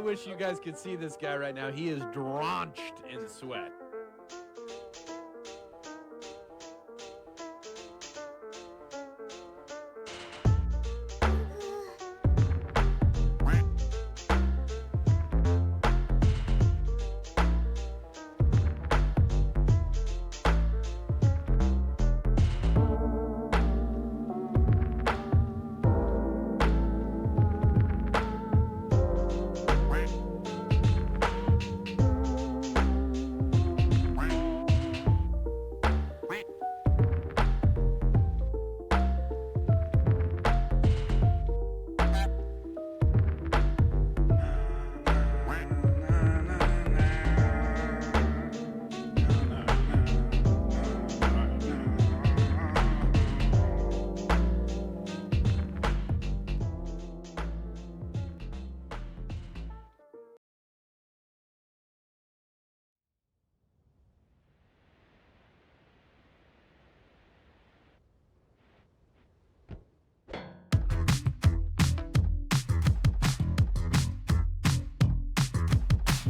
wish you guys could see this guy right now. He is drenched in sweat.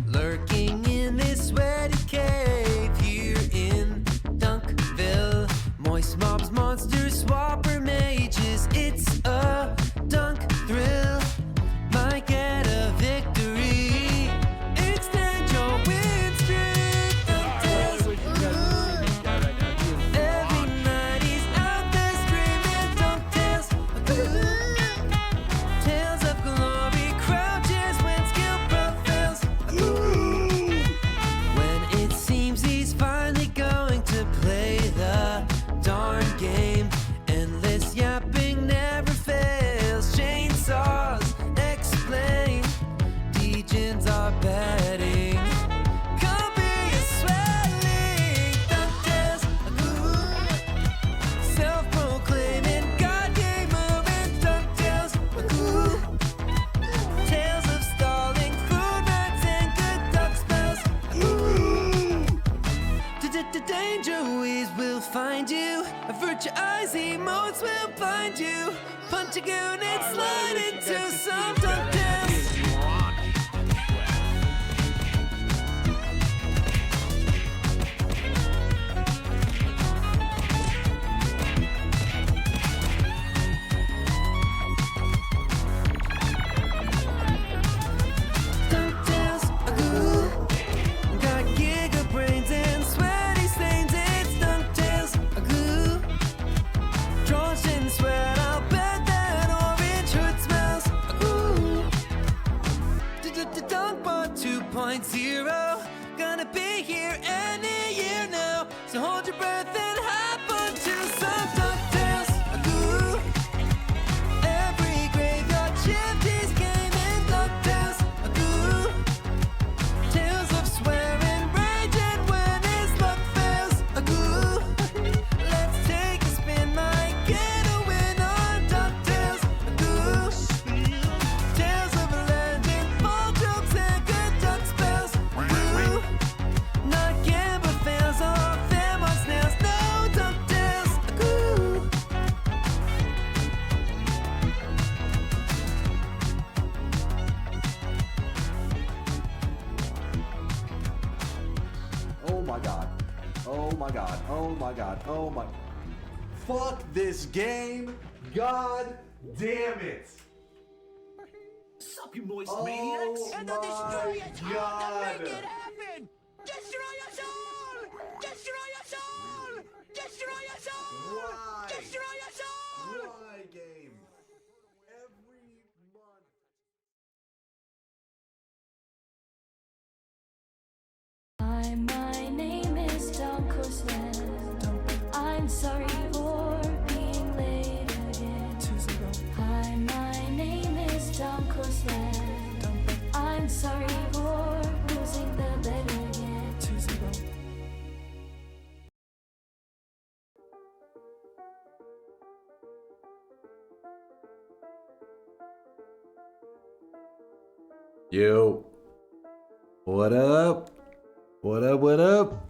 Lurking in this sweaty cave here in Dunkville. Moist mobs, monsters, swapper mages. It's a dunk thrill. Might get a victory. Extend your win streak. Every night he's out there screaming DunkTales. Tales of glory, crouches when skill prevails. When it seems he's finally going to play the darn game. Endless yapping never fails. Chainsaws explain. Degens are betting. Come be a swelling DunkTales. Self-proclaiming God game moving DunkTales. Tales of stalling, food rats and good duck spells. Danger ways will find you. Avert your eyes, emotes will blind you. Punch a goon and slide into some DunkTales. DunkTales, got giga brains and sweaty stains. It's DunkTales, drenched in sweat. I'll bet that orange hood smells. Dunkbot 2.0, gonna be here any year now. So hold your breath and hop onto some DunkTales. Every graveyard shift is gaming DunkTales. Tales of swearing, raging when his luck fails. Let's take a spin, might get a win on DunkTales. Tales of a legend, ball jokes and good duck spells. Not gamble fails off them on snails. No DunkTales. Oh my god. Oh my god. Oh my god. Oh my. Fuck this game. God damn it. Sup, you moist Oh maniacs! And they'll destroy my us all to God. make it happen! Destroy us all! Destroy us all! Destroy us all! Why? Destroy us all! Why game? Every month. Hi, my name is DunkOrSlam. I'm sorry for being late again. Hi, my name is DunkOrSlam. I'm sorry for losing the bet again. Yo, what up? What up? What up?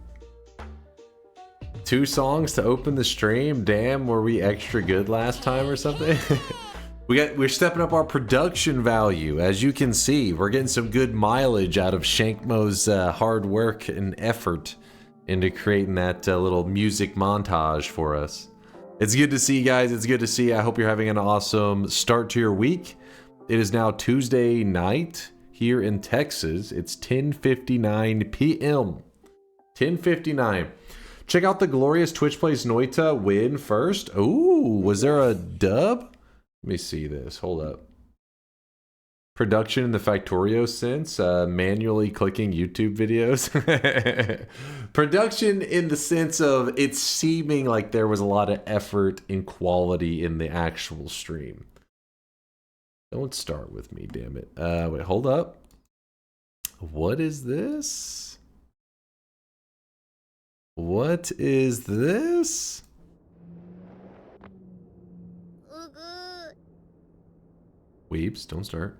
2 songs to open the stream. Damn, were we extra good last time or something? We're stepping up our production value. As you can see, we're getting some good mileage out of Shankmo's hard work and effort into creating that little music montage for us. It's good to see you guys. It's good to see you. I hope you're having an awesome start to your week. It is now Tuesday night here in Texas. It's 10:59 p.m. 10:59. Check out the glorious Twitch Plays Noita win first. Ooh, was there a dub? Let me see this. Hold up. Production in the Factorio sense, manually clicking YouTube videos. Production in the sense of it's seeming like there was a lot of effort and quality in the actual stream. Don't start with me, damn it. Wait, hold up. What is this? What is this? Weeps, don't start.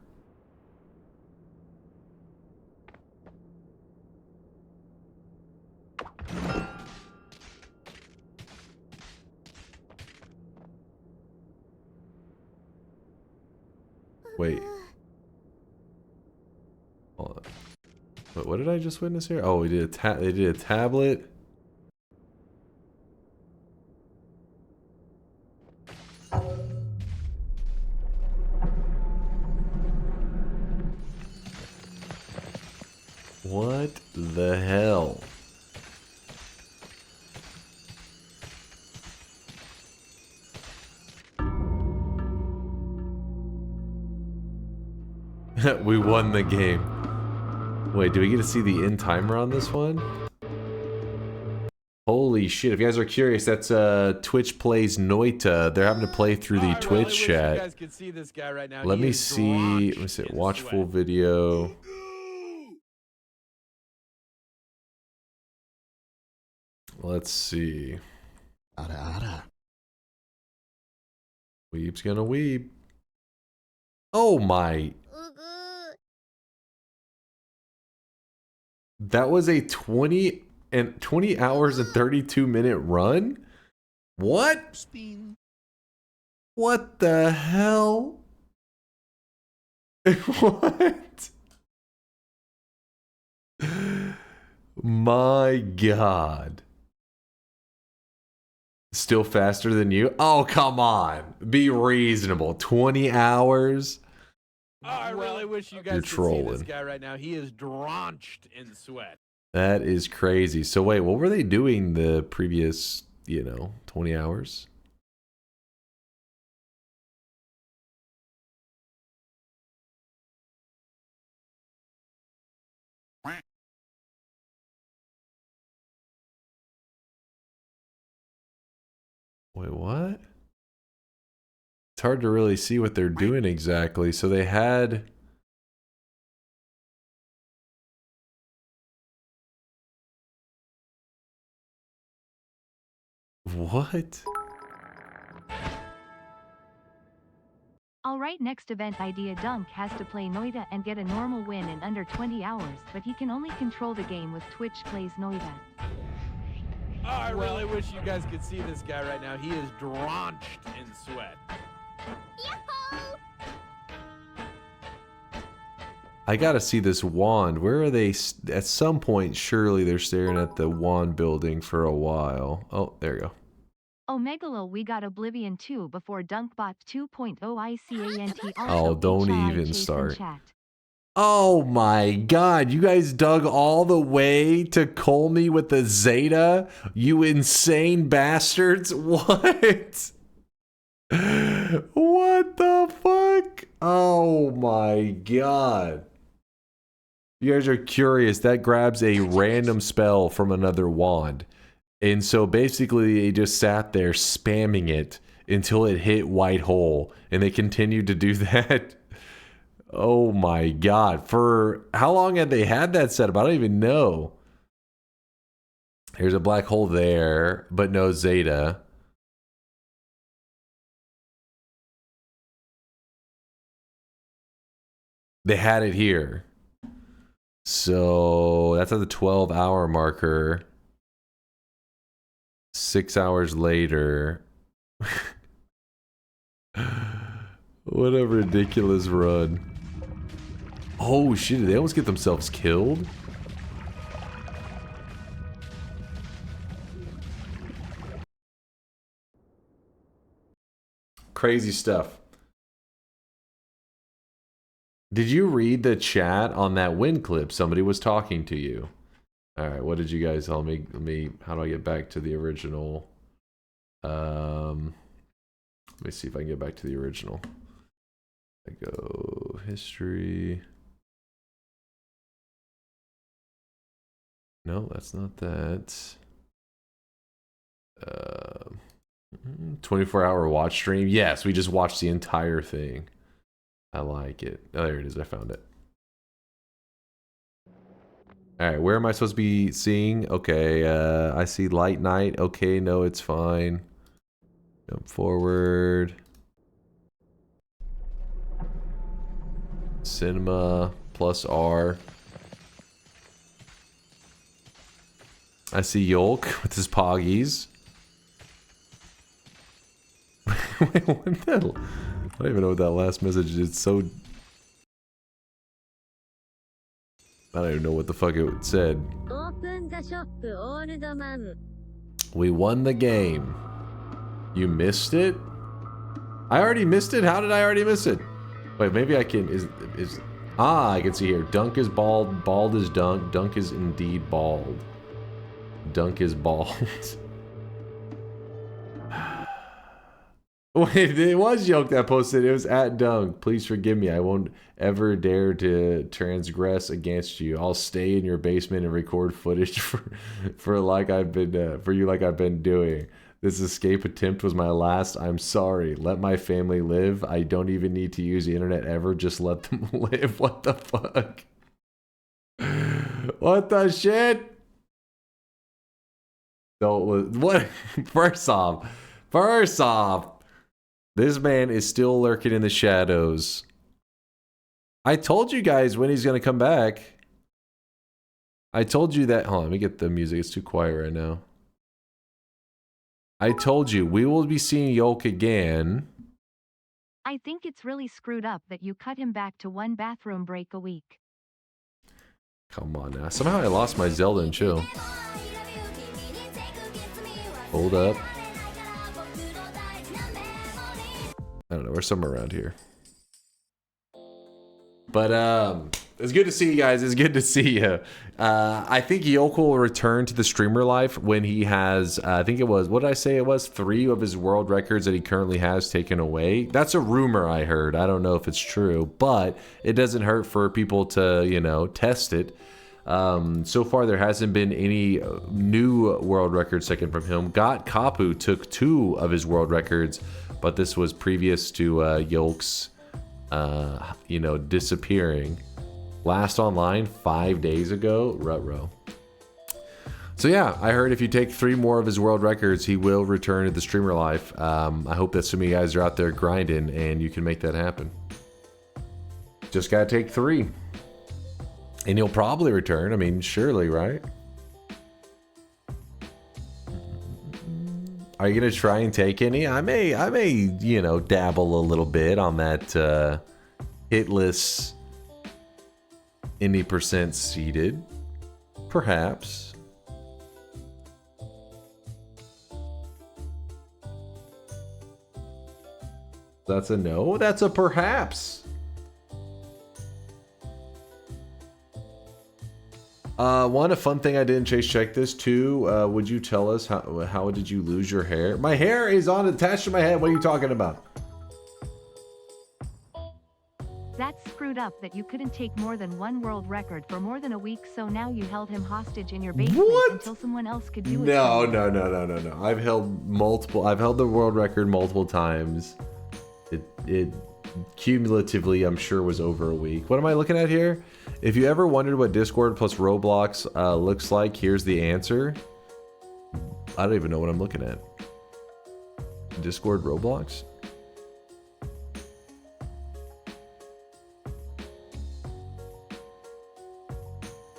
Wait. Hold on. Wait, what did I just witness here? Oh, we did they did a tablet. What the hell? We won the game. Wait, do we get to see the end timer on this one? Holy shit, if you guys are curious, that's Twitch Plays Noita. They're having to play through the Twitch chat. You guys could see this guy right now. Let me see. Let me see. Watch full video. Let's see. Weeb's gonna weeb. Oh my. That was a 20 hours and 32-minute run? What? What the hell? What? My God. Still faster than you? Oh, come on. Be reasonable. 20 hours? Oh, I really wish you guys could see this guy right now. He is drenched in sweat. That is crazy. So wait, what were they doing the previous, 20 hours? Wait, what? It's hard to really see what they're doing exactly. So they had... What? Alright, next event idea. Dunk has to play Noita and get a normal win in under 20 hours, but he can only control the game with Twitch Plays Noita. Oh, I really wish you guys could see this guy right now. He is drenched in sweat. I gotta see this wand. Where are they? At some point, surely they're staring at the wand building for a while. Oh, there you go. Oh, Megalo, we got Oblivion 2 before Dunkbot 2.0 ICANT. Oh, don't even start. Oh my God, you guys dug all the way to call me with the Zeta? You insane bastards. What? What the fuck? Oh my God. You guys are curious. That grabs a random spell from another wand. And so basically they just sat there spamming it until it hit white hole. And they continued to do that. Oh my God. For how long had they had that set up? I don't even know. Here's a black hole there, but no Zeta. They had it here. So that's at the 12-hour marker. 6 hours later. What a ridiculous run. Oh shit, did they almost get themselves killed? Crazy stuff. Did you read the chat on that win clip? Somebody was talking to you. Alright, what did you guys tell me? How do I get back to the original? Let me see if I can get back to the original. I go history. No, that's not that. 24-hour watch stream. Yes, we just watched the entire thing. I like it. Oh, there it is. I found it. All right, where am I supposed to be seeing? Okay, I see light night. Okay, no, it's fine. Jump forward. Cinema plus R. I see Yolk with his poggies. Wait, what the hell? I don't even know what that last message is. It's so... I don't even know what the fuck it said. We won the game. You missed it? I already missed it? How did I already miss it? Wait, maybe I can... Ah, I can see here. Dunk is bald. Bald is Dunk. Dunk is indeed bald. Dunk is bald. Wait, it was Yoke that posted. It was at Dunk. Please forgive me. I won't ever dare to transgress against you. I'll stay in your basement and record footage for like I've been for you like I've been doing. This escape attempt was my last. I'm sorry. Let my family live. I don't even need to use the internet ever. Just let them live. What the fuck? What the shit? Don't what? First off, this man is still lurking in the shadows. I told you guys when he's gonna come back. I told you that. Hold on, let me get the music. It's too quiet right now. I told you we will be seeing Yolk again. I think it's really screwed up that you cut him back to one bathroom break a week. Come on now. Somehow I lost my Zelda and chill. Hold up. I don't know. We're somewhere around here. But it's good to see you guys. It's good to see you. I think Yoko will return to the streamer life when he has, I think it was, what did I say it was? 3 of his world records that he currently has taken away. That's a rumor I heard. I don't know if it's true, but it doesn't hurt for people to, you know, test it. So far, there hasn't been any new world records taken from him. Got Kapu took 2 of his world records, but this was previous to Yolk's, you know, disappearing. Last online 5 days ago, Rutro. So yeah, I heard if you take 3 more of his world records, he will return to the streamer life. I hope that some of you guys are out there grinding and you can make that happen. Just gotta take 3. And he'll probably return. I mean, surely, right? Are you gonna try and take any? I may, you know, dabble a little bit on that hitless any percent seeded, perhaps. That's a no. That's a perhaps. One, a fun thing I didn't check this. 2, would you tell us how did you lose your hair? My hair is attached to my head. What are you talking about? That's screwed up that you couldn't take more than 1 world record for more than a week, so now you held him hostage in your basement until someone else could do it. No. I've held the world record multiple times. It cumulatively, I'm sure, was over a week. What am I looking at here? If you ever wondered what Discord plus Roblox looks like, here's the answer. I don't even know what I'm looking at. Discord Roblox?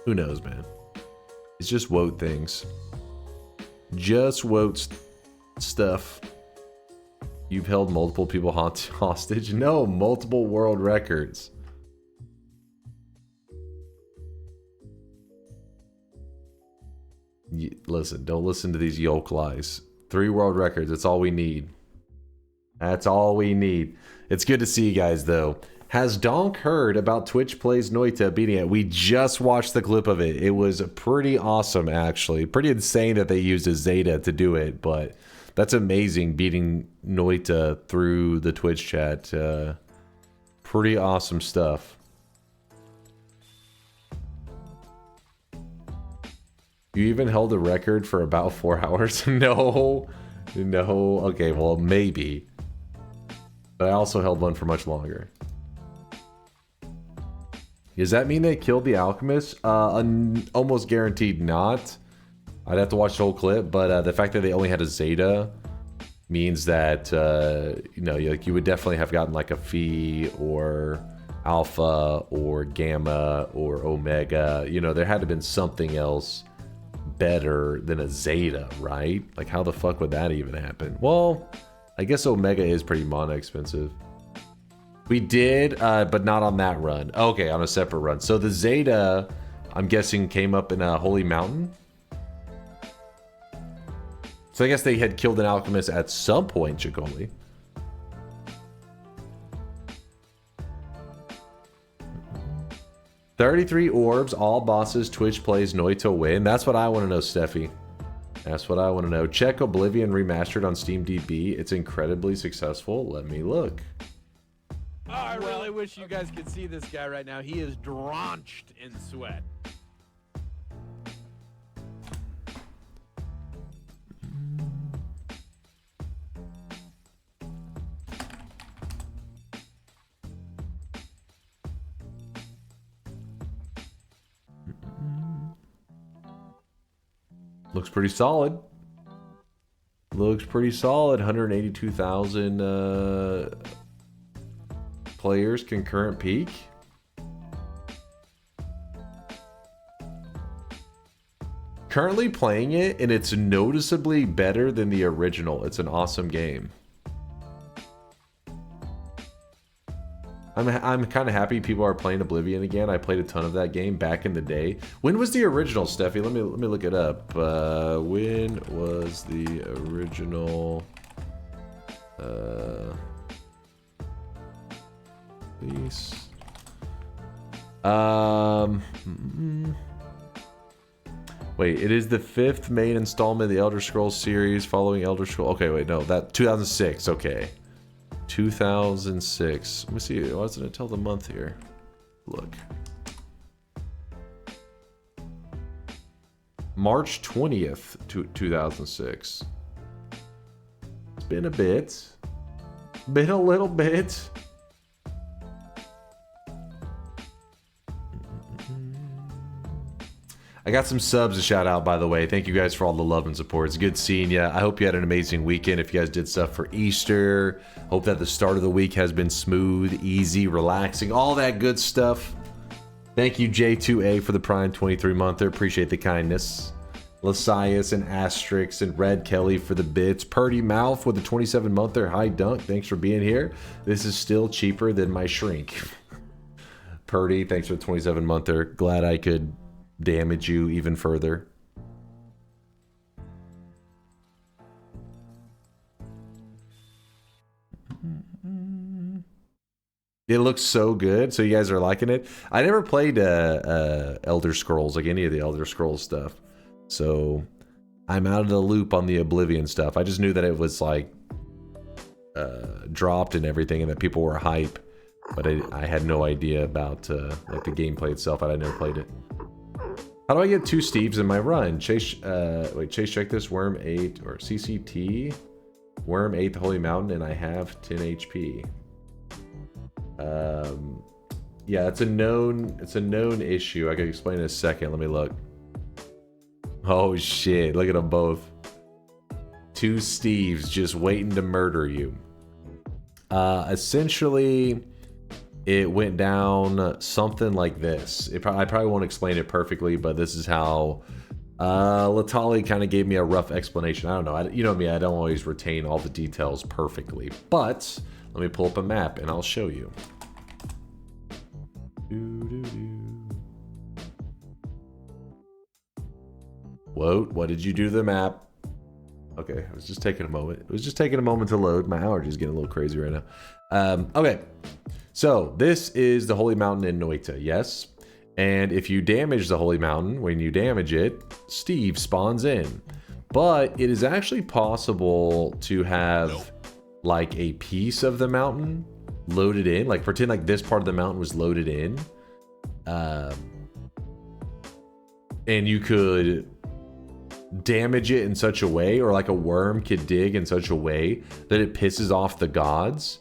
Who knows, man? It's just Wote things. Just Wote stuff. You've held multiple people hostage? No, multiple world records. Listen, don't listen to these yoke lies. 3 world records, that's all we need. That's all we need. It's good to see you guys, though. Has Donk heard about Twitch Plays Noita beating it? We just watched the clip of it. It was pretty awesome, actually. Pretty insane that they used a Zeta to do it, but that's amazing, beating Noita through the Twitch chat. Pretty awesome stuff. You even held a record for about 4 hours? No. No. Okay, well, maybe. But I also held one for much longer. Does that mean they killed the alchemist? Almost guaranteed not. I'd have to watch the whole clip, but the fact that they only had a Zeta means that you know, like, you would definitely have gotten like a Phi or Alpha or Gamma or Omega. You know, there had to have been something else better than a Zeta, right? Like, how the fuck would that even happen? Well, I guess Omega is pretty mana expensive. We did, but not on that run. Okay, on a separate run. So the Zeta, I'm guessing, came up in a Holy Mountain. So I guess they had killed an alchemist at some point, Chikoli. $33 orbs, all bosses, Twitch Plays Noita win. That's what I want to know, Steffi. That's what I want to know. Check Oblivion Remastered on Steam DB. It's incredibly successful. Let me look. Oh, I really wish you guys could see this guy right now. He is drenched in sweat. Looks pretty solid. Looks pretty solid. 182,000 players concurrent peak. Currently playing it, and it's noticeably better than the original. It's an awesome game. I'm kind of happy people are playing Oblivion again. I played a ton of that game back in the day. When was the original, Steffi? Let me look it up. When was the original? Please. Wait, it is the 5th main installment of the Elder Scrolls series following Elder Scrolls. Okay, wait, no, that 2006. Okay. 2006. Let me see. Why doesn't it tell the month here? Look. March 20th, 2006. It's been a bit. Been a little bit. I got some subs to shout out, by the way. Thank you guys for all the love and support. It's good seeing you. I hope you had an amazing weekend. If you guys did stuff for Easter, hope that the start of the week has been smooth, easy, relaxing, all that good stuff. Thank you, J2A, for the Prime 23-monther. Appreciate the kindness. Lasias and Asterix and Red Kelly for the bits. Purdy Mouth with the 27-monther. Hi, Dunk. Thanks for being here. This is still cheaper than my shrink. Purdy, thanks for the 27-monther. Glad I could damage you even further. It looks so good. So you guys are liking it? I never played Elder Scrolls, like any of the Elder Scrolls stuff. So I'm out of the loop on the Oblivion stuff. I just knew that it was like dropped and everything and that people were hype. But I had no idea about like the gameplay itself. I never played it. How do I get 2 Steves in my run? Chase, Chase, check this. Worm 8 or CCT. Worm 8 the Holy Mountain, and I have 10 HP. Yeah, it's a known issue. I can explain in a second. Let me look. Oh shit! Look at them both. 2 Steves just waiting to murder you. Essentially, it went down something like this. I probably won't explain it perfectly, but this is how Latali kind of gave me a rough explanation. I don't know. You know me, I don't always retain all the details perfectly. But let me pull up a map and I'll show you. Whoa, what did you do to the map? Okay, it was just taking a moment. It was just taking a moment to load. My allergies getting a little crazy right now. Okay, so this is the Holy Mountain in Noita, yes? And if you damage the Holy Mountain, when you damage it, Steve spawns in. But it is actually possible to have like a piece of the mountain loaded in. Like pretend like this part of the mountain was loaded in. And you could damage it in such a way, or like a worm could dig in such a way that it pisses off the gods,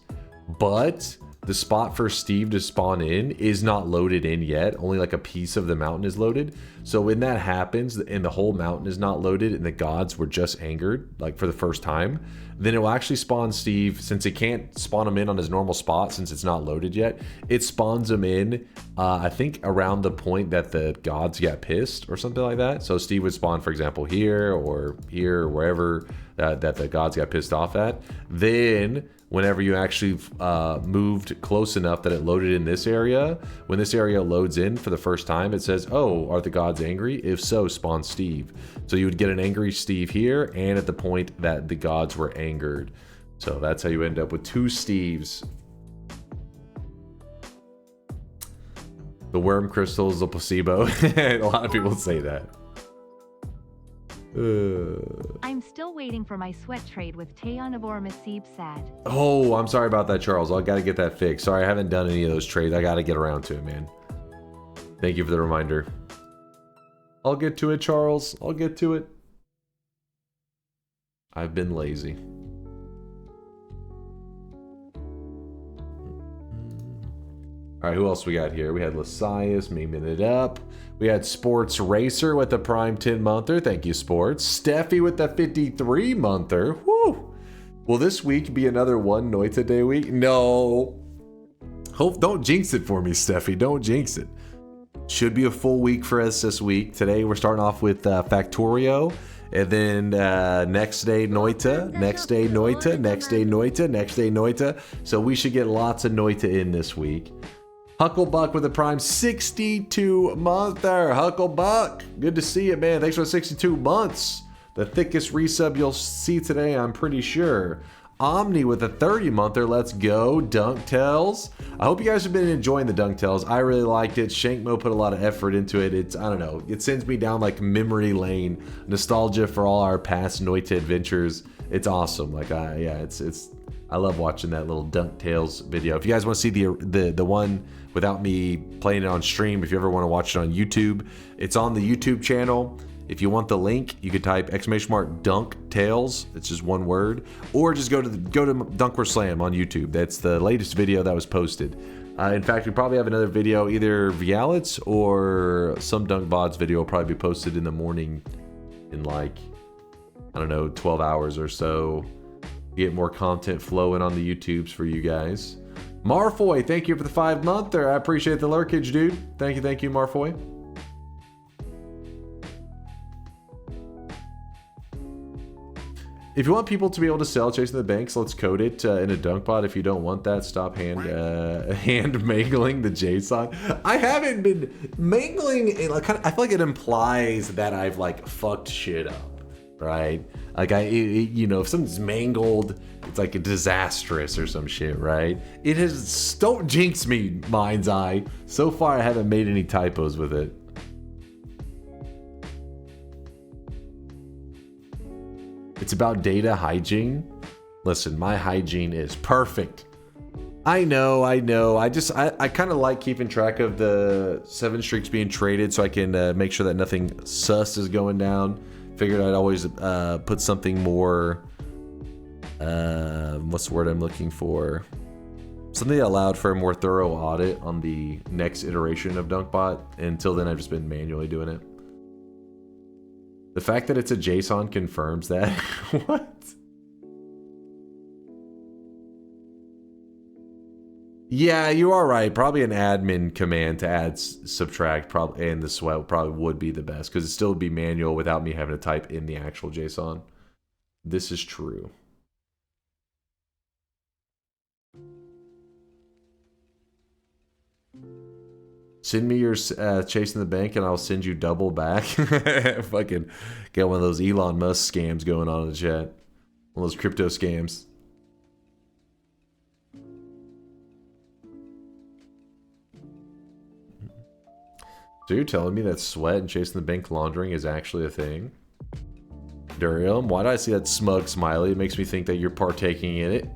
but the spot for Steve to spawn in is not loaded in yet. Only like a piece of the mountain is loaded. So when that happens and the whole mountain is not loaded and the gods were just angered, like for the first time, then it will actually spawn Steve, since it can't spawn him in on his normal spot since it's not loaded yet. It spawns him in, I think around the point that the gods get pissed or something like that. So Steve would spawn, for example, here or wherever that the gods got pissed off at. Then whenever you actually moved close enough that it loaded in this area, when this area loads in for the first time, it says, oh, are the gods angry? If so, spawn Steve. So you would get an angry Steve here and at the point that the gods were angered. So that's how you end up with two Steves. The worm crystal is a placebo. A lot of people say that. I'm still waiting for my sweat trade with Tayanavor Masib Sad. Oh, I'm sorry about that, Charles. I gotta get that fixed. Sorry, I haven't done any of those trades. I gotta get around to it, man. Thank you for the reminder. I'll get to it, Charles. I'll get to it. I've been lazy. All right, who else we got here? We had Lasias memeing it up. We had Sports Racer with the Prime 10-monther. Thank you, Sports. Steffi with the 53-monther. Woo! Will this week be another one Noita Day week? No. Don't jinx it for me, Steffi. Don't jinx it. Should be a full week for us this week. Today we're starting off with Factorio. And then next day Noita, next day Noita, next day Noita, next day Noita. So we should get lots of Noita in this week. Hucklebuck with a Prime 62-monther. Hucklebuck, good to see you, man. Thanks for the 62 months. The thickest resub you'll see today, I'm pretty sure. Omni with a 30-monther. Let's go. Dunktails. I hope you guys have been enjoying the Dunktails. I really liked it. Shankmo put a lot of effort into it. It's, I don't know, it sends me down like memory lane. Nostalgia for all our past Noita adventures. It's awesome. Like, I love watching that little Dunktails video. If you guys want to see the one without me playing it on stream, if you ever want to watch it on YouTube, it's on the YouTube channel. If you want the link, you could type !Dunktails. It's just one word, or just go to DunkOrSlam on YouTube. That's the latest video that was posted. In fact, we probably have another video, either Vialit's or some Dunk VODs video will probably be posted in the morning in like, I don't know, 12 hours or so. Get more content flowing on the YouTubes for you guys. Marfoy, thank you for the 5-monther. I appreciate the lurkage, dude. Thank you, Marfoy. If you want people to be able to sell Chasing the Banks, let's code it in a dunk bot. If you don't want that, stop hand mangling the JSON. I haven't been mangling. I feel like it implies that I've like fucked shit up, right? Like if something's mangled, it's like a disastrous or some shit, right? It has, don't jinx me, mind's eye. So far, I haven't made any typos with it. It's about data hygiene. Listen, my hygiene is perfect. I know. I kind of like keeping track of the 7 streaks being traded so I can make sure that nothing sus is going down. Figured I'd always put something more, what's the word I'm looking for? Something that allowed for a more thorough audit on the next iteration of DunkBot. Until then, I've just been manually doing it. The fact that it's a JSON confirms that. What? Yeah, you are right. Probably an admin command to add subtract probably and the sweat probably would be the best because it still would be manual without me having to type in the actual JSON. This is true. Send me your chasing the bank and I'll send you double back. Fucking get one of those Elon Musk scams going on in the chat. One of those crypto scams. So you're telling me that sweat and chasing the bank laundering is actually a thing? Durium, why do I see that smug smiley? It makes me think that you're partaking in it.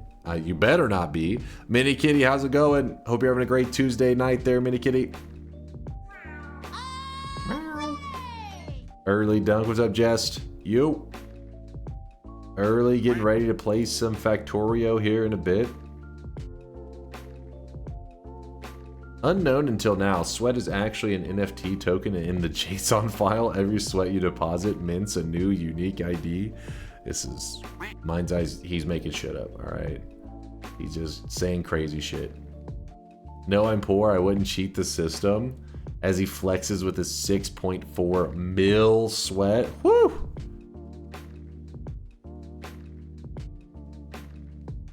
You better not be. Mini Kitty, how's it going? Hope you're having a great Tuesday night there, Mini Kitty. Early Dunk, what's up, Jest? Yo. Early, getting ready to play some Factorio here in a bit. Unknown until now, sweat is actually an NFT token in the JSON file. Every sweat you deposit mints a new unique ID. This is mind's eyes. He's making shit up, all right? He's just saying crazy shit. No, I'm poor. I wouldn't cheat the system. As he flexes with his 6.4 mil sweat. Woo!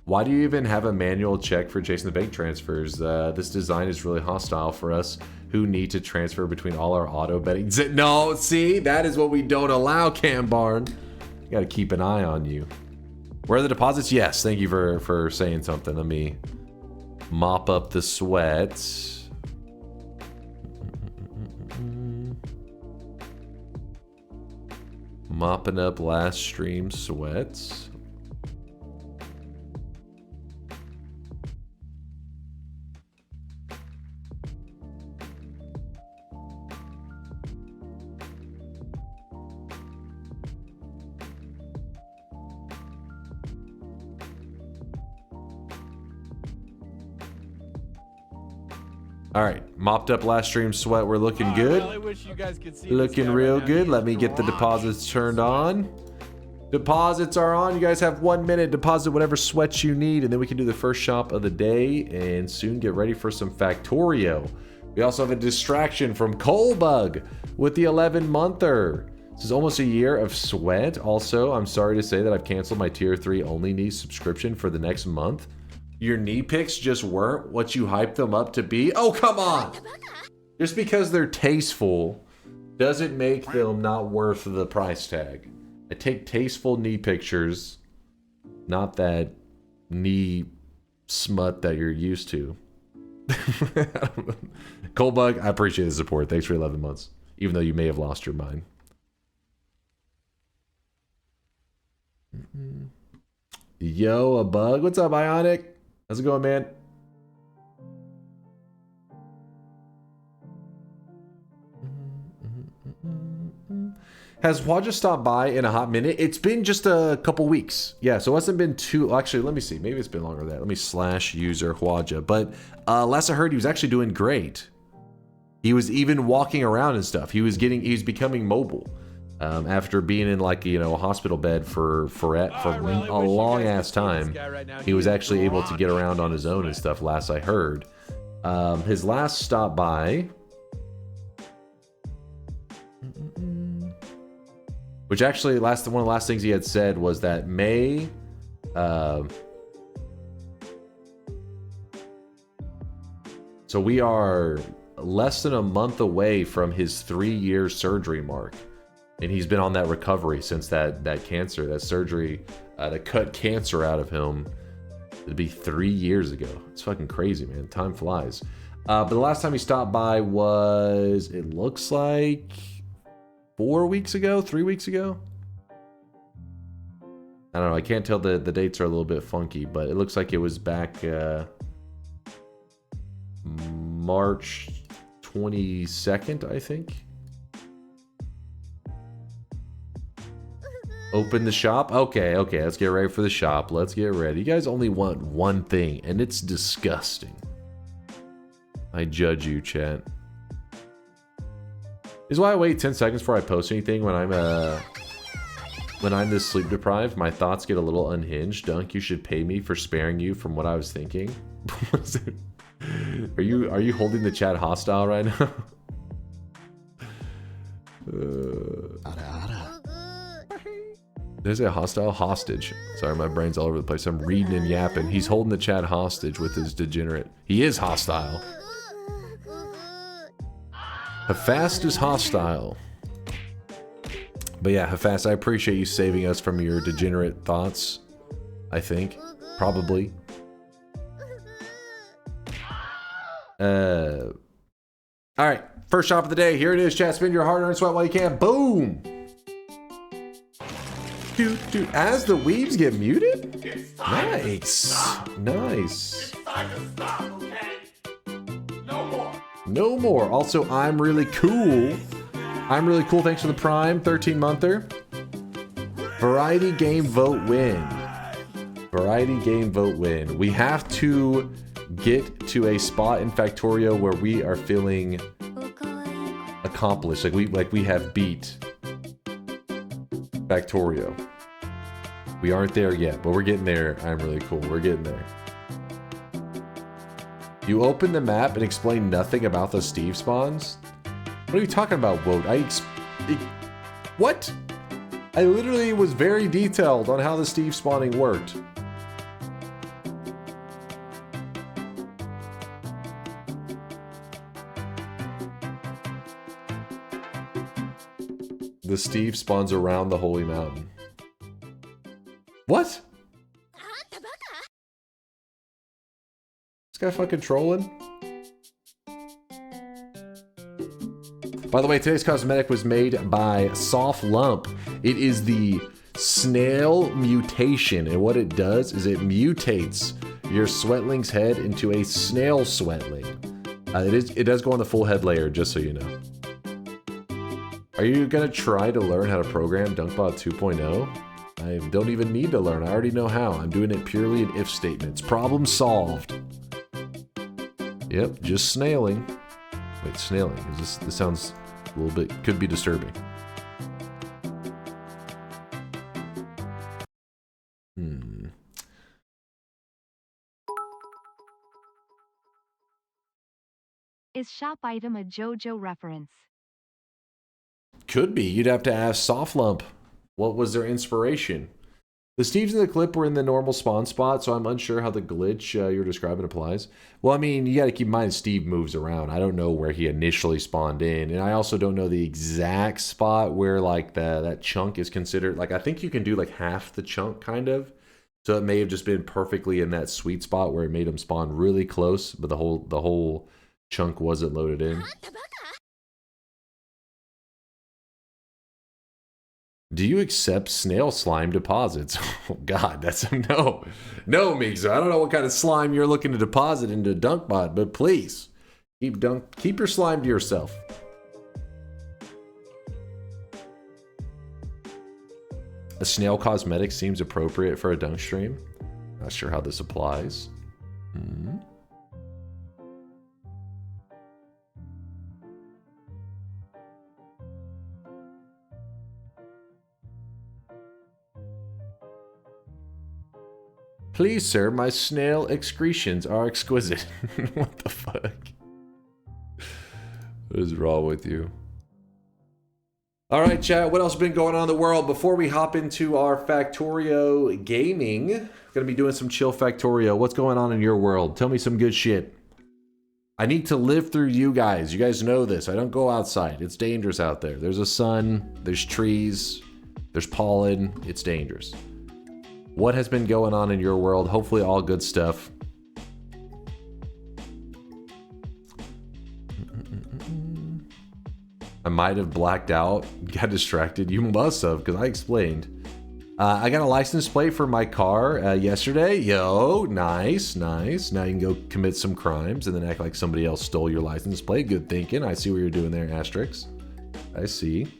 Why do you even have a manual check for chasing the bank transfers? This design is really hostile for us who need to transfer between all our auto betting. No, see, that is what we don't allow, Cam Barn. You gotta keep an eye on you. Where are the deposits? Yes, thank you for saying something. Let me mop up the sweat. Mopping up last stream sweats. All right, mopped up last stream sweat. We're looking good. I really wish you guys could see looking real good. Let me get the deposits turned on. Deposits are on. You guys have 1 minute. Deposit whatever sweats you need, and then we can do the first shop of the day and soon get ready for some Factorio. We also have a distraction from Colebug with the 11-monther. This is almost a year of sweat. Also, I'm sorry to say that I've canceled my tier 3 only knee subscription for the next month. Your knee picks just weren't what you hyped them up to be? Oh, come on! Just because they're tasteful doesn't make them not worth the price tag. I take tasteful knee pictures, not that knee smut that you're used to. Colebug, I appreciate the support. Thanks for 11 months. Even though you may have lost your mind. Yo, a bug. What's up, Ionic? How's it going, man? Has Waja stopped by in a hot minute? It's been just a couple weeks. Yeah, so it hasn't been too... Actually, let me see. Maybe it's been longer than that. Let me / user Waja. But last I heard, he was actually doing great. He was even walking around and stuff. He was becoming mobile. After being in like, you know, a hospital bed for a long ass time, he was actually able to get around on his own and stuff last I heard. His last stop by, which actually one of the last things he had said was that May, so we are less than a month away from his 3-year surgery mark. And he's been on that recovery since that cancer, that surgery to cut cancer out of him. It'd be 3 years ago. It's fucking crazy, man. Time flies. But the last time he stopped by was, it looks like 4 weeks ago, 3 weeks ago. I don't know. I can't tell. The dates are a little bit funky, but it looks like it was back March 22nd, I think. Open the shop? Okay, let's get ready for the shop. Let's get ready. You guys only want one thing, and it's disgusting. I judge you, chat. This is why I wait 10 seconds before I post anything when I'm this sleep deprived. My thoughts get a little unhinged. Dunk, you should pay me for sparing you from what I was thinking. Are you holding the chat hostile right now? There's a hostile hostage. Sorry, my brain's all over the place. I'm reading and yapping. He's holding the chat hostage with his degenerate. He is hostile. Hafast is hostile. But yeah, Hafast, I appreciate you saving us from your degenerate thoughts. I think. Probably. Alright, first shop of the day. Here it is, chat. Spend your hard-earned sweat while you can. Boom! Dude, as the weebs get muted? Nice. Nice. No more. Also, I'm really cool. I'm really cool. Thanks for the Prime. 13-monther. Variety game vote win. Variety game vote win. We have to get to a spot in Factorio where we are feeling accomplished. Like we have beat Factorio. We aren't there yet, but we're getting there. I'm really cool. We're getting there. You open the map and explain nothing about the Steve spawns? What are you talking about, Woat? What? I literally was very detailed on how the Steve spawning worked. The Steve spawns around the Holy Mountain. What? This guy fucking trolling? By the way, today's cosmetic was made by Soft Lump. It is the snail mutation, and what it does is it mutates your sweatling's head into a snail sweatling. It does go on the full head layer, just so you know. Are you gonna try to learn how to program DunkBot 2.0? I don't even need to learn. I already know how. I'm doing it purely in if statements. Problem solved. Yep, just snailing. Wait, snailing. This sounds a little bit, could be disturbing. Is shop item a JoJo reference? Could be. You'd have to ask Soft Lump. What was their inspiration? The Steves in the clip were in the normal spawn spot, so I'm unsure how the glitch you're describing applies. Well, I mean, you gotta keep in mind Steve moves around. I don't know where he initially spawned in, and I also don't know the exact spot where, like, that chunk is considered. Like, I think you can do, like, half the chunk, kind of. So it may have just been perfectly in that sweet spot where it made him spawn really close, but the whole chunk wasn't loaded in. Do you accept snail slime deposits? Oh God, that's a no. No, Mixer. I don't know what kind of slime you're looking to deposit into DunkBot, but please keep your slime to yourself. A snail cosmetic seems appropriate for a dunk stream. Not sure how this applies. Please, sir, my snail excretions are exquisite. What the fuck? What is wrong with you? All right, chat, what else has been going on in the world? Before we hop into our Factorio gaming, we're going to be doing some chill Factorio. What's going on in your world? Tell me some good shit. I need to live through you guys. You guys know this. I don't go outside. It's dangerous out there. There's a sun, there's trees, there's pollen. It's dangerous. What has been going on in your world? Hopefully all good stuff. I might have blacked out, got distracted. You must have, because I explained. I got a license plate for my car yesterday. Yo, nice, nice. Now you can go commit some crimes and then act like somebody else stole your license plate. Good thinking. I see what you're doing there, Asterix. I see.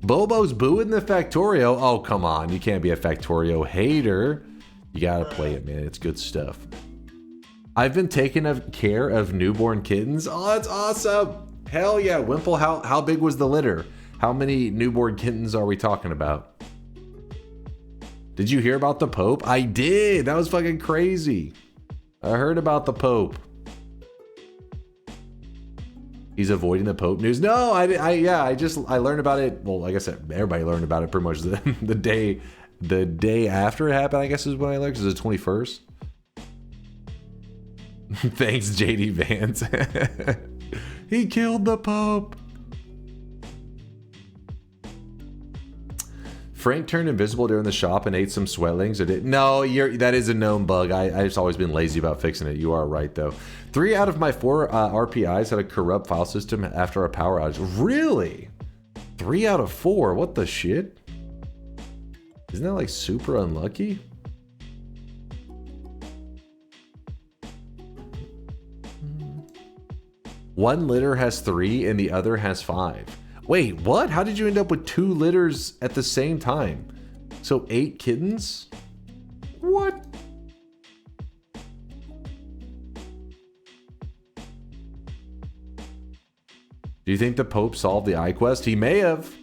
Bobo's booing the Factorio. Oh, come on. You can't be a Factorio hater. You gotta play it, man. It's good stuff. I've been taking care of newborn kittens. Oh, that's awesome. Hell yeah. Wimple, how big was the litter? How many newborn kittens are we talking about? Did you hear about the Pope? I did. That was fucking crazy. I heard about the Pope. He's avoiding the Pope news. No, I learned about it. Well, like I said, everybody learned about it pretty much the day after it happened. I guess is when I learned, because it was the 21st. Thanks, JD Vance. He killed the Pope. Frank turned invisible during the shop and ate some sweatlings. Or did no? That is a known bug. I've just always been lazy about fixing it. You are right though. 3 out of my 4 RPIs had a corrupt file system after a power outage. Really? 3 out of 4? What the shit? Isn't that like super unlucky? One litter has 3 and the other has 5. Wait, what? How did you end up with 2 litters at the same time? So 8 kittens? What? Do you think the Pope solved the eye quest? He may have.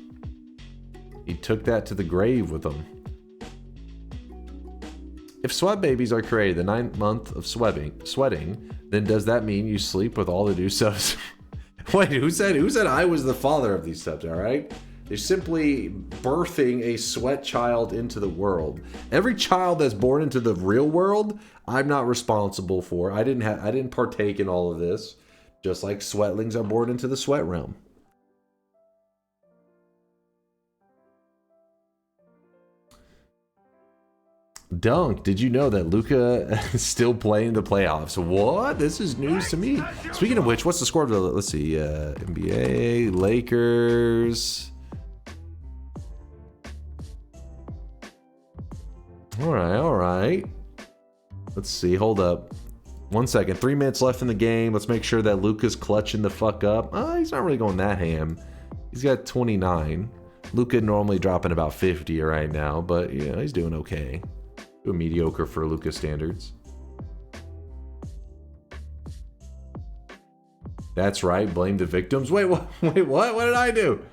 He took that to the grave with him. If sweat babies are created the 9th month of sweating, then does that mean you sleep with all the new subs? Wait, who said I was the father of these subs, alright? They're simply birthing a sweat child into the world. Every child that's born into the real world, I'm not responsible for. I didn't partake in all of this. Just like sweatlings are born into the sweat realm. Dunk, did you know that Luka is still playing the playoffs? What? This is news to me. Speaking of which, what's the score of the, let's see, NBA, Lakers. All right. Let's see, hold up. 1 second, 3 minutes left in the game. Let's make sure that Luka's clutching the fuck up. He's not really going that ham. He's got 29. Luka normally dropping about 50 right now, but yeah, he's doing okay. Doing mediocre for Luka standards. That's right, blame the victims. Wait, what? Wait, what? What did I do?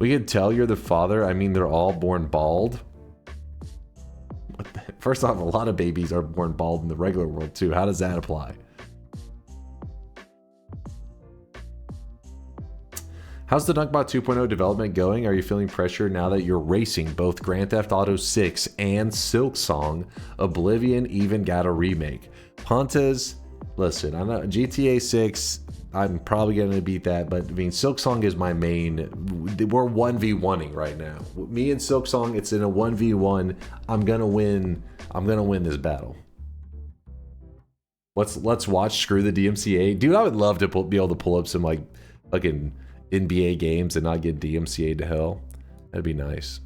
We can tell you're the father. I mean, they're all born bald. First off, a lot of babies are born bald in the regular world too. How does that apply? How's the Dunkbot 2.0 development going? Are you feeling pressure now that you're racing both Grand Theft Auto 6 and Silksong? Oblivion even got a remake. Pontes, listen, I'm not GTA 6. I'm probably going to beat that, but I mean, Silksong is my main. We're 1v1ing right now. Me and Silksong, it's in a 1v1. I'm going to win. I'm going to win this battle. Let's watch Screw the DMCA. Dude, I would love to be able to pull up some like fucking NBA games and not get DMCA'd to hell. That'd be nice.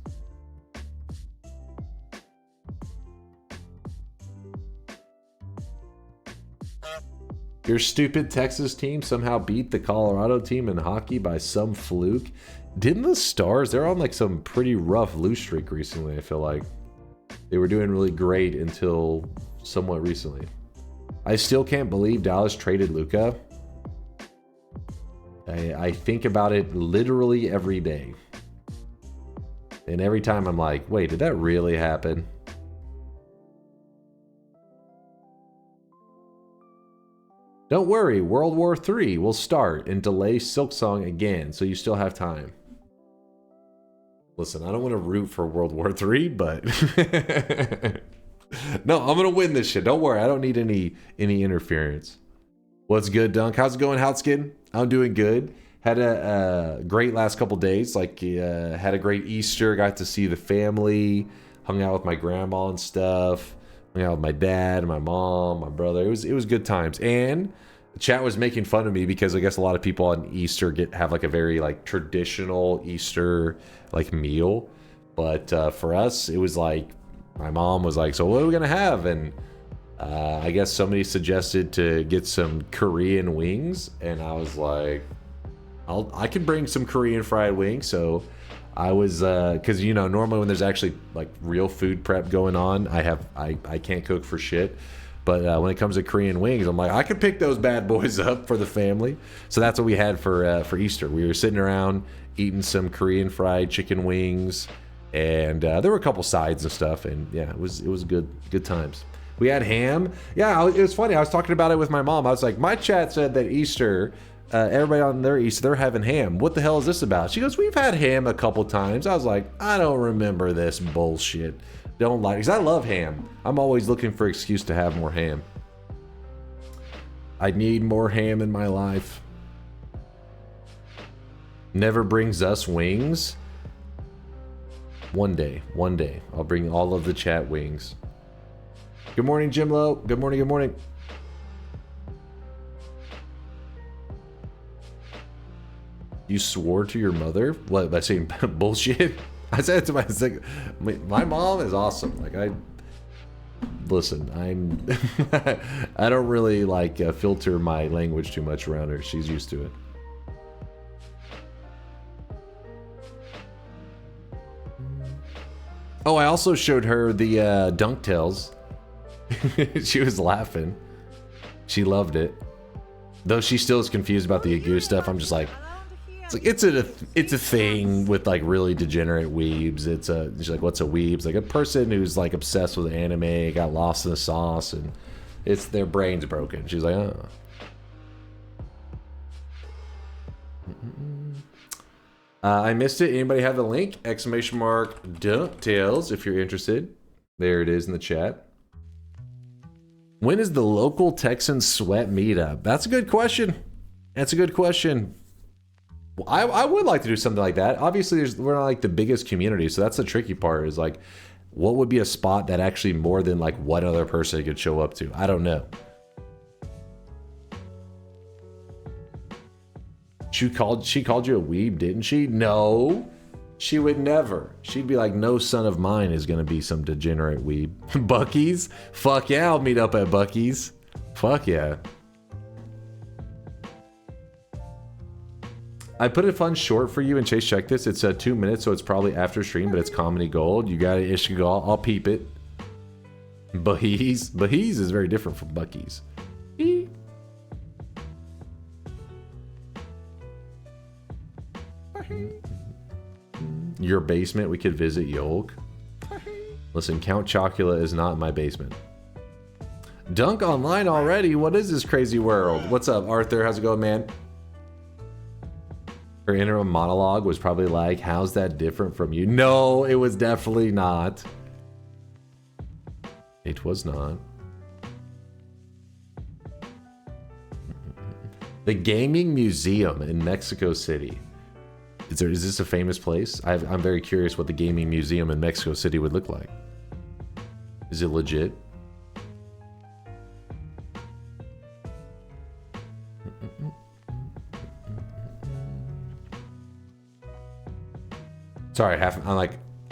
Your stupid Texas team somehow beat the Colorado team in hockey by some fluke. Didn't the Stars, they're on like some pretty rough lose streak recently, I feel like. They were doing really great until somewhat recently. I still can't believe Dallas traded Luka. I think about it literally every day. And every time I'm like, wait, did that really happen? Don't worry, World War III will start and delay Silksong again, so you still have time. Listen, I don't want to root for World War III, but... No, I'm going to win this shit. Don't worry, I don't need any interference. What's good, Dunk? How's it going, Houtskin? I'm doing good. Had a great last couple days. Like, had a great Easter. Got to see the family. Hung out with my grandma and stuff. Hung out with my dad, my mom, my brother. It was good times. And the chat was making fun of me because I guess a lot of people on Easter have like a very like traditional Easter like meal. But for us, it was like my mom was like, "So what are we gonna have?" And I guess somebody suggested to get some Korean wings, and I was like, I can bring some Korean fried wings. So I was, because you know, normally when there's actually like real food prep going on, I can't cook for shit. But when it comes to Korean wings, I'm like, I could pick those bad boys up for the family. So that's what we had for Easter. We were sitting around eating some Korean fried chicken wings, and there were a couple sides and stuff, and yeah, it was good times. We had ham. Yeah, it was funny. I was talking about it with my mom. I was like, my chat said that Easter, everybody on their Easter, they're having ham. What the hell is this about? She goes, we've had ham a couple times. I was like, I don't remember this bullshit. Don't like, because I love ham. I'm always looking for an excuse to have more ham. I need more ham in my life. Never brings us wings. One day, I'll bring all of the chat wings. Good morning, Jim Lowe. Good morning, good morning. You swore to your mother? What, by saying bullshit? I said it to my mom is awesome. Like, listen, I don't really like filter my language too much around her. She's used to it. Oh, I also showed her the Dunk Tails. She was laughing. She loved it. Though she still is confused about the Agu stuff. I'm just like, it's a thing with like really degenerate weebs. She's like, what's a weeb? It's like a person who's like obsessed with anime, got lost in the sauce, and it's their brain's broken. She's like, oh. I missed it. Anybody have the link? Exclamation mark DunkTales if you're interested. There it is in the chat. When is the local Texan sweat meetup? That's a good question. That's a good question. Well, I would like to do something like that. Obviously, we're not like the biggest community, so that's the tricky part. Is like, what would be a spot that actually more than like one other person could show up to? I don't know. She called you a weeb, didn't she? No, she would never. She'd be like, no son of mine is gonna be some degenerate weeb. Buc-ee's? Fuck yeah, I'll meet up at Buc-ee's. Fuck yeah. I put a fun short for you, and Chase, check this. It's 2 minutes, so it's probably after stream, but it's comedy gold. You got it, Ishgal. I'll peep it. Buc-ee's is very different from Buc-ee's. Your basement, we could visit Yolk. Listen, Count Chocula is not in my basement. Dunk online already? What is this crazy world? What's up, Arthur? How's it going, man? Her interim monologue was probably like, how's that different from you? No, it was definitely not. It was not. The Gaming Museum in Mexico City. Is this a famous place? I'm very curious what the Gaming Museum in Mexico City would look like. Is it legit? Sorry,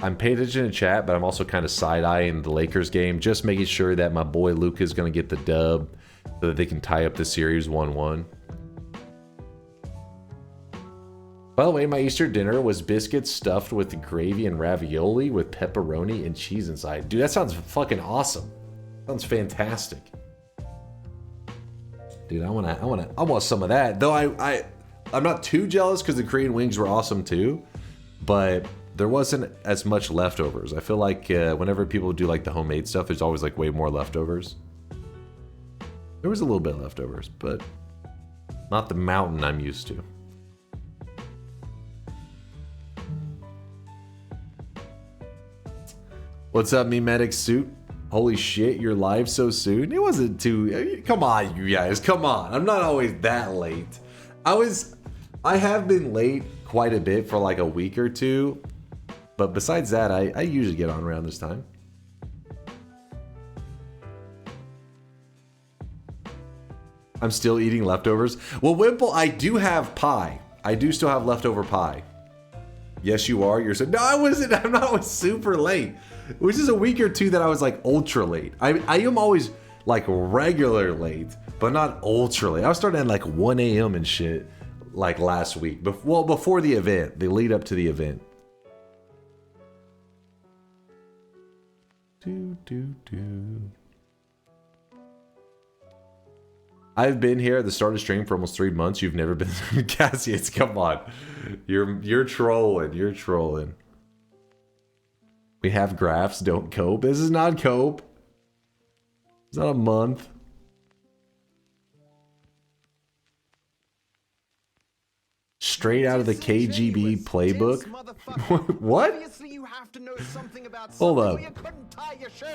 I'm paying attention to chat, but I'm also kind of side-eyeing the Lakers game, just making sure that my boy Luka is going to get the dub so that they can tie up the series 1-1. By the way, my Easter dinner was biscuits stuffed with gravy and ravioli with pepperoni and cheese inside. Dude, that sounds fucking awesome. Sounds fantastic. Dude, I want some of that. Though I'm not too jealous because the Korean wings were awesome too, but there wasn't as much leftovers. I feel like whenever people do like the homemade stuff, there's always like way more leftovers. There was a little bit of leftovers, but not the mountain I'm used to. What's up, Memetic Suit? Holy shit, you're live so soon? It wasn't too... Come on, you guys, come on. I'm not always that late. I have been late quite a bit for like a week or two. But besides that, I usually get on around this time. I'm still eating leftovers. Well, Wimple, I do have pie. I do still have leftover pie. Yes, you are. You're saying, no, I wasn't. I'm not. I was super late. Which is a week or two that I was like ultra late. I am always like regular late, but not ultra late. I was starting at like 1 a.m. and shit like last week. Well, before the event, the lead up to the event. I've been here at the start of stream for almost 3 months. You've never been Cassius. Come on, you're trolling. You're trolling. We have graphs. Don't cope. This is not cope. It's not a month. Straight out of the KGB playbook. What? Hold up.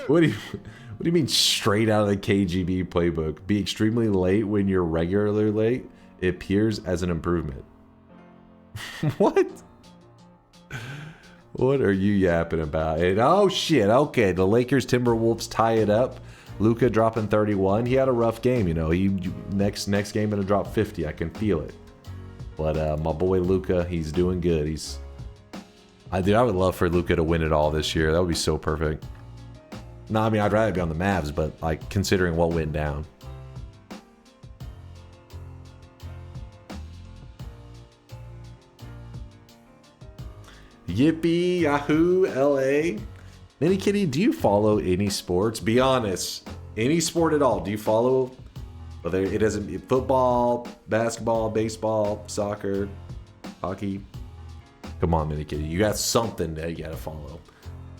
What do you mean straight out of the KGB playbook? Be extremely late when you're regularly late. It appears as an improvement. What? What are you yapping about? Oh shit. Okay, the Lakers Timberwolves tie it up. Luka dropping 31. He had a rough game, you know. Next game gonna drop 50. I can feel it. But my boy Luka, he's doing good. I would love for Luka to win it all this year. That would be so perfect. No, I mean I'd rather be on the Mavs, but like considering what went down. Yippee Yahoo LA. Mini Kitty, do you follow any sports? Be honest. Any sport at all? Do you follow? Whether it doesn't football, basketball, baseball, soccer, hockey. Come on, Mini Kitty. You got something that you gotta follow.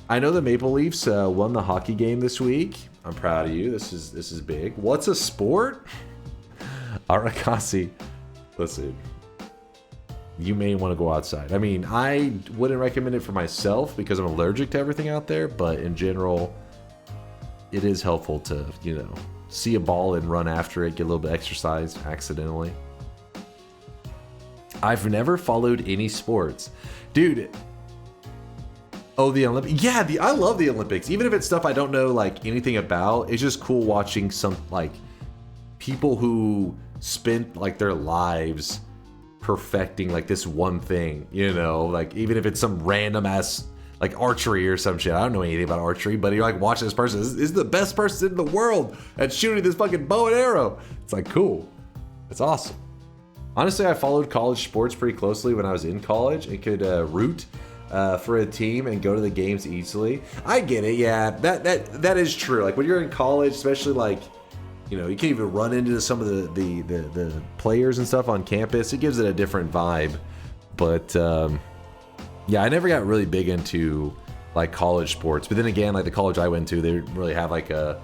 I know the Maple Leafs won the hockey game this week. I'm proud of you. This is big. What's a sport? Arakasi. Listen. You may want to go outside. I mean, I wouldn't recommend it for myself because I'm allergic to everything out there, but in general, it is helpful to, you know, see a ball and run after it, get a little bit of exercise accidentally. I've never followed any sports. Dude. Oh, the Olympics. Yeah, I love the Olympics. Even if it's stuff I don't know like anything about, it's just cool watching some like people who spent like their lives perfecting like this one thing, you know, like even if it's some random ass like archery or some shit. I don't know anything about archery, but you're like watching this person. This is the best person in the world at shooting this fucking bow and arrow. It's like cool. It's awesome. Honestly, I followed college sports pretty closely when I was in college and could root for a team and go to the games easily. I get it. Yeah, that is true. Like when you're in college, especially like, you know, you can't even run into some of the players and stuff on campus. It gives it a different vibe. But yeah, I never got really big into like college sports. But then again, like the college I went to, they didn't really have like they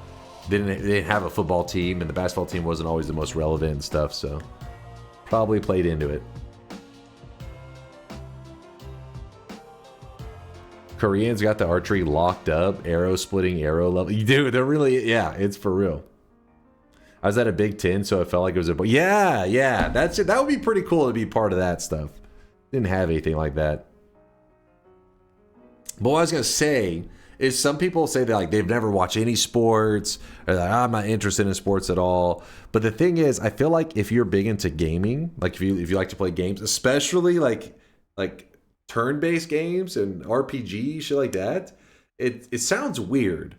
didn't have a football team, and the basketball team wasn't always the most relevant and stuff. So probably played into it. Koreans got the archery locked up, arrow splitting, arrow level. Dude, they're really, yeah, it's for real. I was at a Big Ten, so it felt like it was a... Yeah, that's it. That would be pretty cool to be part of that stuff. Didn't have anything like that. But what I was going to say is some people say that like they've never watched any sports, or that I'm not interested in sports at all. But the thing is, I feel like if you're big into gaming, like if you like to play games, especially like turn-based games and RPG, shit like that, it sounds weird.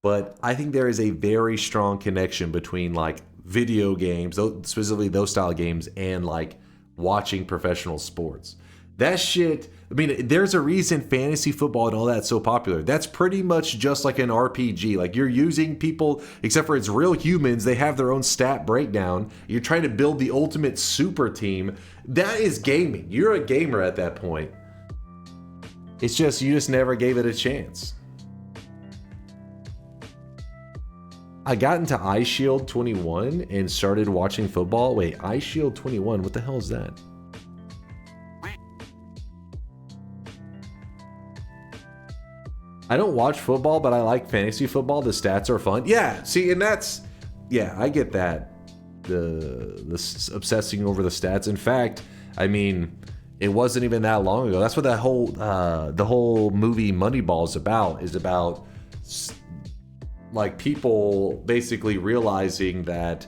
But I think there is a very strong connection between like video games, specifically those style games, and like watching professional sports. That shit, I mean, there's a reason fantasy football and all that's so popular. That's pretty much just like an RPG. Like you're using people, except for it's real humans, they have their own stat breakdown. You're trying to build the ultimate super team. That is gaming. You're a gamer at that point. It's just, you just never gave it a chance. I got into iShield 21 and started watching football. Wait, iShield 21? What the hell is that? I don't watch football, but I like fantasy football. The stats are fun. Yeah, see, and that's... Yeah, I get that. The obsessing over the stats. In fact, I mean, it wasn't even that long ago. That's what that whole the whole movie Moneyball is about like people basically realizing that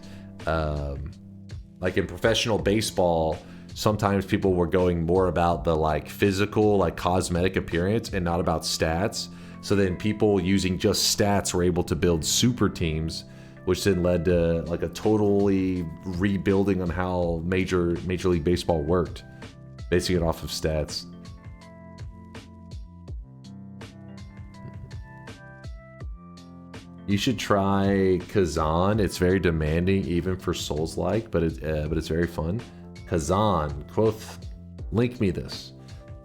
like in professional baseball, sometimes people were going more about the like physical, like cosmetic appearance and not about stats. So then people using just stats were able to build super teams, which then led to like a totally rebuilding on how Major League Baseball worked, basing it off of stats. You should try Kazan. It's very demanding, even for Souls-like, but it's very fun. Kazan, Quoth, link me this.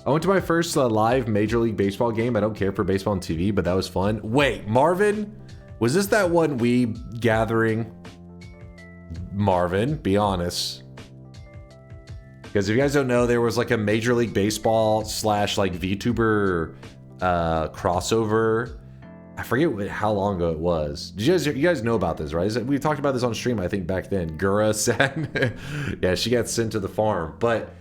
I went to my first live Major League Baseball game. I don't care for baseball on TV, but that was fun. Wait, Marvin, Was this that one weeb gathering? Marvin, be honest. Because if you guys don't know, there was like a Major League Baseball slash like VTuber crossover. I forget how long ago it was. You guys know about this, right? We talked about this on stream, I think, back then. Gura said, yeah, she got sent to the farm. But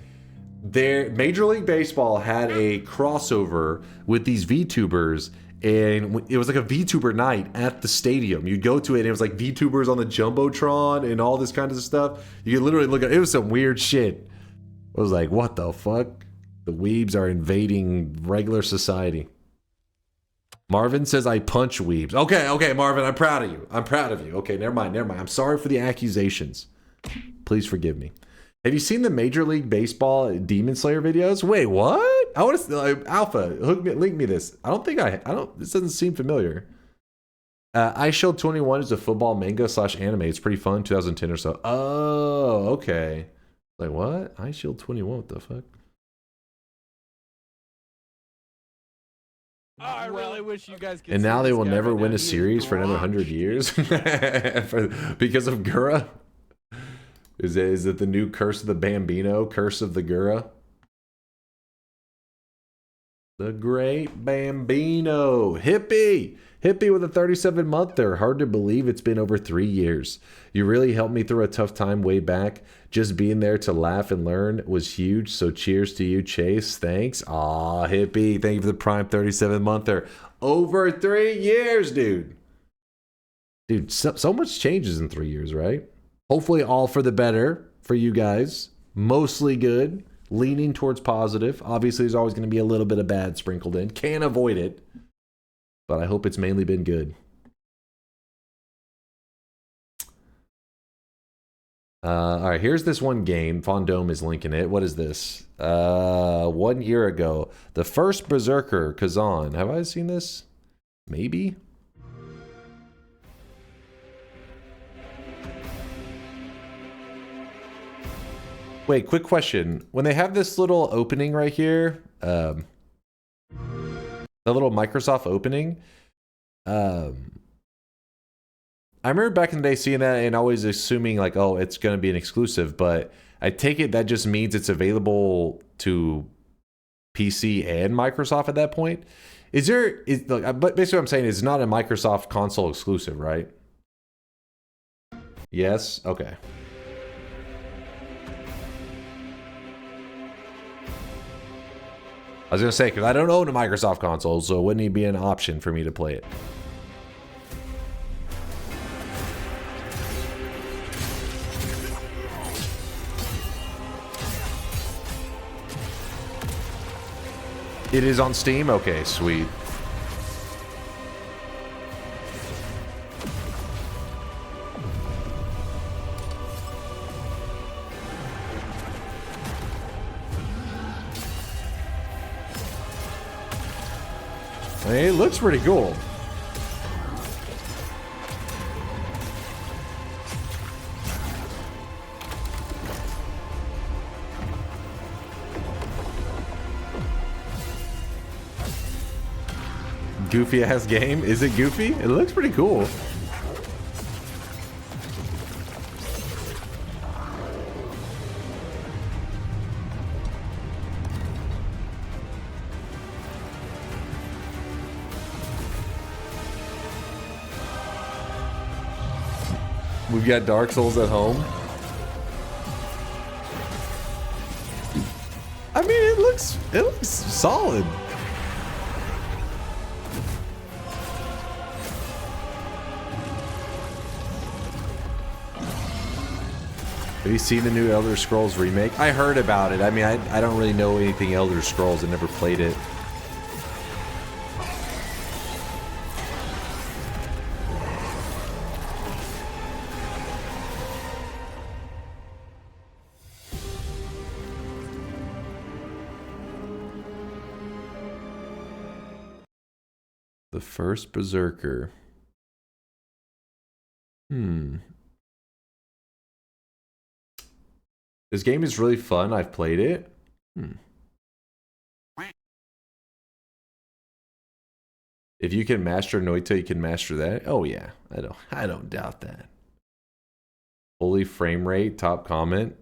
Major League Baseball had a crossover with these VTubers, and it was like a VTuber night at the stadium. You'd go to it, and it was like VTubers on the Jumbotron and all this kind of stuff. You could literally look at it. It was some weird shit. I was like, what the fuck? The weebs are invading regular society. Marvin says I punch weebs. Okay, Marvin, I'm proud of you. Okay, never mind. I'm sorry for the accusations. Please forgive me. Have you seen the Major League Baseball Demon Slayer videos? Wait, what? I want to Alpha, link me this. This doesn't seem familiar. I Shield 21 is a football manga / anime. It's pretty fun, 2010 or so. Oh, okay. Like what? I Shield 21, what the fuck? Oh, I really wish you guys could. And see now they this will guy never right win now. a He is series for another 100 years because of Gura. Is it the new Curse of the Bambino? Curse of the Gura? The Great Bambino. Hippie with a 37-monther. Hard to believe it's been over 3 years. You really helped me through a tough time way back. Just being there to laugh and learn was huge. So cheers to you, Chase. Thanks. Aw, Hippie. Thank you for the prime 37-monther. Over 3 years, dude. Dude, so much changes in 3 years, right? Hopefully all for the better for you guys. Mostly good. Leaning towards positive. Obviously, there's always going to be a little bit of bad sprinkled in. Can't avoid it. But I hope it's mainly been good. All right, here's this one game. Fondome is linking it. What is this? 1 year ago. The first Berserker, Kazan. Have I seen this? Maybe? Wait, quick question. When they have this little opening right here, the little Microsoft opening, I remember back in the day seeing that and always assuming like, oh, it's going to be an exclusive, but I take it that just means it's available to PC and Microsoft at that point. But basically what I'm saying is it's not a Microsoft console exclusive, right? Yes? Okay. I was going to say, because I don't own a Microsoft console, so it wouldn't even be an option for me to play it. It is on Steam? Okay, sweet. It looks pretty cool. Goofy ass game. Is it goofy? It looks pretty cool. We've got Dark Souls at home. I mean, it looks solid. Have you seen the new Elder Scrolls remake? I heard about it. I mean, I don't really know anything Elder Scrolls. I never played it. The first Berserker. This game is really fun. I've played it. If you can master Noita, you can master that. Oh yeah, I don't doubt that. Holy frame rate, top comment.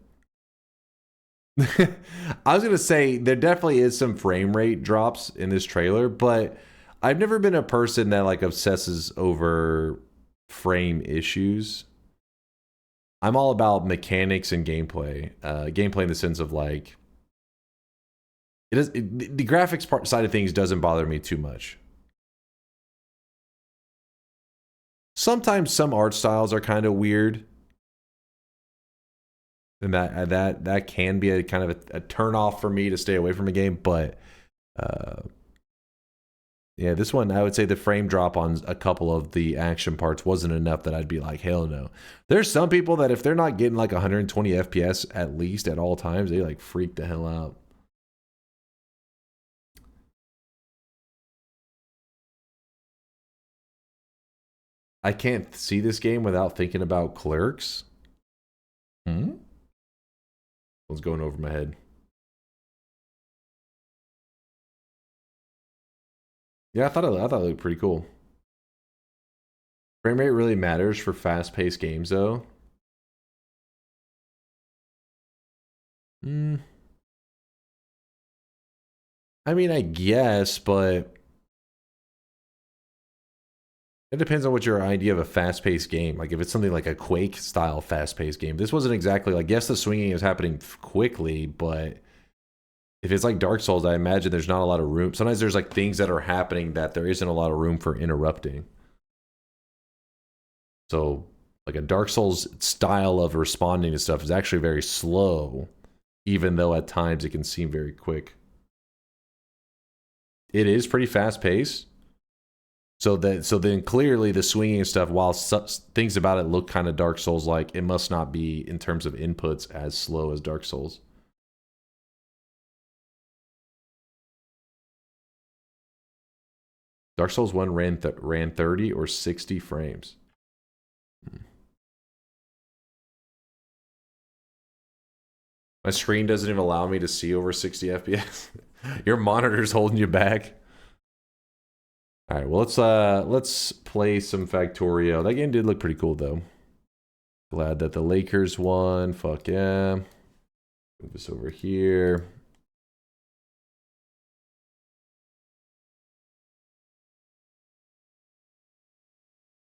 I was gonna say there definitely is some frame rate drops in this trailer, but I've never been a person that like obsesses over frame issues. I'm all about mechanics and gameplay. Gameplay in the sense of like the graphics part side of things doesn't bother me too much. Sometimes some art styles are kind of weird, and that can be a kind of a turn off for me to stay away from a game. But yeah, this one I would say the frame drop on a couple of the action parts wasn't enough that I'd be like, hell no. There's some people that if they're not getting like 120 FPS at least at all times, they like freak the hell out. I can't see this game without thinking about Clerks. What's going over my head? Yeah, I thought it looked pretty cool. Frame rate really matters for fast-paced games, though. I mean, I guess, but it depends on what your idea of a fast-paced game. Like, if it's something like a Quake-style fast-paced game, this wasn't exactly like, yes, the swinging is happening quickly, but if it's like Dark Souls, I imagine there's not a lot of room. Sometimes there's like things that are happening that there isn't a lot of room for interrupting. So, like a Dark Souls style of responding to stuff is actually very slow, even though at times it can seem very quick. It is pretty fast-paced. So then clearly the swinging stuff, while things about it look kind of Dark Souls-like, it must not be, in terms of inputs, as slow as Dark Souls. Dark Souls 1 ran 30 or 60 frames. My screen doesn't even allow me to see over 60 FPS. Your monitor's holding you back. All right, well, let's play some Factorio. That game did look pretty cool, though. Glad that the Lakers won. Fuck yeah. Move this over here.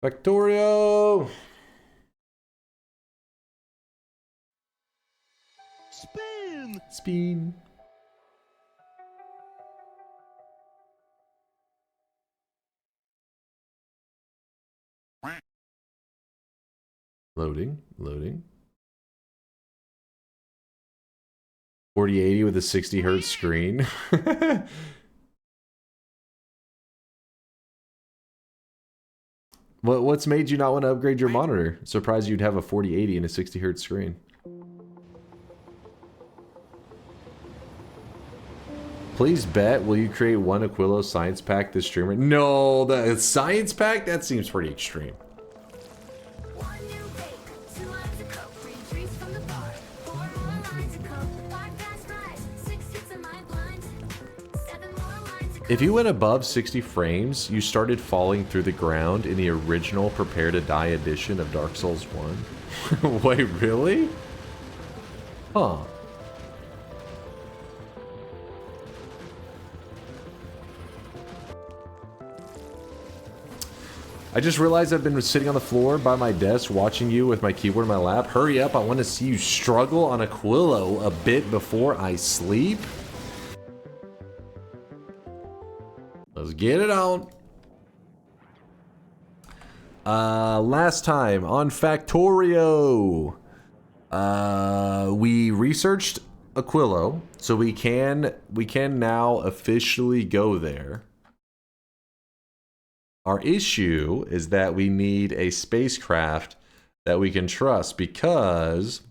Factorio! Spin! Spin. Loading. 4080 with a 60 hertz screen. What's made you not want to upgrade your monitor? Surprised you'd have a 4080 and a 60 hertz screen. Please bet, will you create one Aquilo science pack this streamer? No, the science pack? That seems pretty extreme. If you went above 60 frames, you started falling through the ground in the original Prepare to Die edition of Dark Souls 1. Wait, really? Huh. I just realized I've been sitting on the floor by my desk watching you with my keyboard in my lap. Hurry up, I want to see you struggle on Aquilo a bit before I sleep. Let's get it on. Last time on Factorio, we researched Aquilo, so we can now officially go there. Our issue is that we need a spacecraft that we can trust, because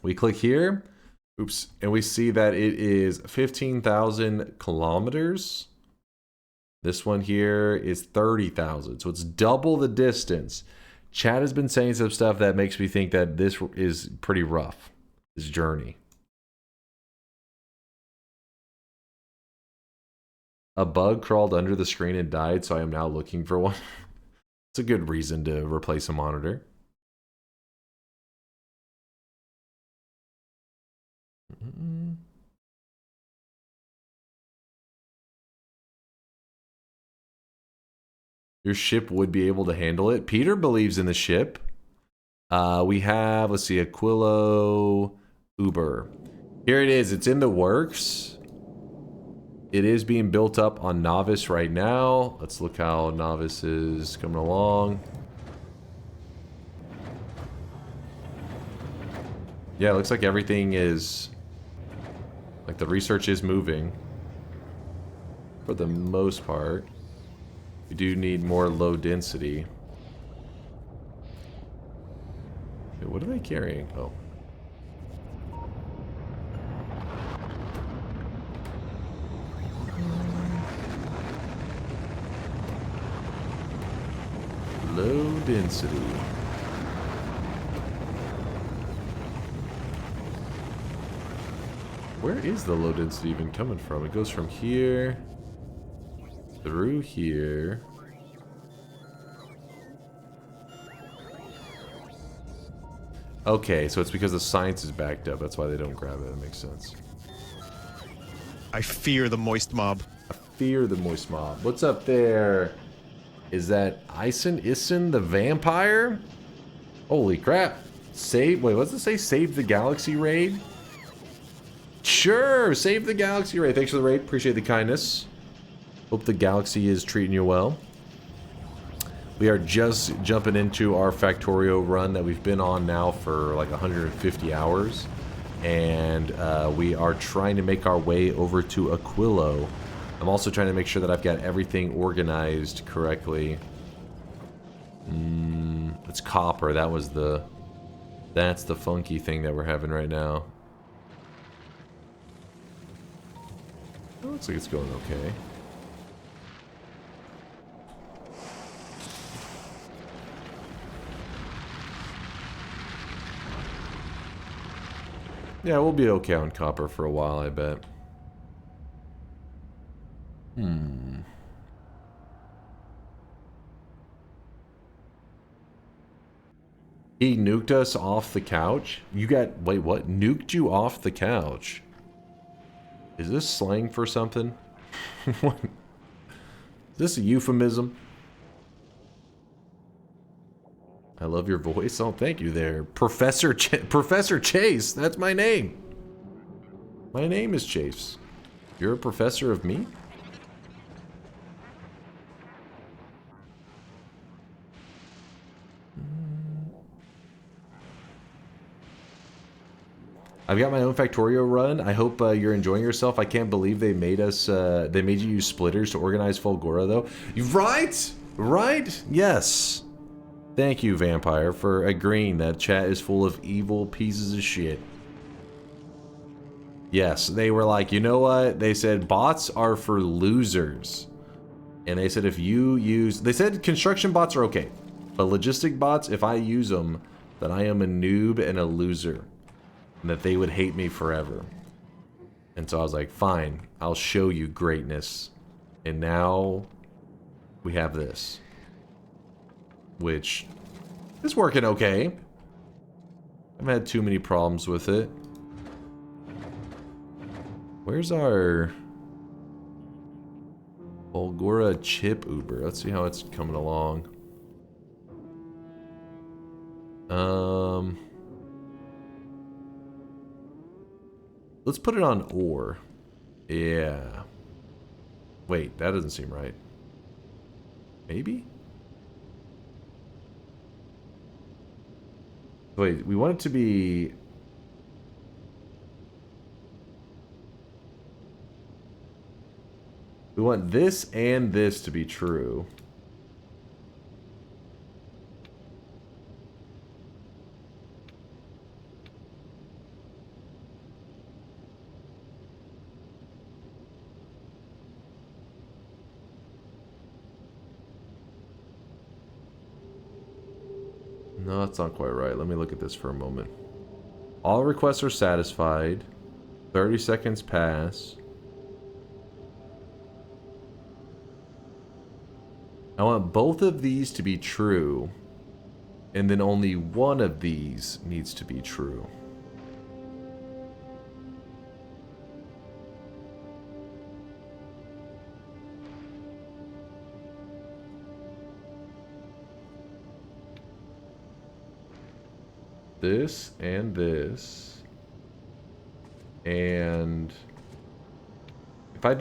we click here, oops, and we see that it is 15,000 kilometers. This one here is 30,000, so it's double the distance. Chad has been saying some stuff that makes me think that this is pretty rough, this journey. A bug crawled under the screen and died, so I am now looking for one. It's a good reason to replace a monitor. Your ship would be able to handle it. Peter believes in the ship. We have, let's see, Aquilo Uber. Here it is. It's in the works. It is being built up on Novice right now. Let's look how Novice is coming along. Yeah, it looks like everything is... Like, the research is moving. For the most part. We do need more low density. Wait, what are they carrying? Oh. Low density. Where is the low density even coming from? It goes from here through here. Okay, so it's because the science is backed up. That's why they don't grab it. That makes sense. I fear the moist mob. I fear the moist mob. What's up there? Is that Isen the vampire? Holy crap. Wait, what's it say? Save the galaxy raid? Sure, save the galaxy raid. Thanks for the raid. Appreciate the kindness. Hope the galaxy is treating you well. We are just jumping into our Factorio run that we've been on now for like 150 hours. And we are trying to make our way over to Aquilo. I'm also trying to make sure that I've got everything organized correctly. It's copper. That's the funky thing that we're having right now. It looks like it's going okay. Yeah, we'll be okay on copper for a while, I bet. He nuked us off the couch? Wait, what? Nuked you off the couch? Is this slang for something? What? Is this a euphemism? I love your voice. Oh, thank you there. Professor Chase. That's my name. My name is Chase. You're a professor of me? I've got my own Factorio run. I hope you're enjoying yourself. I can't believe they made us, they made you use splitters to organize Fulgora, though. Right? Right? Yes. Thank you, Vampire, for agreeing that chat is full of evil pieces of shit. Yes, they were like, you know what? They said bots are for losers. And they said if you use... They said construction bots are okay. But logistic bots, if I use them, then I am a noob and a loser. And that they would hate me forever. And so I was like, fine, I'll show you greatness. And now we have this. Which is working okay. I haven't had too many problems with it. Where's our Fulgora chip Uber? Let's see how it's coming along. Let's put it on ore. Yeah. Wait, that doesn't seem right. Maybe? Wait, we want it to be... We want this and this to be true. No, that's not quite right. Let me look at this for a moment. All requests are satisfied. 30 seconds pass. I want both of these to be true. And then only one of these needs to be true. This and this. And if I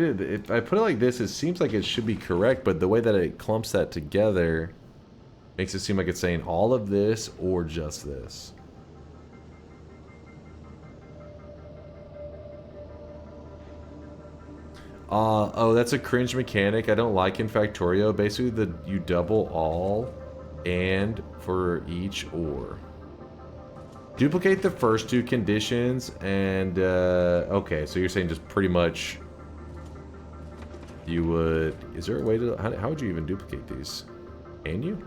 put it like this, it seems like it should be correct, but the way that it clumps that together makes it seem like it's saying all of this or just this. Oh, that's a cringe mechanic I don't like in Factorio. Basically, you double all and for each or. Duplicate the first two conditions and, okay, so you're saying just pretty much you would, is there a way to, how would you even duplicate these? Can you?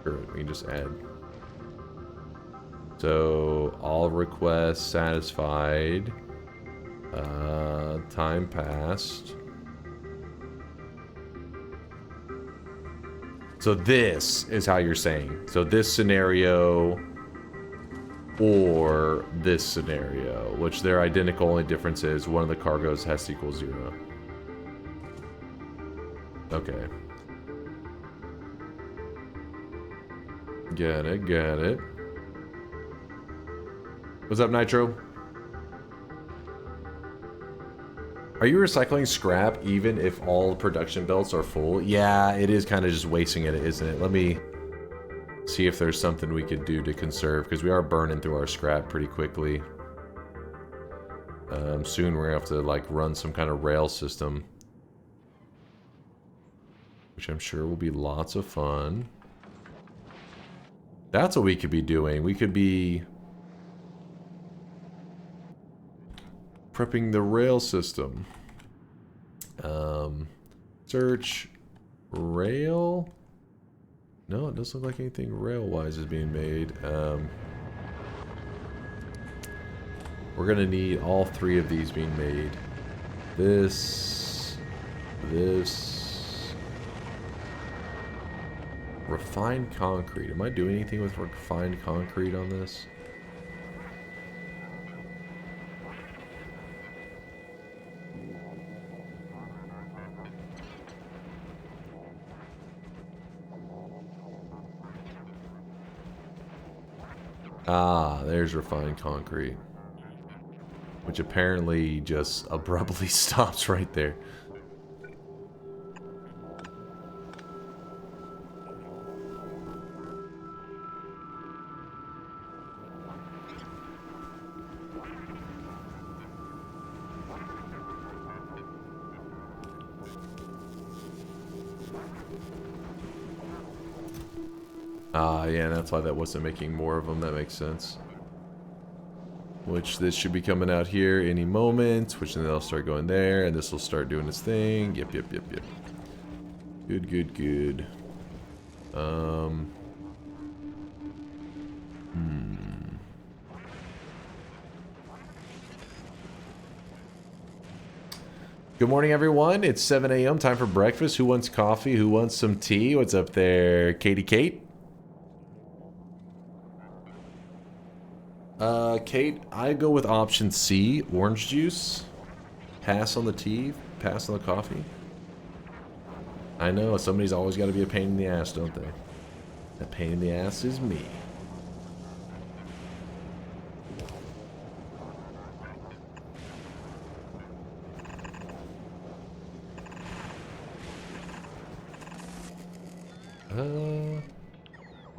Or we can just add. So, all requests satisfied. Time passed. So this is how you're saying. So this scenario or this scenario, which they're identical, only difference is one of the cargoes has to equal 0. Okay. Got it, got it. What's up, Nitro? Are you recycling scrap even if all production belts are full? Yeah, it is kind of just wasting it, isn't it? Let me see if there's something we could do to conserve, because we are burning through our scrap pretty quickly. Soon we're gonna have to like run some kind of rail system, which I'm sure will be lots of fun. That's what we could be doing. We could be prepping the rail system. Search rail. No, it doesn't look like anything rail-wise is being made. We're gonna need all 3 of these being made. This. Refined concrete. Am I doing anything with refined concrete on this? Ah, there's refined concrete. Which apparently just abruptly stops right there. Ah, yeah, that's why that wasn't making more of them. That makes sense. Which this should be coming out here any moment, which then they'll start going there, and this will start doing its thing. Yep. Good. Good morning, everyone. It's 7 a.m. Time for breakfast. Who wants coffee? Who wants some tea? What's up there, Katie Kate? Kate, I go with option C, orange juice. Pass on the tea, pass on the coffee. I know, somebody's always got to be a pain in the ass, don't they? That pain in the ass is me.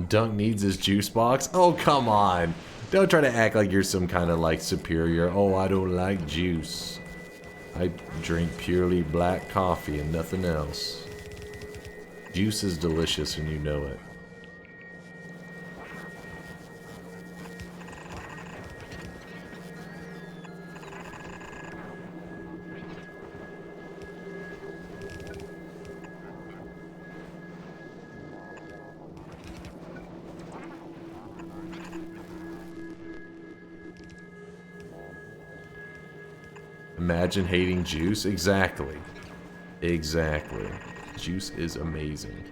Dunk needs his juice box. Oh, come on. Don't try to act like you're some kind of like superior. Oh, I don't like juice. I drink purely black coffee and nothing else. Juice is delicious and you know it. Imagine hating juice? Exactly. juice is amazing.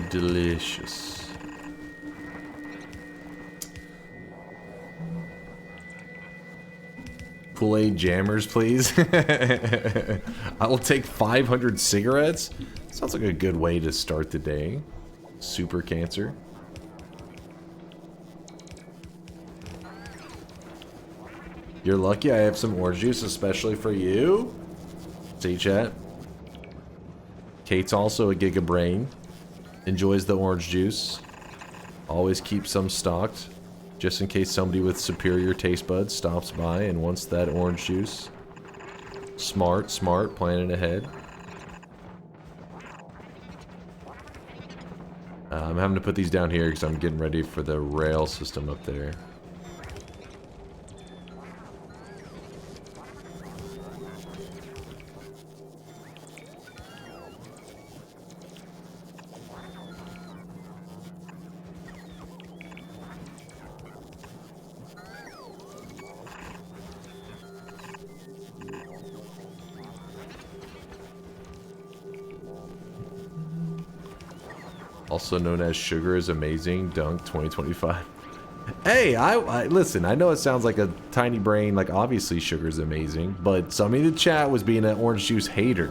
Delicious. Kool-Aid jammers, please. I will take 500 cigarettes. Sounds like a good way to start the day. Super cancer. You're lucky I have some orange juice, especially for you. See, chat. Kate's also a giga brain. Enjoys the orange juice. Always keeps some stocked. Just in case somebody with superior taste buds stops by and wants that orange juice. Smart, smart, planning ahead. I'm having to put these down here because I'm getting ready for the rail system up there. Also known as Sugar is Amazing, Dunk 2025. Hey, I listen, I know it sounds like a tiny brain, like obviously Sugar is amazing, but somebody in the chat was being an orange juice hater.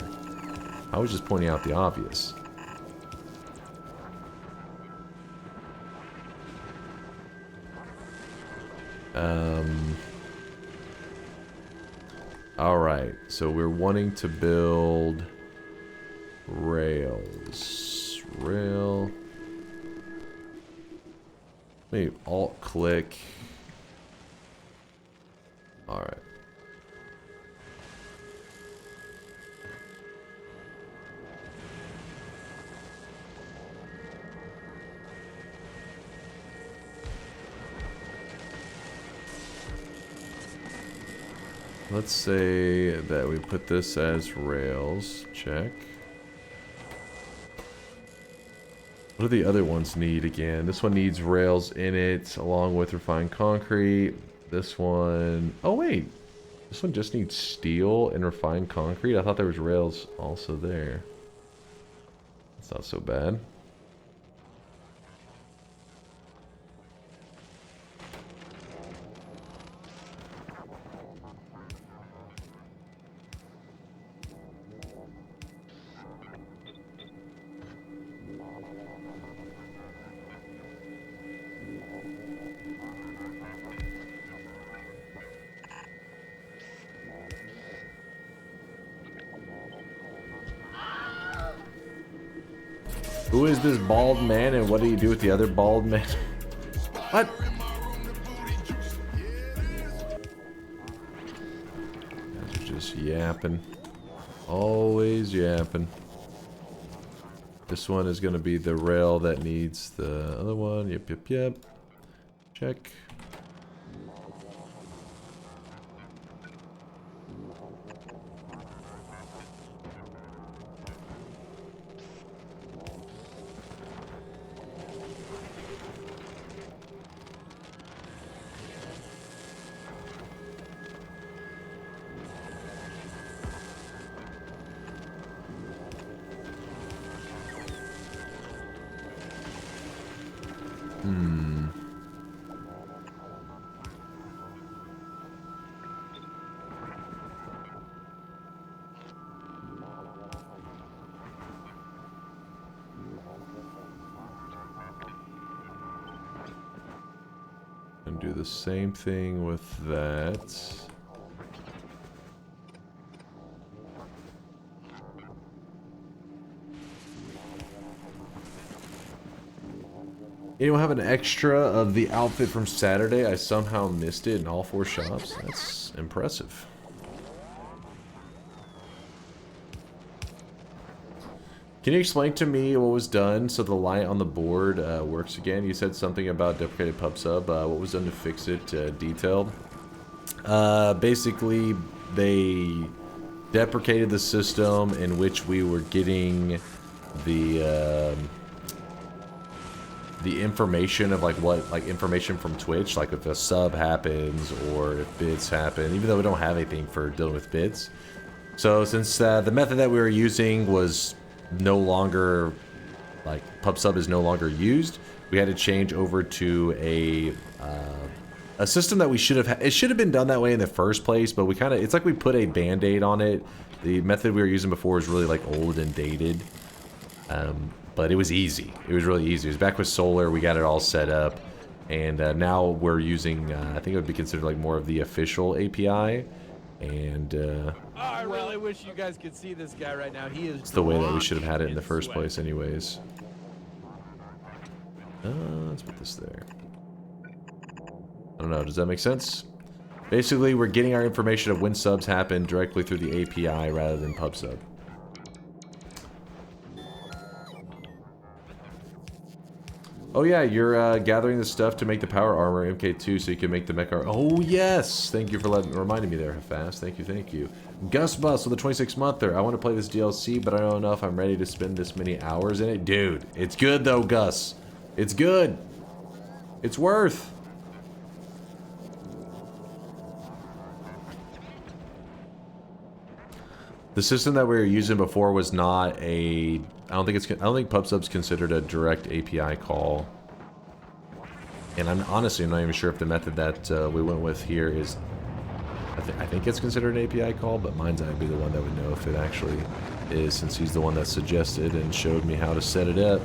I was just pointing out the obvious. Alright, so we're wanting to build rails. Rail. Maybe alt click. Alright. Let's say that we put this as rails. Check. What do the other ones need again? This one needs rails in it along with refined concrete. This one... Oh, wait. This one just needs steel and refined concrete? I thought there was rails also there. That's not so bad. Who is this bald man and what do you do with the other bald man? What? Guys are just yapping. Always yapping. This one is going to be the rail that needs the other one. Yep, yep, yep. Check. And do the same thing with that. Anyone have an extra of the outfit from Saturday? I somehow missed it in all 4 shops. That's impressive. Can you explain to me what was done so the light on the board works again? You said something about deprecated pub sub. What was done to fix it? Detailed. Basically, they deprecated the system in which we were getting the information of like information from Twitch, like if a sub happens or if bits happen. Even though we don't have anything for dealing with bits, So since the method that we were using was no longer, like PubSub is no longer used, we had to change over to a system that we should have. It should have been done that way in the first place, but we kind of, it's like we put a band-aid on it. The method we were using before was really like old and dated, but it was easy. It was really easy. It was back with Solar. We got it all set up, and now we're using. I think it would be considered like more of the official API. And I really wish you guys could see this guy right now. He is. It's the way that we should have had it in the first place, anyways. Let's put this there. I don't know. Does that make sense? Basically, we're getting our information of when subs happen directly through the API rather than PubSub. Oh yeah, you're gathering the stuff to make the power armor MK2 so you can make the mech armor. Oh yes! Thank you for reminding me there, Fast. Thank you, thank you. Gus Bus with the 26-monther. I want to play this DLC, but I don't know if I'm ready to spend this many hours in it. Dude, it's good though, Gus. It's good. It's worth. The system that we were using before was not a. I don't think PubSub's considered a direct API call. And I'm honestly not even sure if the method that we went with here is. I think it's considered an API call, but mine's I'd be the one that would know if it actually is, since he's the one that suggested and showed me how to set it up.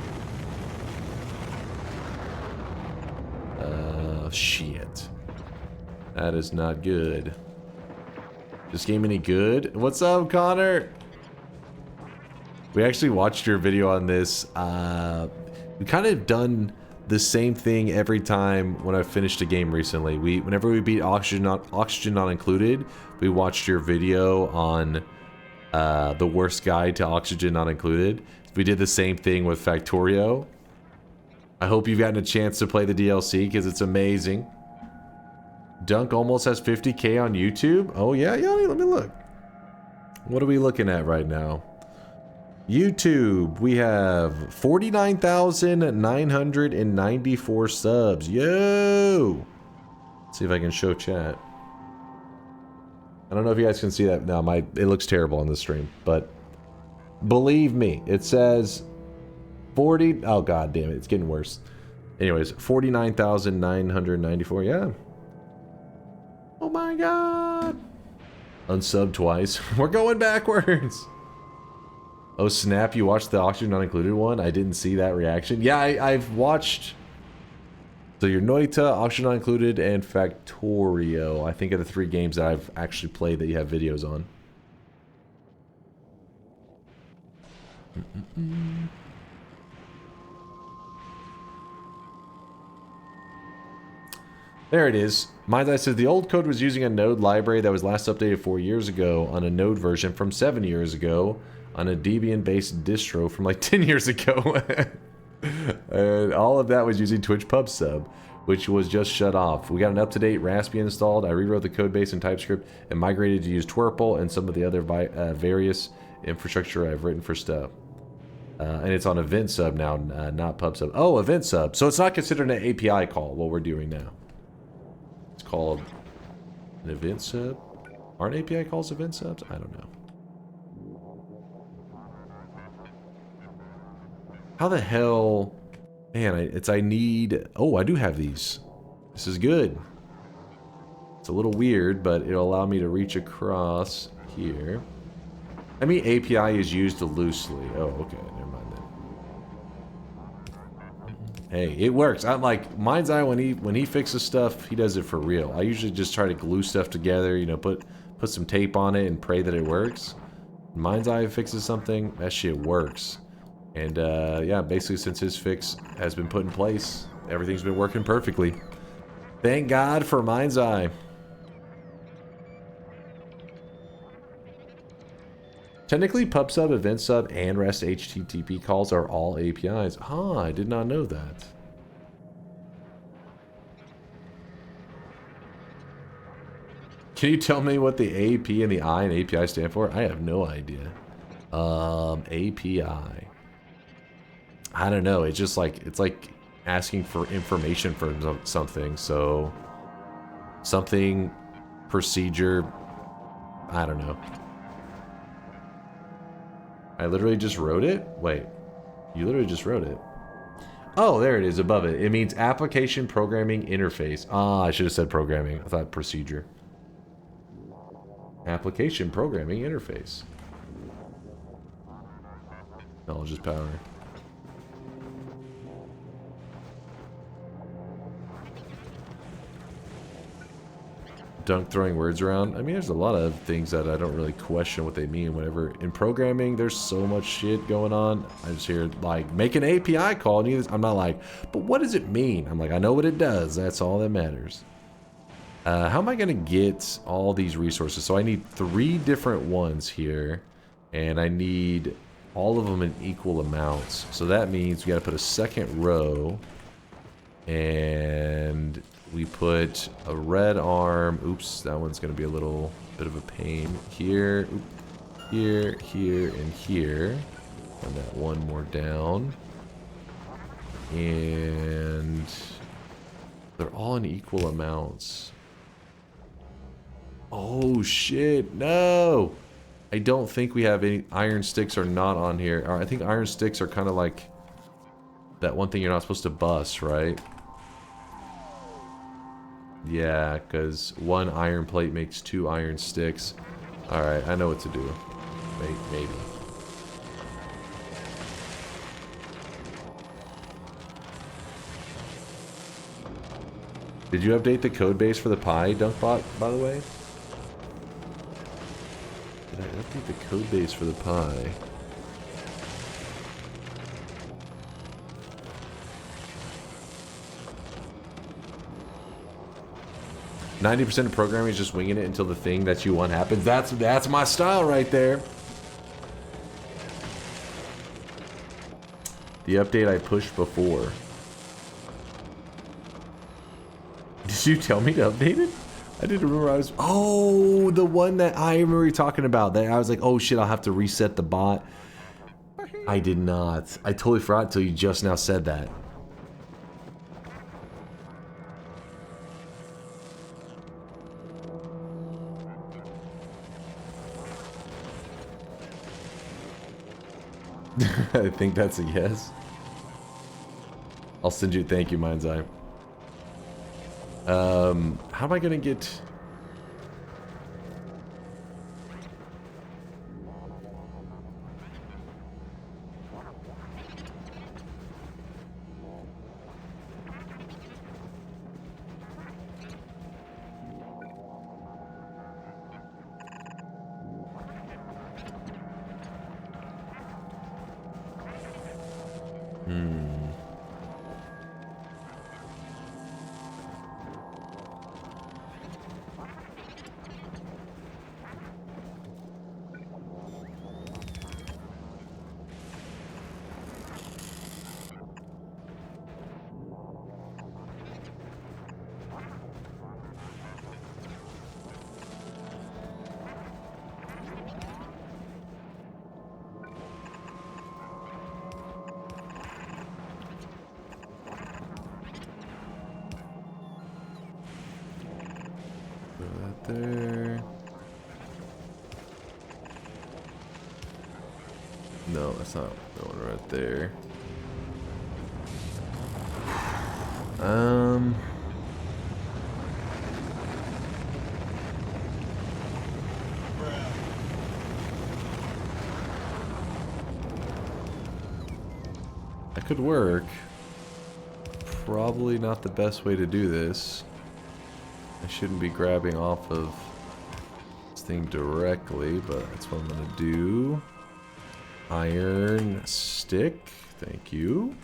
Shit. That is not good. This game any good? What's up, Connor? We actually watched your video on this. We kind of done the same thing every time when I finished a game recently. Whenever we beat Oxygen Not Included, we watched your video on the worst guide to Oxygen Not Included. We did the same thing with Factorio. I hope you've gotten a chance to play the DLC because it's amazing. Dunk almost has 50K on YouTube. Oh yeah, let me look. What are we looking at right now? YouTube, we have 49,994 subs. Yo! Let's see if I can show chat. I don't know if you guys can see that now. It looks terrible on the stream, but believe me, it says 40. Oh god damn it, it's getting worse. Anyways, 49,994. Yeah. Oh my god. Unsub twice. We're going backwards. Oh snap, you watched the Oxygen Not Included one? I didn't see that reaction. Yeah, I've watched... So you're Noita, Oxygen Not Included, and Factorio. I think are the 3 games that I've actually played that you have videos on. There it is. Mind's Eye says the old code was using a Node library that was last updated 4 years ago on a Node version from 7 years ago on a Debian-based distro from like 10 years ago. And all of that was using Twitch PubSub, which was just shut off. We got an up-to-date Raspbian installed. I rewrote the code base in TypeScript and migrated to use Twerple and some of the other various infrastructure I've written for stuff. And it's on Event Sub now, not PubSub. Oh, Event Sub. So it's not considered an API call, what we're doing now. It's called an Event Sub. Aren't API calls Event Subs? I don't know. How the hell... Man, I need... Oh, I do have these. This is good. It's a little weird, but it'll allow me to reach across here. I mean, API is used loosely. Oh, okay. Never mind then. Hey, it works. I'm like, Mind's Eye, when he fixes stuff, he does it for real. I usually just try to glue stuff together, you know, put some tape on it and pray that it works. Mind's Eye fixes something, that shit works. And yeah, basically since his fix has been put in place, everything's been working perfectly. Thank God for Mind's Eye. Technically, PubSub, Event Sub, and REST HTTP calls are all APIs. Ah, I did not know that. Can you tell me what the AP and the I in API stand for? I have no idea. API. I don't know. It's just like, it's like asking for information for something. So, something, procedure, I don't know. I literally just wrote it? Wait. You literally just wrote it. Oh, there it is above it. It means application programming interface. Ah, I should have said programming. I thought procedure. Application programming interface. Knowledge is power. Dunk throwing words around. I mean, there's a lot of things that I don't really question what they mean whenever in programming there's so much shit going on. I just hear like make an API call and I'm not like, but what does it mean? I'm like, I know what it does. That's all that matters. How am I gonna get all these resources? So I need 3 different ones here, and I need all of them in equal amounts. So that means we gotta put a second row, and we put a red arm. Oops, that one's gonna be a little bit of a pain. Here, here, here, and here. And that one more down. And they're all in equal amounts. Oh shit, no! I don't think we have any. Iron sticks are not on here. I think iron sticks are kind of like that one thing you're not supposed to bust, right? Yeah, because 1 iron plate makes 2 iron sticks. Alright, I know what to do. Maybe. Did you update the code base for the pie, Dunkbot, by the way? Did I update the code base for the pie? 90% of programming is just winging it until the thing that you want happens. That's my style right there. The update I pushed before. Did you tell me to update it? I didn't remember I was... Oh, the one that I remember you talking about. That I was like, oh shit, I'll have to reset the bot. I did not. I totally forgot until you just now said that. I think that's a yes. I'll send you a thank you, Mind's Eye. How am I gonna get... there. No, that's not the one right there. That could work. Probably not the best way to do this. I shouldn't be grabbing off of this thing directly, but that's what I'm gonna do. Iron stick, thank you.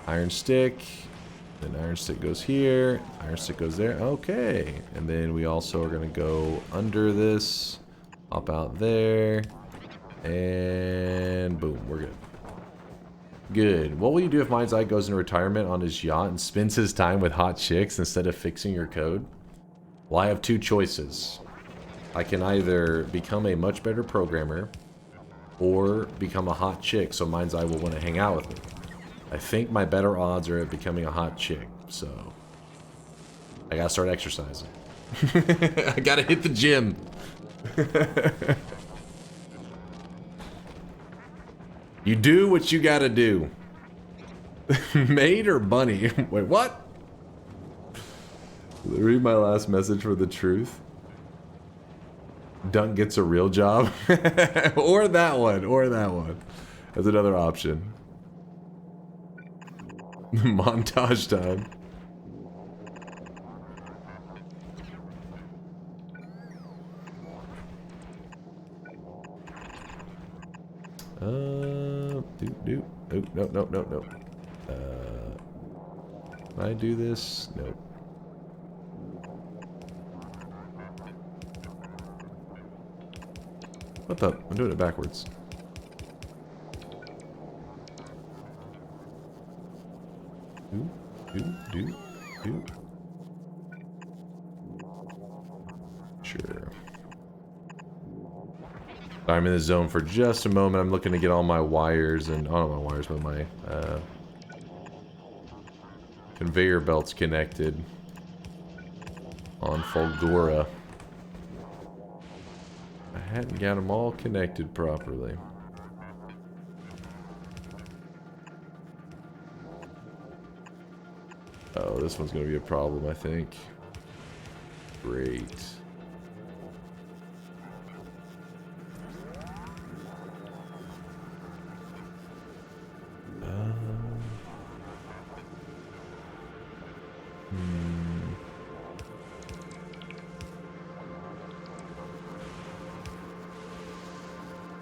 Iron stick, then iron stick goes here, iron stick goes there, okay. And then we also are gonna go under this, hop out there, and boom, we're good. Good. What will you do if Mind's Eye goes into retirement on his yacht and spends his time with hot chicks instead of fixing your code? Well, I have 2 choices. I can either become a much better programmer or become a hot chick so Mind's Eye will want to hang out with me. I think my better odds are at becoming a hot chick, so I gotta start exercising. I gotta hit the gym. You do what you gotta do. Maid or bunny? Wait, what? Did I read my last message for the truth? Dunk gets a real job. Or that one. Or that one. That's another option. Montage time. Oh, no. Can I do this? Nope. What the? I'm doing it backwards. Do. Sure. I'm in the zone for just a moment. I'm looking to get all my wires and not my wires, but my conveyor belts connected on Fulgora. I hadn't got them all connected properly. Oh, this one's gonna be a problem, I think. Great.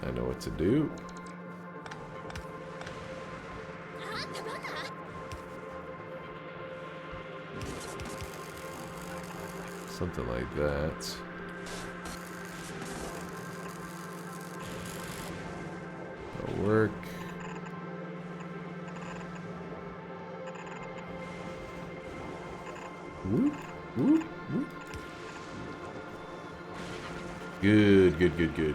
I know what to do. Something like that. That'll work. Whoop, whoop, whoop. Good.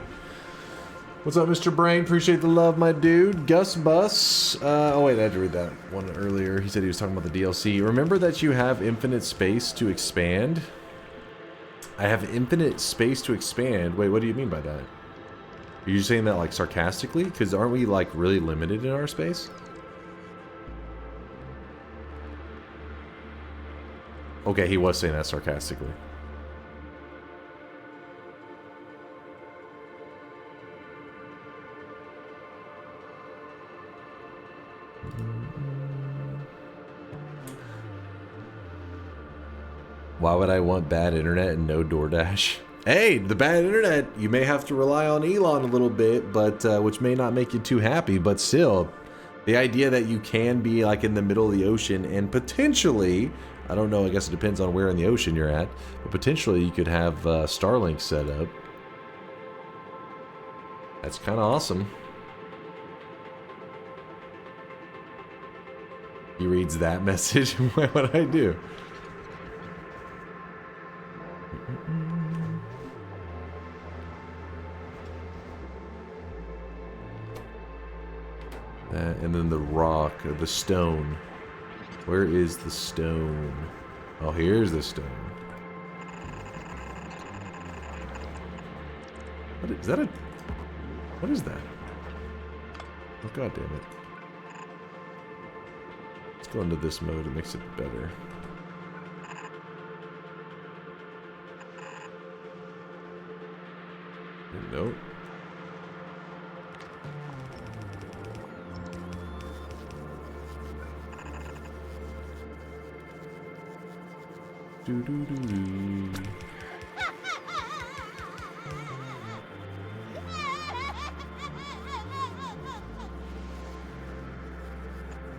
What's up, Mr. Brain? Appreciate the love, my dude. Gus Bus. Oh, wait, I had to read that one earlier. He said he was talking about the DLC. Remember that you have infinite space to expand? I have infinite space to expand. Wait, what do you mean by that? Are you saying that, like, sarcastically? Because aren't we, like, really limited in our space? Okay, he was saying that sarcastically. Why would I want bad internet and no DoorDash? Hey, the bad internet, you may have to rely on Elon a little bit, but which may not make you too happy, but still, the idea that you can be like in the middle of the ocean and potentially, I don't know, I guess it depends on where in the ocean you're at, but potentially you could have Starlink set up. That's kind of awesome. He reads that message. What would I do? And then the rock, the stone. Where is the stone? Oh, here's the stone. What is that? What is that? Oh, god damn it. Let's go into this mode. It makes it better. Nope.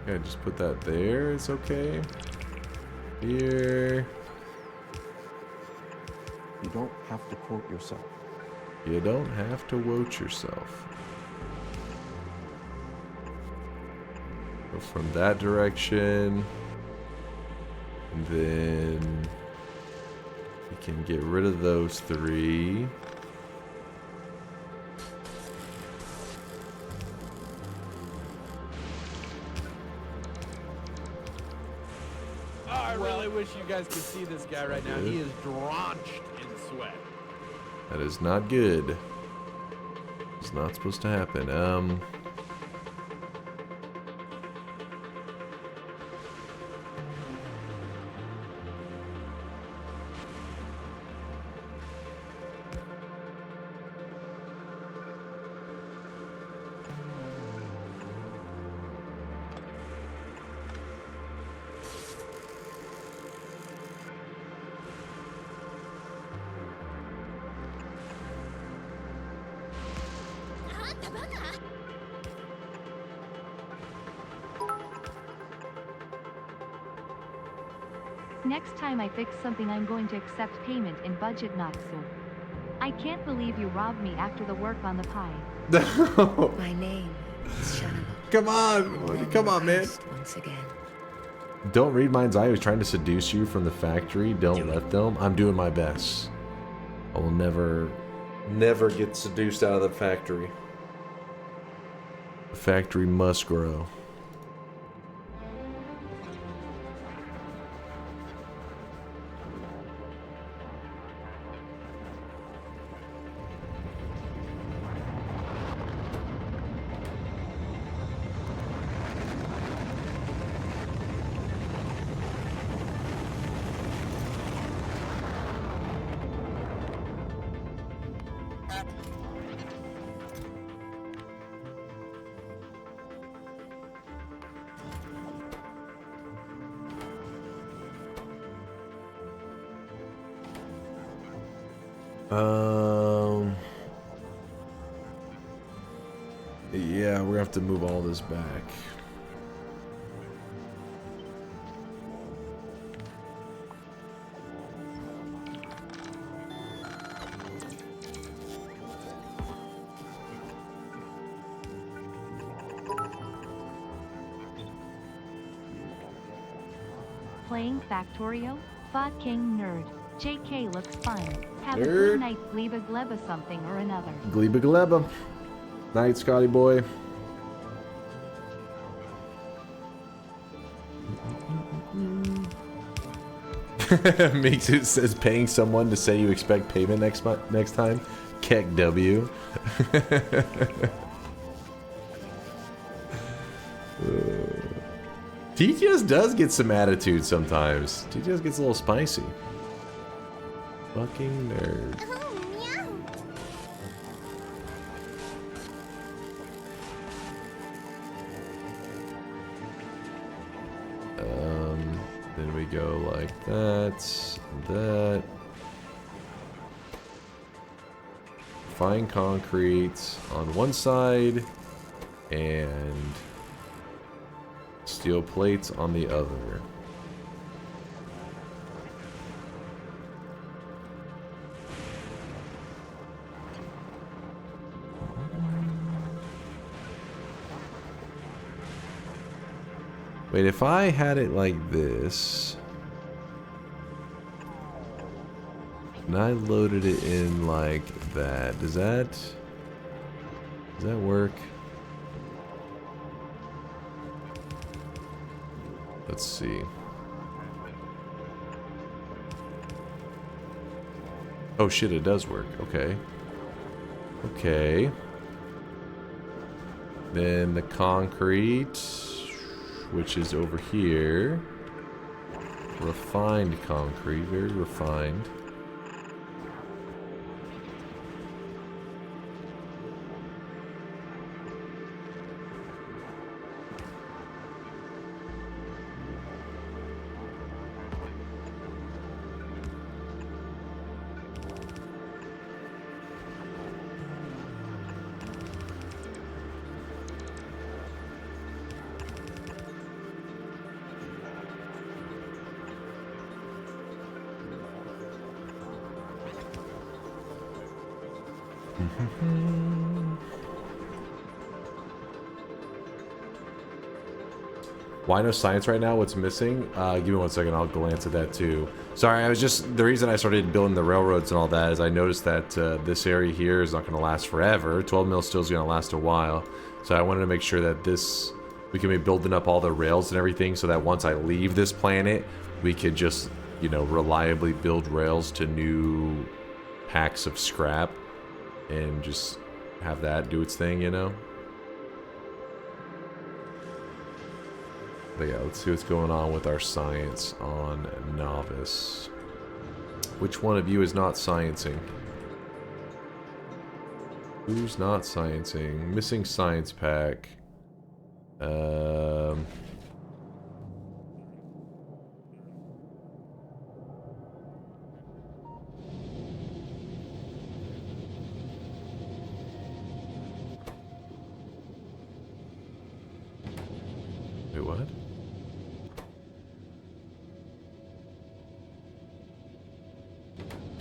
Yeah, just put that there. It's okay. Here. You don't have to quote yourself. You don't have to quote yourself. Go from that direction. And then we can get rid of those three. Oh, I really wish you guys could see this guy right now. He is drenched in sweat. That is not good. It's not supposed to happen. Next time I fix something, I'm going to accept payment in budget, Natsu. I can't believe you robbed me after the work on the pie. My name is Shannon. Come on, man. Once again. Don't read minds. I was trying to seduce you from the factory. Don't let them. I'm doing my best. I will never get seduced out of the factory. The factory must grow. Yeah, we're gonna have to move all this back. Playing Factorio? Fucking nerd. JK looks fun. Have a Nerd. good night, gleba gleba something or another. Gleba gleba. Night, Scotty boy. Makes it says paying someone to say you expect payment next time. Keck W. TTS does get some attitude sometimes. TTS gets a little spicy. Fucking nerd. Then we go like that, that. Fine concrete on one side and steel plates on the other. Wait, if I had it like this, and I loaded it in like that, does that work? Let's see. Oh shit, it does work. Okay. Okay. Then the concrete, which is over here. Refined concrete, very refined. Why no science right now? What's missing? Give me 1 second, I'll glance at that too. Sorry, the reason I started building the railroads and all that is I noticed that this area here is not going to last forever. 12 mil still is going to last a while. So I wanted to make sure that we can be building up all the rails and everything so that once I leave this planet, we could just, you know, reliably build rails to new packs of scrap and just have that do its thing, you know? But yeah, let's see what's going on with our science on novice. Which one of you is not sciencing? Who's not sciencing? Missing science pack.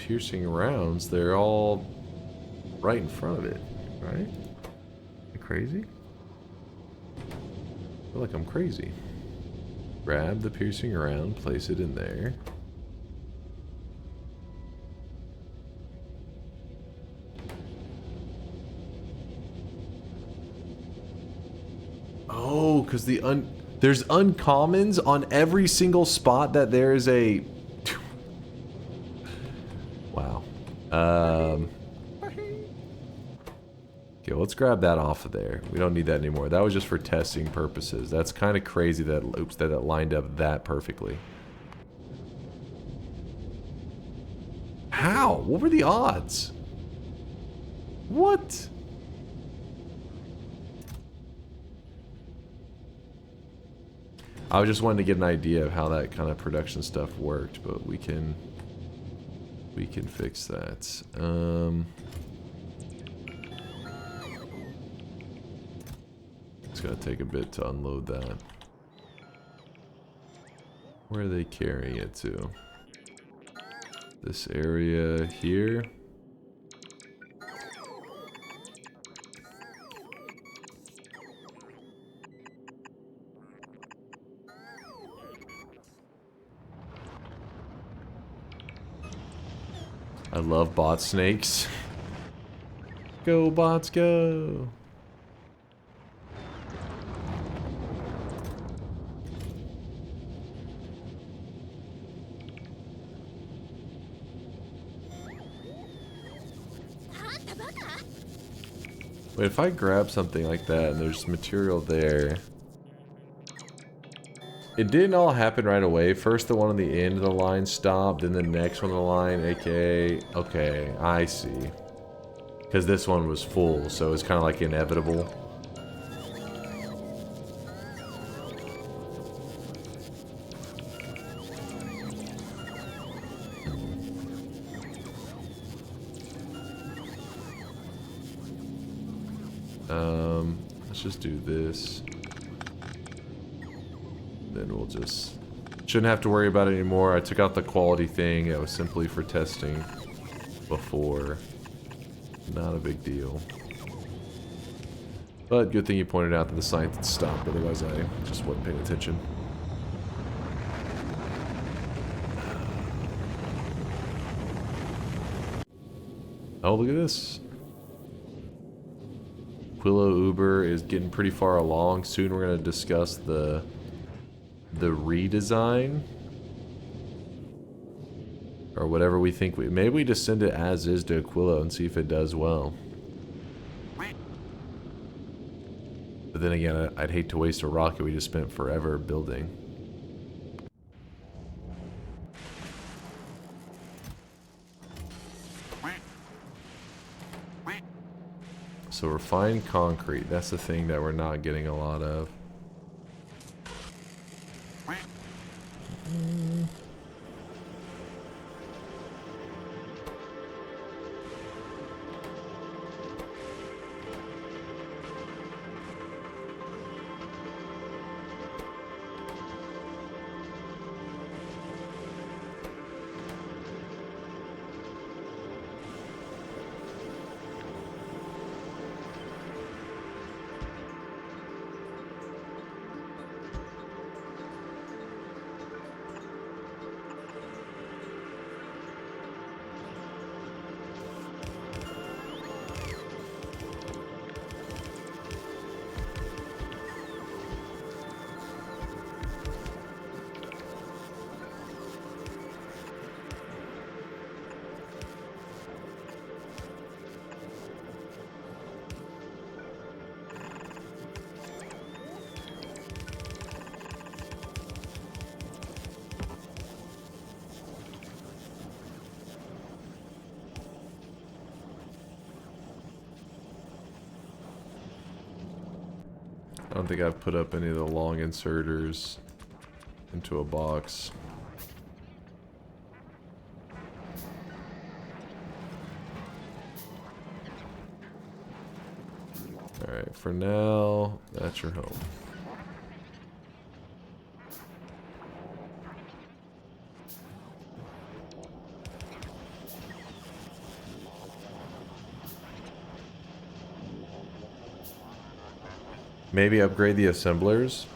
piercing rounds, they're all right in front of it, right? Am I crazy? I feel like I'm crazy. Grab the piercing round, place it in there. Oh, because there's uncommons on every single spot that there is a... Wow. Okay, let's grab that off of there. We don't need that anymore. That was just for testing purposes. That's kind of crazy that, oops, that it lined up that perfectly. How? What were the odds? What? I was just wanting to get an idea of how that kind of production stuff worked, but we can fix that. It's gonna take a bit to unload that. Where are they carrying it to? This area here. I love bot snakes. Go bots, go! Wait, if I grab something like that and there's material there... It didn't all happen right away. First the one on the end of the line stopped, then the next one on the line, aka... Okay, I see. Because this one was full, so it's kind of like inevitable. Let's just do this. Then we'll just... Shouldn't have to worry about it anymore. I took out the quality thing. It was simply for testing before. Not a big deal. But good thing you pointed out that the sign had stopped, otherwise I just wasn't paying attention. Oh, look at this. Quillo Uber is getting pretty far along. Soon we're going to discuss the redesign. Or whatever we think we... Maybe we just send it as is to Aquilo and see if it does well. But then again, I'd hate to waste a rocket we just spent forever building. So refined concrete, that's the thing that we're not getting a lot of. I don't think I've put up any of the long inserters into a box. Alright, for now, that's your home. Maybe upgrade the assemblers.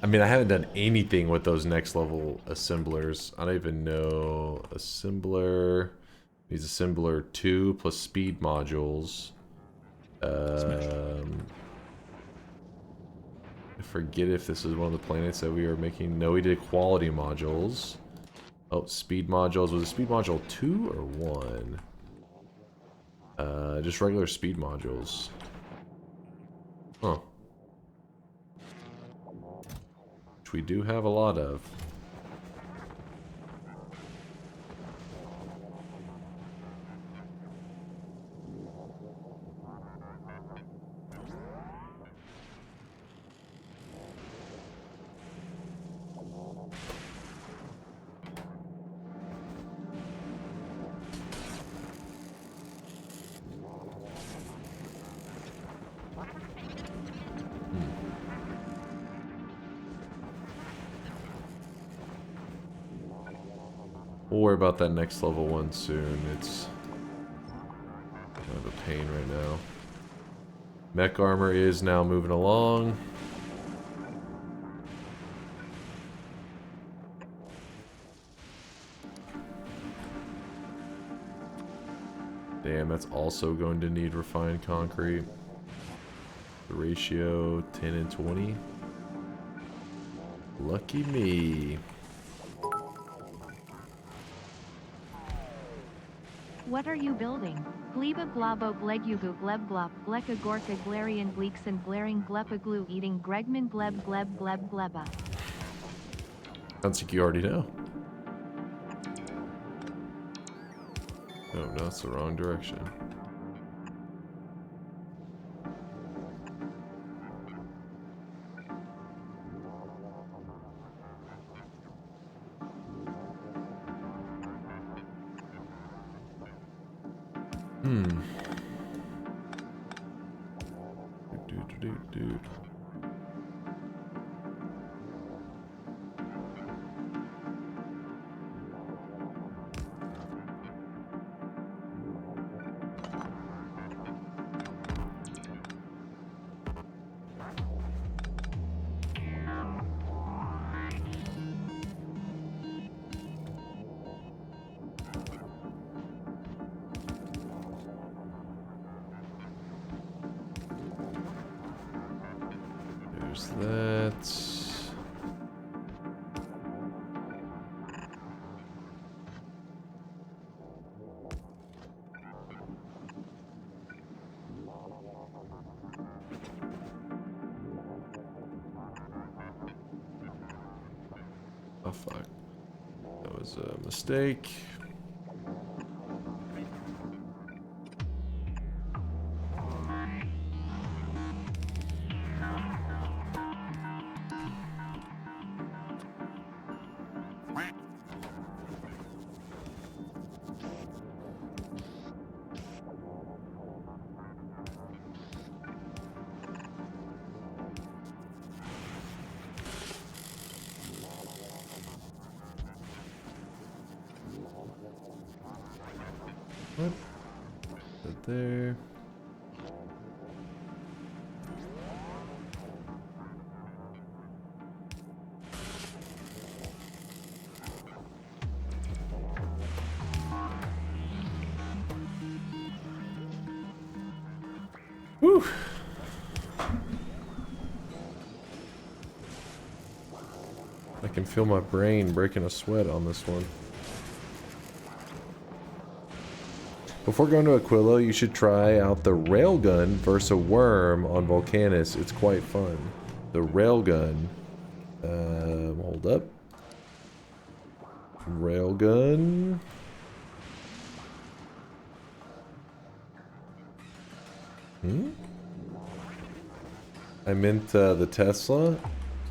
I mean, I haven't done anything with those next level assemblers. I don't even know. Assembler. Needs assembler 2 plus speed modules. I forget if this is one of the planets that we are making. No, we did quality modules. Oh, speed modules. Was it speed module 2 or 1? Just regular speed modules. Huh. Which we do have a lot of. We'll worry about that next level one soon. It's kind of a pain right now. Mech armor is now moving along. Damn, that's also going to need refined concrete. The ratio 10 and 20. Lucky me. What are you building? Gleba globo glegugu gleb glop gleka gorka glarian gleekson glaring glepa glue eating gregman gleb gleb gleb gleba. Sounds like you already know. Oh, no, that's the wrong direction. Do. There's that. Oh fuck. That was a mistake. Right there. Whew. I can feel my brain breaking a sweat on this one. Before going to Aquilo, you should try out the railgun versus a worm on Volcanus. It's quite fun. The railgun. Hold up. Railgun. I meant the Tesla.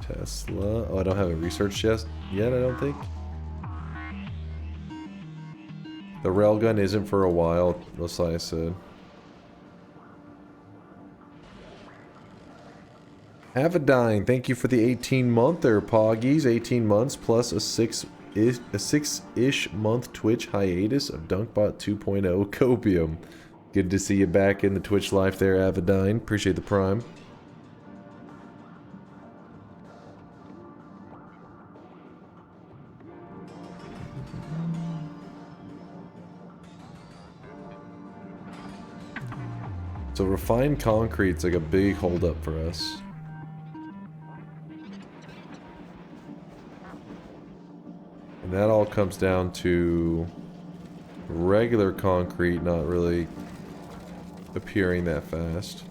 Tesla. Oh, I don't have it researched yet, I don't think. The railgun isn't for a while, Losai said. Avidine, thank you for the 18-monther, Poggies. 18 months plus a six-ish month Twitch hiatus of Dunkbot 2.0 Copium. Good to see you back in the Twitch life there, Avidine. Appreciate the prime. So refined concrete's like a big holdup for us. And that all comes down to regular concrete not really appearing that fast.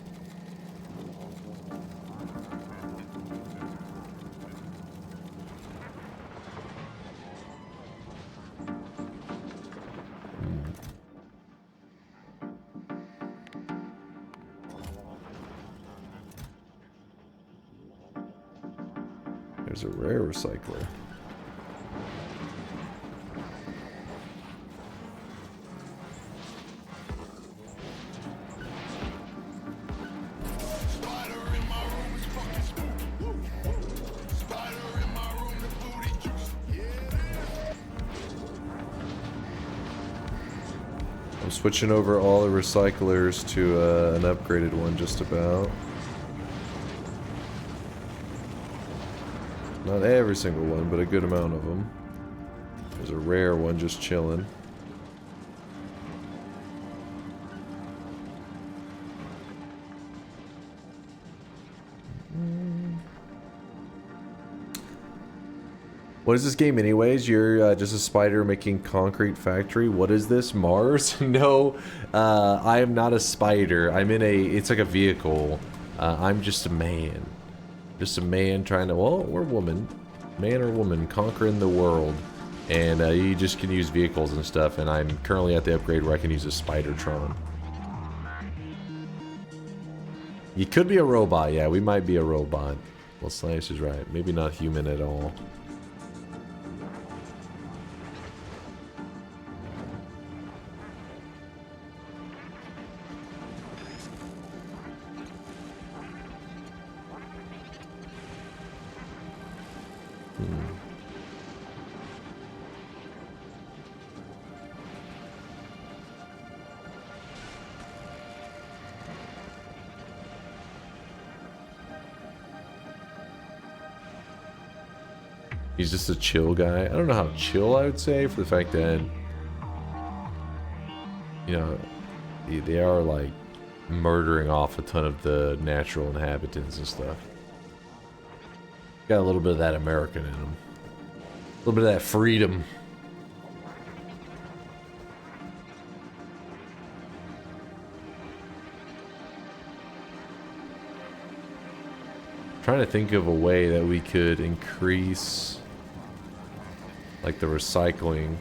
There's a rare recycler. I'm switching over all the recyclers to an upgraded one just about. Not every single one, but a good amount of them. There's a rare one just chilling. What is this game anyways? You're just a spider making concrete factory? What is this, Mars? No, I am not a spider. I'm in a, it's like a vehicle. I'm just a man. Just a man trying to, well, or woman. Man or woman conquering the world. And you just can use vehicles and stuff, and I'm currently at the upgrade where I can use a Spidertron. You could be a robot, yeah, we might be a robot. Well, Slash is right. Maybe not human at all. He's just a chill guy. I don't know how chill I would say for the fact that, you know, they are like murdering off a ton of the natural inhabitants and stuff. Got a little bit of that American in them. A little bit of that freedom. Trying to think of a way that we could increase like the recycling.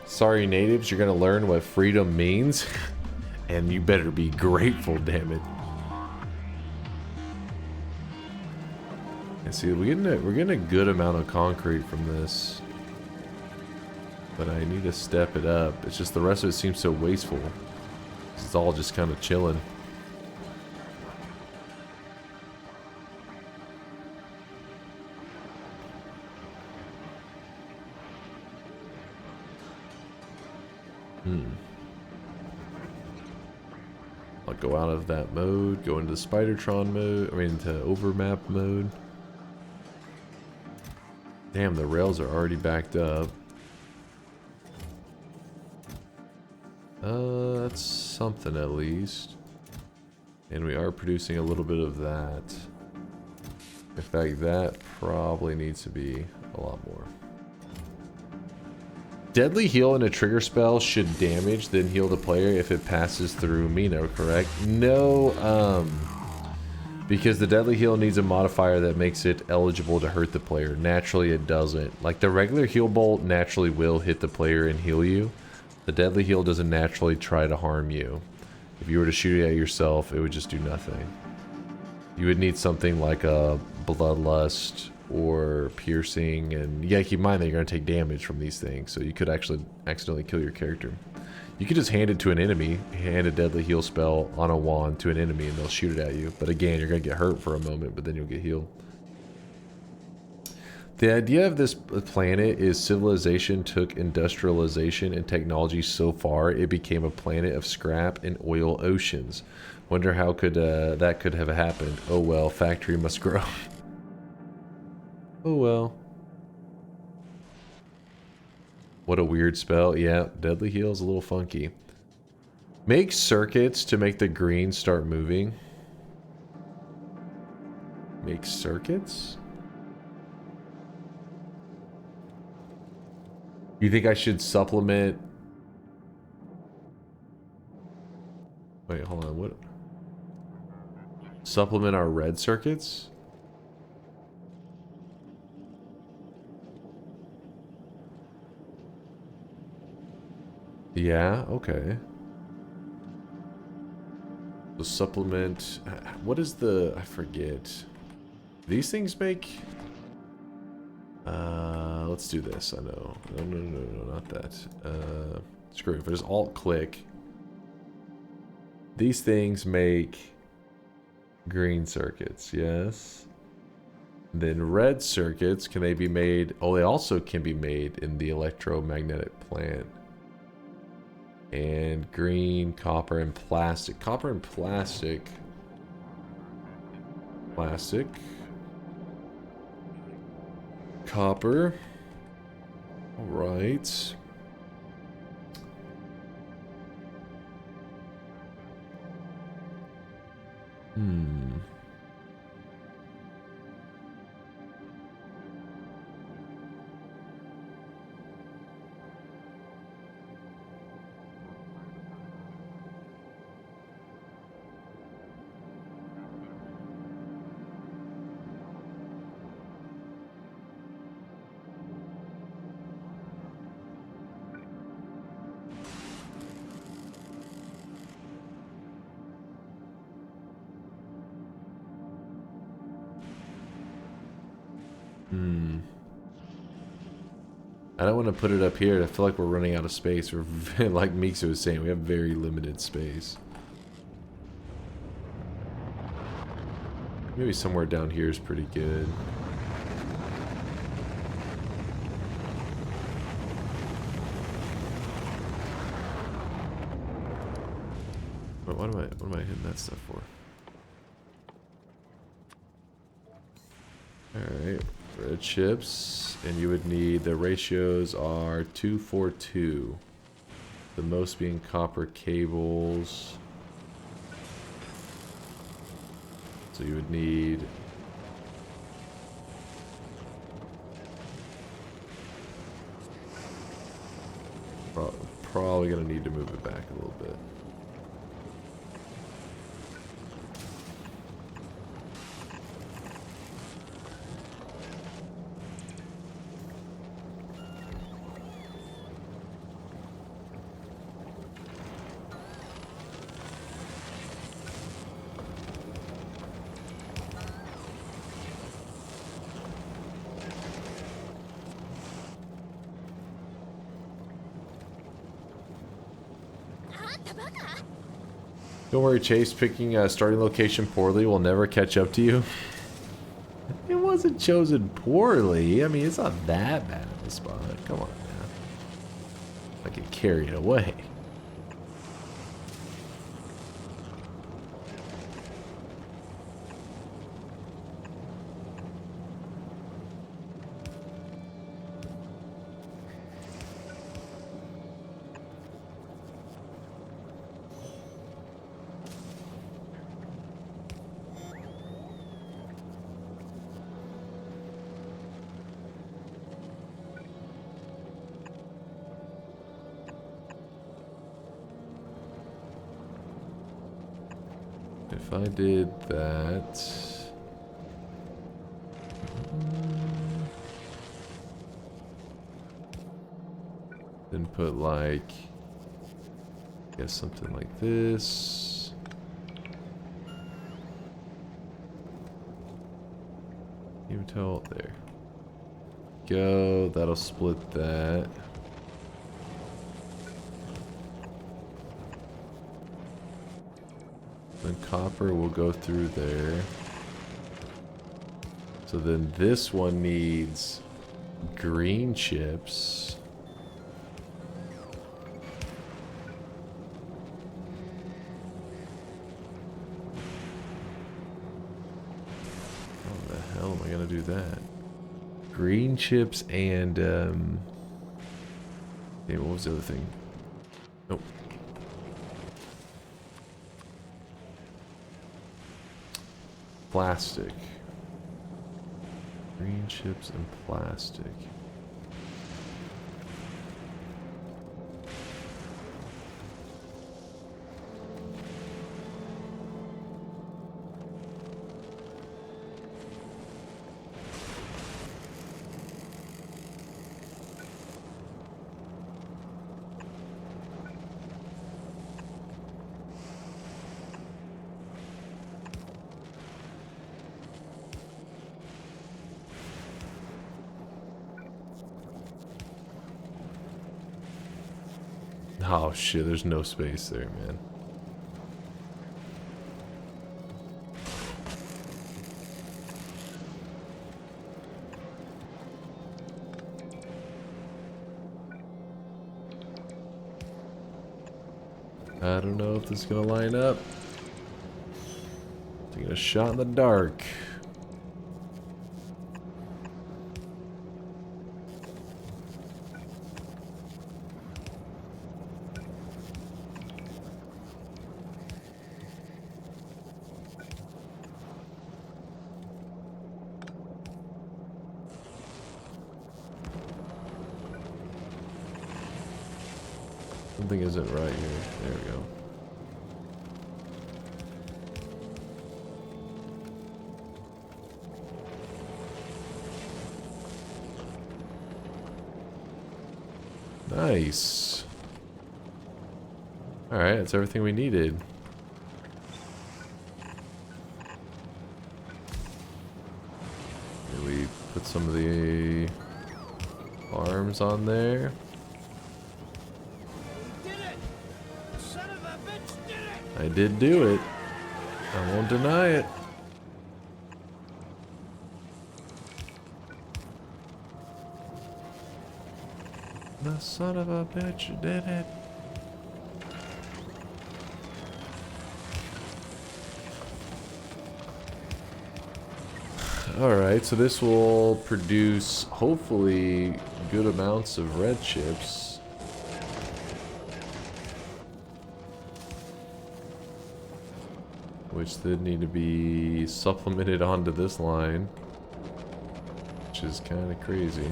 Sorry, natives, you're gonna learn what freedom means, and you better be grateful, damn it. And see, we're getting a good amount of concrete from this, but I need to step it up. It's just the rest of it seems so wasteful. It's all just kind of chilling. I'll go out of that mode, go into the Spidertron mode, I mean into overmap mode. Damn, the rails are already backed up. That's something at least. And we are producing a little bit of that. In fact, that probably needs to be a lot more. Deadly heal in a trigger spell should damage, then heal the player if it passes through Mino, correct? No, because the deadly heal needs a modifier that makes it eligible to hurt the player. Naturally, it doesn't. Like, the regular heal bolt naturally will hit the player and heal you. The deadly heal doesn't naturally try to harm you. If you were to shoot it at yourself, it would just do nothing. You would need something like a Bloodlust or Piercing, and you gotta keep in mind that you're gonna take damage from these things, so you could actually accidentally kill your character. You could just hand it to an enemy, hand a deadly heal spell on a wand to an enemy, and they'll shoot it at you. But again, you're gonna get hurt for a moment, but then you'll get healed. The idea of this planet is civilization took industrialization and technology so far it became a planet of scrap and oil oceans. Wonder how could that could have happened. Oh well, factory must grow. Oh well. What a weird spell. Yeah, deadly heal's a little funky. Make circuits to make the green start moving. Make circuits? You think I should supplement? Wait, hold on. What? Supplement our red circuits? Yeah, okay. So supplement. What is the? I forget. These things make. Let's do this. I know. No, not that. Screw it. If I just alt click. These things make green circuits, yes. Then red circuits, can they be made? Oh, they also can be made in the electromagnetic plant. And green, copper, and plastic. Copper and plastic. Plastic. Copper. Alright. I don't want to put it up here. I feel like we're running out of space. We're like Miksu was saying, we have very limited space. Maybe somewhere down here is pretty good. What am I hitting that stuff for? Alright, red chips, and you would need, the ratios are 2-4-2. The most being copper cables. So you would need probably gonna need to move it back a little bit. Don't worry, Chase. Picking a starting location poorly will never catch up to you. It wasn't chosen poorly. I mean, it's not that bad of a spot. Come on, man. I get carried away. If I did that, then put like Guess something like this. You tell there. Go. That'll split that. Then copper will go through there. So then this one needs green chips. How the hell am I gonna do that? Green chips and hey, what was the other thing? Nope. Plastic. Green chips and plastic. Oh shit, there's no space there, man. I don't know if this is gonna line up. Taking a shot in the dark. Something isn't right here. There we go. Nice. Alright, that's everything we needed. Here we put some of the arms on there. I did do it. I won't deny it. The son of a bitch did it. Alright, so this will produce, hopefully, good amounts of red chips. Which did need to be supplemented onto this line, which is kind of crazy.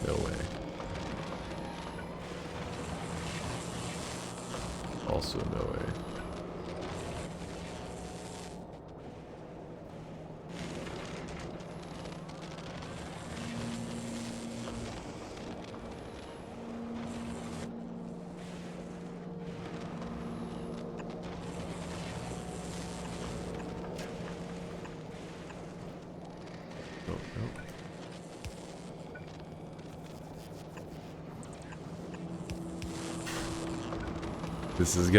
No way. Also no way. This is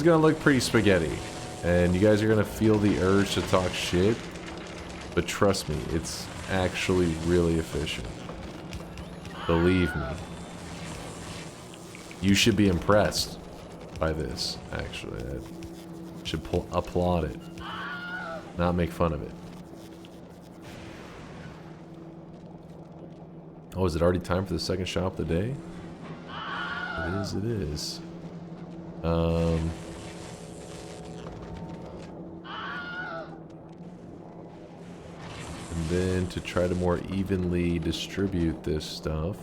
gonna look pretty spaghetti, and you guys are gonna feel the urge to talk shit, but trust me, it's actually really efficient. Believe me. You should be impressed by this, actually. I should applaud it, not make fun of it. Oh, is it already time for the second shop of the day? It is, it is. And then to try to more evenly distribute this stuff,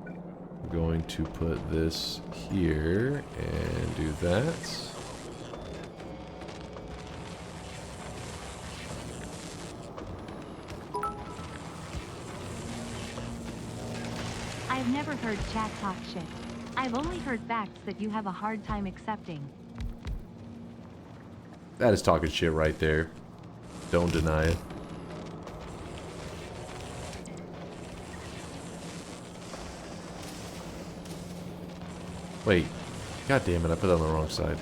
I'm going to put this here and do that. I've never heard chat talk shit. I've only heard facts that you have a hard time accepting. That is talking shit right there. Don't deny it. Wait. God damn it, I put it on the wrong side.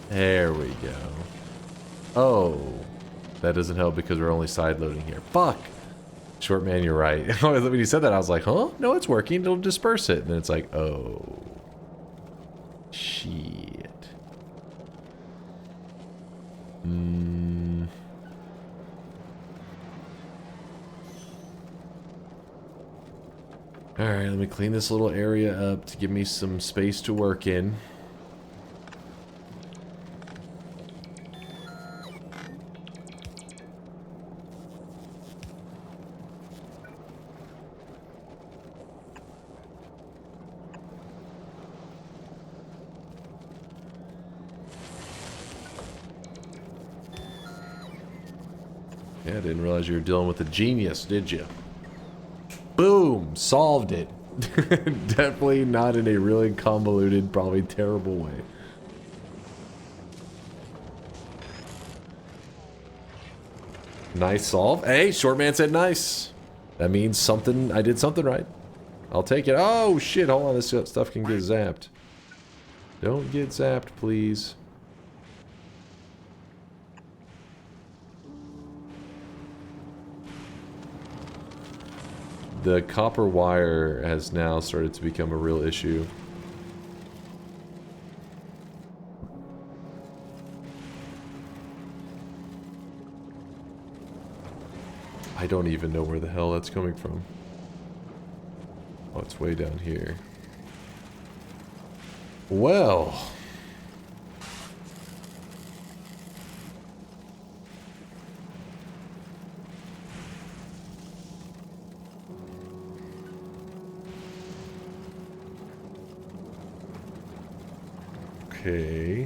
There we go. Oh. That doesn't help because we're only side loading here. Fuck! Short man, you're right. When you said that, I was like, huh? No, it's working. It'll disperse it. And then it's like, oh. Shit. Alright, let me clean this little area up to give me some space to work in. Yeah, I didn't realize you were dealing with a genius, did you? Boom! Solved it. Definitely not in a really convoluted, probably terrible way. Nice solve. Hey, short man said nice. That means something, I did something right. I'll take it. Oh shit, hold on, this stuff can get zapped. Don't get zapped, please. The copper wire has now started to become a real issue. I don't even know where the hell that's coming from. Oh, it's way down here. Well. Okay.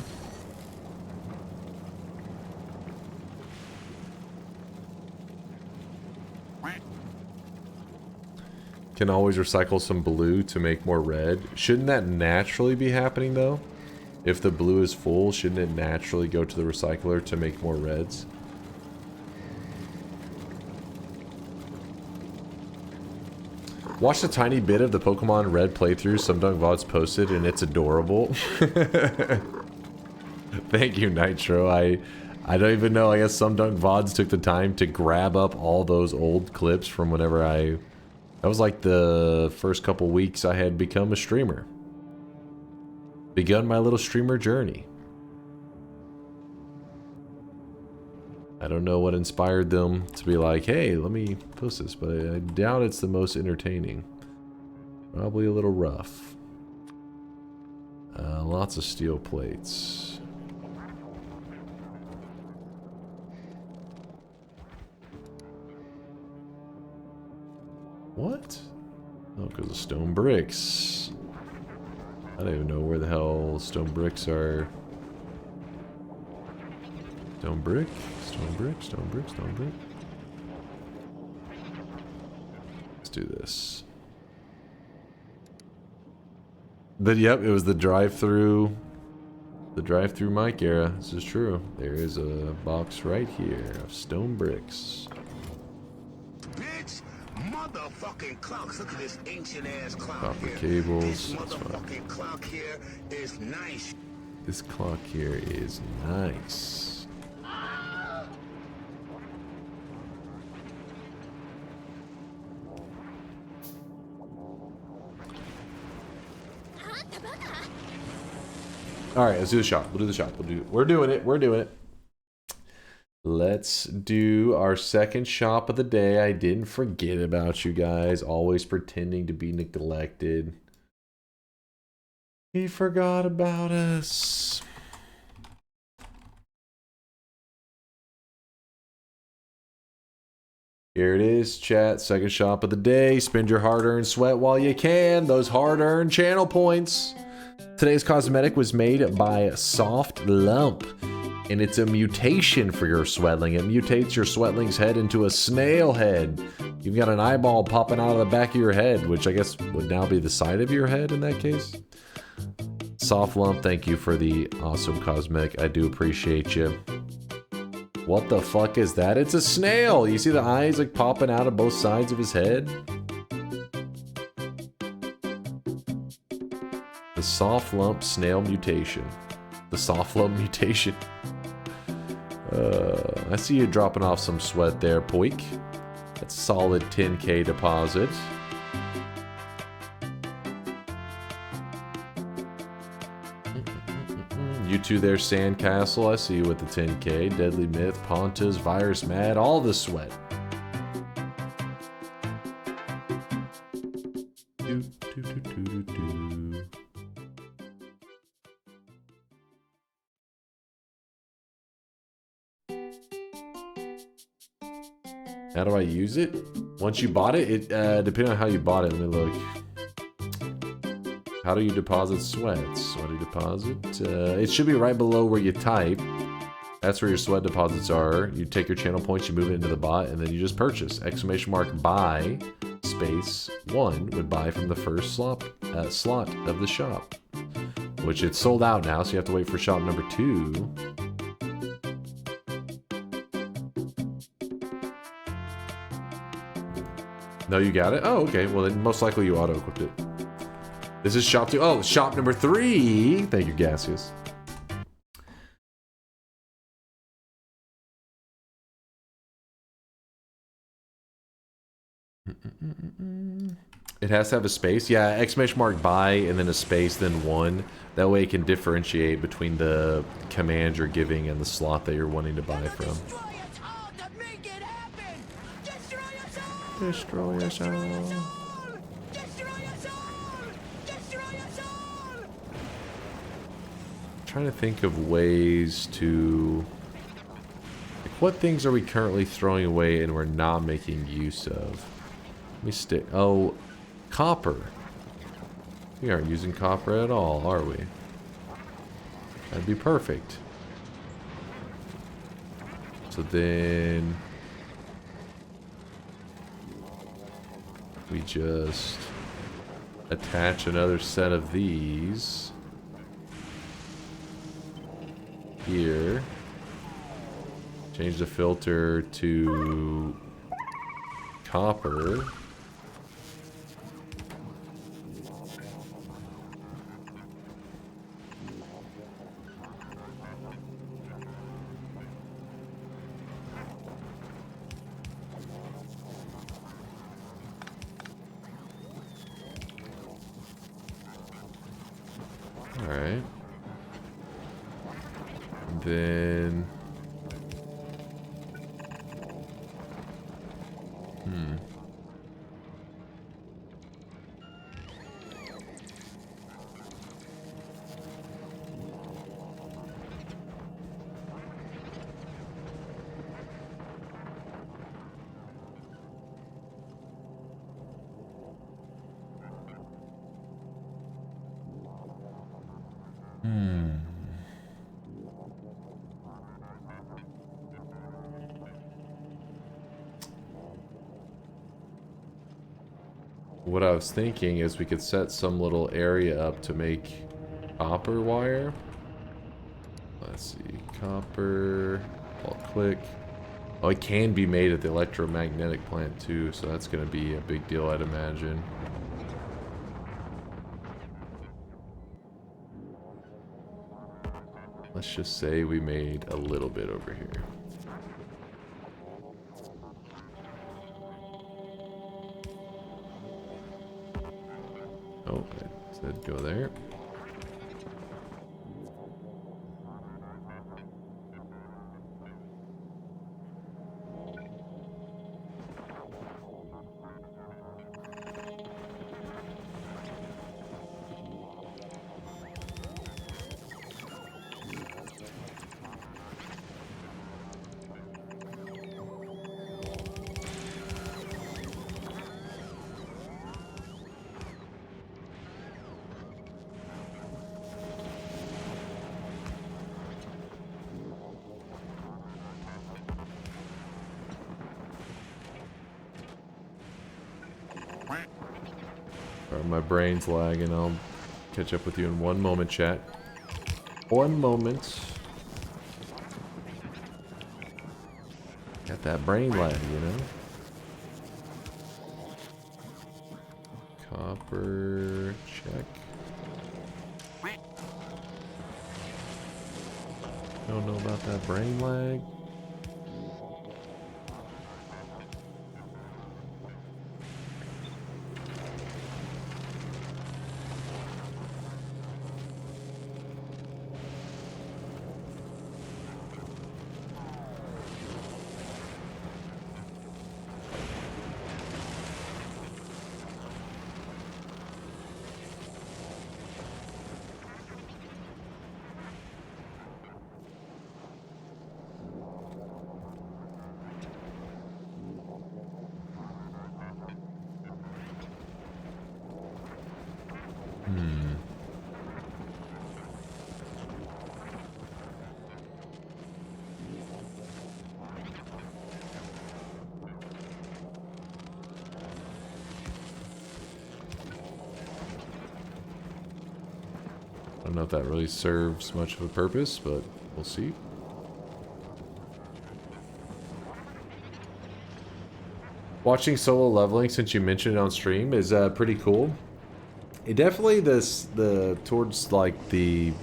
Can always recycle some blue to make more red. Shouldn't that naturally be happening though? If the blue is full, shouldn't it naturally go to the recycler to make more reds? Watched a tiny bit of the Pokemon Red playthrough some Dunk VODs posted, and it's adorable. Thank you, Nitro. I don't even know. I guess some Dunk VODs took the time to grab up all those old clips from whenever I... That was like the first couple weeks I had become a streamer. Begun my little streamer journey. I don't know what inspired them to be like, hey, let me post this, but I doubt it's the most entertaining. Probably a little rough. Lots of steel plates. What? Oh, because of stone bricks. I don't even know where the hell stone bricks are. Stone brick? Stone brick, stone brick, stone brick. Let's do this. But yep, it was the drive-through. The drive-through mic era. This is true. There is a box right here of stone bricks. Bitch, motherfucking clocks. Look at this ancient ass clock Copper here. cables. This That's fine. motherfucking clock here is nice. This clock here is nice. All right, let's do the shop. We'll do the shop. We're doing it. We're doing it. Let's do our second shop of the day. I didn't forget about you guys. Always pretending to be neglected. He forgot about us. Here it is, chat. Second shop of the day. Spend your hard-earned sweat while you can. Those hard-earned channel points. Today's cosmetic was made by Soft Lump, and it's a mutation for your sweatling. It mutates your sweatling's head into a snail head. You've got an eyeball popping out of the back of your head, which I guess would now be the side of your head in that case. Soft Lump, thank you for the awesome cosmetic. I do appreciate you. What the fuck is that? It's a snail! You see the eyes like popping out of both sides of his head? The Soft Lump snail mutation. The Soft Lump mutation. I see you dropping off some sweat there, Poik. That's a solid 10k deposit. You two there, Sandcastle. I see you with the 10k. Deadly Myth, Pontas, Virus Mad, all the sweat. How do I use it? Once you bought it, depending on how you bought it, let me look. How do you deposit sweats? What do you deposit? It should be right below where you type. That's where your sweat deposits are. You take your channel points, you move it into the bot, and then you just purchase. ! Buy, space 1 would buy from the first slot of the shop. Which it's sold out now, so you have to wait for shop number 2. No, you got it? Oh, okay. Well, then most likely you auto-equipped it. This is shop 2. Oh, shop number 3. Thank you, Gaseous. It has to have a space. Yeah, ! buy and then a space, then 1. That way it can differentiate between the command you're giving and the slot that you're wanting to buy from. Destroy us all. Destroy us all! Destroy us all! Trying to think of ways to... Like, what things are we currently throwing away and we're not making use of? Let me stick... Oh, copper. We aren't using copper at all, are we? That'd be perfect. So then... we just attach another set of these here. Change the filter to copper. Alright. Then... What I was thinking is we could set some little area up to make copper wire. Let's see, copper, I'll click. Oh, it can be made at the electromagnetic plant too, so that's going to be a big deal, I'd imagine. Let's just say we made a little bit over here. Oh, I said go there. Sorry, my brain's lagging. I'll catch up with you in one moment, chat. One moment. Got that brain lag, you know? Copper, check. Don't know about that brain lag. I don't know if that really serves much of a purpose, but we'll see. Watching solo leveling, since you mentioned it on stream, is pretty cool. It definitely towards like the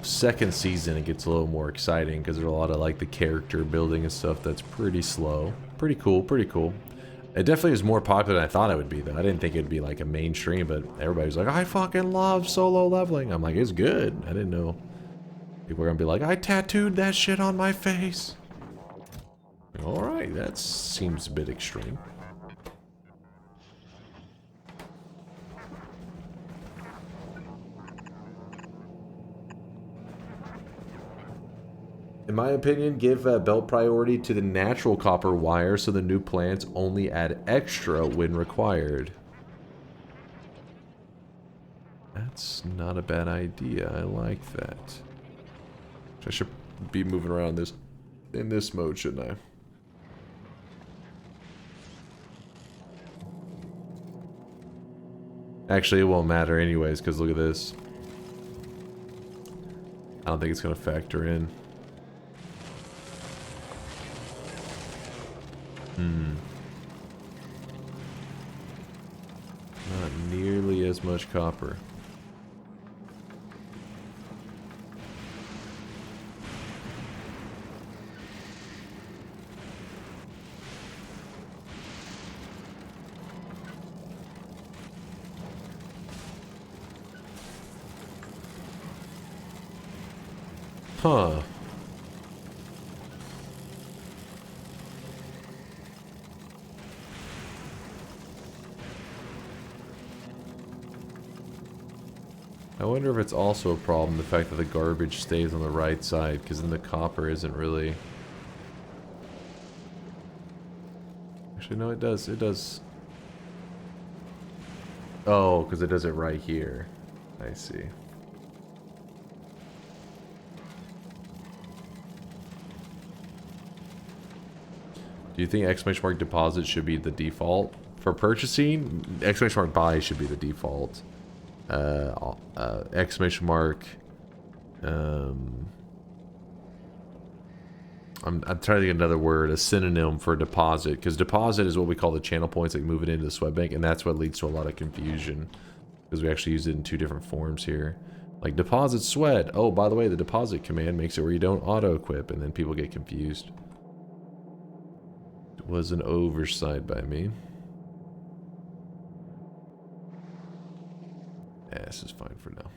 second season, it gets a little more exciting because there's a lot of like the character building and stuff that's pretty slow. Pretty cool, pretty cool. It definitely is more popular than I thought it would be, though. I didn't think it'd be like a mainstream, but everybody was like, I fucking love solo leveling. I'm like, it's good. I didn't know people were gonna be like, I tattooed that shit on my face. Alright, that seems a bit extreme. In my opinion, give belt priority to the natural copper wire so the new plants only add extra when required. That's not a bad idea. I like that. I should be moving around this in this mode, shouldn't I? Actually, it won't matter anyways, because look at this. I don't think it's going to factor in. Not nearly as much copper. Huh. I wonder if it's also a problem, the fact that the garbage stays on the right side, because then the copper isn't really... Actually, no, it does. It does. Oh, because it does it right here. I see. Do you think exclamation mark deposit should be the default? For purchasing, exclamation mark buy should be the default. Exclamation mark. I'm trying to think of another word, a synonym for deposit, because deposit is what we call the channel points that move it into the sweat bank, and that's what leads to a lot of confusion, because we actually use it in two different forms here. Like deposit sweat. Oh, by the way, the deposit command makes it where you don't auto equip, and then people get confused. It was an oversight by me. Yeah, this is fine for now.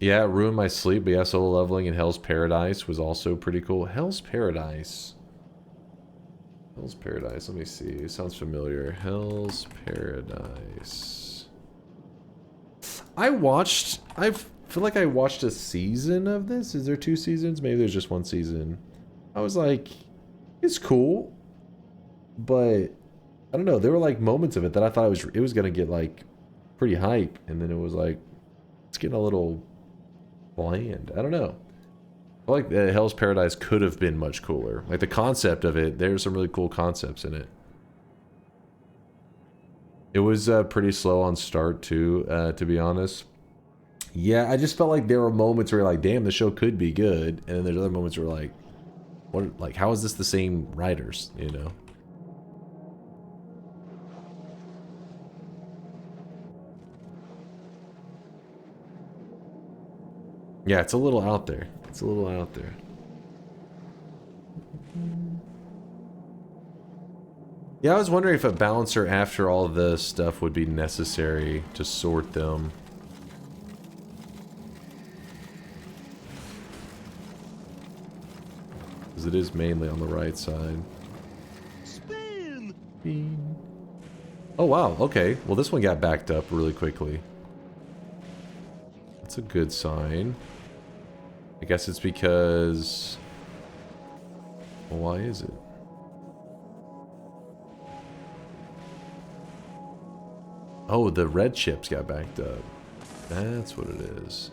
Yeah, it ruined my sleep, but yeah, solo leveling in Hell's Paradise was also pretty cool. Hell's Paradise. Hell's Paradise, let me see. It sounds familiar. Hell's Paradise. I feel like I watched a season of this. Is there 2 seasons? Maybe there's just 1 season. I was like, it's cool, but I don't know. There were like moments of it that I thought it was gonna get like pretty hype, and then it was like it's getting a little bland. I don't know. I feel like Hell's Paradise could have been much cooler. Like the concept of it, there's some really cool concepts in it. It was pretty slow on start too, to be honest. Yeah, I just felt like there were moments where you're like, damn, the show could be good, and then there's other moments where like, what? Like, how is this the same writers? You know. Yeah, it's a little out there. It's a little out there. Yeah, I was wondering if a balancer after all this stuff would be necessary to sort them. Because it is mainly on the right side. Spin! Oh wow, okay. Well, this one got backed up really quickly. That's a good sign. I guess it's because... Well, why is it? Oh, the red chips got backed up. That's what it is.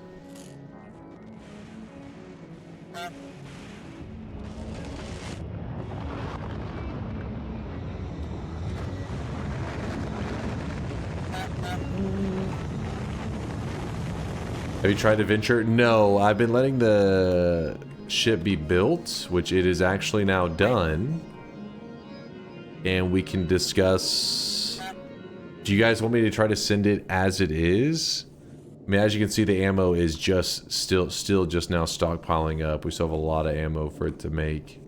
Have you tried to venture? No, I've been letting the ship be built, which it is actually now done. And we can discuss... Do you guys want me to try to send it as it is? I mean, as you can see, the ammo is just still just now stockpiling up. We still have a lot of ammo for it to make.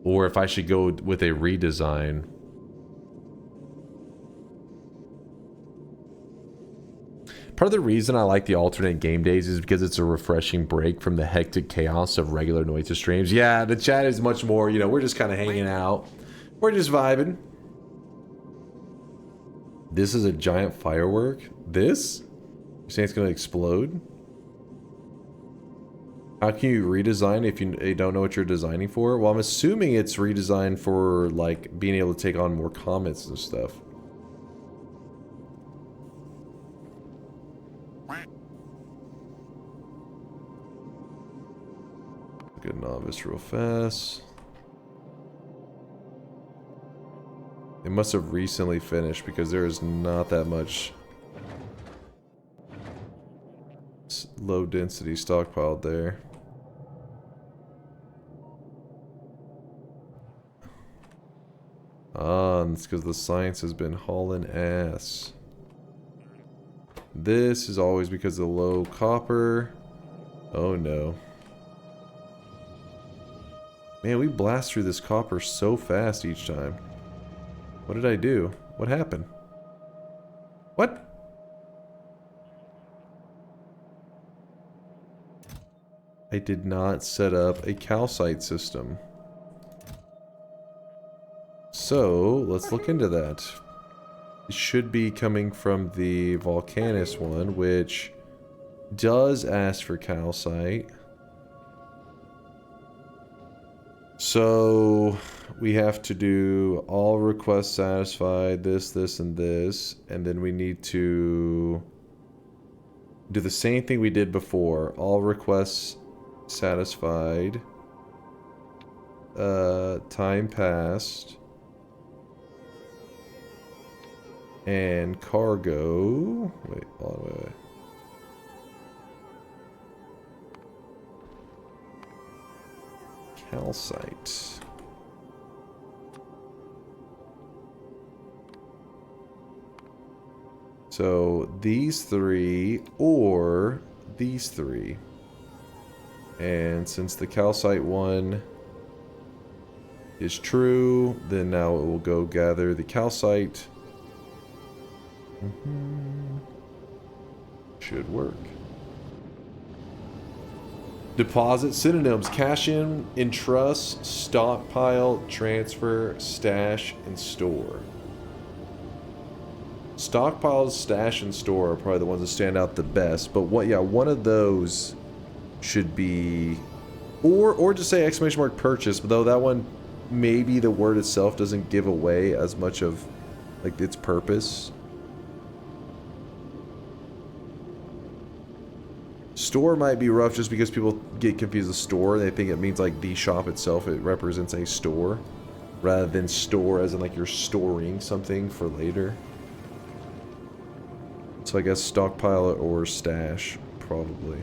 Or if I should go with a redesign. Part of the reason I like the alternate game days is because it's a refreshing break from the hectic chaos of regular Noita streams. Yeah, the chat is much more, you know, we're just kind of hanging out. We're just vibing. This is a giant firework. This? You're saying it's going to explode? How can you redesign if you don't know what you're designing for? Well, I'm assuming it's redesigned for, like, being able to take on more comets and stuff. Good novice real fast. It must have recently finished because there is not that much low density stockpiled there. Ah, and it's because the science has been hauling ass. This is always because of the low copper. Oh no. Man, we blast through this copper so fast each time. What did I do? What happened? What? I did not set up a calcite system. So, let's look into that. It should be coming from the Volcanus one, which does ask for calcite. So we have to do all requests satisfied, this, and this, and then we need to do the same thing we did before. All requests satisfied, time passed, and cargo. Wait, hold on, wait. Calcite. So these three or these three. And since the calcite one is true, then now it will go gather the calcite. Should work. Deposit synonyms: cash in, entrust, stockpile, transfer, stash, and store. Stockpiles, stash, and store are probably the ones that stand out the best. But what? Yeah, one of those should be, or just say exclamation mark purchase. But though that one, maybe the word itself doesn't give away as much of like its purpose. Store might be rough just because people get confused with store. They think it means like the shop itself. It represents a store rather than store as in like you're storing something for later. So I guess stockpile or stash, probably.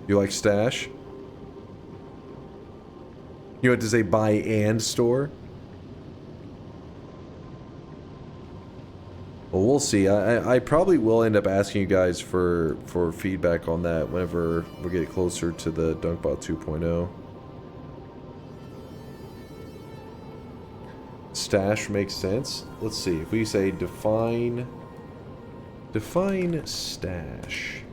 You like stash? You had to say buy and store? Well, we'll see. I probably will end up asking you guys for feedback on that whenever we get closer to the Dunkbot 2.0. Stash makes sense. Let's see. If we say define stash.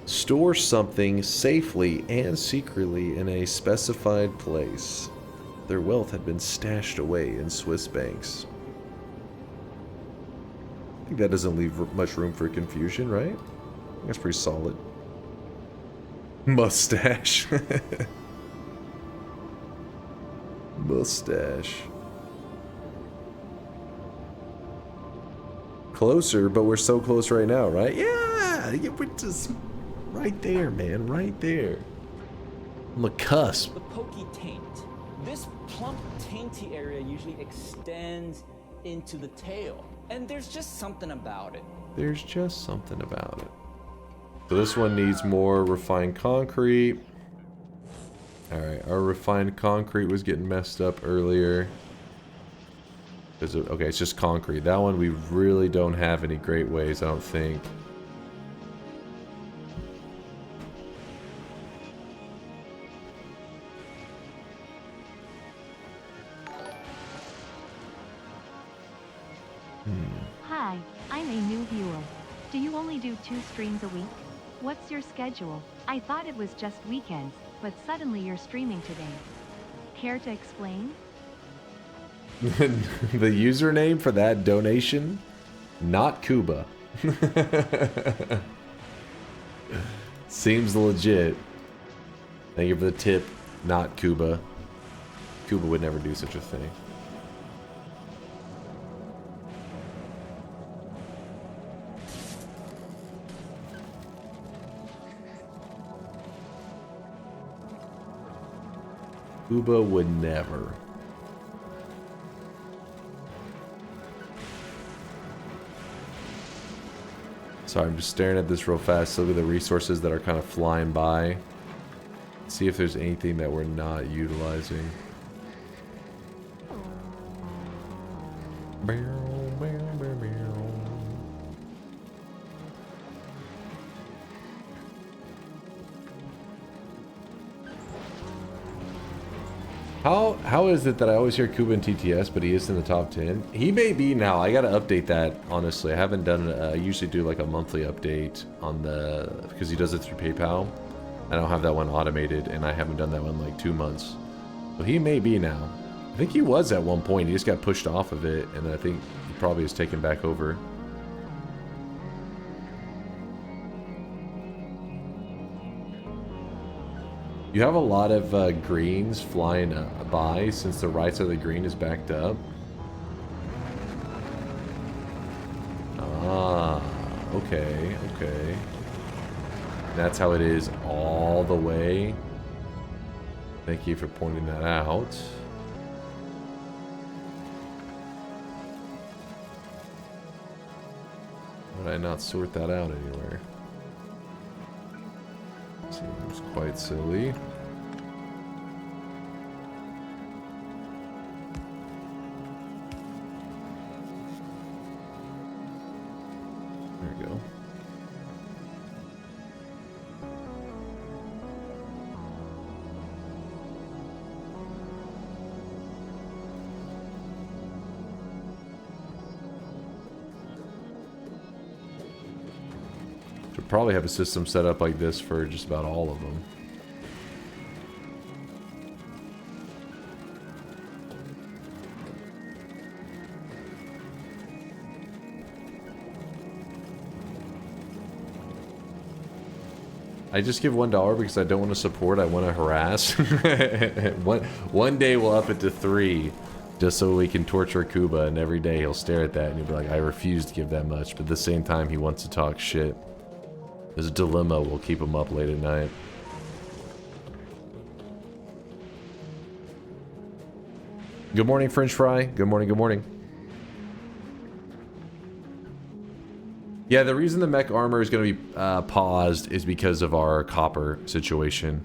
Store something safely and secretly in a specified place. Their wealth had been stashed away in Swiss banks. I think that doesn't leave much room for confusion, right? That's pretty solid. Mustache. Mustache. Closer, but we're so close right now, right? Yeah! We're just right there, man. Right there. On the cusp. The pokey taint. This plump, tainty area usually extends into the tail. And there's just something about it. There's just something about it. So this one needs more refined concrete. Alright, our refined concrete was getting messed up earlier. Okay, it's just concrete. That one we really don't have any great ways, I don't think. Hi, I'm a new viewer. Do you only do 2 streams a week? What's your schedule? I thought it was just weekends, but suddenly you're streaming today. Care to explain? The username for that donation? Not Cuba. Seems legit. Thank you for the tip. Not Cuba. Cuba would never do such a thing. Cuba would never. Sorry, I'm just staring at this real fast. Look at the resources that are kind of flying by. See if there's anything that we're not utilizing. How is it that I always hear Cuba in TTS, but he is in the top 10? He may be now. I gotta update that, honestly. I haven't done it. I usually do like a monthly update on the... because he does it through PayPal. I don't have that one automated, and I haven't done that one in like 2 months. So he may be now. I think he was at one point. He just got pushed off of it, and I think he probably is taken back over. You have a lot of greens flying by since the right side of the green is backed up. Ah, okay, okay. That's how it is all the way. Thank you for pointing that out. Why did I not sort that out anywhere? Seems quite silly. There we go. Should probably have a system set up like this for just about all of them. I just give $1 because I don't want to support, I want to harass. one day we'll up it to 3 just so we can torture Cuba, and every day he'll stare at that and he'll be like, I refuse to give that much, but at the same time he wants to talk shit. This dilemma will keep him up late at night. Good morning, French fry. Good morning, good morning. Yeah, the reason the mech armor is going to be paused is because of our copper situation.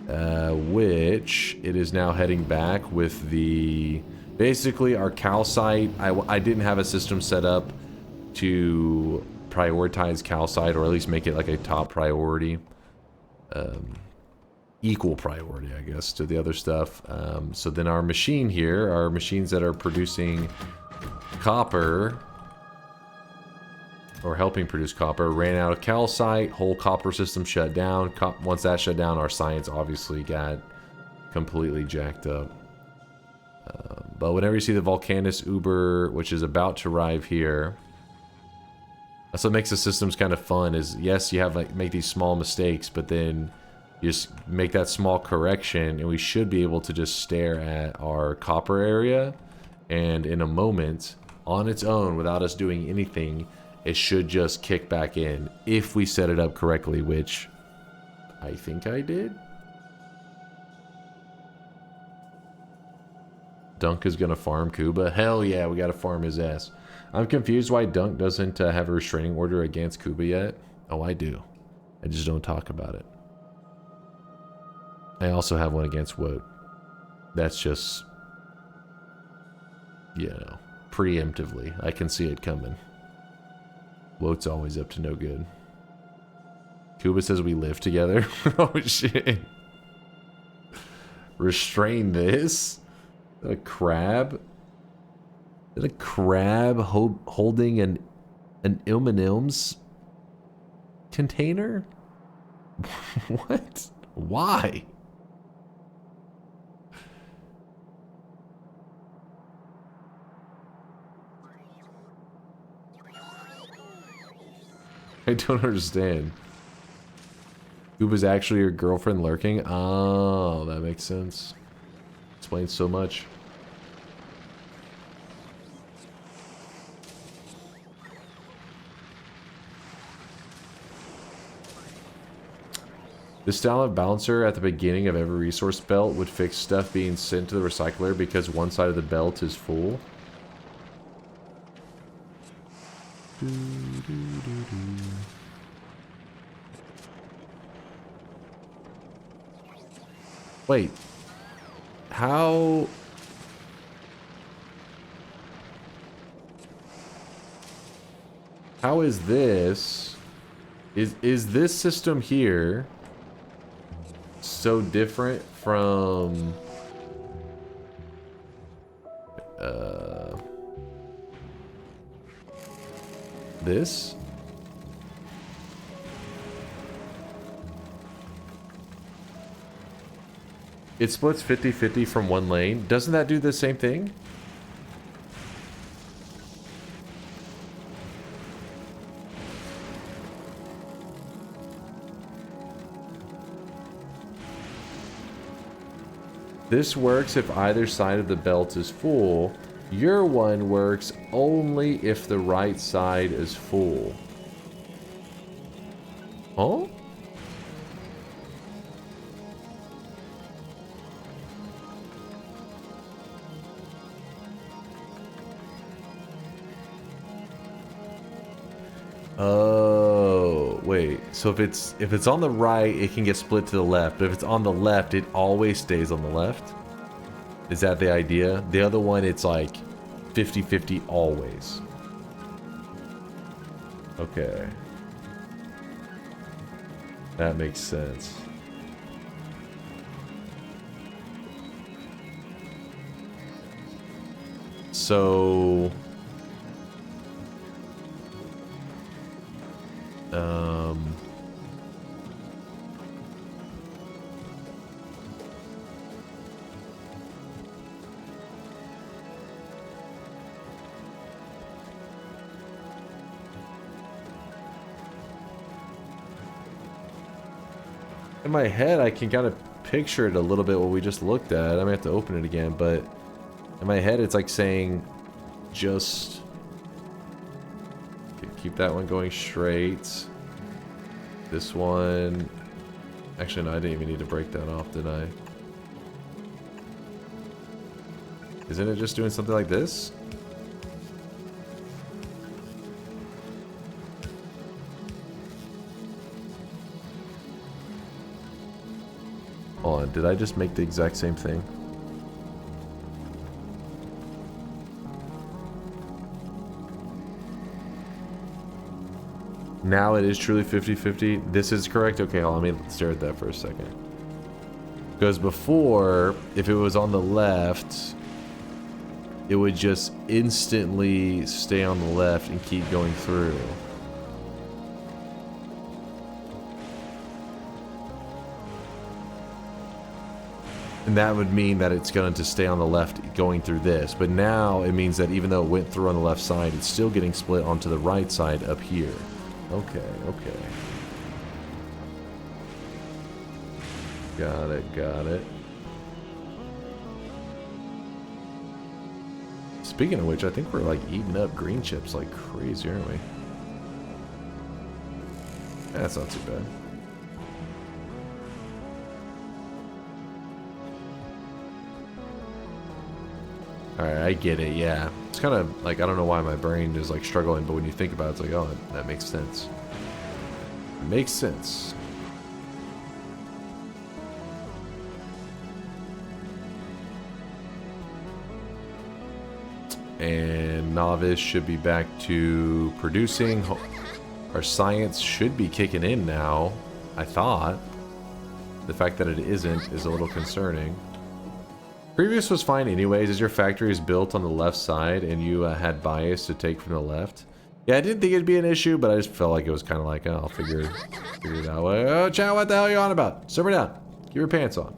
Which it is now heading back with the... Basically, our calcite... I didn't have a system set up to prioritize calcite, or at least make it like a top priority. Equal priority, I guess, to the other stuff. So then our machine here, our machines that are producing copper... or helping produce copper, ran out of calcite, whole copper system shut down. Once that shut down, our science obviously got completely jacked up. But whenever you see the Volcanus Uber, which is about to arrive here, that's what makes the systems kind of fun, is yes, you have like make these small mistakes, but then you just make that small correction, and we should be able to just stare at our copper area, and in a moment, on its own, without us doing anything, it should just kick back in if we set it up correctly, which I think I did. Dunk is gonna farm Kuba. Hell yeah, we gotta farm his ass. I'm confused why Dunk doesn't have a restraining order against Kuba yet. Oh, I do. I just don't talk about it. I also have one against Woat. That's just, you know, preemptively. I can see it coming. Woat's always up to no good. Kuba says we live together. Oh shit. Restrain this? Is that a crab? Is that a crab holding an M&M's container? What? Why? I don't understand. Kuba's actually your girlfriend lurking? Oh, that makes sense. Explains so much. The style of balancer at the beginning of every resource belt would fix stuff being sent to the recycler because one side of the belt is full. Wait. How... How is this... Is this system here so different from... this? It splits 50-50 from one lane. Doesn't that do the same thing? This works if either side of the belt is full. Your one works only if the right side is full. Huh? Oh, wait. So if it's on the right, it can get split to the left. But if it's on the left, it always stays on the left. Is that the idea? The other one, it's like 50-50 always. Okay. That makes sense. So... in my head, I can kind of picture it a little bit what we just looked at. I might have to open it again, but in my head, it's like saying just keep that one going straight. This one... Actually, no, I didn't even need to break that off, did I? Isn't it just doing something like this? Hold on, did I just make the exact same thing? Now it is truly 50-50. This is correct? Okay, hold on, let me stare at that for a second. Because before, if it was on the left, it would just instantly stay on the left and keep going through. And that would mean that it's going to stay on the left going through this. But now it means that even though it went through on the left side, it's still getting split onto the right side up here. Okay, okay. Got it, got it. Speaking of which, I think we're like eating up green chips like crazy, aren't we? That's not too bad. Alright, I get it, yeah. It's kind of like, I don't know why my brain is like struggling, but when you think about it, it's like, oh, that makes sense. It makes sense. And Novice should be back to producing. Our science should be kicking in now, I thought. The fact that it isn't is a little concerning. Previous was fine anyways, as your factory is built on the left side and you had bias to take from the left. Yeah, I didn't think it'd be an issue, but I just felt like it was kind of like, oh, I'll figure it out. Oh, Chow, what the hell are you on about? Simmer down. Keep your pants on.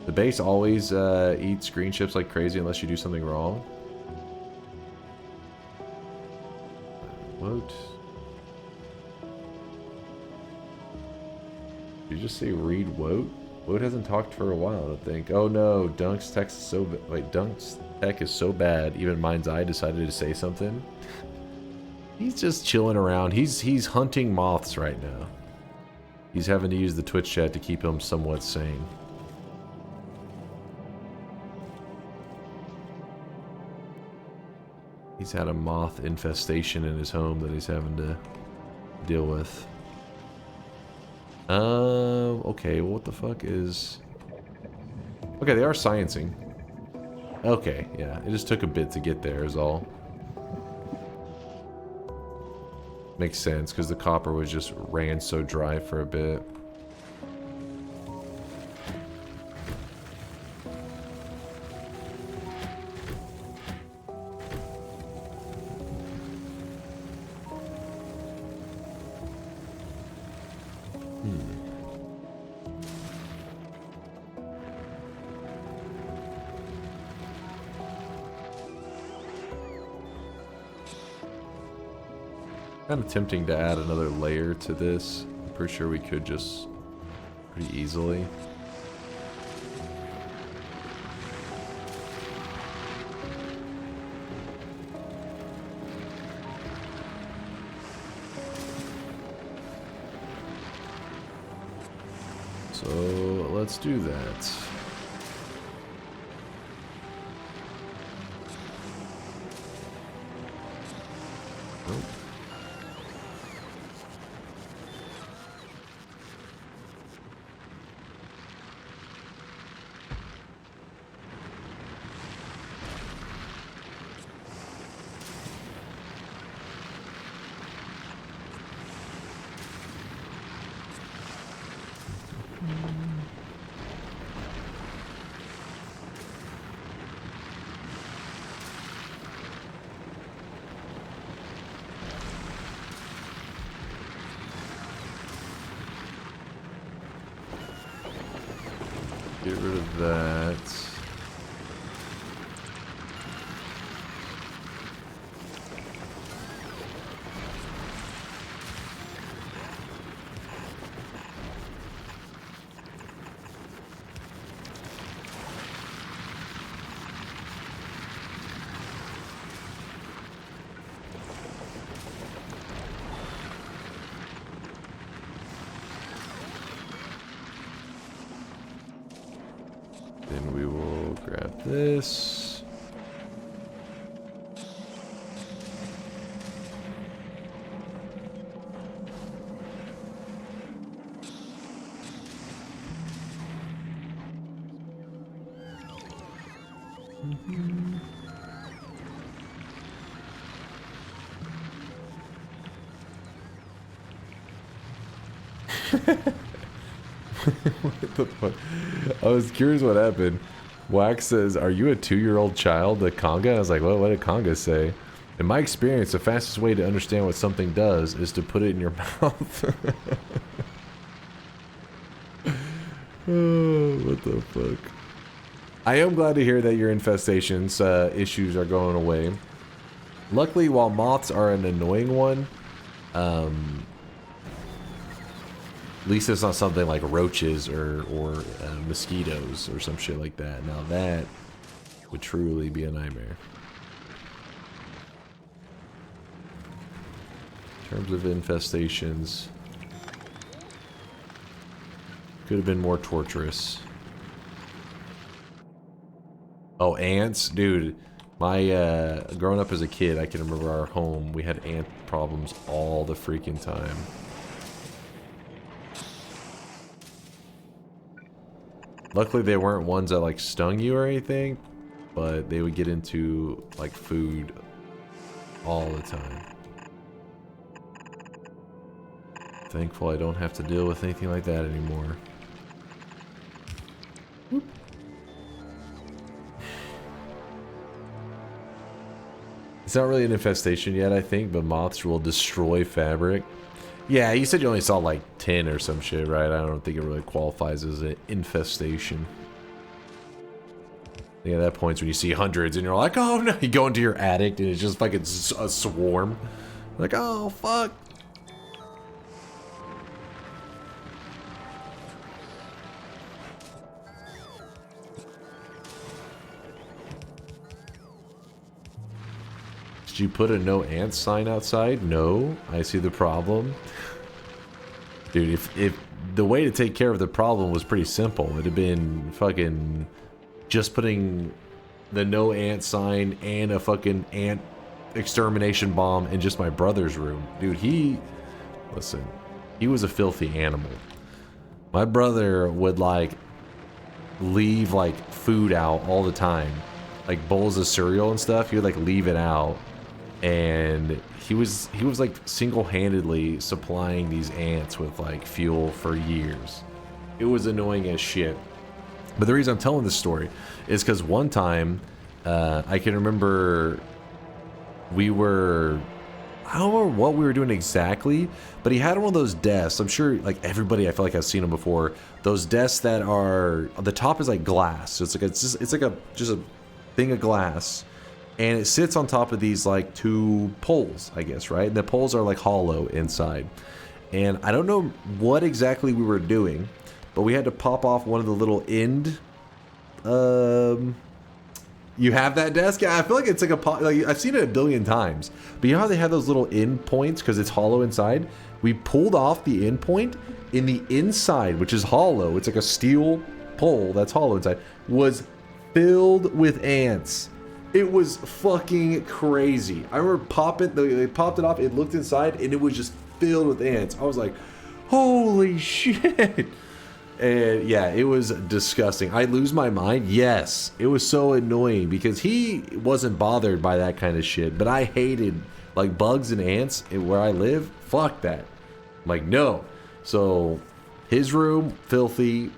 The base always eats green chips like crazy unless you do something wrong. What? Did you just say read Woat? Woat hasn't talked for a while, I think. Oh no, Dunk's text is so Dunk's tech is so bad. Even Mind's Eye decided to say something. He's just chilling around. He's hunting moths right now. He's having to use the Twitch chat to keep him somewhat sane. He's had a moth infestation in his home that he's having to deal with. Okay, well, what the fuck is... Okay, they are sciencing. Okay, yeah, it just took a bit to get there is all. Makes sense, because the copper was just ran so dry for a bit. Kind of tempting to add another layer to this. I'm pretty sure we could just pretty easily. So let's do that. Oh. this. What the fuck? I was curious what happened. Wax says, "Are you a 2-year-old child?" The conga? I was like, what did conga say? In my experience, the fastest way to understand what something does is to put it in your mouth. Oh, what the fuck? I am glad to hear that your infestations issues are going away. Luckily, while moths are an annoying one, at least it's not something like roaches or mosquitoes or some shit like that. Now that would truly be a nightmare. In terms of infestations, could have been more torturous. Oh, ants? Dude, my, growing up as a kid, I can remember our home, we had ant problems all the freaking time. Luckily, they weren't ones that, like, stung you or anything, but they would get into, like, food all the time. Thankful I don't have to deal with anything like that anymore. Whoop. It's not really an infestation yet, I think, but moths will destroy fabric. Yeah, you said you only saw like 10 or some shit, right? I don't think it really qualifies as an infestation. Yeah, that point's when you see hundreds and you're like, oh no, you go into your attic and it's just like it's a swarm. Like, oh fuck. Did you put a no ants sign outside? No, I see the problem. Dude, if the way to take care of the problem was pretty simple, it'd have been fucking just putting the no ant sign and a fucking ant extermination bomb in just my brother's room. Dude, listen, he was a filthy animal. My brother would like leave like food out all the time, like bowls of cereal and stuff. He would like leave it out. And he was like single-handedly supplying these ants with like fuel for years. It was annoying as shit. But the reason I'm telling this story is because one time I can remember I don't remember what we were doing exactly, but he had one of those desks. I'm sure like everybody, I feel like I've seen them before. Those desks that are, the top is like glass. So it's like just a thing of glass. And it sits on top of these like 2 poles, I guess, right? And the poles are like hollow inside. And I don't know what exactly we were doing, but we had to pop off one of the little end. You have that desk? Yeah, I feel like it's like I've seen it a billion times. But you know how they have those little end points because it's hollow inside? We pulled off the end point, in the inside, which is hollow. It's like a steel pole that's hollow inside, was filled with ants. It was fucking crazy. I remember they popped it off, it looked inside, and it was just filled with ants. I was like, holy shit. And yeah, it was disgusting. I lose my mind? Yes. It was so annoying because he wasn't bothered by that kind of shit, but I hated like bugs and ants where I live. Fuck that. I'm like, no. So his room, filthy.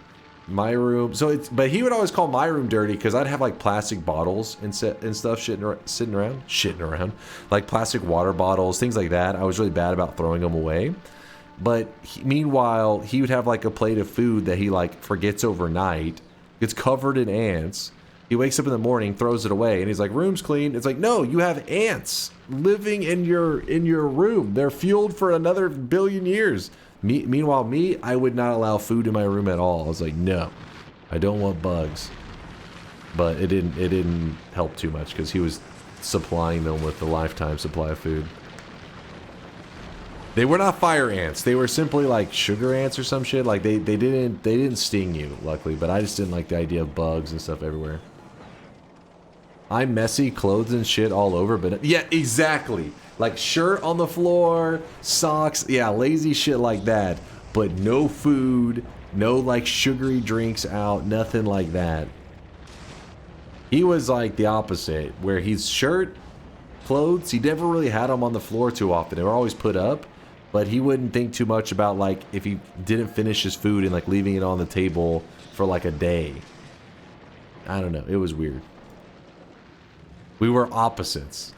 My room, but he would always call my room dirty because I'd have like plastic bottles and stuff sitting around, like plastic water bottles, things like that. I was really bad about throwing them away. But meanwhile, he would have like a plate of food that he like forgets overnight. It's covered in ants. He wakes up in the morning, throws it away, and he's like, "Room's clean." It's like, no, you have ants living in your room. They're fueled for another billion years. Meanwhile, I would not allow food in my room at all. I was like, no, I don't want bugs. But it didn't help too much because he was supplying them with the lifetime supply of food. They were not fire ants. They were simply like sugar ants or some shit. Like they didn't sting you, luckily. But I just didn't like the idea of bugs and stuff everywhere. I'm messy, clothes and shit all over, but yeah, exactly. Like shirt on the floor, socks, yeah, lazy shit like that. But no food, no like sugary drinks out, nothing like that. He was like the opposite, where his shirt, clothes, he never really had them on the floor too often. They were always put up, but he wouldn't think too much about like if he didn't finish his food and like leaving it on the table for like a day. I don't know, it was weird. We were opposites.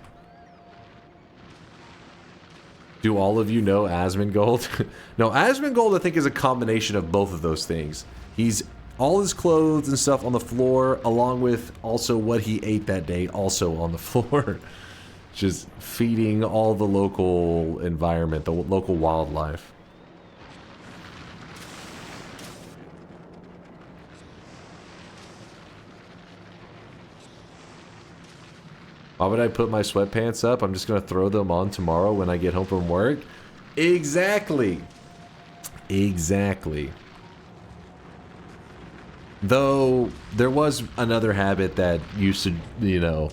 Do all of you know Asmongold? No, Asmongold I think is a combination of both of those things. He's all his clothes and stuff on the floor, along with also what he ate that day also on the floor. Just feeding all the local environment, the local wildlife. Why would I put my sweatpants up? I'm just going to throw them on tomorrow when I get home from work. Exactly. Exactly. Though, there was another habit that used to, you know,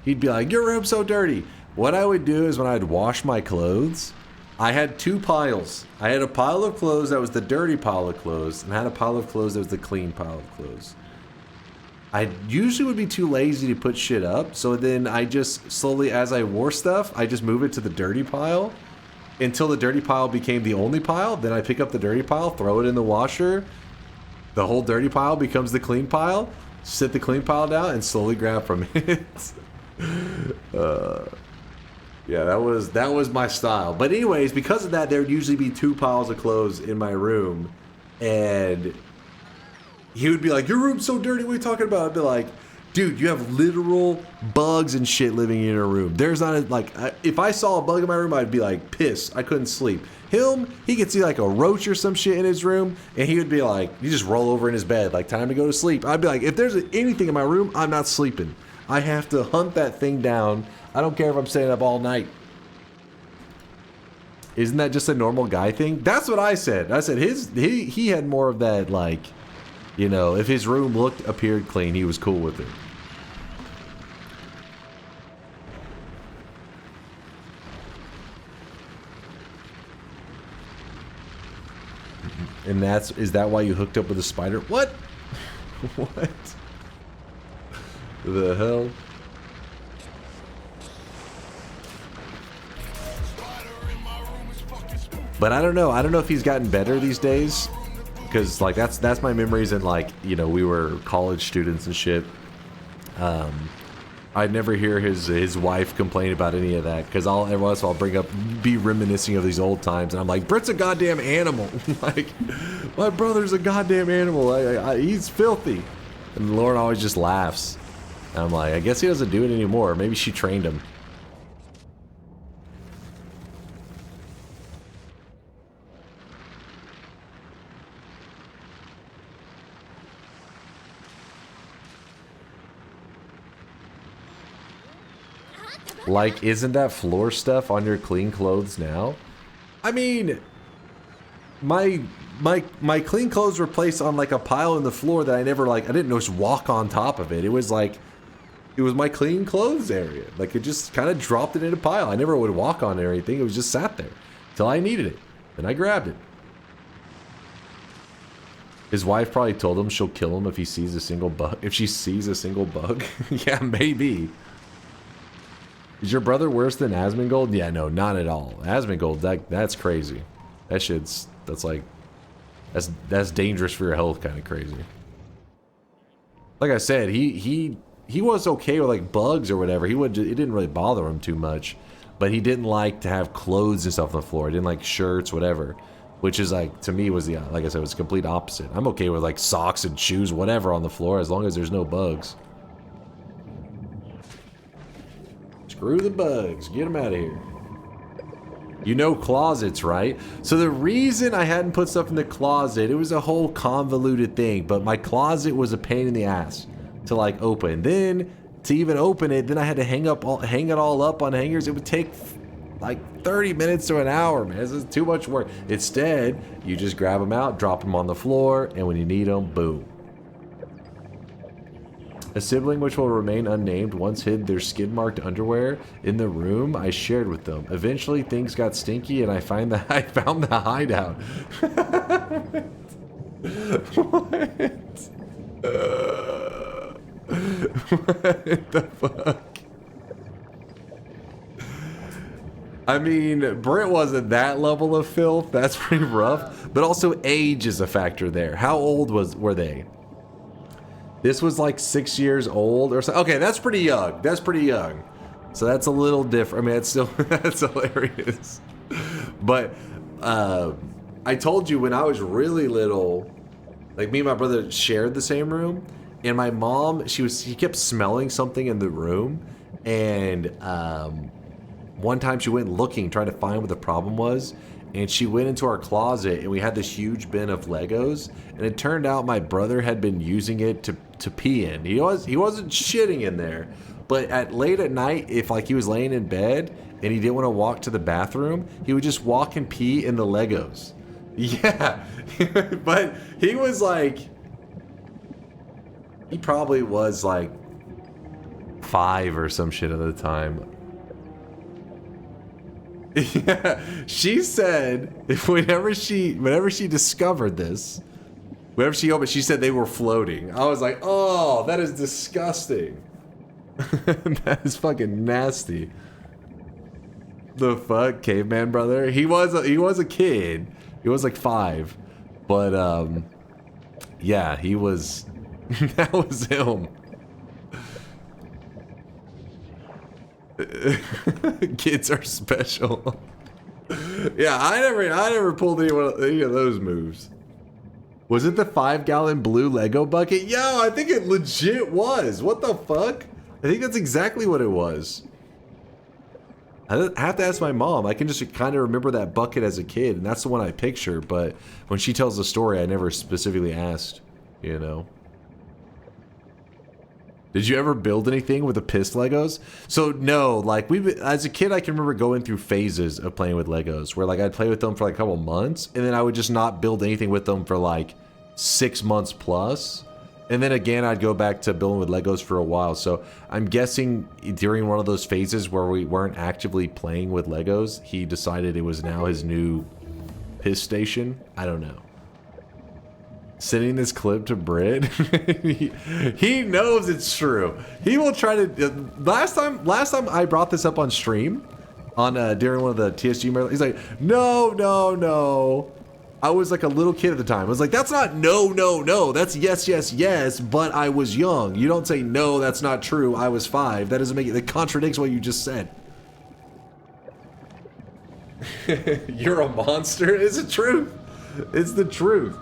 he'd be like, your room's so dirty. What I would do is when I'd wash my clothes, I had two piles. I had a pile of clothes that was the dirty pile of clothes, and I had a pile of clothes that was the clean pile of clothes. I usually would be too lazy to put shit up, so then I just slowly, as I wore stuff, I just move it to the dirty pile until the dirty pile became the only pile. Then I pick up the dirty pile, throw it in the washer. The whole dirty pile becomes the clean pile. Sit the clean pile down and slowly grab from it. Yeah, that was my style. But anyways, because of that, there would usually be two piles of clothes in my room, and he would be like, your room's so dirty, what are you talking about? I'd be like, dude, you have literal bugs and shit living in your room. There's not a, like, if I saw a bug in my room, I'd be like pissed. I couldn't sleep. Him, he could see like a roach or some shit in his room, and he would be like, you just roll over in his bed, like time to go to sleep. I'd be like, if there's anything in my room, I'm not sleeping. I have to hunt that thing down. I don't care if I'm staying up all night. Isn't that just a normal guy thing? That's what I said. I said he had more of that, like, you know, if his room appeared clean, he was cool with it. And is that why you hooked up with a spider? What? What? The hell? But I don't know. I don't know if he's gotten better these days, because like that's my memories, and like, you know, we were college students and shit. I'd never hear his wife complain about any of that, because every once in a while I'll be reminiscing of these old times, and I'm like, Britt's a goddamn animal. Like, my brother's a goddamn animal. He's filthy. And Lauren always just laughs. And I'm like, I guess he doesn't do it anymore. Maybe she trained him. Like, isn't that floor stuff on your clean clothes now? I mean, my clean clothes were placed on like a pile in the floor that I didn't just walk on top of it. It was like, it was my clean clothes area. Like, it just kind of dropped it in a pile. I never would walk on it or anything. It was just sat there until I needed it. Then I grabbed it. His wife probably told him she'll kill him if he sees a single bug. If she sees a single bug. Yeah, maybe. Is your brother worse than Asmongold? Yeah, no, not at all. Asmongold, that's crazy. That's dangerous for your health, kind of crazy. Like I said, he was okay with like bugs or whatever. It didn't really bother him too much, but he didn't like to have clothes and stuff on the floor. He didn't like shirts, whatever. Which is like, to me, was like I said, it was the complete opposite. I'm okay with like socks and shoes, whatever, on the floor, as long as there's no bugs. Screw the bugs. Get them out of here. You know closets, right? So the reason I hadn't put stuff in the closet, it was a whole convoluted thing, but my closet was a pain in the ass to like open. Then to even open it, then I had to hang it all up on hangers. It would take like 30 minutes to an hour, man. This is too much work. Instead, you just grab them out, drop them on the floor, and when you need them, boom. A sibling which will remain unnamed once hid their skid-marked underwear in the room I shared with them. Eventually, things got stinky, and I found the hideout. What? What the fuck? I mean, Brent wasn't that level of filth. That's pretty rough. But also, age is a factor there. How old were they? This was like 6 years old or so. Okay, that's pretty young. That's pretty young. So that's a little different. I mean, it's still that's hilarious. But I told you when I was really little, like me and my brother shared the same room, and my mom, she kept smelling something in the room, and one time she went looking, trying to find what the problem was, and she went into our closet, and we had this huge bin of Legos, and it turned out my brother had been using it to pee in. He wasn't shitting in there, but late at night, if like he was laying in bed and he didn't want to walk to the bathroom, he would just walk and pee in the Legos. Yeah, but he was like, he probably was like 5 or some shit at the time. Yeah, she said whenever she discovered this, whenever she opened, she said they were floating. I was like, oh, that is disgusting. That is fucking nasty. The fuck, caveman brother? He was a kid. He was like 5, but yeah, he was. That was him. Kids are special. Yeah, I never pulled any of those moves. Was it the 5-gallon blue Lego bucket? Yo, I think it legit was. What the fuck? I think that's exactly what it was. I have to ask my mom. I can just kind of remember that bucket as a kid, and that's the one I picture, but when she tells the story, I never specifically asked, you know. Did you ever build anything with the piss Legos? So no, like as a kid, I can remember going through phases of playing with Legos where like I'd play with them for like a couple months and then I would just not build anything with them for like 6 months plus. And then again, I'd go back to building with Legos for a while. So I'm guessing during one of those phases where we weren't actively playing with Legos, he decided it was now his new piss station. I don't know. Sending this clip to Brit. He knows it's true. He will try to. Last time I brought this up on stream, on during one of the TSG marathons, he's like, no. I was like a little kid at the time. I was like, that's not no. That's yes. But I was young. You don't say no. That's not true. I was 5. That doesn't make it. That contradicts what you just said. You're a monster. It's the truth. It's the truth.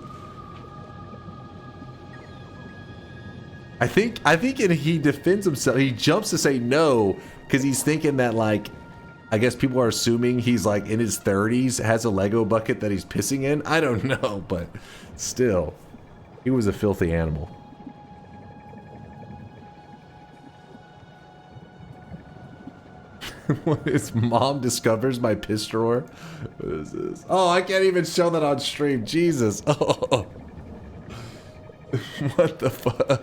I think and he defends himself. He jumps to say no because he's thinking that like, I guess people are assuming he's like in his 30s, has a Lego bucket that he's pissing in. I don't know, but still, he was a filthy animal. His mom discovers my piss drawer. What is this? Oh, I can't even show that on stream. Jesus. Oh. What the fuck?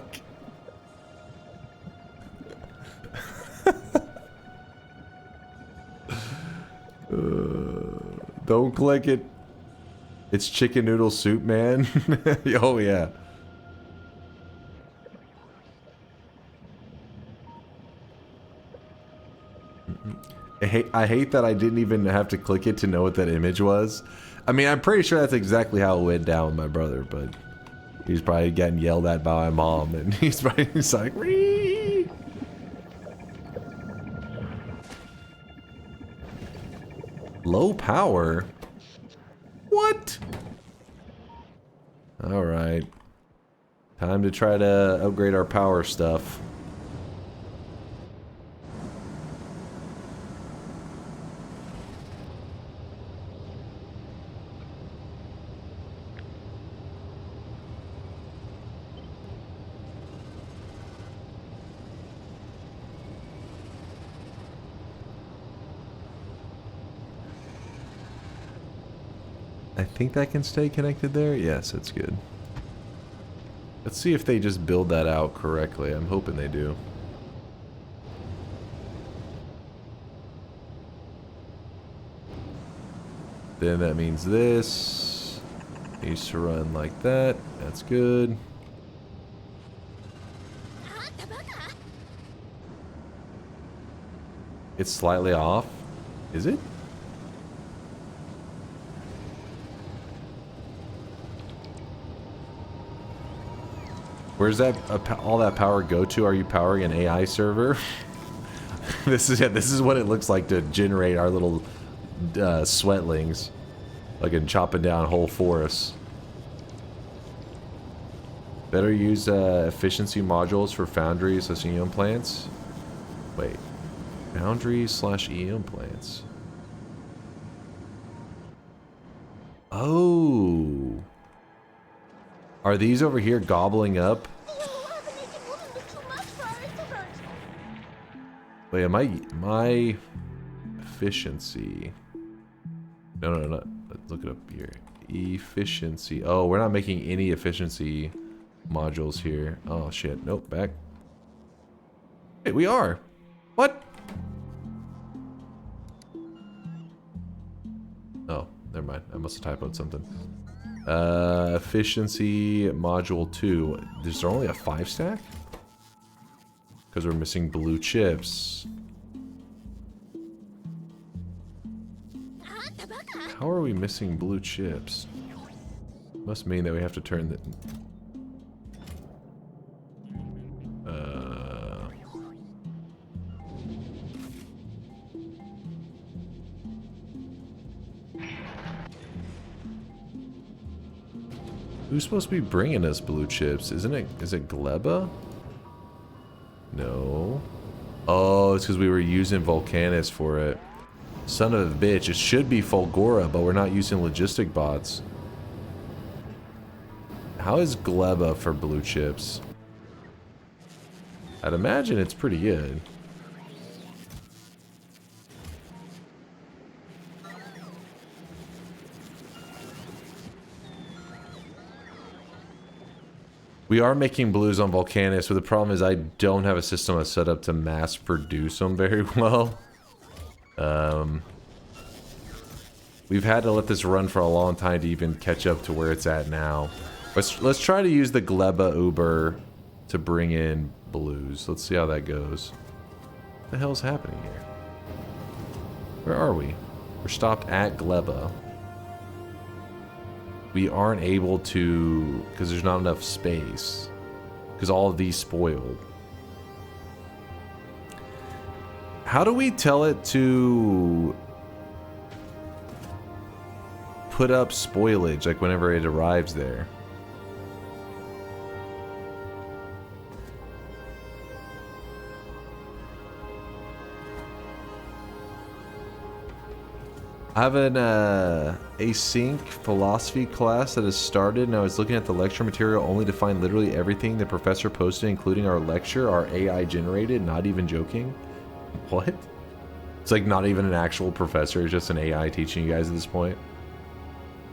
Don't click it. It's chicken noodle soup, man. Oh yeah. I hate that I didn't even have to click it to know what that image was. I mean, I'm pretty sure that's exactly how it went down with my brother, but he's probably getting yelled at by my mom, and he's like, Ree! Low power? What? Alright. Time to try to upgrade our power stuff. I think that can stay connected there. Yes, it's good. Let's see if they just build that out correctly. I'm hoping they do. Then that means this needs to run like that. That's good. It's slightly off. Is it? Where's that all that power go to? Are you powering an AI server? This is what it looks like to generate our little sweatlings, like in chopping down whole forests. Better use efficiency modules for foundries / EM plants. Wait, foundries / EM plants. Oh, are these over here gobbling up? Wait, am I efficiency? No, let's look it up here. Efficiency. Oh, we're not making any efficiency modules here. Oh shit, nope, back. Wait, we are. What? Oh, never mind. I must have typoed something. Efficiency module 2. Is there only a 5 stack? Because we're missing blue chips. How are we missing blue chips? Must mean that we have to turn the... Who's supposed to be bringing us blue chips? Isn't it? Is it Gleba? No. Oh, it's because we were using Volcanus for it. Son of a bitch. It should be Fulgora, but we're not using logistic bots. How is Gleba for blue chips? I'd imagine it's pretty good. We are making blues on Volcanus, but the problem is I don't have a system that's set up to mass produce them very well. We've had to let this run for a long time to even catch up to where it's at now. Let's try to use the Gleba Uber to bring in blues. Let's see how that goes. What the hell's happening here? Where are we? We're stopped at Gleba. We aren't able to, because there's not enough space. Because all of these spoiled. How do we tell it to put up spoilage, like whenever it arrives there? I have an async philosophy class that has started, and I was looking at the lecture material only to find literally everything the professor posted, including our lecture, are AI generated, not even joking. What? It's like not even an actual professor, it's just an AI teaching you guys at this point.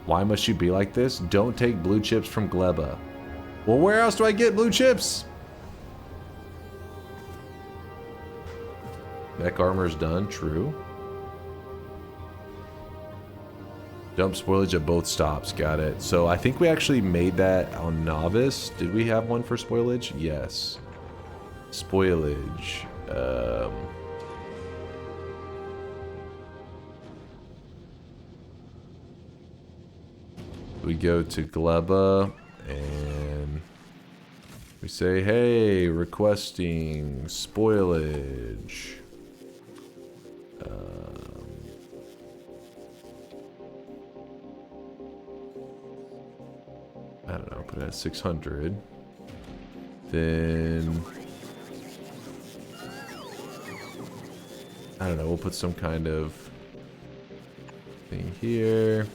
Why must you be like this? Don't take blue chips from Gleba. Well, where else do I get blue chips? Mech armor's done, true. Dump spoilage at both stops, got it. So I think we actually made that on Novice. Did we have one for spoilage? Yes. Spoilage. We go to Gleba and we say, hey, requesting spoilage. I don't know, put it at 600. Then I don't know, we'll put some kind of thing here.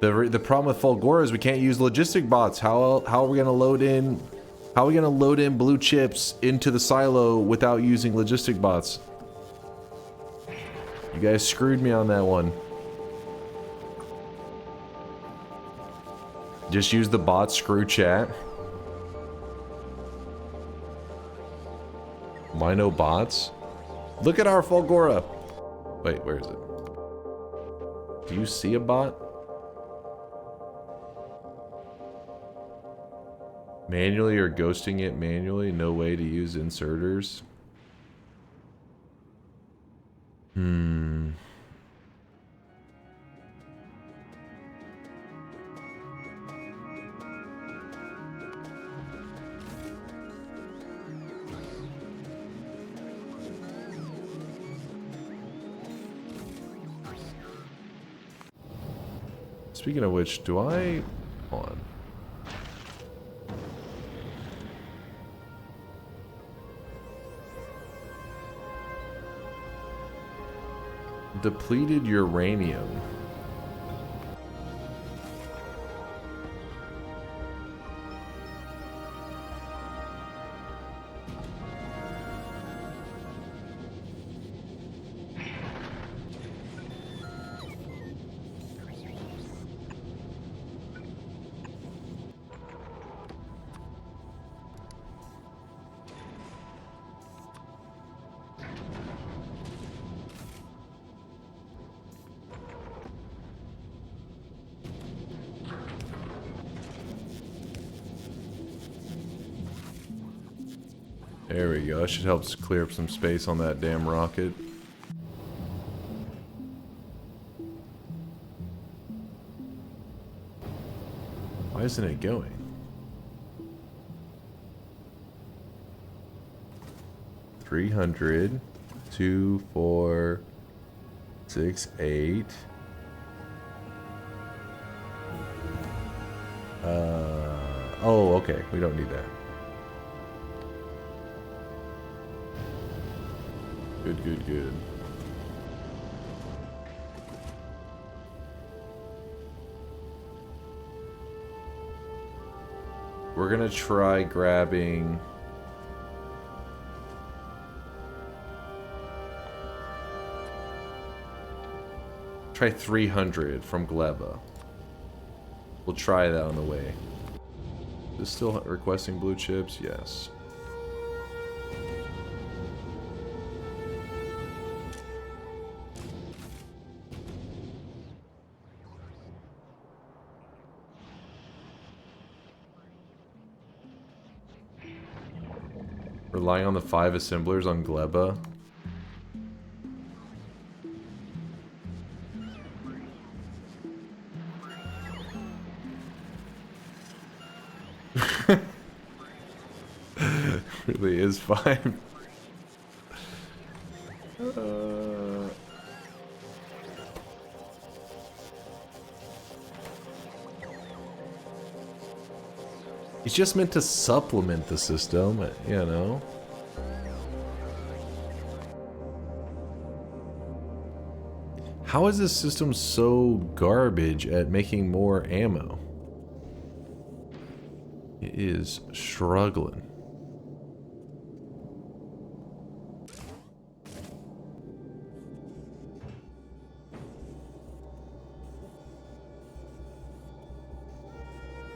The problem with Fulgora is we can't use logistic bots. How are we gonna load in? How are we gonna load in blue chips into the silo without using logistic bots? You guys screwed me on that one. Just use the bot, screw chat. Why no bots? Look at our Fulgora. Wait, where is it? Do you see a bot? Manually or ghosting it manually? No way to use inserters. Speaking of which, do I... Hold on. Depleted uranium. There we go. That should help us clear up some space on that damn rocket. Why isn't it going? $300, 2, 4, 6, 8. Oh, okay. We don't need that. Good, good, good. We're gonna try grabbing... Try 300 from Gleba. We'll try that on the way. Is this still requesting blue chips? Yes. Relying on the 5 assemblers on Gleba. Really is 5. It's just meant to supplement the system, you know? How is this system so garbage at making more ammo? It is struggling.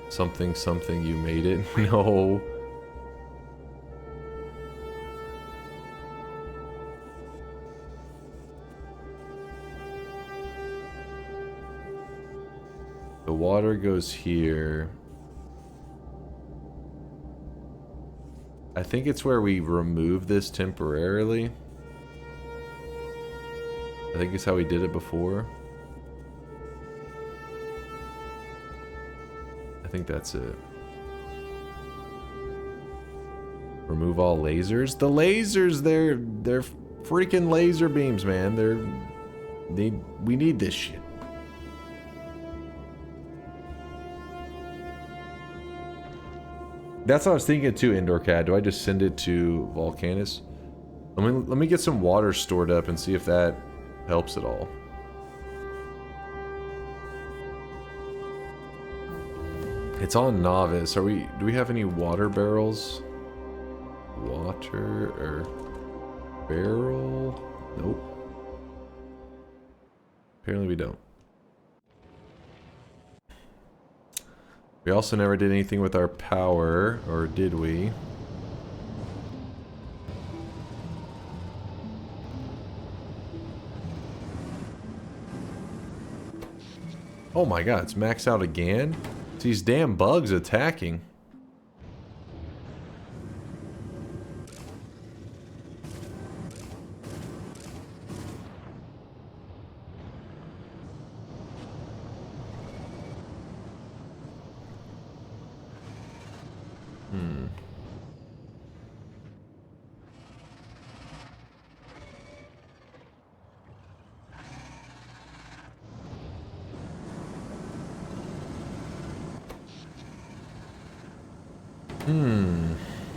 Something, something, you made it? No. The water goes here. I think it's where we remove this temporarily. I think it's how we did it before. I think that's it. Remove all lasers. The lasers, they're freaking laser beams, man. We need this shit. That's what I was thinking too, Indoor Cat. Do I just send it to Volcanus? Let me get some water stored up and see if that helps at all. It's on novice. Do we have any water barrels? Water or barrel? Nope. Apparently we don't. We also never did anything with our power, or did we? Oh my god, it's maxed out again? It's these damn bugs attacking.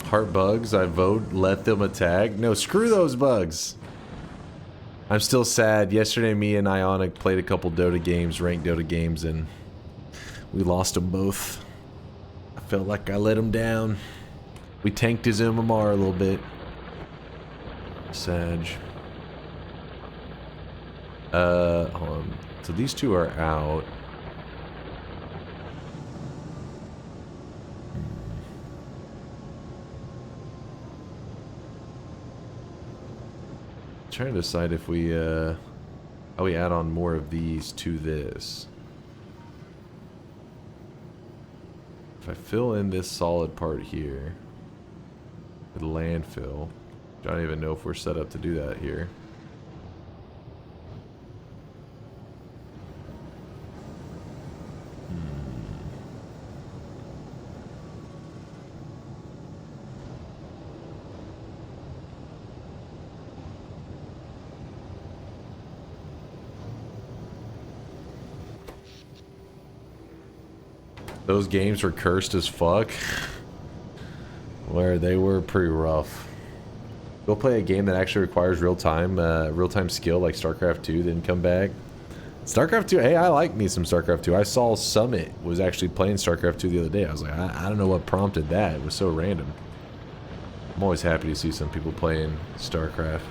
Heart bugs, I vote let them attack. No, screw those bugs. I'm still sad. Yesterday me and Ionic played a couple Dota games, ranked Dota games, and we lost them both. I felt like I let him down. We tanked his MMR a little bit. Sag. Hold on. So these two are out. Trying to decide if we how we add on more of these to this. If I fill in this solid part here with landfill, I don't even know if we're set up to do that here. Those games were cursed as fuck. Where they were pretty rough. Go play a game that actually requires real-time skill like StarCraft 2, then come back. StarCraft 2, hey, I like me some StarCraft 2. I saw Summit was actually playing StarCraft 2 the other day. I was like, I don't know what prompted that. It was so random. I'm always happy to see some people playing StarCraft.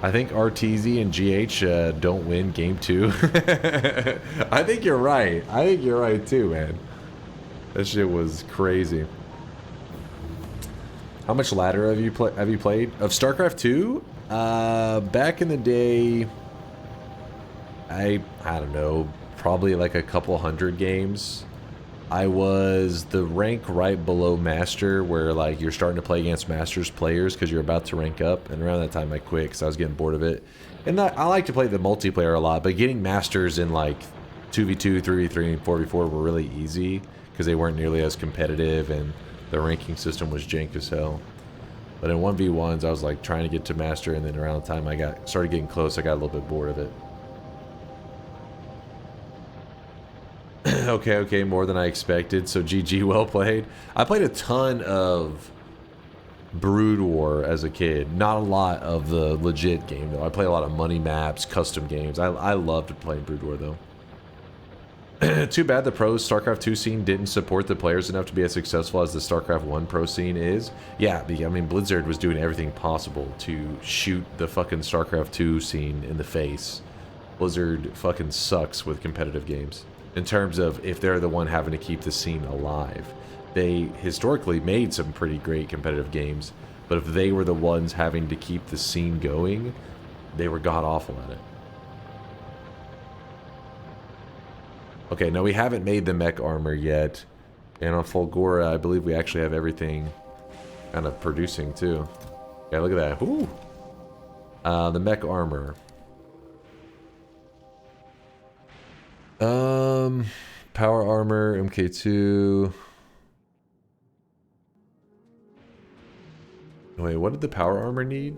I think RTZ and GH don't win game 2. I think you're right. I think you're right too, man. That shit was crazy. How much ladder have you played? Of StarCraft 2? Back in the day, I don't know, probably like a couple hundred games. I was the rank right below Master, where like you're starting to play against Masters players because you're about to rank up, and around that time I quit because I was getting bored of it. And I like to play the multiplayer a lot, but getting Masters in like 2v2, 3v3, and 4v4 were really easy because they weren't nearly as competitive and the ranking system was jank as hell. But in 1v1s I was like trying to get to Master, and then around the time I started getting close, I got a little bit bored of it. Okay, more than I expected, so GG, well played. I played a ton of Brood War as a kid. Not a lot of the legit game, though. I play a lot of money maps, custom games. I loved playing Brood War, though. Too bad the pro StarCraft 2 scene didn't support the players enough to be as successful as the StarCraft 1 pro scene is. Yeah, I mean, Blizzard was doing everything possible to shoot the fucking StarCraft 2 scene in the face. Blizzard fucking sucks with competitive games. In terms of if they're the one having to keep the scene alive. They historically made some pretty great competitive games, but if they were the ones having to keep the scene going, they were god-awful at it. Okay, now we haven't made the mech armor yet, and on Fulgora, I believe we actually have everything kind of producing too. Yeah, look at that. Ooh. The mech armor. Power armor, MK2. Wait, what did the power armor need?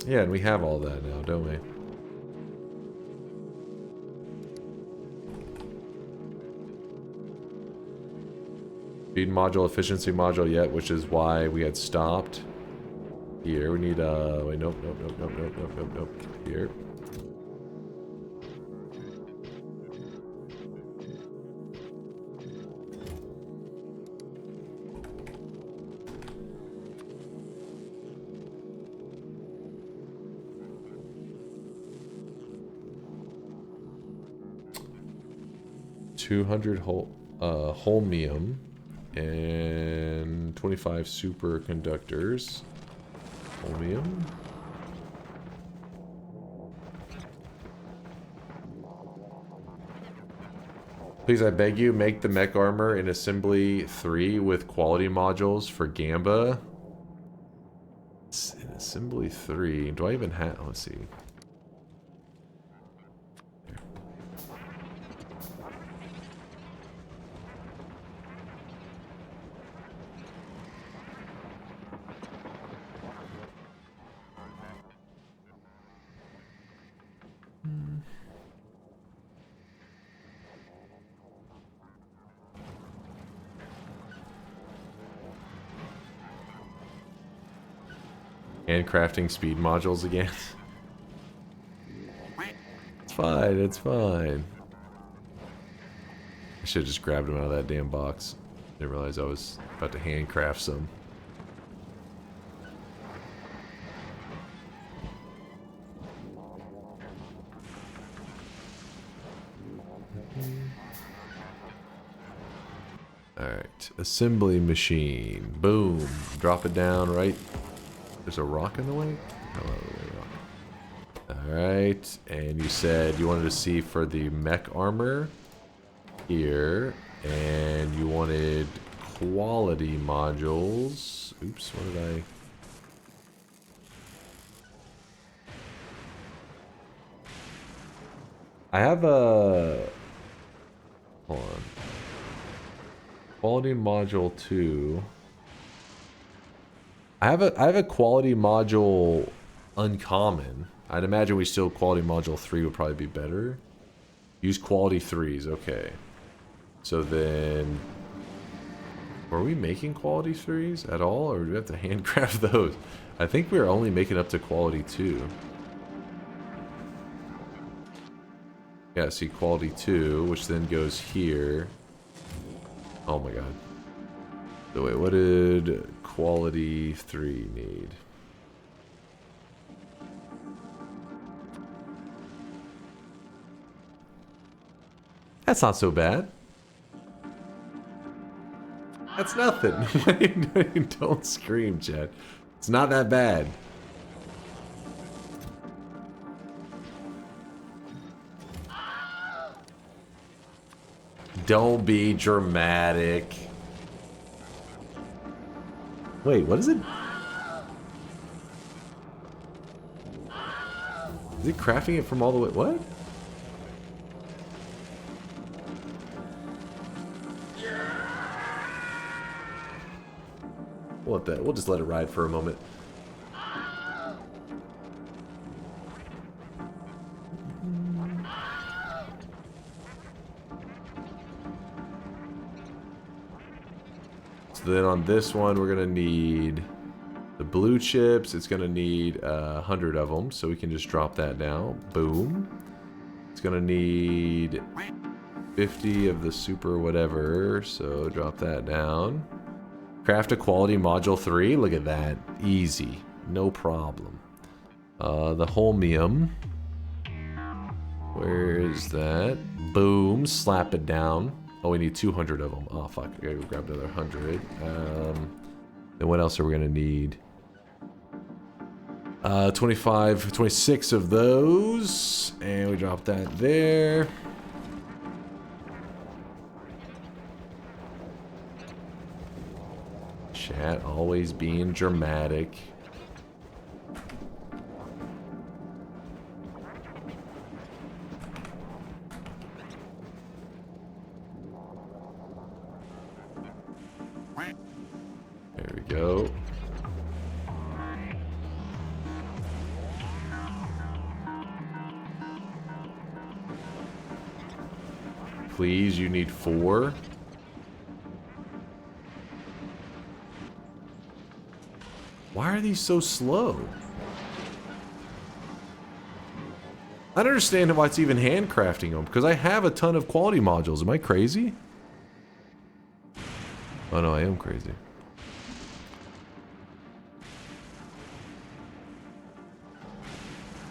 Yeah, and we have all that now, don't we? Speed module, efficiency module yet, which is why we had stopped. Here, we need, wait, nope. Here. $200 holmium and 25 superconductors. Holmium. Please, I beg you, make the mech armor in assembly 3 with quality modules for Gamba. It's in assembly 3. Do I even have? Let's see. Handcrafting speed modules again. It's fine, it's fine. I should have just grabbed them out of that damn box. Didn't realize I was about to handcraft some. Alright, assembly machine. Boom. Drop it down right. There's a rock in the way? Alright, and you said you wanted to see for the mech armor here, and you wanted quality modules. Oops, what did I have a... Hold on. Quality module 2. I have a quality module uncommon. I'd imagine we still quality module 3 would probably be better. Use quality 3s, okay. So then, were we making quality 3s at all, or do we have to handcraft those? I think we were only making up to quality 2. Yeah, see quality 2, which then goes here. Oh my god. So wait, what did quality 3 need? That's not so bad. That's nothing. Don't scream, Chad. It's not that bad. Don't be dramatic. Wait, what is it? Is it crafting it from all the way? What? We'll just let it ride for a moment. So then on this one, we're gonna need the blue chips. It's gonna need 100 of them, so we can just drop that down. Boom. It's gonna need 50 of the super whatever, so drop that down. Craft a quality module 3. Look at that. Easy. No problem. The holmium. Where is that? Boom. Slap it down. Oh, we need 200 of them. Oh, fuck. I gotta go grab another 100. Then what else are we gonna need? 26 of those. And we drop that there. Chat always being dramatic. There we go. Please, you need 4. Why are these so slow? I don't understand why it's even handcrafting them, because I have a ton of quality modules. Am I crazy? Oh no, I am crazy.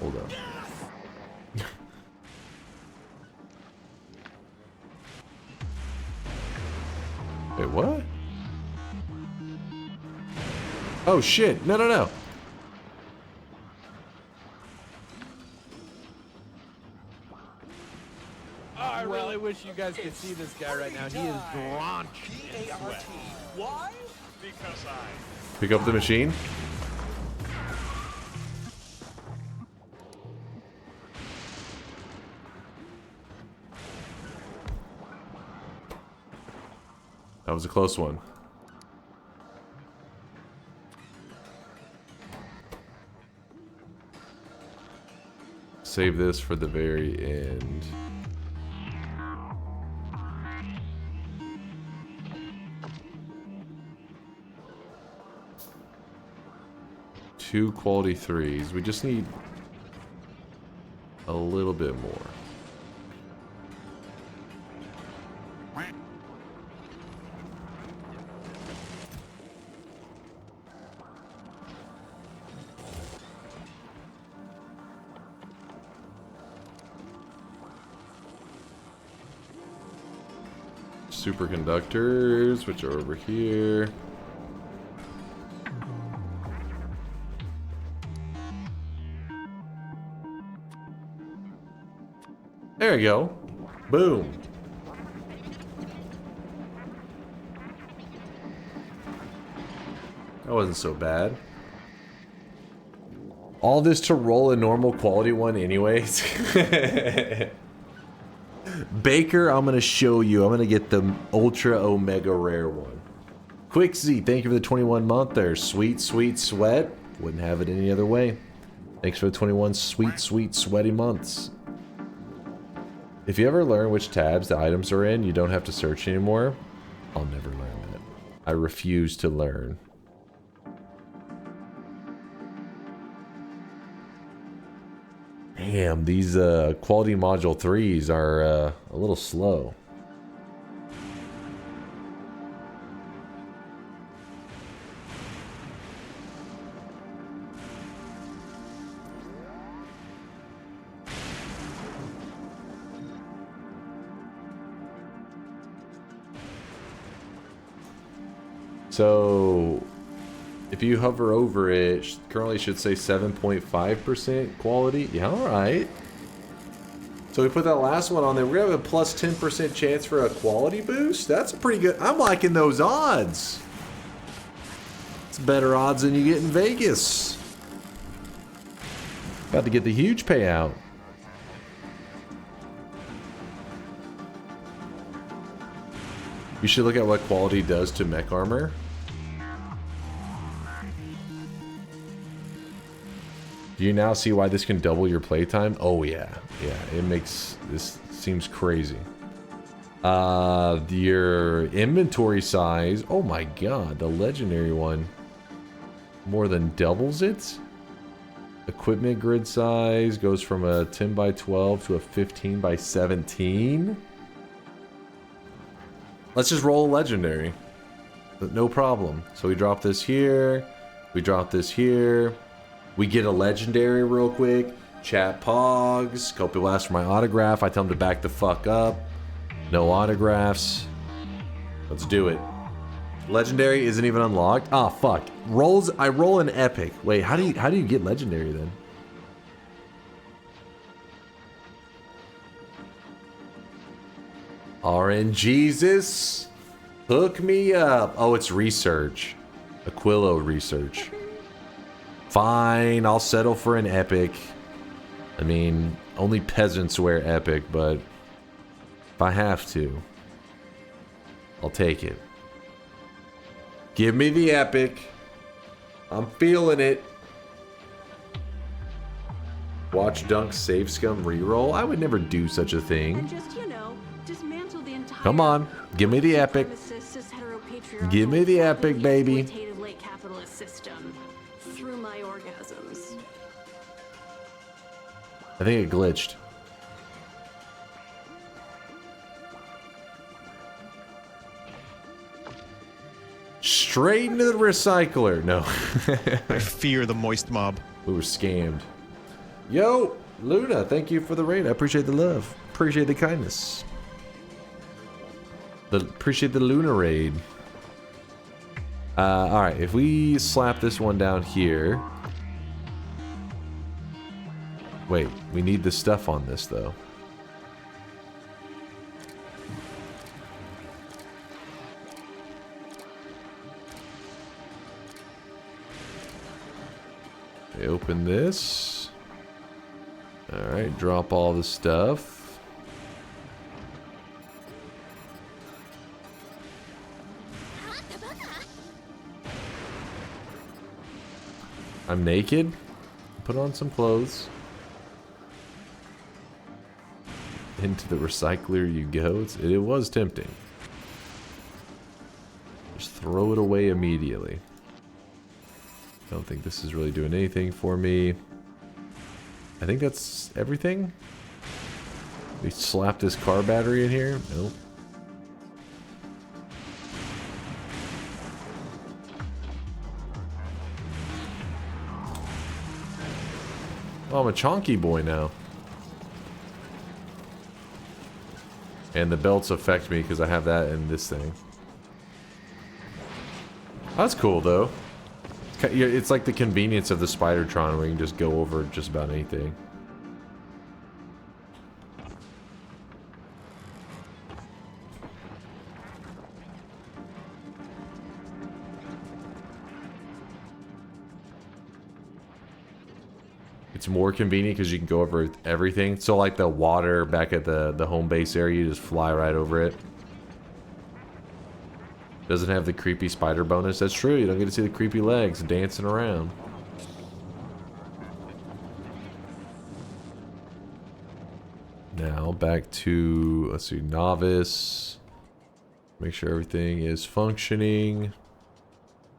Hold up. Wait, what? Oh shit, no, no, no. Oh, I really wish you guys could see this guy right now. He is drenched in sweat. Why? Because I... Pick up the machine. That was a close one. Save this for the very end. Two quality 3s. We just need a little bit more. Superconductors, which are over here. There you go. Boom. That wasn't so bad. All this to roll a normal quality one anyways. Baker, I'm going to show you. I'm going to get the Ultra Omega Rare one. Quick Z, thank you for the 21 month there. Sweet, sweet sweat. Wouldn't have it any other way. Thanks for the 21 sweet, sweet, sweaty months. If you ever learn which tabs the items are in, you don't have to search anymore. I'll never learn that. I refuse to learn. Damn, these quality module 3s are a little slow. So, if you hover over it, currently should say 7.5% quality. Yeah, alright. So we put that last one on there. We're going to have a plus 10% chance for a quality boost. That's a pretty good... I'm liking those odds. It's better odds than you get in Vegas. About to get the huge payout. You should look at what quality does to mech armor. Do you now see why this can double your playtime? Oh yeah, yeah, it makes this seems crazy. Your inventory size, oh my god, the legendary one more than doubles it. Equipment grid size goes from a 10 by 12 to a 15 by 17. Let's just roll a legendary. No problem. So we drop this here, we drop this here. We get a legendary real quick. Chat pogs. Couple people ask for my autograph. I tell them to back the fuck up. No autographs. Let's do it. Legendary isn't even unlocked. Ah, fuck. Rolls. I roll an epic. Wait, how do you get legendary then? RNGesus. Hook me up. Oh, it's research. Aquilo research. Fine, I'll settle for an epic. I mean, only peasants wear epic, but if I have to, I'll take it. Give me the epic. I'm feeling it. Watch Dunk Save Scum reroll? I would never do such a thing. And just, you know, dismantle the entire Come on, give me the epic. Give me the epic, baby. Late capitalist system. I think it glitched. Straight into the recycler. No. I fear the moist mob. We were scammed. Yo, Luna, thank you for the raid. I appreciate the love. Appreciate the kindness. Appreciate the Luna raid. Alright, if we slap this one down here. Wait, we need the stuff on this though. Okay, open this. Alright, drop all the stuff. I'm naked. Put on some clothes. Into the recycler you go. It was tempting. Just throw it away immediately. Don't think this is really doing anything for me. I think that's everything. We slapped this car battery in here. Nope. Oh, I'm a chonky boy now. And the belts affect me because I have that in this thing. That's cool, though. It's like the convenience of the Spidertron where you can just go over just about anything. It's more convenient because you can go over everything. So like the water back at the home base area, you just fly right over it. Doesn't have the creepy spider bonus. That's true. You don't get to see the creepy legs dancing around. Now back to, let's see, novice. Make sure everything is functioning.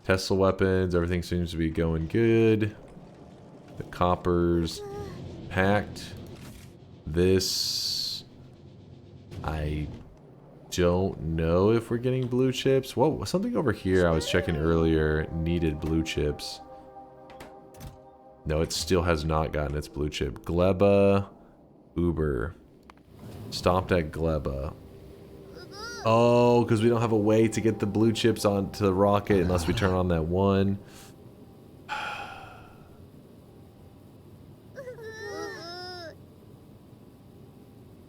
Tesla weapons. Everything seems to be going good. The copper's packed. This, I don't know if we're getting blue chips. Whoa, something over here I was checking earlier needed blue chips. No, it still has not gotten its blue chip. Gleba, Uber. Stopped at Gleba. Oh, because we don't have a way to get the blue chips onto the rocket unless we turn on that one.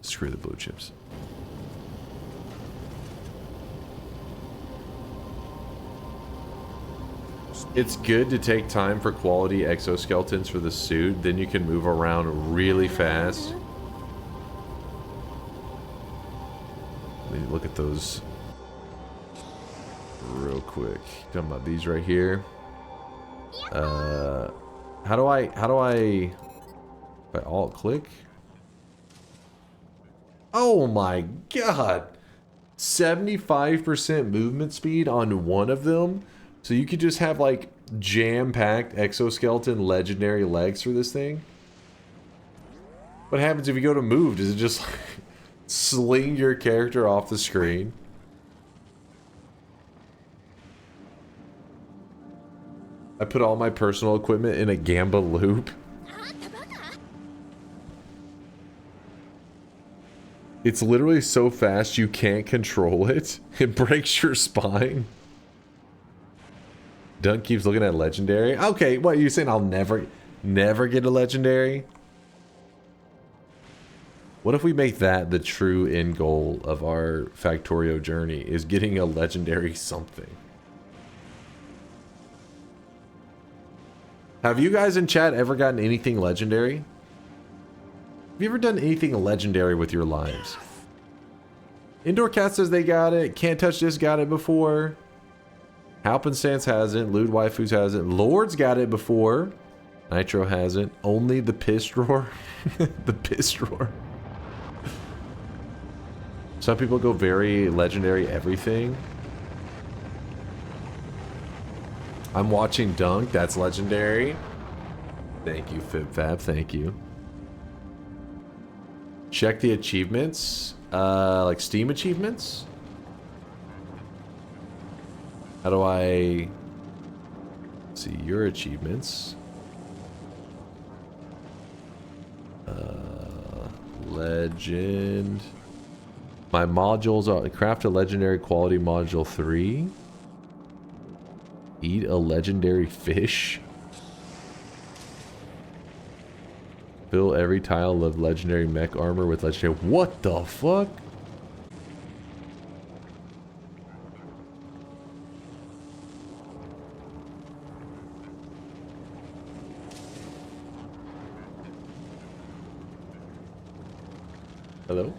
Screw the blue chips. It's good to take time for quality exoskeletons for the suit, then you can move around really fast. Let me look at those real quick. Talking about these right here. How do I if I alt click? Oh my god. 75% movement speed on one of them. So you could just have like jam-packed exoskeleton legendary legs for this thing. What happens if you go to move? Does it just like sling your character off the screen? I put all my personal equipment in a Gamba loop. It's literally so fast you can't control it. It breaks your spine. Dunk keeps looking at legendary. Okay, what, you saying I'll never get a legendary? What if we make that the true end goal of our Factorio journey, is getting a legendary something? Have you guys in chat ever gotten anything legendary? Have you ever done anything legendary with your lives? Indoor Cat says they got it. Can't Touch This got it before. Halpenstance hasn't. Lewd Waifus hasn't. Lord's got it before. Nitro hasn't. Only the Piss Drawer. The Piss Drawer. Some people go very legendary everything. I'm watching Dunk. That's legendary. Thank you, FibFab. Thank you. Check the achievements. Like Steam achievements? How do I see your achievements? Legend. My modules are craft a legendary quality module 3. Eat a legendary fish. Fill every tile of legendary mech armor with legendary. What the fuck? Hello?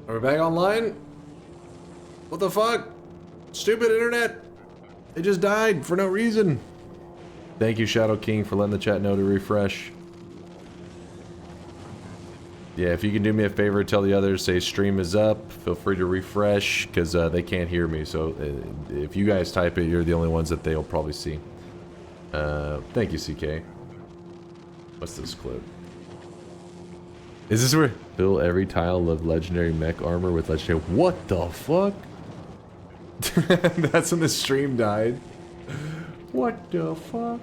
Are we back online? What the fuck? Stupid internet! It just died for no reason. Thank you, Shadow King, for letting the chat know to refresh. Yeah, if you can do me a favor, tell the others, say stream is up. Feel free to refresh, because they can't hear me. So if you guys type it, you're the only ones that they'll probably see. Thank you, CK. What's this clip? Is this where fill every tile of legendary mech armor with legendary? What the fuck? That's when the stream died. What the fuck?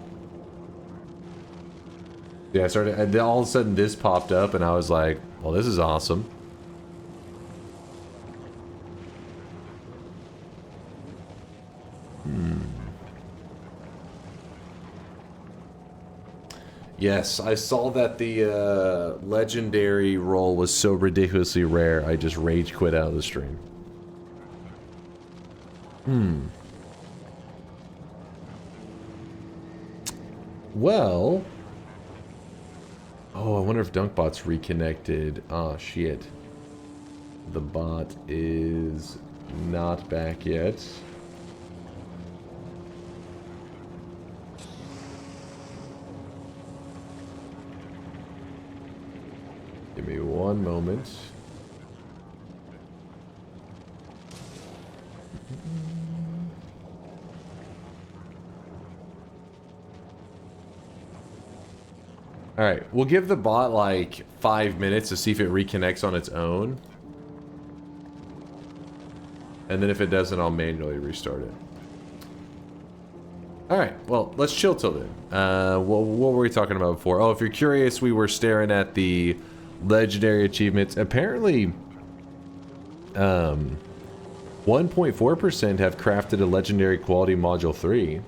Yeah, I started, and then all of a sudden this popped up, and I was like, well, this is awesome. Yes, I saw that the legendary roll was so ridiculously rare, I just rage quit out of the stream. Well... Oh, I wonder if DunkBot's reconnected. Oh, shit. The bot is not back yet. Give me one moment. Alright, we'll give the bot like 5 minutes to see if it reconnects on its own. And then if it doesn't, I'll manually restart it. Alright, well, let's chill till then. What were we talking about before? Oh, if you're curious, we were staring at the legendary achievements. Apparently, 1.4% have crafted a legendary quality module 3.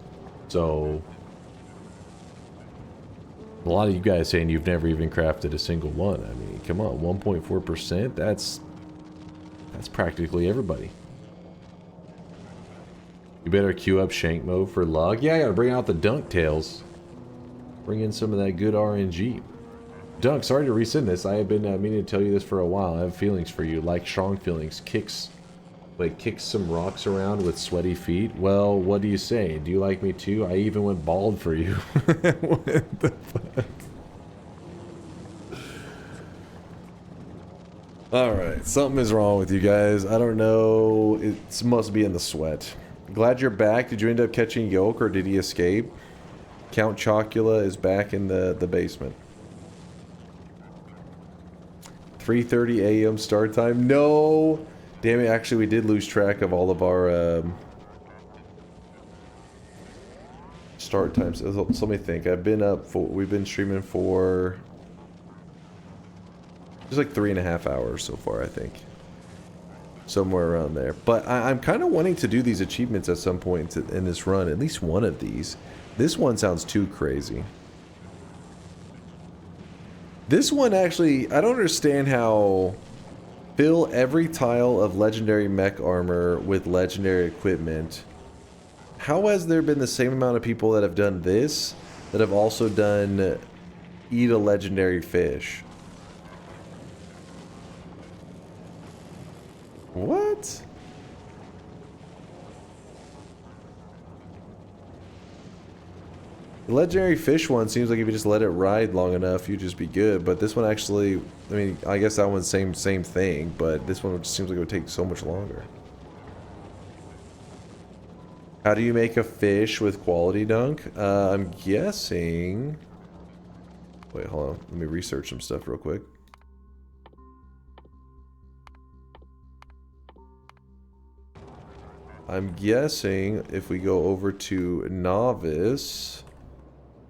So... a lot of you guys saying you've never even crafted a single one. I mean, come on, 1.4%? That's practically everybody. You better queue up Shank mode for log. Yeah, I gotta bring out the Dunk Tails. Bring in some of that good RNG. Dunk, sorry to resend this. I have been meaning to tell you this for a while. I have feelings for you, like strong feelings. Kicks some rocks around with sweaty feet. Well, what do you say? Do you like me too? I even went bald for you. What the fuck? Alright, something is wrong with you guys. I don't know. It must be in the sweat. Glad you're back. Did you end up catching Yolk or did he escape? Count Chocula is back in the basement. 3:30 a.m. start time. No! Damn it, actually we did lose track of all of our start times. So let me think. We've been streaming for just like 3.5 hours so far, I think. Somewhere around there. But I'm kind of wanting to do these achievements at some point in this run. At least one of these. This one sounds too crazy. This one actually, I don't understand how... Fill every tile of legendary mech armor with legendary equipment. How has there been the same amount of people that have done this that have also done eat a legendary fish? What? The legendary fish one seems like if you just let it ride long enough, you'd just be good. But this one actually, I mean, I guess that one's same thing, but this one just seems like it would take so much longer. How do you make a fish with quality dunk? I'm guessing... Wait, hold on. Let me research some stuff real quick. I'm guessing if we go over to Novice,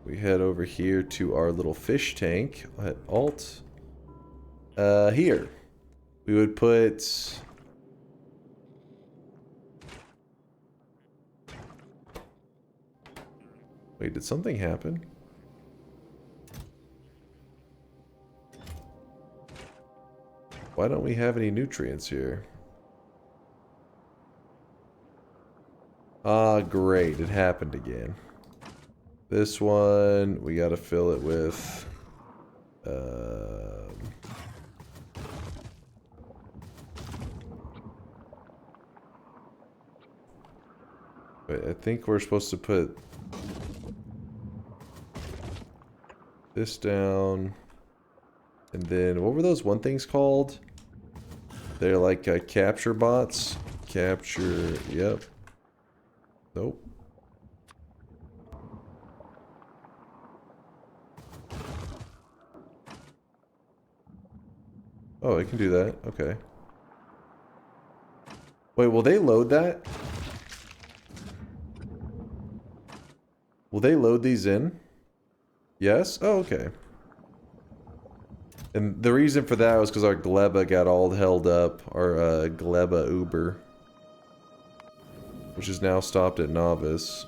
we head over here to our little fish tank. I'll hit Alt. Here. We would put... Wait, did something happen? Why don't we have any nutrients here? Ah, great. It happened again. This one, we gotta fill it with... Wait, I think we're supposed to put... this down. And then, what were those one things called? They're like capture bots. Capture, yep. Nope. Oh, I can do that. Okay. Wait, will they load that? Will they load these in? Yes? Oh, okay. And the reason for that was because our Gleba got all held up. Our Gleba Uber. Which is now stopped at Novice.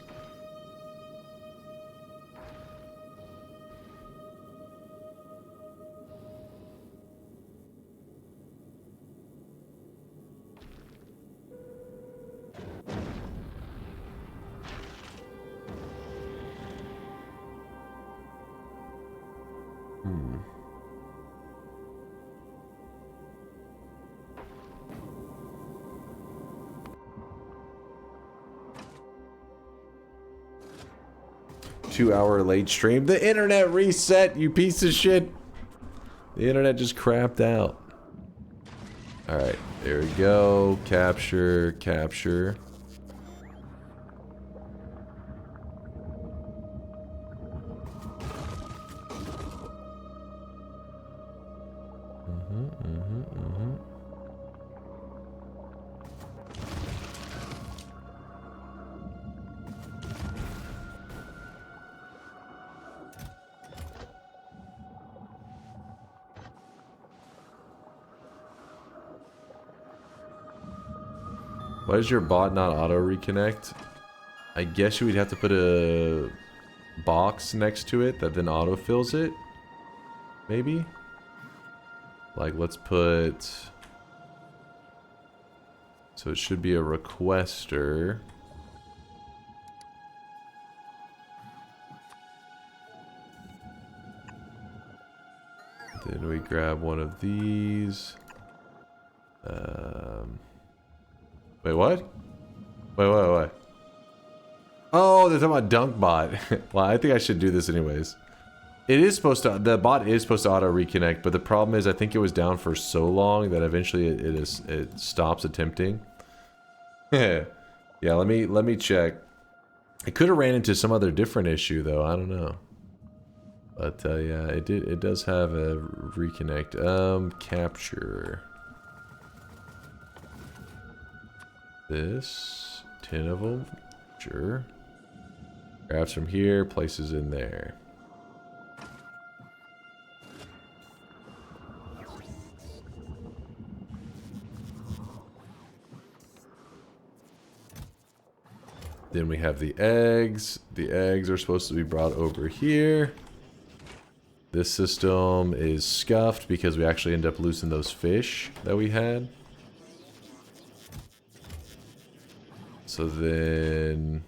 Hmm. 2-hour late stream. The internet reset, you piece of shit. The internet just crapped out. Alright, there we go. Capture, capture. Why does your bot not auto reconnect? I guess you would have to put a box next to it that then auto fills it. Maybe? Like, let's put... So it should be a requester. Then we grab one of these. Wait, what? Wait. Oh, they're talking about DunkBot. Well, I think I should do this anyways. It is supposed to, the bot is supposed to auto reconnect, but the problem is I think it was down for so long that eventually it stops attempting. Yeah, let me check. It could have ran into some other different issue though, I don't know. But yeah, it does have a reconnect. Capture. This 10 of them, sure. Grabs from here, places in there. Then we have the eggs. The eggs are supposed to be brought over here. This system is scuffed because we actually end up losing those fish that we had. So then,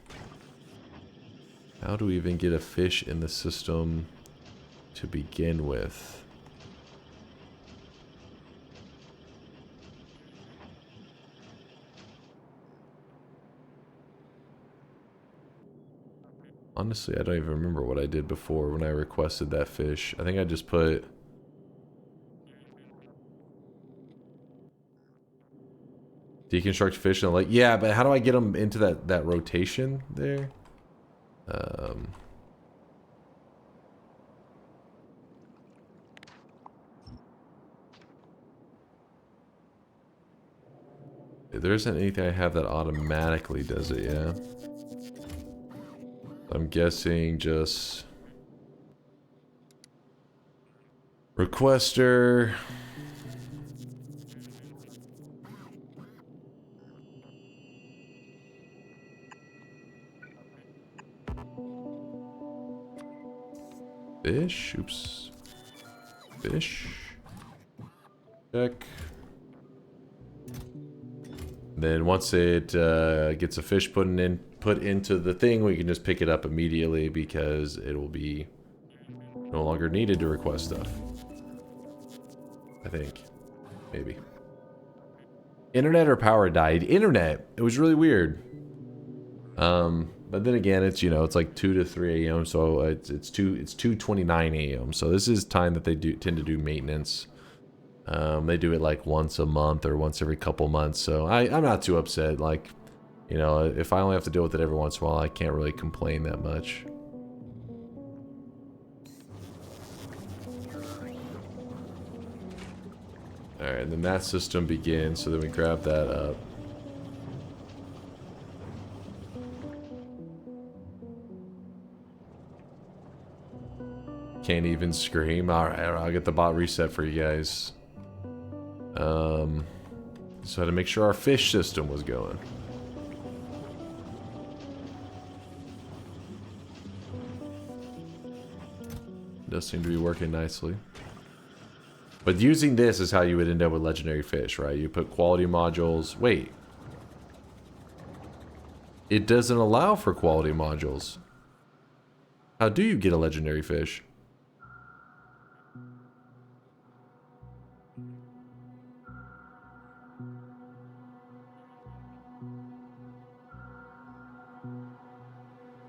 how do we even get a fish in the system to begin with? Honestly, I don't even remember what I did before when I requested that fish. I think I just put... deconstruct fish in the lake. Yeah, but how do I get them into that rotation there? There isn't anything I have that automatically does it, yeah. I'm guessing just requester. Fish, oops. Fish. Check. Then once it gets a fish put into the thing, we can just pick it up immediately because it will be no longer needed to request stuff. I think. Maybe. Internet or power died? Internet. It was really weird. But then again, it's, you know, it's like 2 to 3 a.m. So it's 2:29 a.m. So this is time that they tend to do maintenance. They do it like once a month or once every couple months. So I'm not too upset. Like, you know, if I only have to deal with it every once in a while, I can't really complain that much. Alright, and then that system begins. So then we grab that up. Can't even scream. Alright, I'll get the bot reset for you guys. So I had to make sure our fish system was going. Does seem to be working nicely. But using this is how you would end up with legendary fish, right? You put quality modules. Wait. It doesn't allow for quality modules. How do you get a legendary fish?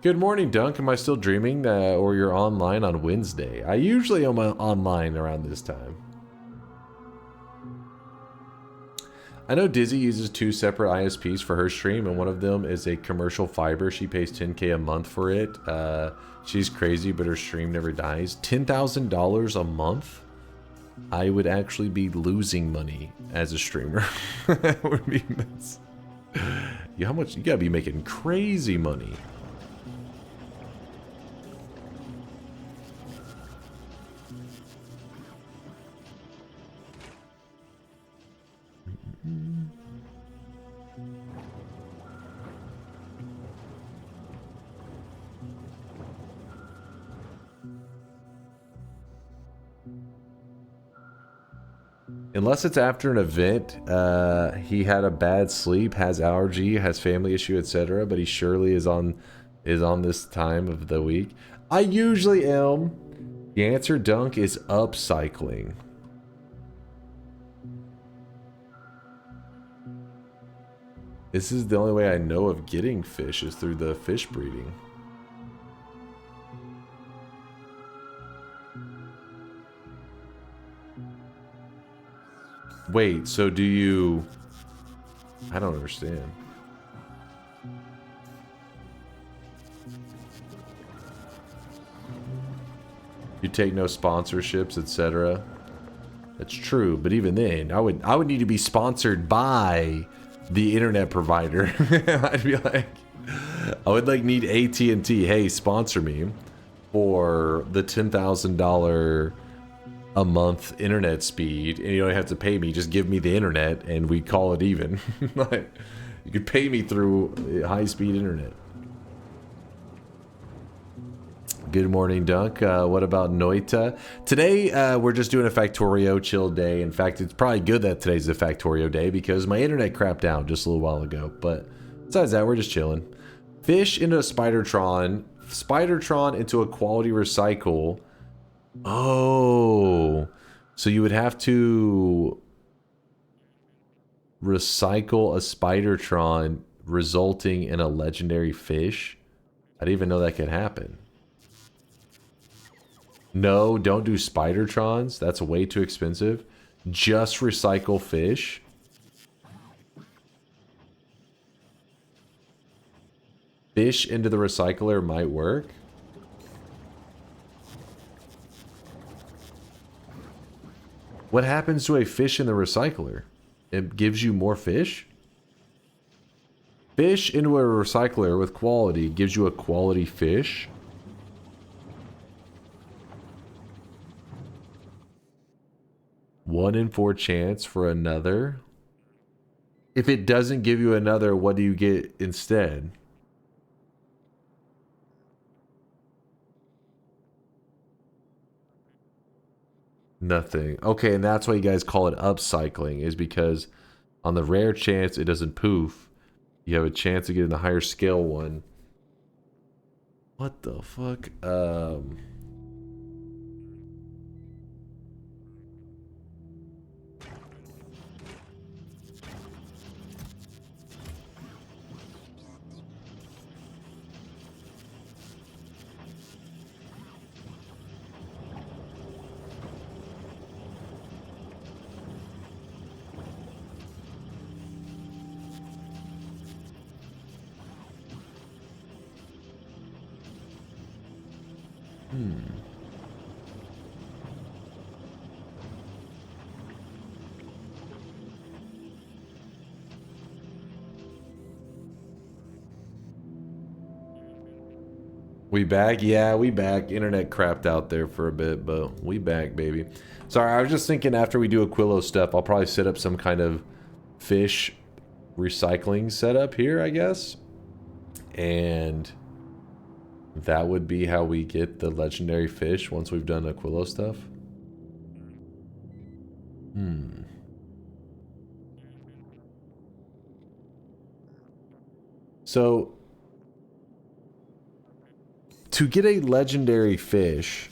Good morning, Dunk. Am I still dreaming or you're online on Wednesday? I usually am online around this time. I know Dizzy uses 2 separate ISPs for her stream, and one of them is a commercial fiber. She pays $10K a month for it. She's crazy, but her stream never dies. $10,000 a month? I would actually be losing money as a streamer. That would be nuts. Yeah, how much? You gotta be making crazy money. Unless it's after an event, he had a bad sleep, has allergy, has family issue, etc. But he surely is on this time of the week. I usually am. The answer, Dunk, is upcycling. This is the only way I know of getting fish is through the fish breeding. Wait, so do you... I don't understand. You take no sponsorships, etc. That's true, but even then, I would need to be sponsored by the internet provider. I'd be like, I would like need AT&T, hey, sponsor me for the $10,000 a month internet speed, and you don't have to pay me, just give me the internet and we call it even. Like, you could pay me through high-speed internet. Good morning, Dunk. What about Noita? Today, we're just doing a Factorio chill day. In fact, it's probably good that today's a Factorio day because my internet crapped out just a little while ago. But besides that, we're just chilling. Fish into a Spidertron. Spidertron into a quality recycle. Oh, so you would have to recycle a Spidertron, resulting in a legendary fish? I didn't even know that could happen. No, don't do Spidertrons. That's way too expensive. Just recycle fish. Fish into the recycler might work. What happens to a fish in the recycler? It gives you more fish? Fish into a recycler with quality gives you a quality fish. One in 4 chance for another. If it doesn't give you another, what do you get instead? Nothing. Okay, and that's why you guys call it upcycling, is because on the rare chance it doesn't poof, you have a chance of getting the higher scale one. What the fuck? We back? Yeah, we back. Internet crapped out there for a bit, but we back, baby. Sorry, I was just thinking after we do Aquilo stuff, I'll probably set up some kind of fish recycling setup here, I guess. And that would be how we get the legendary fish once we've done Aquilo stuff. So to get a legendary fish,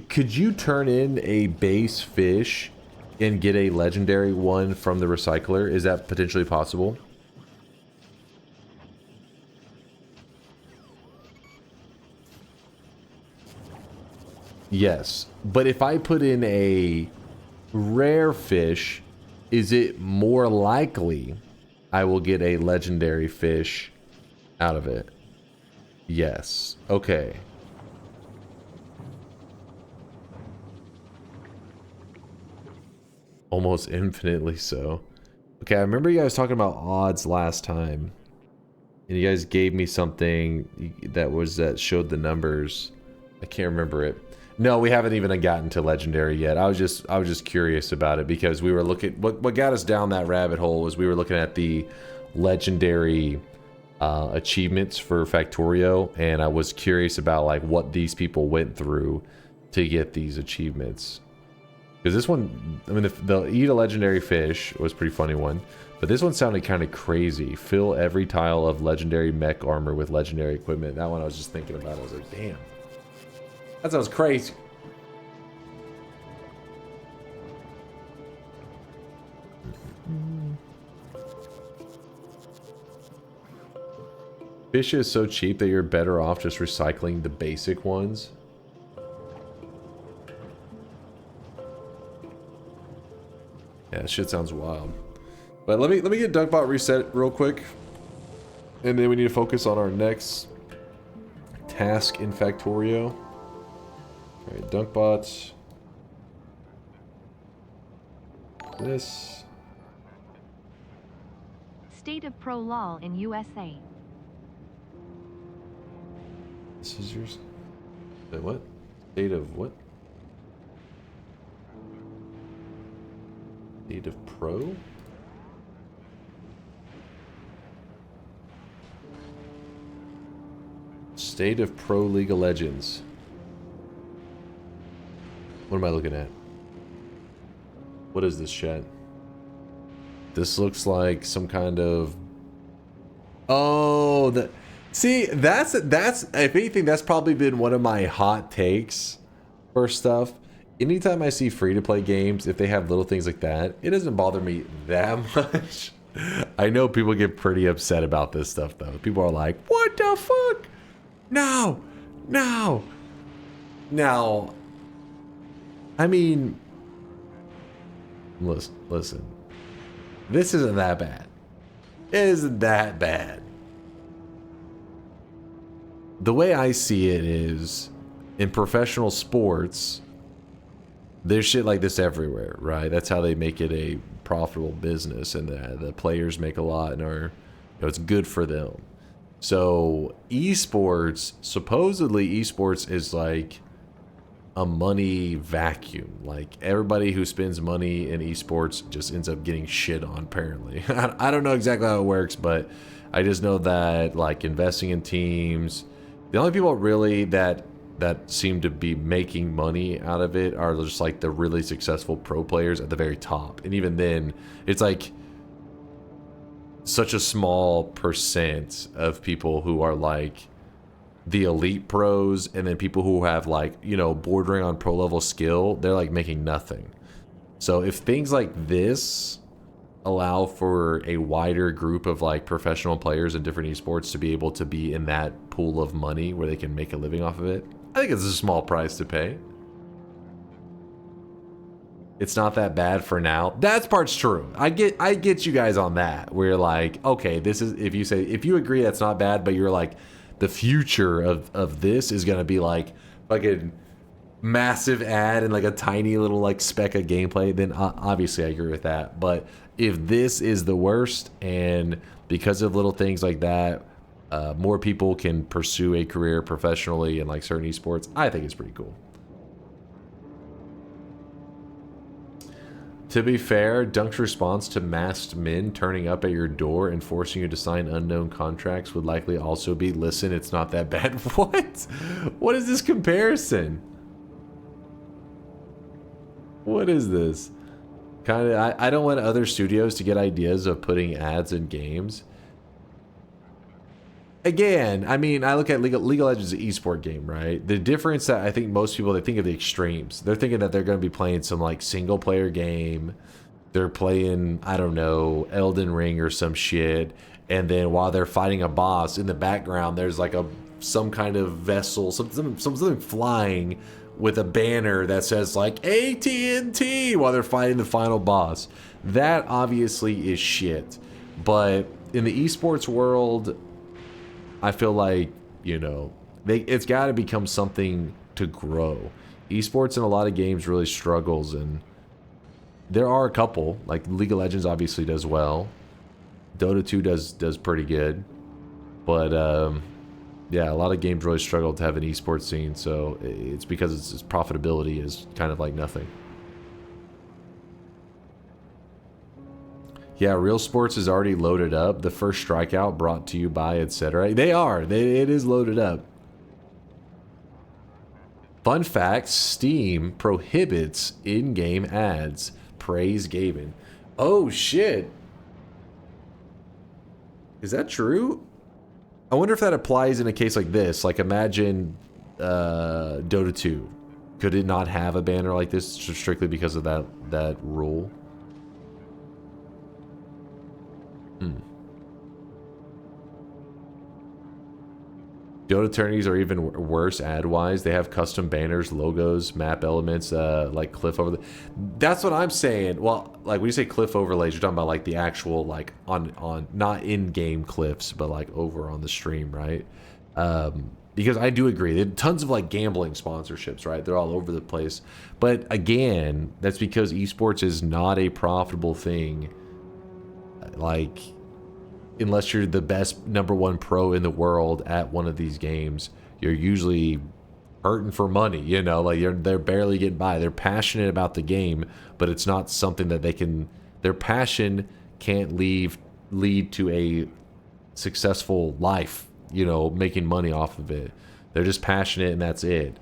could you turn in a base fish and get a legendary one from the recycler? Is that potentially possible? Yes, but if I put in a rare fish, is it more likely I will get a legendary fish out of it? Yes. Okay. Almost infinitely so. Okay, I remember you guys talking about odds last time. And you guys gave me something that showed the numbers. I can't remember it. No, we haven't even gotten to legendary yet. I was just curious about it because we were looking. What got us down that rabbit hole was we were looking at the legendary achievements for Factorio, and I was curious about like what these people went through to get these achievements. Because this one, I mean, the eat a legendary fish was a pretty funny one, but this one sounded kind of crazy. Fill every tile of legendary mech armor with legendary equipment. That one I was just thinking about. I was like, damn, that sounds crazy. Fish is so cheap that you're better off just recycling the basic ones. Yeah, shit sounds wild. But let me get DunkBot reset real quick. And then we need to focus on our next task in Factorio. Alright, DunkBot. This. State of Pro Law in USA. This is yours. Wait, what? State of what? State of Pro? State of Pro League of Legends. What am I looking at? What is this, chat? This looks like some kind of... Oh, the... See, that's if anything, that's probably been one of my hot takes for stuff. Anytime I see free-to-play games, if they have little things like that, it doesn't bother me that much. I know people get pretty upset about this stuff, though. People are like, what the fuck? No! No! Now, I mean, listen. This isn't that bad. It isn't that bad. The way I see it is, in professional sports, there's shit like this everywhere, right? That's how they make it a profitable business, and the players make a lot and are, it's good for them. So esports, supposedly esports is like a money vacuum. Like everybody who spends money in esports just ends up getting shit on, apparently. I don't know exactly how it works, but I just know that like investing in teams, the only people really that seem to be making money out of it are just like the really successful pro players at the very top. And even then, it's like such a small percent of people who are like the elite pros, and then people who have like, you know, bordering on pro level skill, they're like making nothing. So if things like this allow for a wider group of like professional players in different esports to be able to be in that pool of money where they can make a living off of it, I think it's a small price to pay. It's not that bad for now. That part's true. I get you guys on that. Where you're like, okay, this is, if you agree that's not bad, but you're like, the future of this is gonna be like fucking massive ad and like a tiny little like speck of gameplay, then obviously I agree with that. But if this is the worst, and because of little things like that, more people can pursue a career professionally in like certain esports, I think it's pretty cool. To be fair, Dunk's response to masked men turning up at your door and forcing you to sign unknown contracts would likely also be, listen, it's not that bad. What? What is this comparison? What is this? Kind of, I don't want other studios to get ideas of putting ads in games. Again, I mean, I look at League of Legends, an esport game, right? The difference that I think most people, they think of the extremes. They're thinking that they're going to be playing some like single player game. They're playing, I don't know, Elden Ring or some shit. And then while they're fighting a boss, in the background, there's like some kind of vessel, something flying with a banner that says like AT&T while they're fighting the final boss. That obviously is shit. But in the esports world, I feel like, you know, it's got to become something to grow. Esports in a lot of games really struggles, and there are a couple, like League of Legends obviously does well. Dota 2 does pretty good. But yeah, a lot of games really struggle to have an esports scene, so it's because its profitability is kind of like nothing. Yeah, Real Sports is already loaded up. The first strikeout brought to you by, etc. They are. It is loaded up. Fun fact, Steam prohibits in-game ads. Praise Gavin. Oh, shit. Is that true? I wonder if that applies in a case like this. Like, imagine Dota 2. Could it not have a banner like this strictly because of that rule? Dota tourneys are even worse ad-wise. They have custom banners, logos, map elements, like cliff over. That's what I'm saying. Well, like when you say cliff overlays, you're talking about like the actual like on not in-game cliffs, but like over on the stream, right? Because I do agree, there are tons of like gambling sponsorships, right? They're all over the place. But again, that's because esports is not a profitable thing. Like, unless you're the best #1 pro in the world at one of these games, you're usually hurting for money, you know, like they're barely getting by. They're passionate about the game, but it's not something that they can, their passion can't lead to a successful life, you know, making money off of it. They're just passionate and that's it.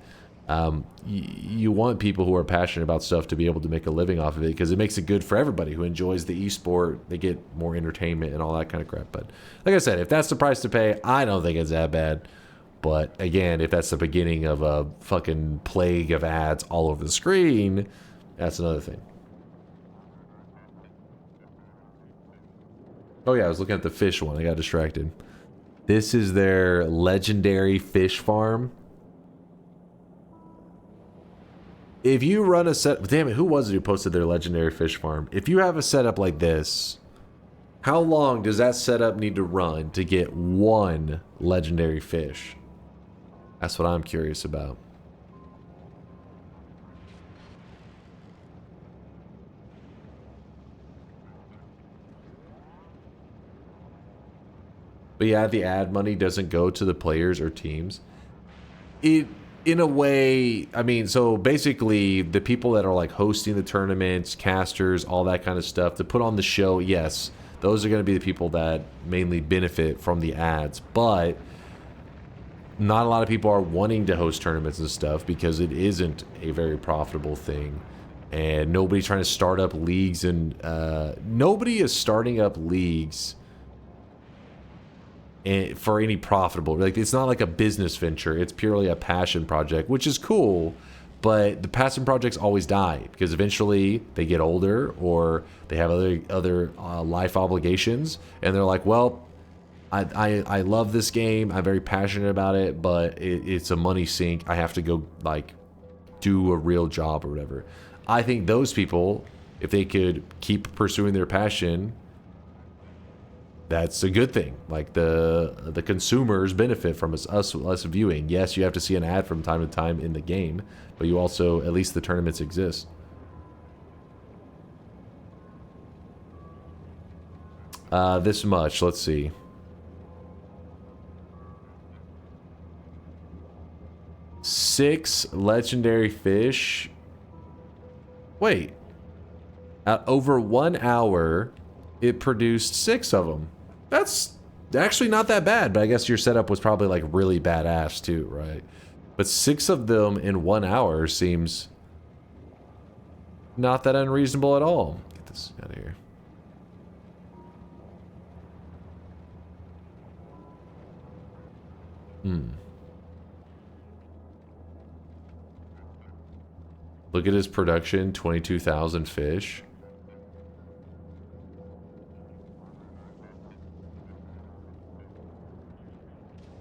You want people who are passionate about stuff to be able to make a living off of it, because it makes it good for everybody who enjoys the esport. They get more entertainment and all that kind of crap. But like I said, if that's the price to pay, I don't think it's that bad. But again, if that's the beginning of a fucking plague of ads all over the screen, that's another thing. Oh yeah, I was looking at the fish one. I got distracted. This is their legendary fish farm. If you run a set... Damn it, who was it who posted their legendary fish farm? If you have a setup like this, how long does that setup need to run to get one legendary fish? That's what I'm curious about. But yeah, the ad money doesn't go to the players or teams. It, in a way, I mean, so basically the people that are like hosting the tournaments, casters, all that kind of stuff to put on the show, yes, those are going to be the people that mainly benefit from the ads. But not a lot of people are wanting to host tournaments and stuff because it isn't a very profitable thing. And nobody's trying to start up leagues, and nobody is starting up leagues for any profitable, like, it's not like a business venture. It's purely a passion project, which is cool, but the passion projects always die because eventually they get older or they have other life obligations, and they're like, well, I love this game, I'm very passionate about it, but it's a money sink. I have to go like do a real job or whatever. I think those people, if they could keep pursuing their passion, that's a good thing. Like the consumers benefit from us viewing. Yes, you have to see an ad from time to time in the game, but you also, at least the tournaments exist. This much, let's see. Six legendary fish. Wait. Over 1 hour, it produced 6 of them. That's actually not that bad, but I guess your setup was probably like really badass too, right? But 6 of them in 1 hour seems not that unreasonable at all. Get this out of here. Look at his production, 22,000 fish.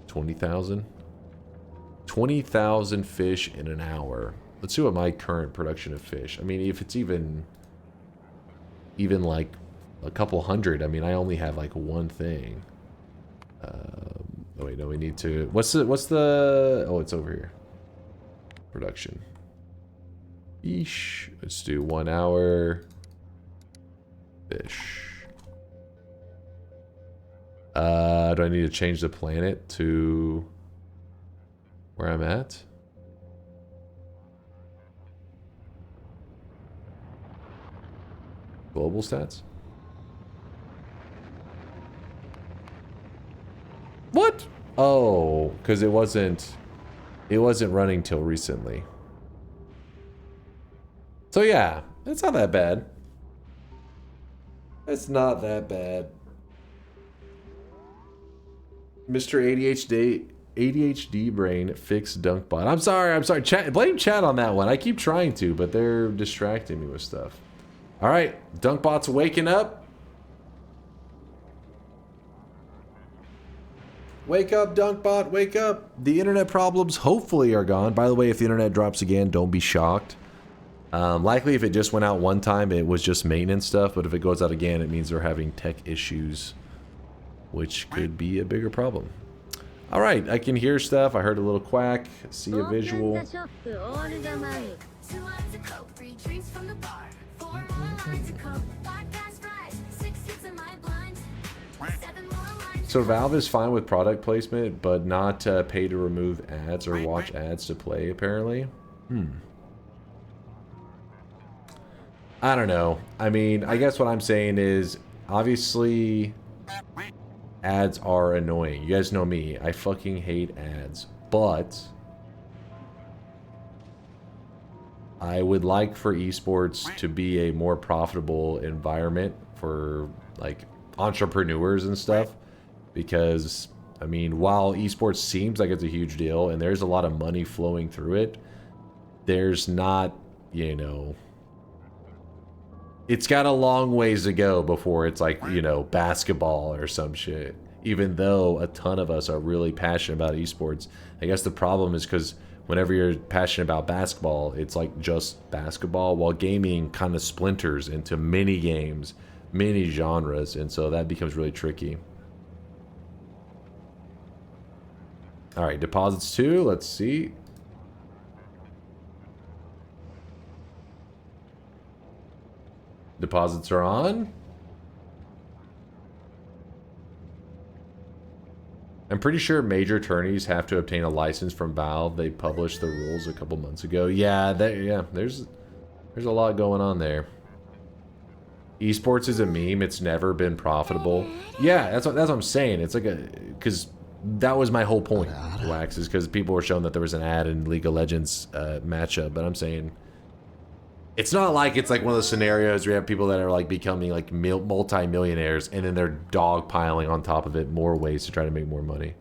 $20,000 fish in an hour. Let's see what my current production of fish. I mean, if it's even like a couple hundred. I mean, I only have like one thing. Oh wait, no, we need to. What's the? Oh, it's over here. Production. Eesh. Let's do 1 hour. Fish. Do I need to change the planet to where I'm at? Global stats? What? Oh, because it wasn't running till recently. So yeah, it's not that bad. It's not that bad. Mr. ADHD brain fix Dunkbot. I'm sorry. Chat, blame chat on that one. I keep trying to, but they're distracting me with stuff. All right, Dunkbot's waking up. Wake up, Dunkbot, wake up. The internet problems hopefully are gone. By the way, if the internet drops again, don't be shocked. Likely if it just went out one time, it was just maintenance stuff, but if it goes out again, it means they're having tech issues, which could be a bigger problem. All right, I can hear stuff. I heard a little quack, see a visual. So Valve is fine with product placement, but not pay to remove ads or watch ads to play, apparently. I don't know. I mean, I guess what I'm saying is, obviously, ads are annoying. You guys know me. I fucking hate ads. But I would like for esports to be a more profitable environment for, like, entrepreneurs and stuff. Because, I mean, while esports seems like it's a huge deal and there's a lot of money flowing through it, there's not, you know, it's got a long ways to go before it's like, you know, basketball or some shit. Even though a ton of us are really passionate about esports. I guess the problem is because whenever you're passionate about basketball, it's like just basketball, while gaming kind of splinters into many games, many genres, and so that becomes really tricky. All right, deposits 2, let's see. Deposits are on. pretty sure major tourneys have to obtain a license from Valve. They published the rules a couple months ago. Yeah, there's a lot going on there. Esports is a meme. It's never been profitable. Yeah, that's what I'm saying. It's like because that was my whole point, Wax, is because people were showing that there was an ad in League of Legends matchup, but I'm saying it's not like it's like one of those scenarios where you have people that are like becoming like multi-millionaires and then they're dogpiling on top of it more ways to try to make more money.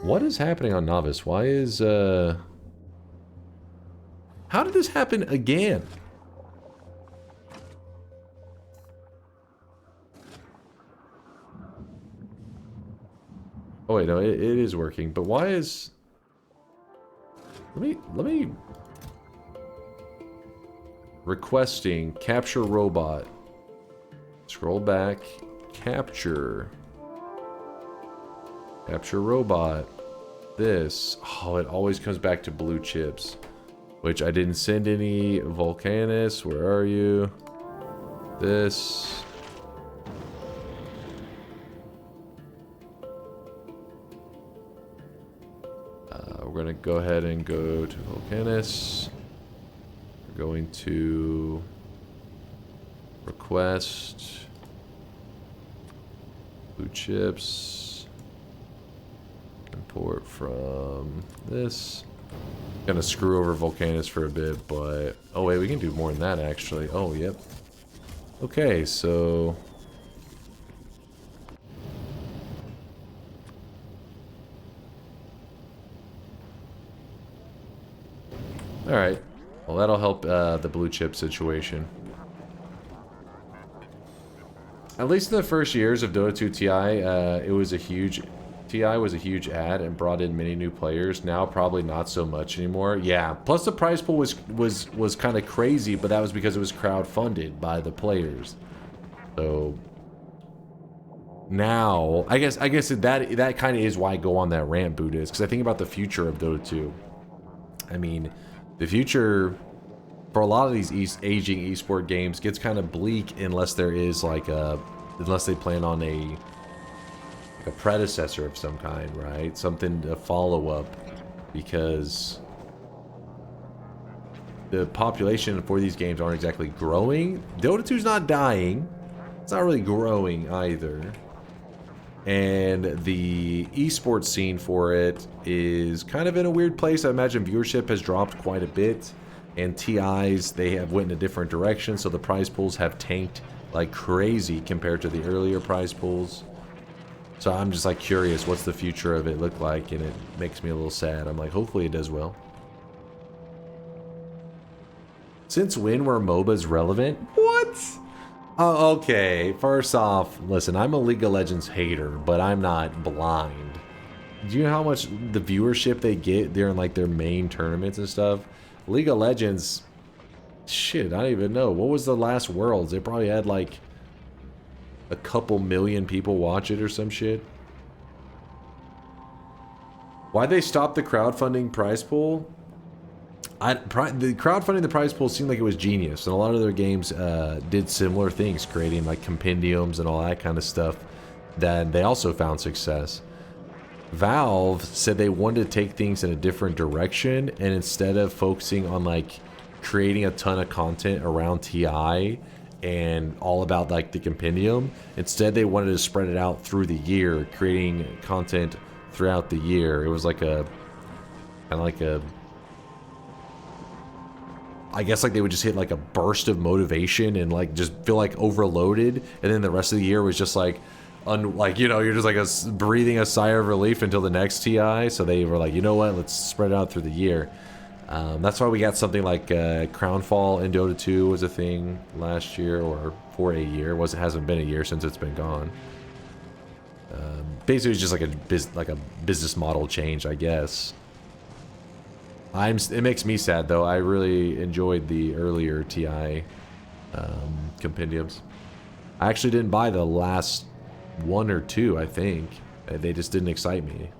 What is happening on Novice? Why is how did this happen again? Oh wait, no, it is working. But why is... Let me... Requesting capture robot. Scroll back. Capture. Capture robot. This. Oh, it always comes back to blue chips. Which I didn't send any. Volcanus, where are you? This. We're going to go ahead and go to Volcanus. We're going to request blue chips. Import from this. Gonna screw over Volcanus for a bit, but oh wait, we can do more than that actually. Oh, yep. Okay, so alright. Well, that'll help the blue chip situation. At least in the first years of Dota 2 TI, TI was a huge ad and brought in many new players. Now probably not so much anymore. Yeah, plus the prize pool was kind of crazy, but that was because it was crowdfunded by the players. So now, I guess that kind of is why I go on that rant, Buddha, is because I think about the future of Dota 2. I mean, the future for a lot of these aging esport games gets kind of bleak unless there is like unless they plan on a predecessor of some kind, right? Something to follow up, because the population for these games aren't exactly growing. Dota 2's not dying. It's not really growing either. And the esports scene for it is kind of in a weird place. I imagine viewership has dropped quite a bit, and TIs, they have went in a different direction, so the prize pools have tanked like crazy compared to the earlier prize pools. So I'm just like curious, what's the future of it look like? And it makes me a little sad. I'm like, hopefully it does well. Since when were MOBAs relevant? What? Oh, okay. First off, listen, I'm a League of Legends hater, but I'm not blind. Do you know how much the viewership they get during like their main tournaments and stuff? League of Legends, shit, I don't even know. What was the last Worlds? They probably had like a couple million people watch it or some shit. Why'd they stop the crowdfunding prize pool? The crowdfunding the prize pool seemed like it was genius, and a lot of their games did similar things, creating like compendiums and all that kind of stuff that they also found success. Valve said they wanted to take things in a different direction, and instead of focusing on like creating a ton of content around TI and all about like the compendium, instead they wanted to spread it out through the year, creating content throughout the year. It was like a kind of like a, I guess like they would just hit like a burst of motivation and like just feel like overloaded, and then the rest of the year was just like like, you know, you're just like breathing a sigh of relief until the next TI. So they were like, you know what, let's spread it out through the year. That's why we got something like Crownfall in Dota 2 was a thing last year, or for a year. It hasn't been a year since it's been gone. Basically, it's just like a business model change, I guess. It makes me sad though. I really enjoyed the earlier TI compendiums. I actually didn't buy the last one or two. I think they just didn't excite me.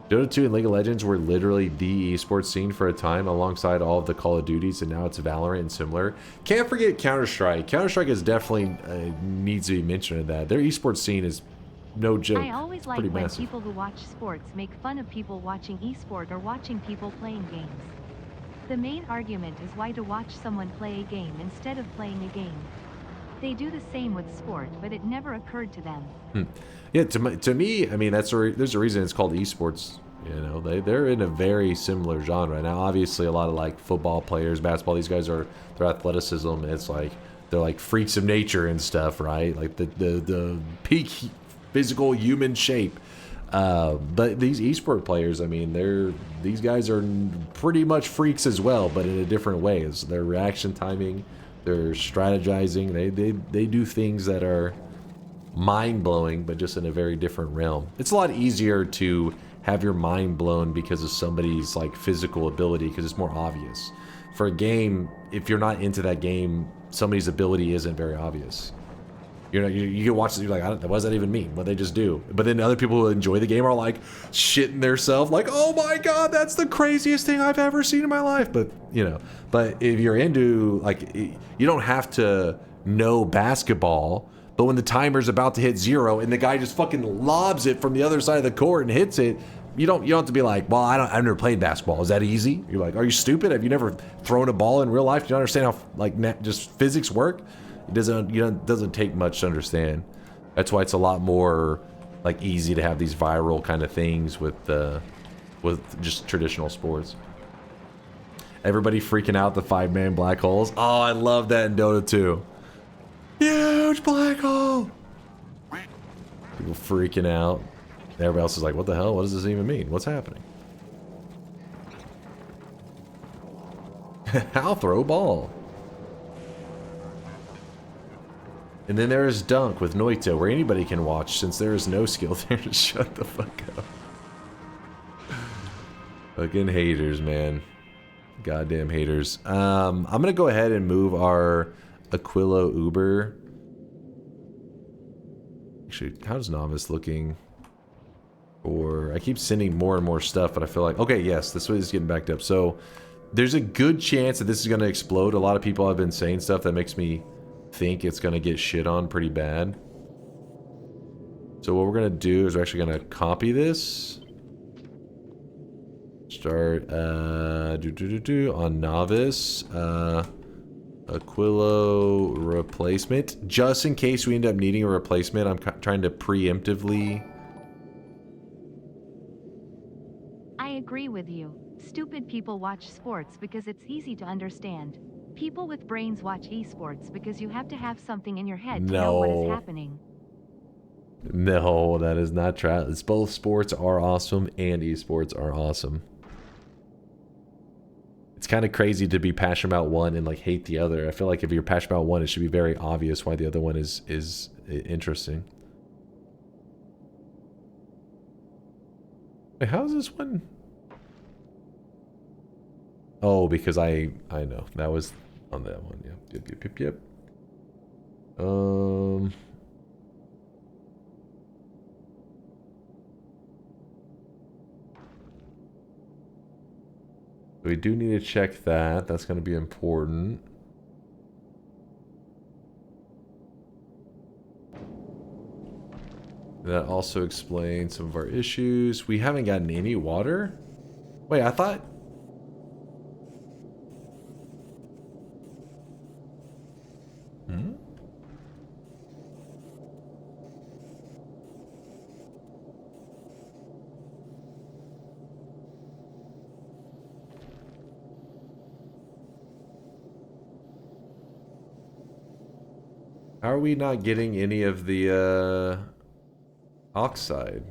Dota 2 and League of Legends were literally the esports scene for a time alongside all of the Call of Duties, and now it's Valorant and similar. Can't forget Counter-Strike. Counter-Strike is definitely needs to be mentioned in that. Their esports scene is no joke. I always like Pretty when massive. people who watch sports make fun of people watching esport or watching people playing games. The main argument is why to watch someone play a game instead of playing a game. They do the same with sport, but it never occurred to them. Yeah, to me, I mean, there's a reason it's called esports. You know, they're in a very similar genre. Now, obviously, a lot of like football players, basketball, these guys are their athleticism. It's like they're like freaks of nature and stuff, right? Like the peak physical human shape. But these esport players, I mean, these guys are pretty much freaks as well, but in a different ways. Their reaction timing, their strategizing, they do things that are mind-blowing, but just in a very different realm. It's a lot easier to have your mind blown because of somebody's like physical ability, because it's more obvious. For a game, if you're not into that game, somebody's ability isn't very obvious. You know, you can watch it, you're like, what does that even mean? What they just do. But then other people who enjoy the game are like shitting theirself, like, oh my god, that's the craziest thing I've ever seen in my life. But you know, but if you're into, like, you don't have to know basketball, but when the timer's about to hit 0 and the guy just fucking lobs it from the other side of the court and hits it, you don't have to be like, well, I've never played basketball. Is that easy? You're like, are you stupid? Have you never thrown a ball in real life? Do you understand how like just physics work? It doesn't take much to understand. That's why it's a lot more like easy to have these viral kind of things with just traditional sports. Everybody freaking out the 5-man black holes. Oh, I love that in Dota 2. Huge black hole. People freaking out. Everybody else is like, what the hell? What does this even mean? What's happening? I'll throw a ball. And then there is Dunk with Noito, where anybody can watch since there is no skill there to shut the fuck up. Fucking haters, man. Goddamn haters. I'm gonna go ahead and move our Aquilo Uber. Actually, how's Novice looking? Or I keep sending more and more stuff, but I feel like, okay, yes, this is getting backed up. So there's a good chance that this is gonna explode. A lot of people have been saying stuff that makes me think it's gonna get shit on pretty bad. So what we're gonna do is we're actually gonna copy this. Start on Novice. Aquilo replacement. Just in case we end up needing a replacement, I'm trying to preemptively. I agree with you. Stupid people watch sports because it's easy to understand. People with brains watch esports because you have to have something in your head to know what is happening. No, that is not true. It's both sports are awesome and esports are awesome. It's kind of crazy to be passionate about one and like hate the other. I feel like if you're passionate about one, it should be very obvious why the other one is interesting. Wait, how is this one? Oh, because I know that was on that one. Yep. We do need to check that. That's going to be important. That also explains some of our issues. We haven't gotten any water? Wait, I thought... How are we not getting any of the oxide?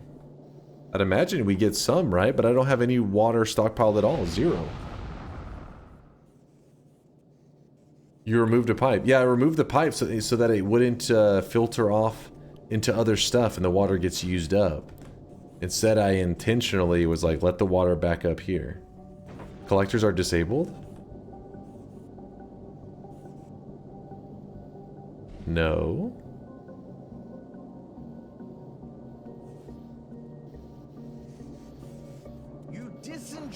I'd imagine we get some, right? But I don't have any water stockpiled at all. 0. You removed a pipe. Yeah, I removed the pipe so that it wouldn't filter off into other stuff and the water gets used up. Instead, I intentionally was like, let the water back up here. Collectors are disabled? No.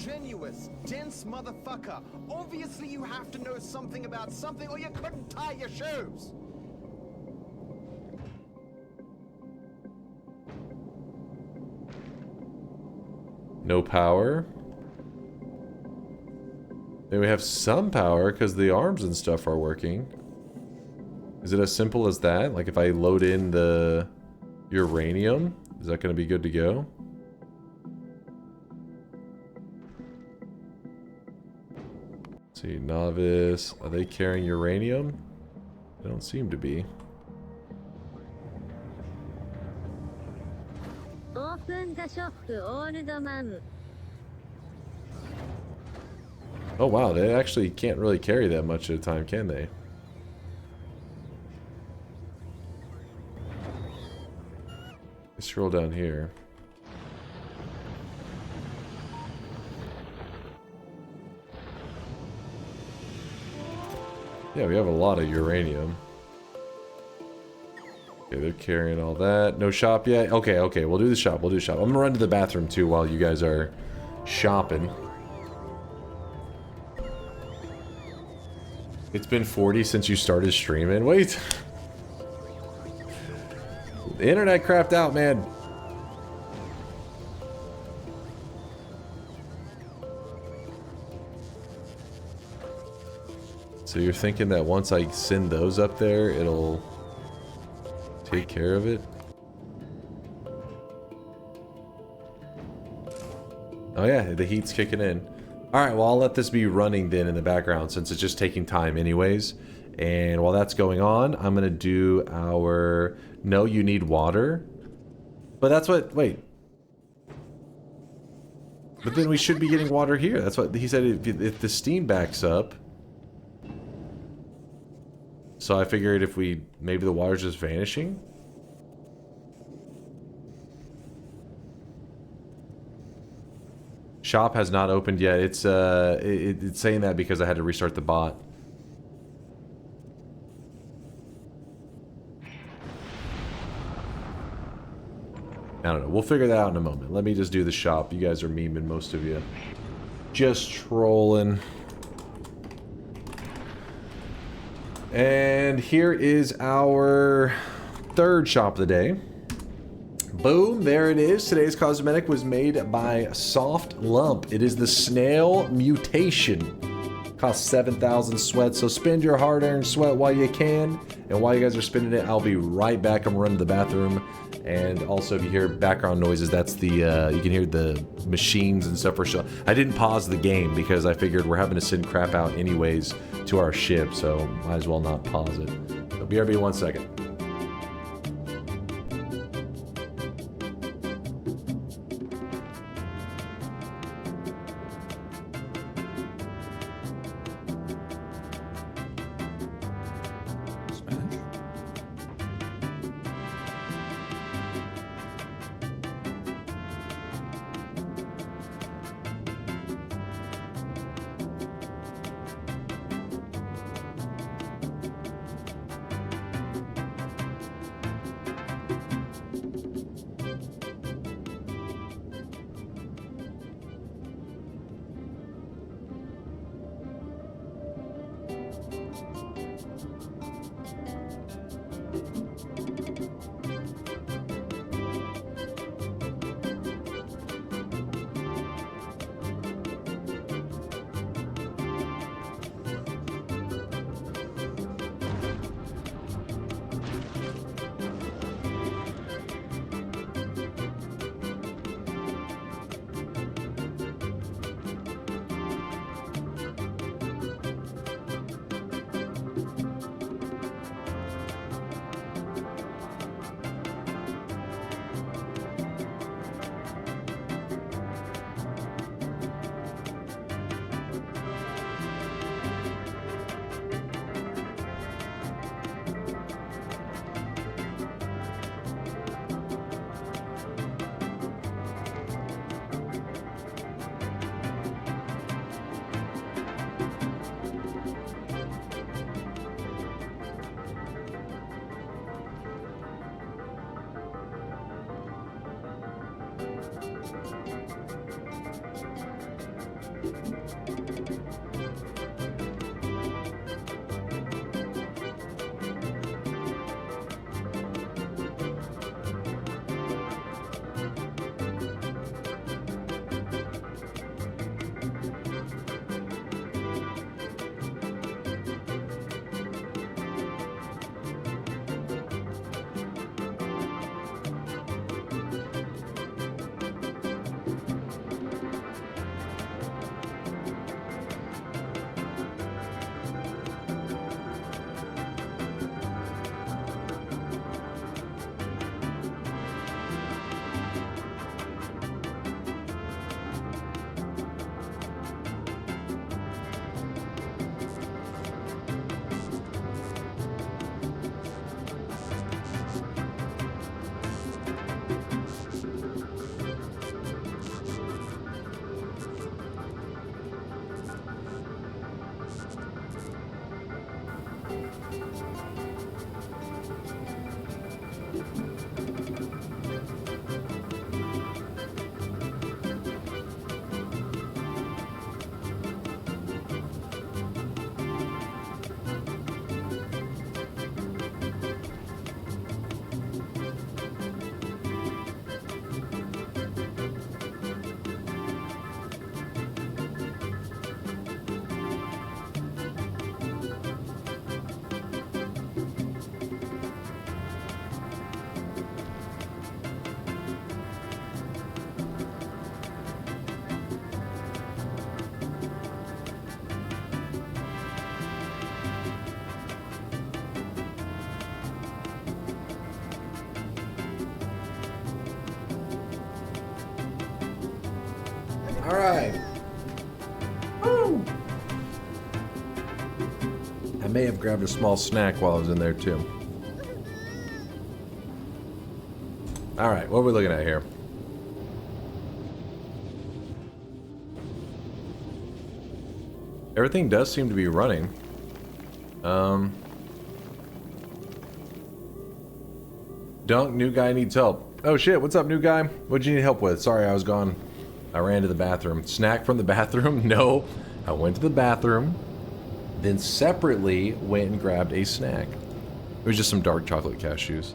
disingenuous, dense motherfucker. Obviously you have to know something about something or you couldn't tie your shoes. No power. Then we have some power because the arms and stuff are working. Is it as simple as that? Like if I load in the uranium, is that going to be good to go? Let's see, novice. Are they carrying uranium? They don't seem to be. Open the shop, old man. Oh wow, they actually can't really carry that much at a time, can they? Let's scroll down here. Yeah, we have a lot of uranium. Okay, they're carrying all that. No shop yet? Okay, okay, we'll do the shop, we'll do the shop. I'm gonna run to the bathroom too while you guys are shopping. It's been 40 since you started streaming. Wait. The internet crapped out, man. So you're thinking that once I send those up there, it'll take care of it? Oh yeah, the heat's kicking in. Alright, well I'll let this be running then in the background since it's just taking time anyways. And while that's going on, I'm gonna do our... No, you need water. But that's what... Wait. But then we should be getting water here. That's what he said, if the steam backs up. So I figured if we... Maybe the water's just vanishing? Shop has not opened yet. It's saying that because I had to restart the bot. I don't know. We'll figure that out in a moment. Let me just do the shop. You guys are memeing, most of you. Just trolling. And here is our third shop of the day. Boom, there it is. Today's cosmetic was made by Soft Lump. It is the snail mutation. Costs 7,000 sweat, so spend your hard-earned sweat while you can. And while you guys are spending it, I'll be right back. I'm running to the bathroom. And also, if you hear background noises, that's the, you can hear the machines and stuff for sure. I didn't pause the game because I figured we're having to send crap out anyways to our ship, so might as well not pause it. So BRB 1 second. Alright. Woo! I may have grabbed a small snack while I was in there too. Alright, what are we looking at here? Everything does seem to be running. Dunk, new guy needs help. Oh shit, what's up, new guy? What'd you need help with? Sorry, I was gone. I ran to the bathroom. Snack from the bathroom? No. I went to the bathroom, then separately went and grabbed a snack. It was just some dark chocolate cashews.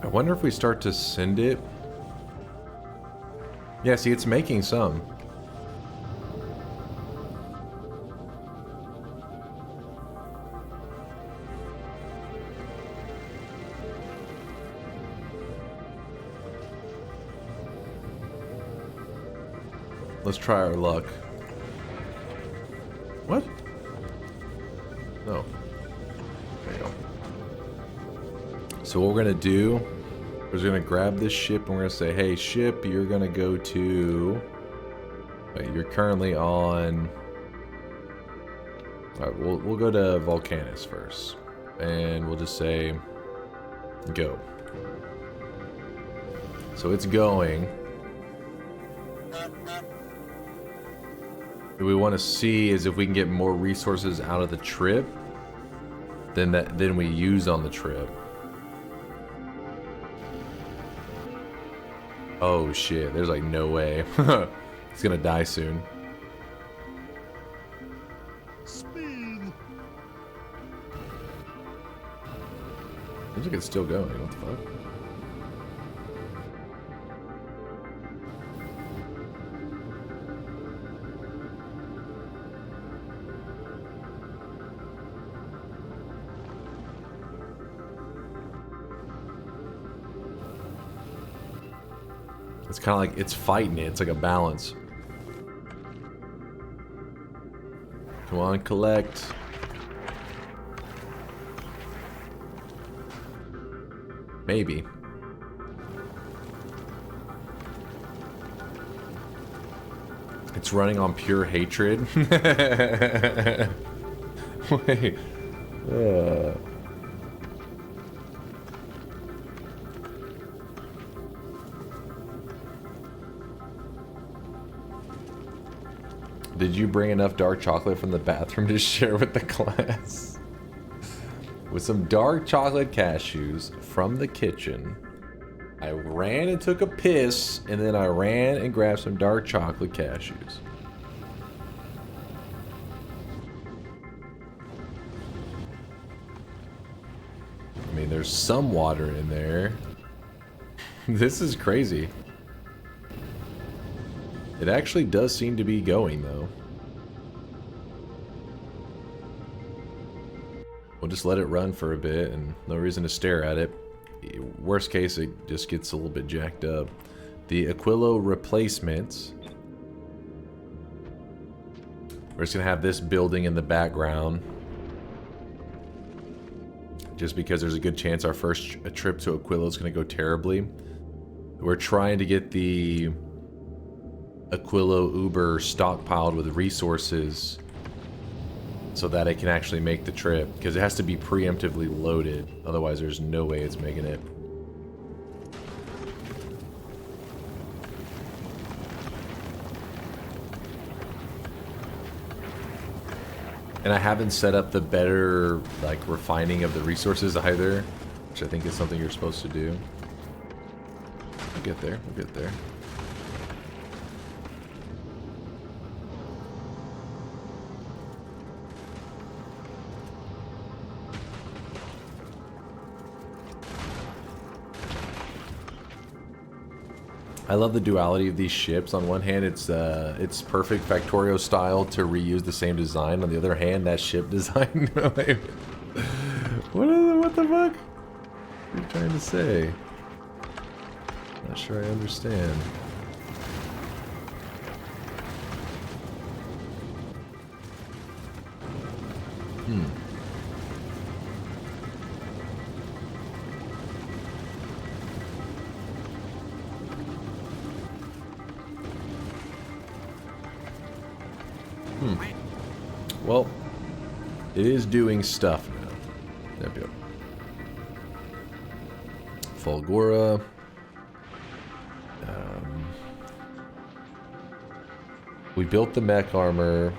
I wonder if we start to send it. Yeah, see, it's making some. Let's try our luck. What? No. There you go. So what we're gonna do is we're gonna grab this ship and we're gonna say, hey ship, you're gonna go to... Wait, you're currently on... Alright, we'll go to Volcanus first. And we'll just say, go. So it's going. What we want to see is if we can get more resources out of the trip than we use on the trip. Oh shit, there's like no way. It's gonna die soon. Speed. Seems like it's still going. What the fuck? It's kind of like it's fighting it. It's like a balance. Come on, collect. Maybe. It's running on pure hatred. Wait. Did you bring enough dark chocolate from the bathroom to share with the class? With some dark chocolate cashews from the kitchen, I ran and took a piss, and then I ran and grabbed some dark chocolate cashews. I mean, there's some water in there. This is crazy. It actually does seem to be going, though. We'll just let it run for a bit, and no reason to stare at it. Worst case, it just gets a little bit jacked up. The Aquilo replacements. We're just going to have this building in the background. Just because there's a good chance our first trip to Aquilo is going to go terribly. We're trying to get the Aquilo Uber stockpiled with resources so that it can actually make the trip, because it has to be preemptively loaded, otherwise there's no way it's making it. And I haven't set up the better like refining of the resources either, which I think is something you're supposed to do. We'll get there, we'll get there. I love the duality of these ships. On one hand, it's perfect Factorio style to reuse the same design. On the other hand, that ship design, to say. Not sure I understand. Well, it is doing stuff now. There we go. Fulgora. We built the mech armor.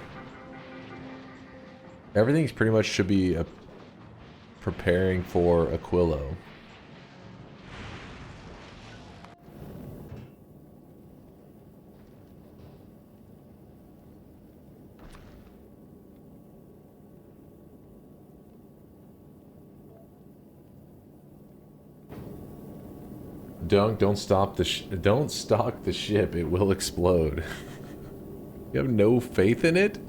Everything's pretty much should be preparing for Aquilo. Dunk, don't stock the ship. It will explode. You have no faith in it?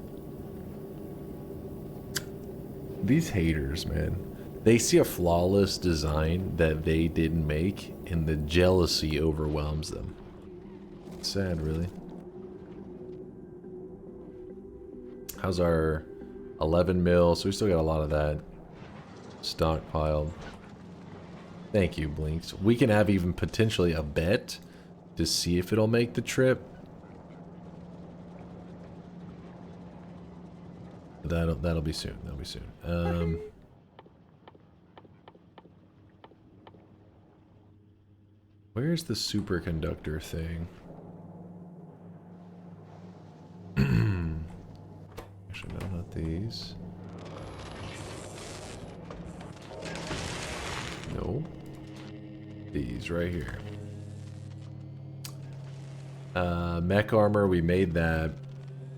These haters, man. They see a flawless design that they didn't make, and the jealousy overwhelms them. It's sad, really. How's our 11 mil? So we still got a lot of that stockpiled. Thank you, Blinks. We can have even potentially a bet to see if it'll make the trip. That'll be soon. That'll be soon. Where's the superconductor thing? Actually, no, not these. No. These right here. Mech armor, we made that.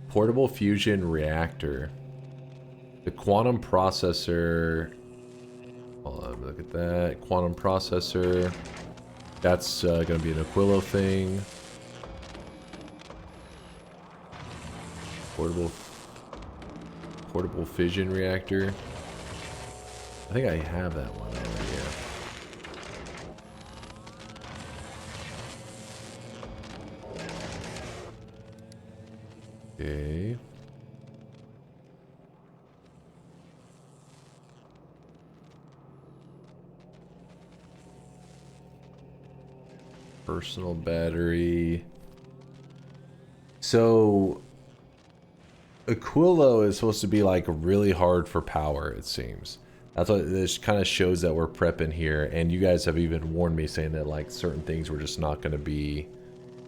Portable fusion reactor. The quantum processor. Hold on, look at that. Quantum processor. That's going to be an Aquilo thing. Portable fission reactor. I think I have that one already, yeah. Okay. Personal battery. So Aquilo is supposed to be like really hard for power, it seems. That's what this kind of shows that we're prepping here, and you guys have even warned me saying that like certain things were just not going to be.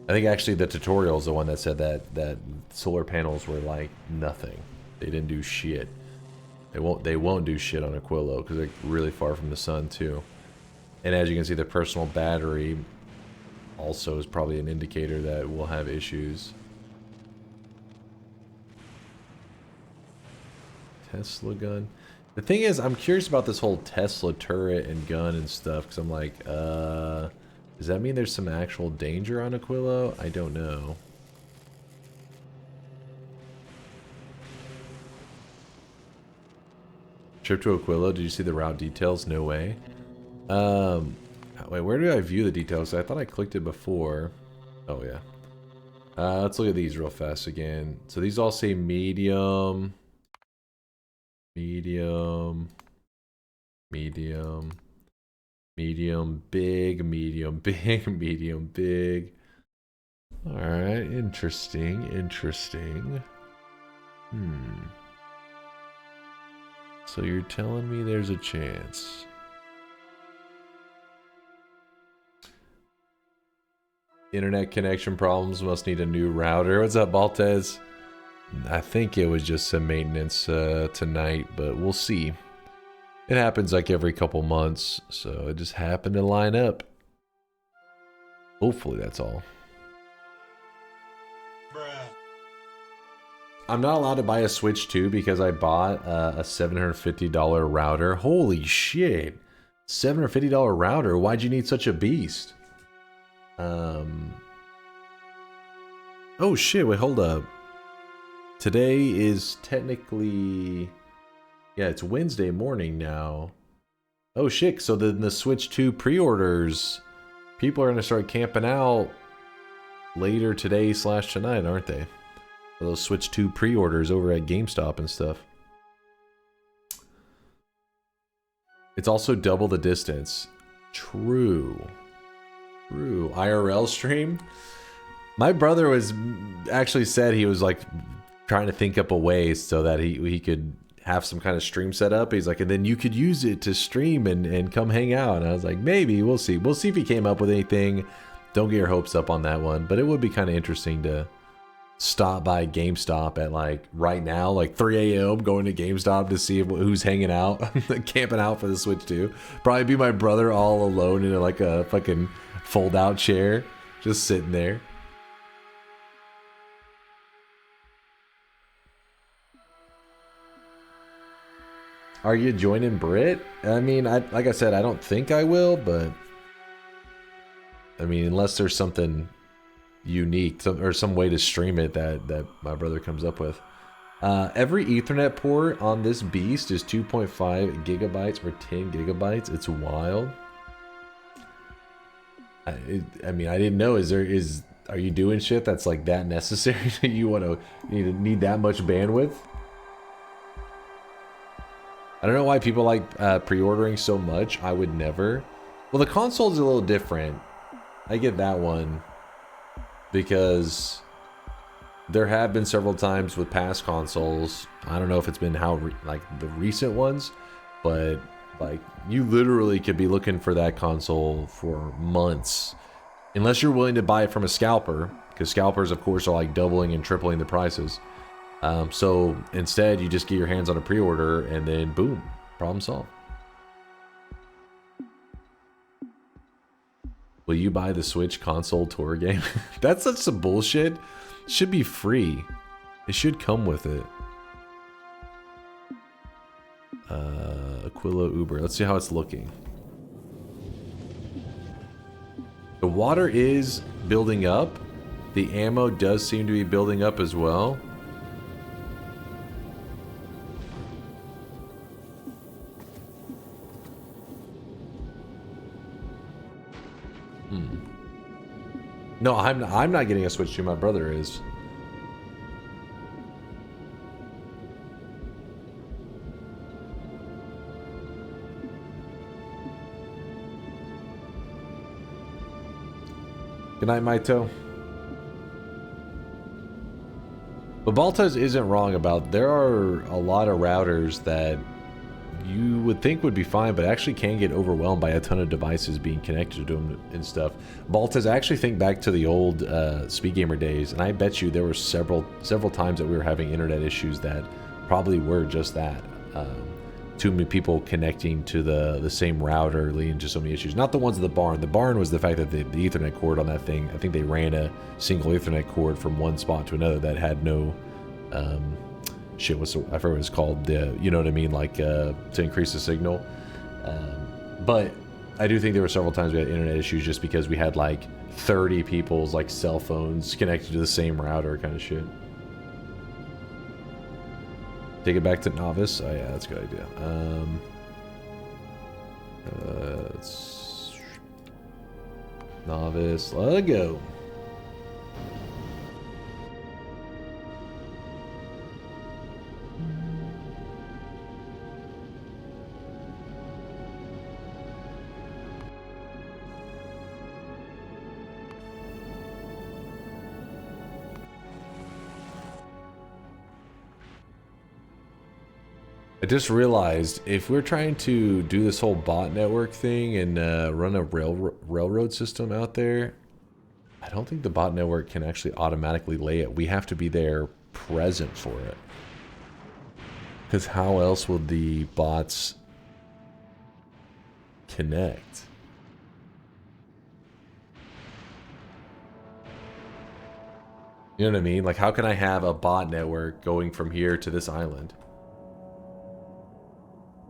I think actually the tutorial is the one that said that solar panels were like nothing. They didn't do shit. They won't do shit on Aquilo because they're really far from the sun too. And as you can see, the personal battery also is probably an indicator that we'll have issues. Tesla gun. The thing is, I'm curious about this whole Tesla turret and gun and stuff, because I'm like, does that mean there's some actual danger on Aquilo? I don't know. Trip to Aquilo, did you see the route details? No way. Wait, where do I view the details? I thought I clicked it before. Oh, yeah. Let's look at these real fast again. So these all say medium. Medium. Medium. Medium, big, medium, big, medium, big. Alright, interesting, interesting. So you're telling me there's a chance. Internet connection problems, must need a new router. What's up, Baltez? I think it was just some maintenance tonight, but we'll see. It happens like every couple months, so it just happened to line up. Hopefully that's all. I'm not allowed to buy a Switch 2 because I bought a $750 router. Holy shit. $750 router? Why'd you need such a beast? Oh shit, wait, hold up. Today is technically... Yeah, it's Wednesday morning now. Oh shit, so then the Switch 2 pre-orders, people are going to start camping out later today / tonight, aren't they? For those Switch 2 pre-orders over at GameStop and stuff. It's also double the distance. True. True. IRL stream? My brother was actually said he was like trying to think up a way so that he could have some kind of stream set up. He's like, and then you could use it to stream and come hang out. And I was like, maybe, we'll see. We'll see if he came up with anything. Don't get your hopes up on that one. But it would be kind of interesting to stop by GameStop at like right now, like 3 a.m. going to GameStop to see who's hanging out, camping out for the Switch 2. Probably be my brother all alone in like a fucking fold out chair, just sitting there. Are you joining Brit? I mean, like I said, I don't think I will, but I mean, unless there's something unique or some way to stream it that my brother comes up with. Every Ethernet port on this beast is 2.5 gigabytes or 10 gigabytes. It's wild. I mean, I didn't know. Are you doing shit that's like that necessary? You want to need that much bandwidth? I don't know why people like pre-ordering so much. I would never. Well, the console's a little different. I get that one because there have been several times with past consoles. I don't know if it's been like the recent ones, but like you literally could be looking for that console for months, unless you're willing to buy it from a scalper, because scalpers, of course, are like doubling and tripling the prices. So instead, you just get your hands on a pre-order and then boom, problem solved. Will you buy the Switch console tour game? That's such some bullshit. It should be free. It should come with it. Aquila Uber. Let's see how it's looking. The water is building up. The ammo does seem to be building up as well. No, I'm not getting a Switch 2. My brother is. Good night, Maito. But Baltaz isn't wrong about there are a lot of routers that you would think would be fine, but actually can get overwhelmed by a ton of devices being connected to them and stuff. Baltaz, I actually think back to the old Speedgamer days, and I bet you there were several times that we were having internet issues that probably were just that. Too many people connecting to the same router leading to so many issues. Not the ones at the barn. The barn was the fact that the Ethernet cord on that thing, I think they ran a single Ethernet cord from one spot to another that had no... shit, I forget what it's called, you know what I mean, like to increase the signal. But I do think there were several times we had internet issues just because we had like 30 people's like cell phones connected to the same router kind of shit. Take it back to novice. Oh yeah, that's a good idea. Novice, let it go. I just realized if we're trying to do this whole bot network thing and run a railroad system out there, I don't think the bot network can actually automatically lay it. We have to be there present for it. Because how else would the bots connect? You know what I mean? Like, how can I have a bot network going from here to this island?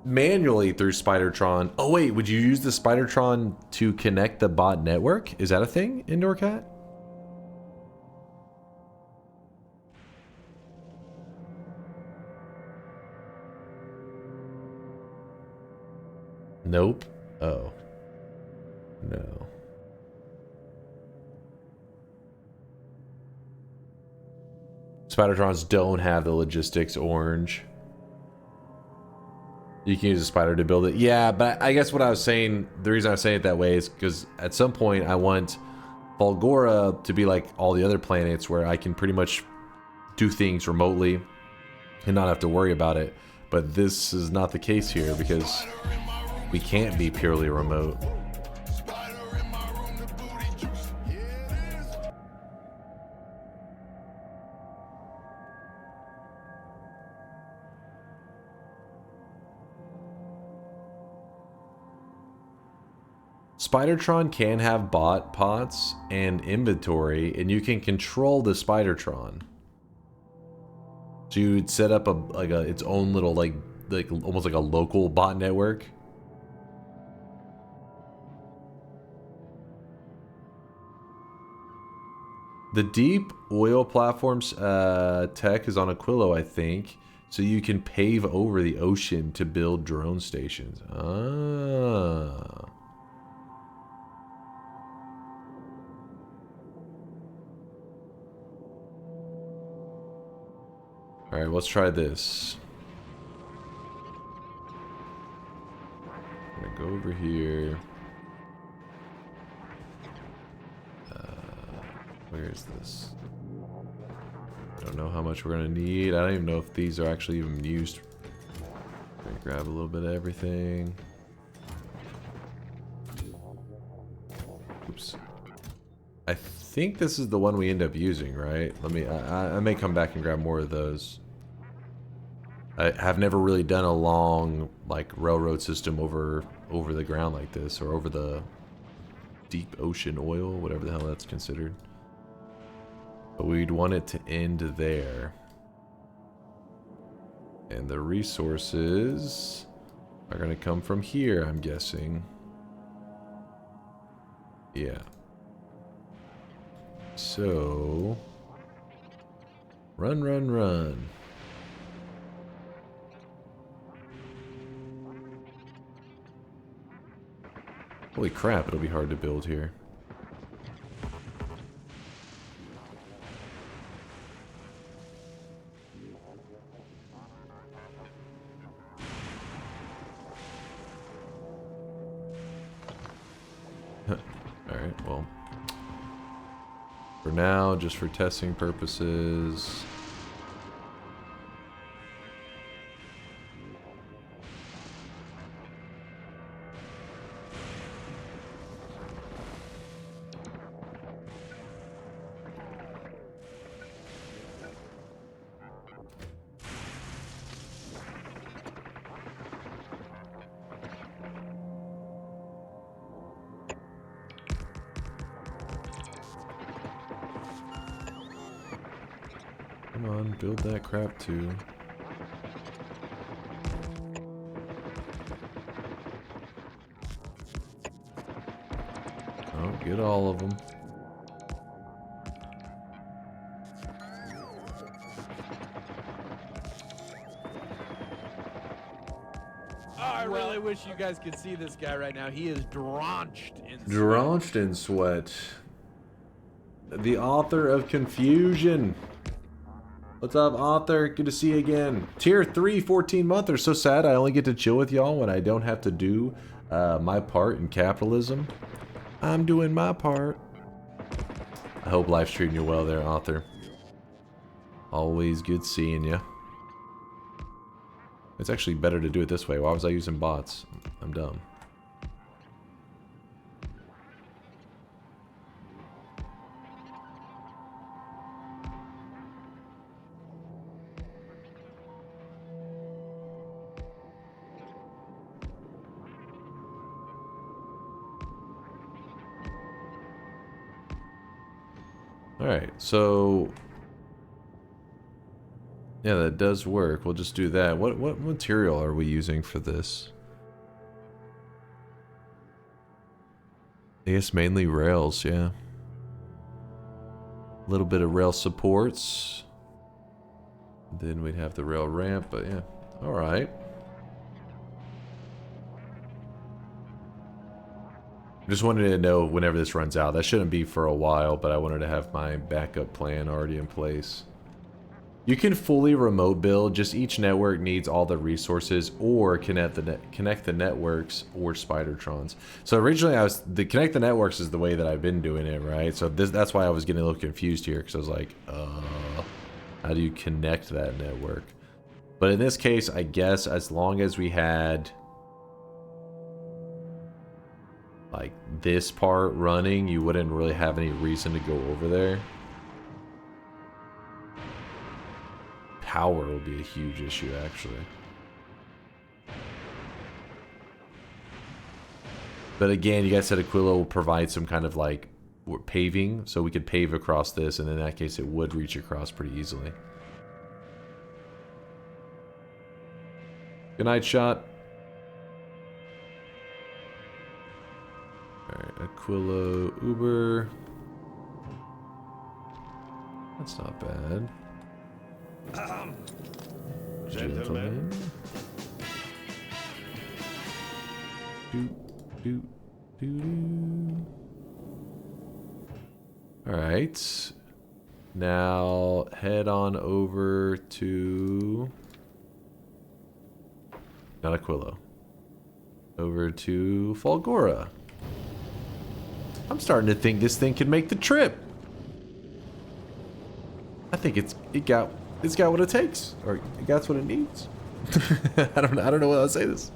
Manually through Spidertron. Oh wait, would you use the Spidertron to connect the bot network? Is that a thing in NorCat? Nope. Oh. No. Spidertrons don't have the logistics orange. You can use a spider to build it. Yeah, but I guess what I was saying, the reason I was saying it that way is because at some point I want Volgora to be like all the other planets where I can pretty much do things remotely and not have to worry about it. But this is not the case here because we can't be purely remote. Spidertron can have bot pots and inventory, and you can control the Spidertron. So you'd set up its own little like almost like a local bot network. The deep oil platforms tech is on Aquilo, I think. So you can pave over the ocean to build drone stations. Ah. Alright, let's try this. I'm gonna go over here. Where is this? I don't know how much we're gonna need. I don't even know if these are actually even used. I'm gonna grab a little bit of everything. Oops. I think this is the one we end up using, right? Let me. I may come back and grab more of those. I have never really done a long like railroad system over the ground like this, or over the deep ocean oil, whatever the hell that's considered. But we'd want it to end there. And the resources are going to come from here, I'm guessing. Yeah. So... Run, run, run. Holy crap, it'll be hard to build here. Alright, well. For now, just for testing purposes. Come on, build that crap too. Oh, get all of them. Oh, I really wish you guys could see this guy right now. He is drenched in sweat. Drenched in sweat. The author of confusion. What's up, author? Good to see you again. Tier 3 14-monther. So sad I only get to chill with y'all when I don't have to do my part in capitalism. I'm doing my part. I hope life's treating you well there, author. Always good seeing you. It's actually better to do it this way. Why was I using bots? I'm dumb. Alright, so... yeah, that does work. We'll just do that. What material are we using for this? I guess mainly rails, yeah. A little bit of rail supports. Then we'd have the rail ramp, but yeah. Alright. Just wanted to know whenever this runs out. That shouldn't be for a while, but I wanted to have my backup plan already in place. You can fully remote build, just each network needs all the resources or connect the networks or Spidertrons. So originally the connect the networks is the way that I've been doing it, right? So that's why I was getting a little confused here, because I was like, how do you connect that network? But in this case, I guess as long as we had like this part running, you wouldn't really have any reason to go over there. Power will be a huge issue, actually. But again, you guys said Aquila will provide some kind of like paving, so we could pave across this, and in that case it would reach across pretty easily. Good night, shot. Alright, Aquila Uber. That's not bad. Gentlemen. Alright. Now head on over to... Not Aquila. Over to Falgora. I'm starting to think this thing can make the trip. I think it's got what it takes, or it got what it needs. I don't know how to say this.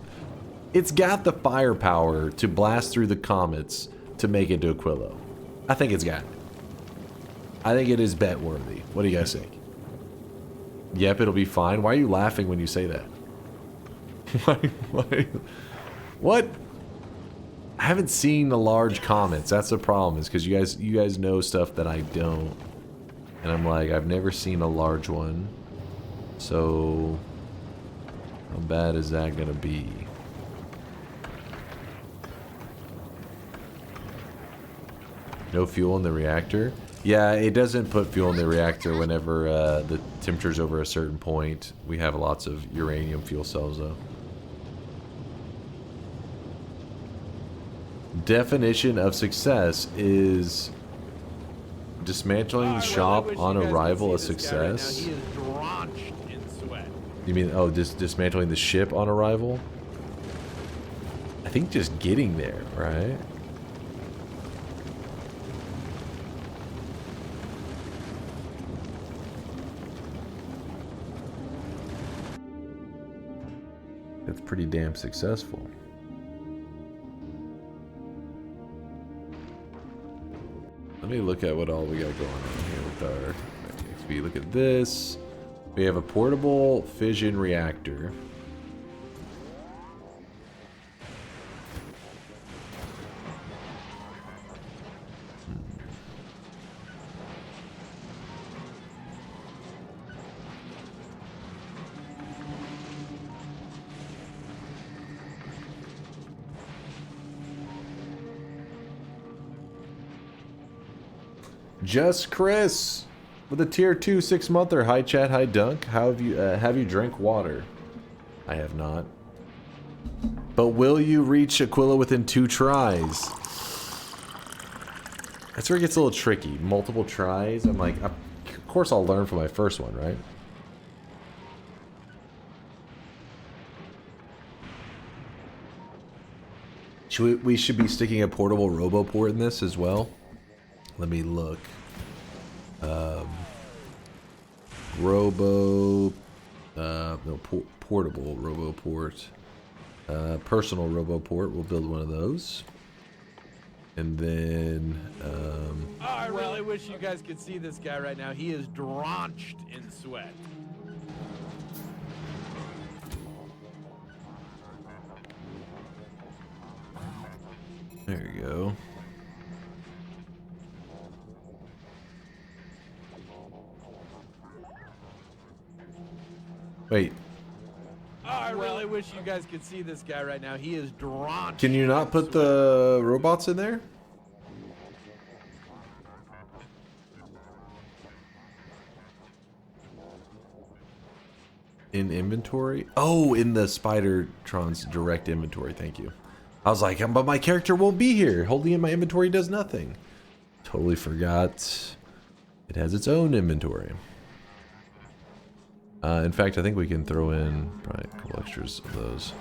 It's got the firepower to blast through the comets to make it to Aquila. I think it's got it. I think it is bet worthy. What do you guys think? Yep, it'll be fine. Why are you laughing when you say that? What? I haven't seen the large comets. That's the problem, is because you guys know stuff that I don't. And I'm like, I've never seen a large one. So how bad is that gonna be? No fuel in the reactor? Yeah, it doesn't put fuel in the reactor whenever the temperature's over a certain point. We have lots of uranium fuel cells though. Definition of success is dismantling the shop on arrival a success. He is drenched in sweat. You mean, oh, dismantling the ship on arrival? I think just getting there, right? That's pretty damn successful. Let me look at what all we got going on here with our XP. Look at this. We have a portable fission reactor. Just Chris with a tier 2 6-monther. Hi chat, hi Dunk. How have you drank water? I have not. But will you reach Aquila within 2 tries? That's where it gets a little tricky. Multiple tries. I'm like, of course I'll learn from my first one, right? We should be sticking a portable RoboPort in this as well. Let me look. Portable RoboPort. Personal RoboPort. We'll build one of those. And then, Oh, I really wish you guys could see this guy right now. He is drenched in sweat. There you go. Wait. Oh, I really wish you guys could see this guy right now. He is drenched. Can you not put the robots in there? In inventory? Oh, in the Spidertron's direct inventory. Thank you. I was like, but my character won't be here. Holding in my inventory does nothing. Totally forgot it has its own inventory. In fact, I think we can throw in probably a couple extras of those.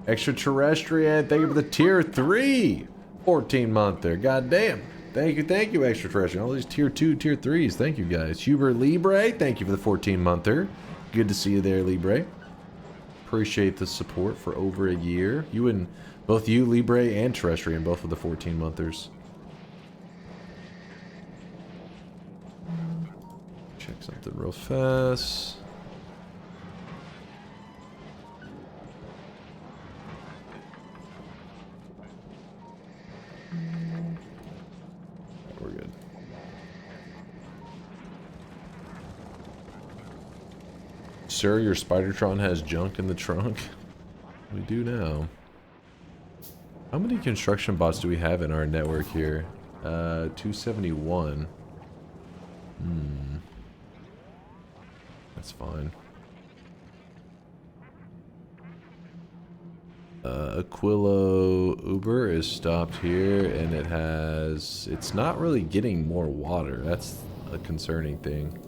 Extraterrestrian, thank you for the tier 3 14-monther. God damn. Thank you, Extraterrestrian. All these tier 2, tier 3s. Thank you, guys. Hubert Libre, thank you for the 14-monther. Good to see you there, Libre. Appreciate the support for over a year. You and both you, Libre, and Terrestrian, both of the 14-monthers. Check something real fast. We're good. Sir, your Spidertron has junk in the trunk. We do now. How many construction bots do we have in our network here? 271. That's fine. Aquilo Uber is stopped here, and it's not really getting more water. That's a concerning thing.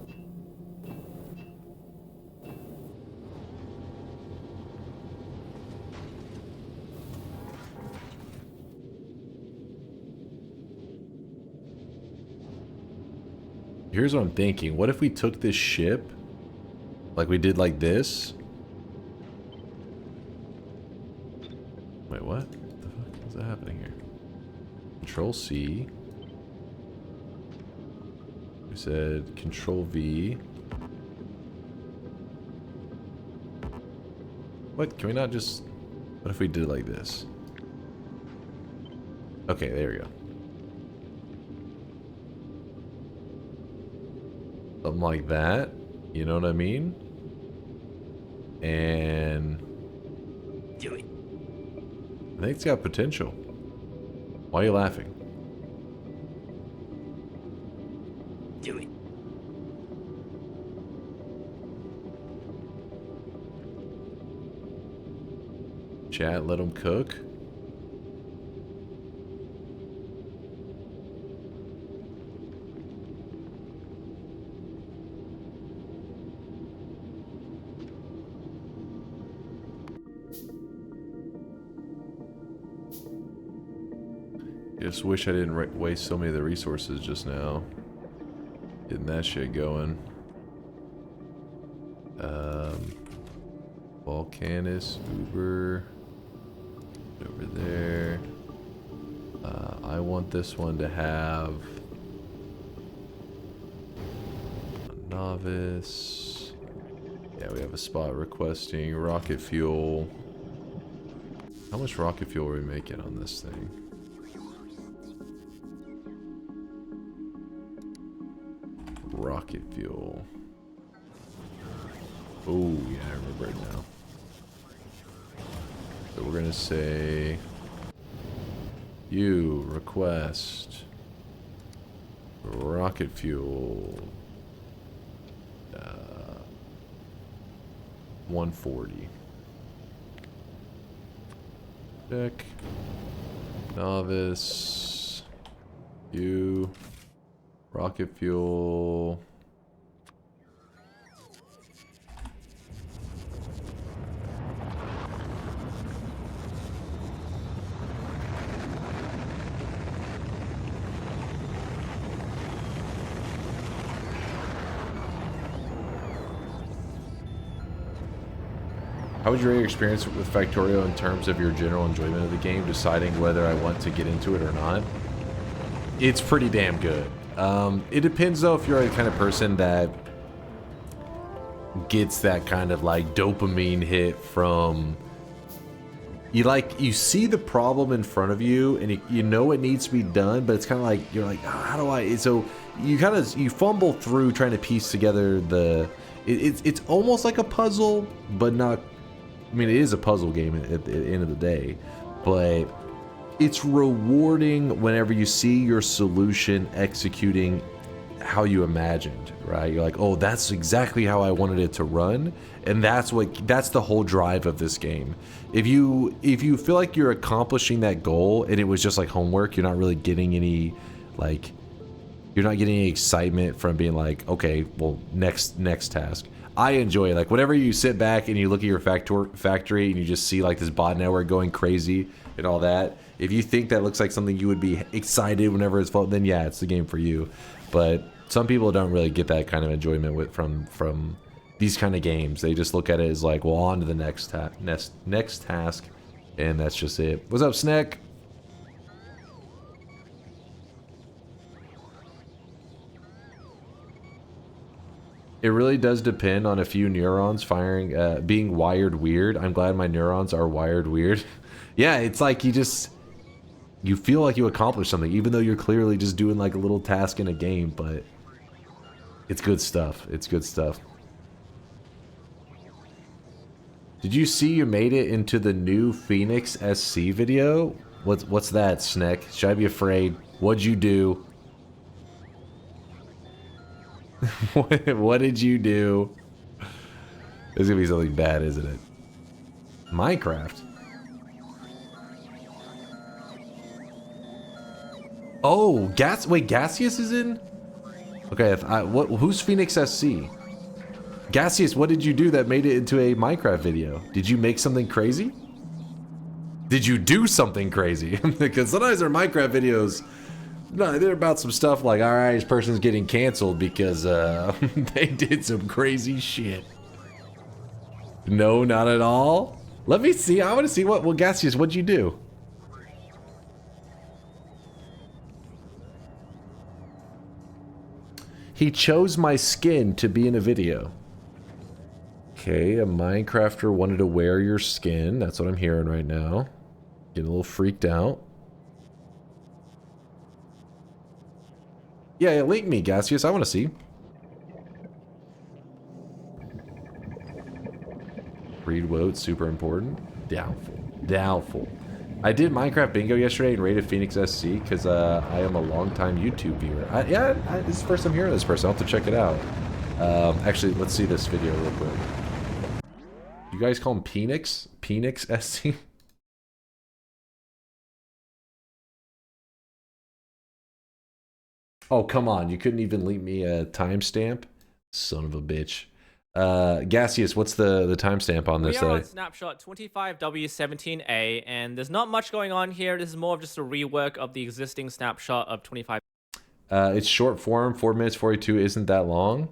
Here's what I'm thinking. What if we took this ship, like we did like this? Wait, what? What the fuck is that happening here? Control C. We said Control V. What? Can we not just... What if we did it like this? Okay, there we go. Something like that. You know what I mean? And... Do it. I think it's got potential. Why are you laughing? Do it. Chat, let them cook. Just wish I didn't waste so many of the resources just now. Getting that shit going. Volcanus, Uber. Over there. I want this one to have a novice. Yeah, we have a spot requesting rocket fuel. How much rocket fuel are we making on this thing? Rocket fuel. Oh, yeah, I remember it now. So we're gonna say you request rocket fuel 140. Check. Novice. You. Rocket fuel. How would you rate your experience with Factorio in terms of your general enjoyment of the game, deciding whether I want to get into it or not? It's pretty damn good. It depends though if you're the kind of person that gets that kind of like dopamine hit from you see the problem in front of you and you know it needs to be done, but it's kind of like you're like, oh, how do I? So you fumble through trying to piece together it's almost like a puzzle, but not. I mean, it is a puzzle game at the end of the day, but it's rewarding whenever you see your solution executing how you imagined, right? You're like, oh, that's exactly how I wanted it to run, and that's the whole drive of this game. If you feel like you're accomplishing that goal and it was just like homework, you're not really getting any like, you're not getting any excitement from being like, okay, well, next task. I enjoy it. Like whenever you sit back and you look at your factory and you just see like this bot network going crazy and all that. If you think that looks like something you would be excited whenever it's full, then yeah, it's the game for you. But some people don't really get that kind of enjoyment from these kind of games. They just look at it as like, well, on to the next task, and that's just it. What's up, Snack? It really does depend on a few neurons firing, being wired weird. I'm glad my neurons are wired weird. Yeah, it's like you feel like you accomplished something, even though you're clearly just doing like a little task in a game, but it's good stuff. It's good stuff. Did you see you made it into the new Phoenix SC video? What's that, Sneck? Should I be afraid? What'd you do? What did you do? It's gonna be something bad, isn't it? Minecraft. Oh, wait, Gaseous is in? Okay, who's Phoenix SC? Gaseous, what did you do that made it into a Minecraft video? Did you make something crazy? Did you do something crazy? Because sometimes our Minecraft videos, no, they're about some stuff like, alright, this person's getting canceled because they did some crazy shit. No, not at all. Let me see. I want to see what Gaseous, what'd you do? He chose my skin to be in a video. Okay, a Minecrafter wanted to wear your skin. That's what I'm hearing right now. Getting a little freaked out. Yeah, link me, Gaseous. I want to see. Read vote, super important. Doubtful. Doubtful. I did Minecraft Bingo yesterday and rated Phoenix SC because I am a longtime YouTube viewer. This is the first time hearing this person. I'll have to check it out. Actually, let's see this video real quick. You guys call him Phoenix? Phoenix SC? Oh, come on. You couldn't even leave me a timestamp? Son of a bitch. Gaseous, what's the timestamp on this? We are on snapshot 25W17A, and there's not much going on here. This is more of just a rework of the existing snapshot of 25. It's short form, 4 minutes 42 isn't that long.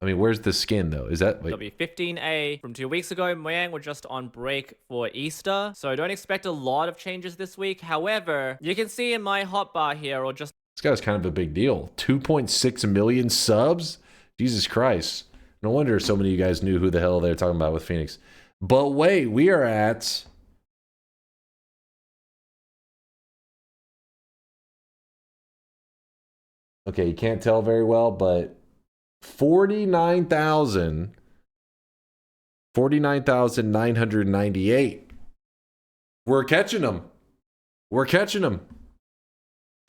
I mean, where's the skin though? Is that wait. W15A from 2 weeks ago? Mojang were just on break for Easter, so don't expect a lot of changes this week. However, you can see in my hotbar here, or just this guy's kind of a big deal. 2.6 million subs. Jesus Christ. No wonder so many of you guys knew who the hell they're talking about with Phoenix. But wait, we are at... Okay, you can't tell very well, but 49,998. We're catching them. We're catching them.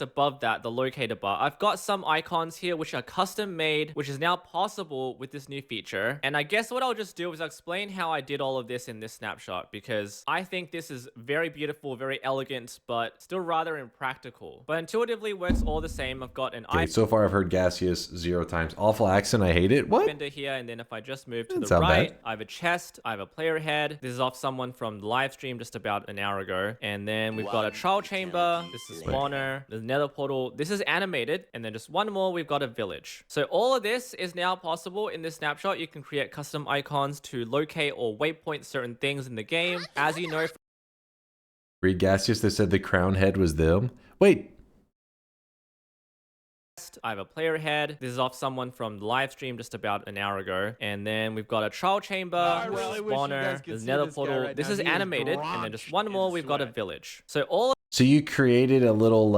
above that, the locator bar, I've got some icons here which are custom made, which is now possible with this new feature. And I guess what I'll just do is I'll explain how I did all of this in this snapshot, because I think this is very beautiful, very elegant, but still rather impractical. But intuitively works all the same. I've got an okay, so far I've heard gaseous 0 times. Awful accent, I hate it. What? Fender here, and then if I just move to the right, I have a chest, I have a player head. This is off someone from the live stream just about an hour ago. And then we've got a trial chamber. This is spawner. There's nether portal. This is animated. And then just one more, we've got a village. So all of this is now possible in this snapshot. You can create custom icons to locate or waypoint certain things in the game. As you know, Read gaseous, they said the crown head was them. Wait. I have a player head. This is off someone from the live stream just about an hour ago. And then we've got a trial chamber, spawner, there's nether portal. This is animated. And then just one more, we've got a village. So all. So you created a little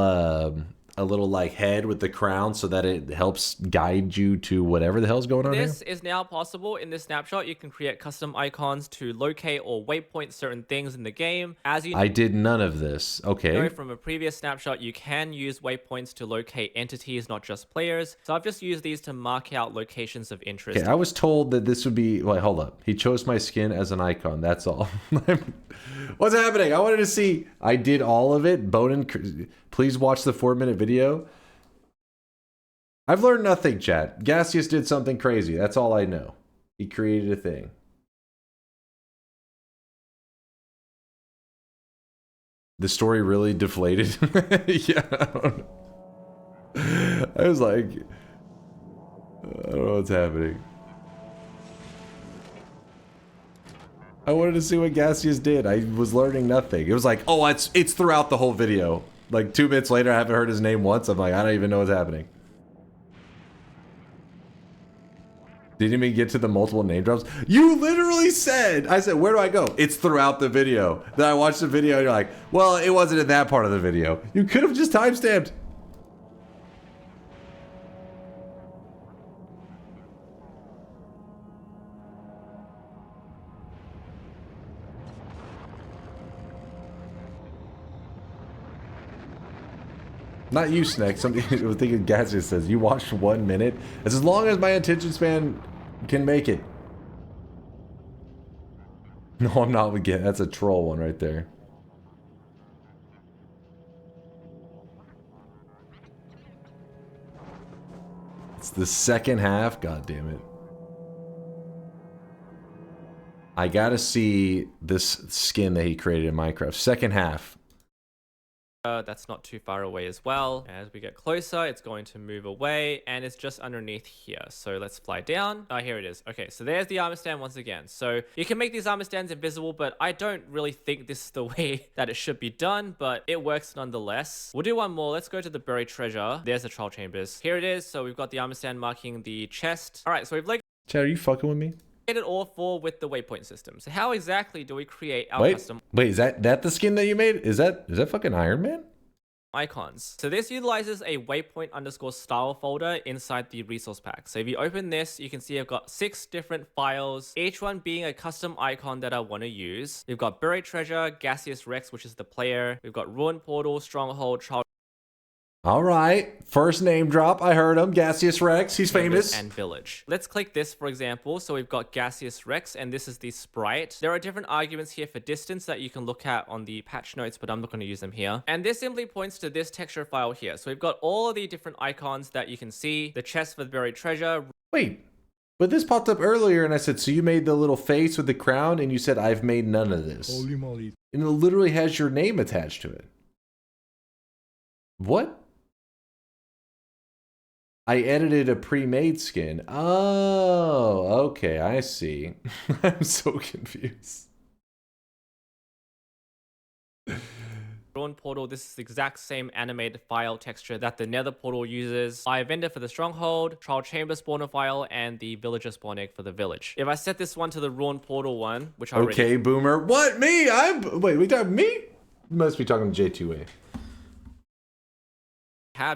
a little like head with the crown so that it helps guide you to whatever the hell's going on This here? is now possible. In this snapshot, you can create custom icons to locate or waypoint certain things in the game. As you I did none of this. Okay. know from a previous snapshot, you can use waypoints to locate entities, not just players. So I've just used these to mark out locations of interest. Okay, I was told that this would be... Wait, hold up. He chose my skin as an icon. That's all. What's happening? I wanted to see... I did all of it. Bonin, please watch the 4-minute video. I've learned nothing, chat. Gaseous did something crazy. That's all I know. He created a thing. The story really deflated. Yeah, I don't know. I was like... I don't know what's happening. I wanted to see what Gaseous did. I was learning nothing. It was like, oh, it's throughout the whole video. Like 2 minutes later, I haven't heard his name once. I'm like, I don't even know what's happening. Didn't even get to the multiple name drops. You literally said, I said, where do I go? It's throughout the video. Then I watched the video and you're like, well, it wasn't in that part of the video. You could have just timestamped. Not you, Snack. Something I was thinking Gaseous says, you watched 1 minute. It's as long as my attention span can make it. No, I'm not again. That's a troll one right there. It's the second half. God damn it. I gotta see this skin that he created in Minecraft. Second half. That's not too far away as well. As we get closer, it's going to move away, and it's just underneath here. So let's fly down. Oh, here it is. Okay, so there's the armor stand once again. So you can make these armor stands invisible, but I don't really think this is the way that it should be done, but it works nonetheless. We'll do one more. Let's go to the buried treasure. There's the trial chambers. Here it is. So we've got the armor stand marking the chest. All right, so we've like... Chad, are you fucking with me? It all four with the waypoint system. So how exactly do we create our custom Wait, is that the skin that you made? Is that fucking Iron Man? icons? So this utilizes a waypoint underscore style folder inside the resource pack. So if you open this, you can see I've got 6 different files, each one being a custom icon that I want to use. We've got buried treasure, gaseous Rex, which is the player. We've got ruined portal, stronghold, trial. All right, first name drop. I heard him. Gaseous Rex. He's famous. And village. Let's click this, for example. So we've got Gaseous Rex, and this is the sprite. There are different arguments here for distance that you can look at on the patch notes, but I'm not going to use them here. And this simply points to this texture file here. So we've got all of the different icons that you can see. The chest for the buried treasure. Wait, but this popped up earlier, and I said, so you made the little face with the crown, and you said, I've made none of this. Holy moly. And it literally has your name attached to it. What? I edited a pre-made skin. Oh, okay, I see. I'm so confused. Ruined portal, this is the exact same animated file texture that the nether portal uses. I vendor for the stronghold, trial chamber spawner file, and the villager spawn egg for the village. If I set this one to the ruined portal one, which I already... Okay, boomer. What? Me? Wait, we talking me? You must be talking to J2A.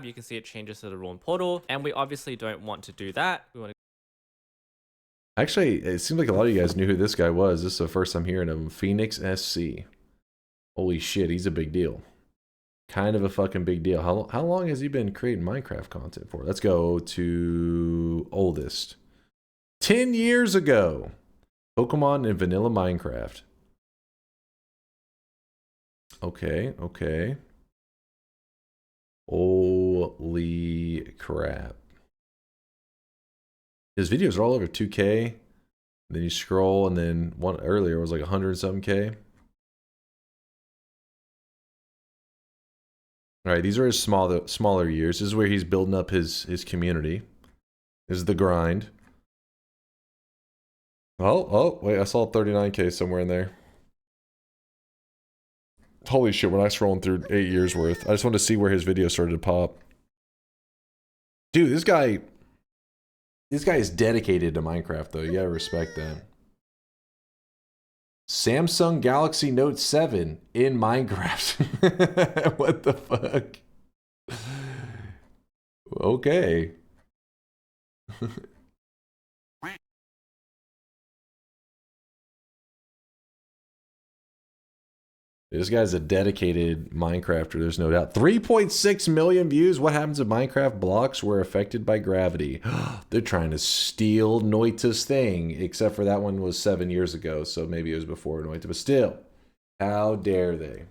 You can see it changes to the ruined portal, and we obviously don't want to do that. We want to... Actually, it seems like a lot of you guys knew who this guy was. This is the first I'm hearing of him. Phoenix SC. Holy shit, he's a big deal. Kind of a fucking big deal. How long has he been creating Minecraft content for? Let's go to oldest. 10 years ago. Pokemon and vanilla Minecraft. Okay, okay. Holy crap. His videos are all over 2K. Then you scroll, and then one earlier was like 100 something K. Alright, these are his smaller years. This is where he's building up his community. This is the grind. Oh, wait, I saw 39K somewhere in there. Holy shit, when I scrolling through 8 years worth. I just wanted to see where his video started to pop. Dude, this guy is dedicated to Minecraft, though. You gotta respect that. Samsung Galaxy Note 7 in Minecraft. What the fuck? Okay. This guy's a dedicated Minecrafter, there's no doubt. 3.6 million views. What happens if Minecraft blocks were affected by gravity? They're trying to steal Noita's thing, except for that one was 7 years ago, so maybe it was before Noita, but still. How dare they?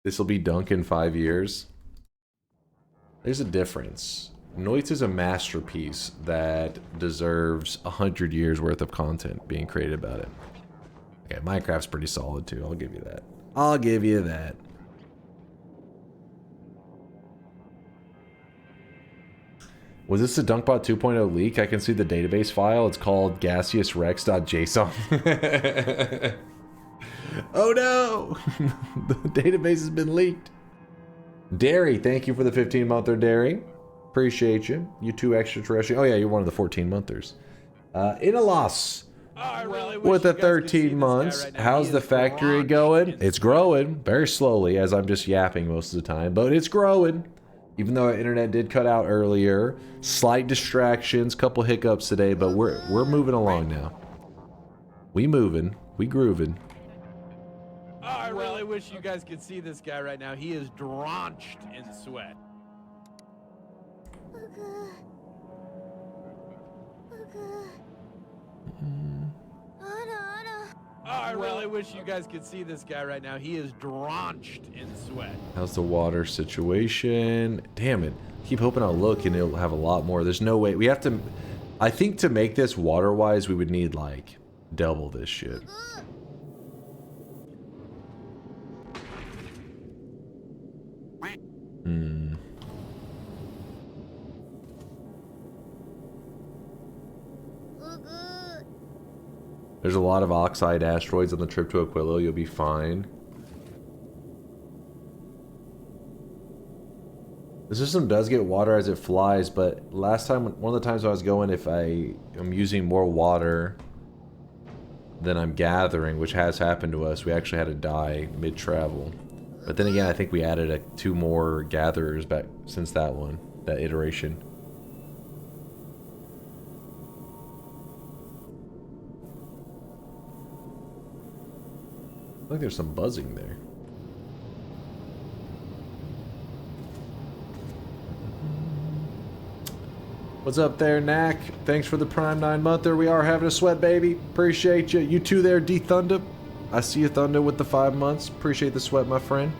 This will be Dunk in 5 years. There's a difference. Noita's a masterpiece that deserves 100 years worth of content being created about it. Okay, Minecraft's pretty solid too. I'll give you that. I'll give you that. Was this a DunkBot 2.0 leak? I can see the database file. It's called gaseousrex.json. Oh no! The database has been leaked. Derry, thank you for the 15-monther, Derry. Appreciate you. You two extraterrestrial. Oh yeah, you're one of the 14-monthers. In a loss. With the 13 months, right, how's the factory going? It's growing very slowly, as I'm just yapping most of the time, but it's growing. Even though our internet did cut out earlier, slight distractions, couple hiccups today, but we're moving along now. We moving, we grooving. Oh, I really wish you guys could see this guy right now. He is drenched in sweat. Oh, I really wish you guys could see this guy right now. He is drenched in sweat. How's the water situation? Damn it. Keep hoping I'll look and it'll have a lot more. There's no way. We have to... I think to make this water-wise, we would need, like, double this shit. There's a lot of oxide asteroids on the trip to Aquilo. You'll be fine. The system does get water as it flies, but last time, one of the times I was going, if I am using more water than I'm gathering, which has happened to us, we actually had to die mid-travel. But then again, I think we added 2 more gatherers back since that one, that iteration. I think there's some buzzing there. What's up there, Knack? Thanks for the Prime 9-monther. We are having a sweat, baby. Appreciate you. You too there, D-Thunder. I see you, Thunder, with the 5 months. Appreciate the sweat, my friend.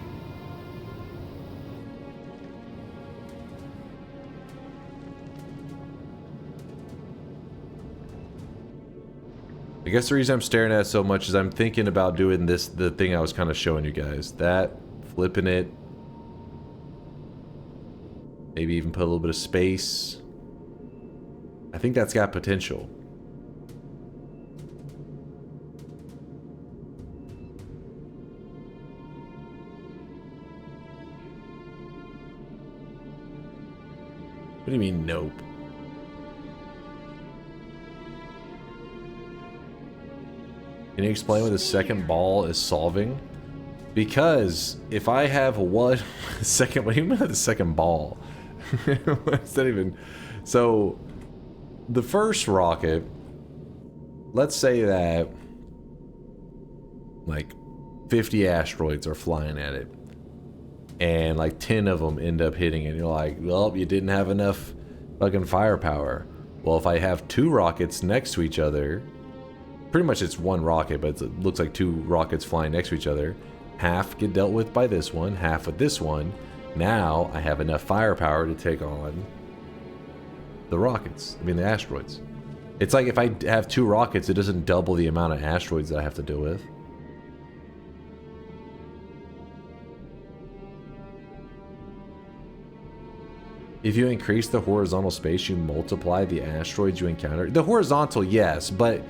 I guess the reason I'm staring at it so much is I'm thinking about doing this, the thing I was kind of showing you guys. That, flipping it. Maybe even put a little bit of space. I think that's got potential. What do you mean, nope? Can you explain what the second ball is solving? Because if I have one second, what do you mean by the second ball? What's that even? So the first rocket, let's say that like 50 asteroids are flying at it and like 10 of them end up hitting it. You're like, well, you didn't have enough fucking firepower. Well, if I have 2 rockets next to each other, pretty much it's one rocket, but it looks like 2 rockets flying next to each other. Half get dealt with by this one, half with this one. Now I have enough firepower to take on the rockets. I mean the asteroids. It's like if I have 2 rockets, it doesn't double the amount of asteroids that I have to deal with. If you increase the horizontal space, you multiply the asteroids you encounter. The horizontal, yes, but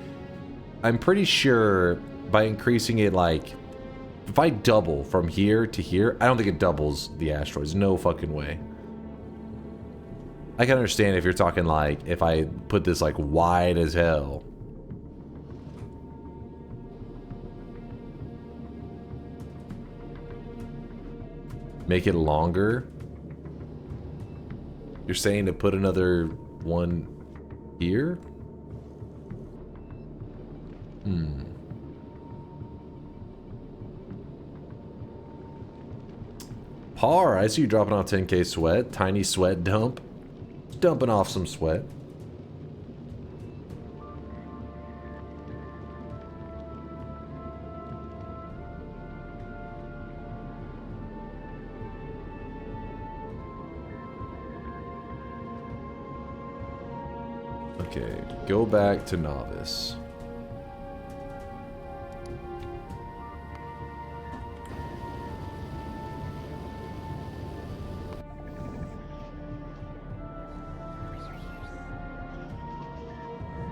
I'm pretty sure by increasing it, like, if I double from here to here, I don't think it doubles the asteroids. No fucking way. I can understand if you're talking like, if I put this like wide as hell. Make it longer. You're saying to put another one here? Hmm. Par, I see you dropping off 10k sweat. Tiny sweat dump. Dumping off some sweat. Okay, go back to novice.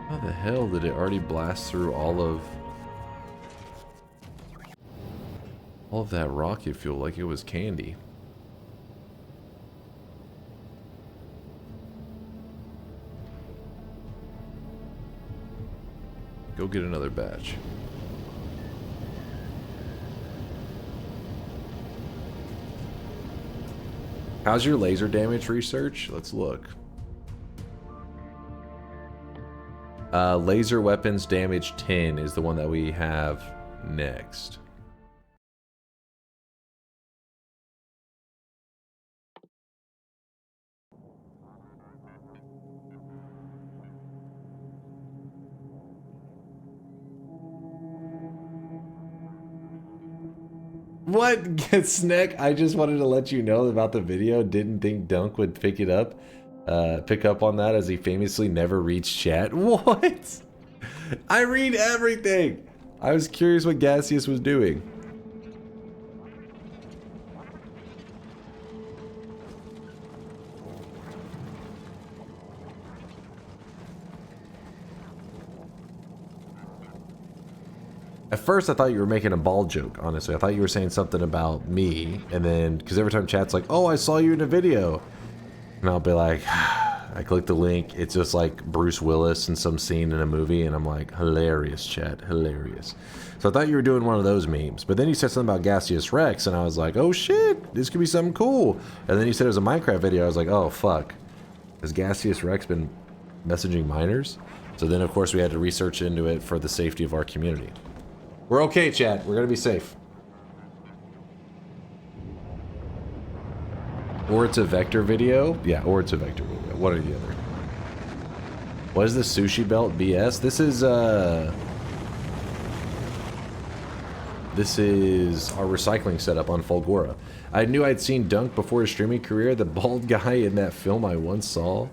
How the hell did it already blast through all of that rocket fuel like it was candy? Go get another batch. How's your laser damage research? Let's look. Laser weapons damage 10 is the one that we have next. What? Snack? I just wanted to let you know about the video. Didn't think Dunk would pick up on that, as he famously never reads chat. What? I read everything. I was curious what Gaseous was doing. At first, I thought you were making a ball joke, honestly. I thought you were saying something about me, and then, because every time chat's like, oh, I saw you in a video. And I'll be like, I click the link, it's just like Bruce Willis in some scene in a movie, and I'm like, hilarious, chat, hilarious. So I thought you were doing one of those memes. But then you said something about Gaseous Rex, and I was like, oh shit, this could be something cool. And then you said it was a Minecraft video, I was like, oh fuck. Has Gaseous Rex been messaging minors? So then, of course, we had to research into it for the safety of our community. We're okay, chat. We're gonna be safe. Or it's a vector video. Yeah, or it's a vector video. One or the other. What is the sushi belt BS? This is our recycling setup on Fulgora. I knew I'd seen Dunk before his streaming career. The bald guy in that film I once saw.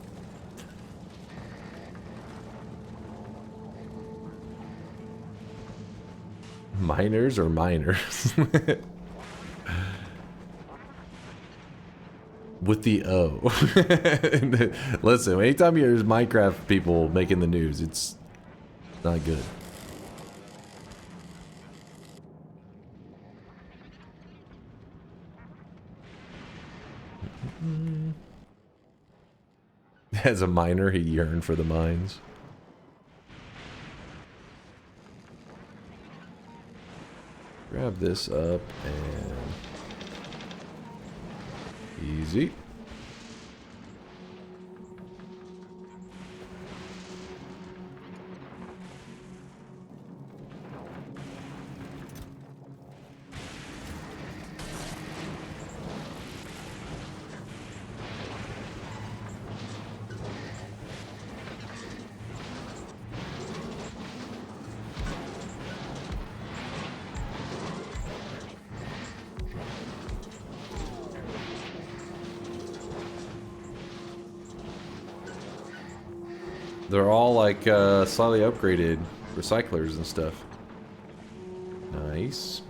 Miners or miners? With the O. Listen, anytime there's Minecraft people making the news, it's not good. As a miner, he yearned for the mines. Grab this up and easy. They're all like slightly upgraded recyclers and stuff. Nice.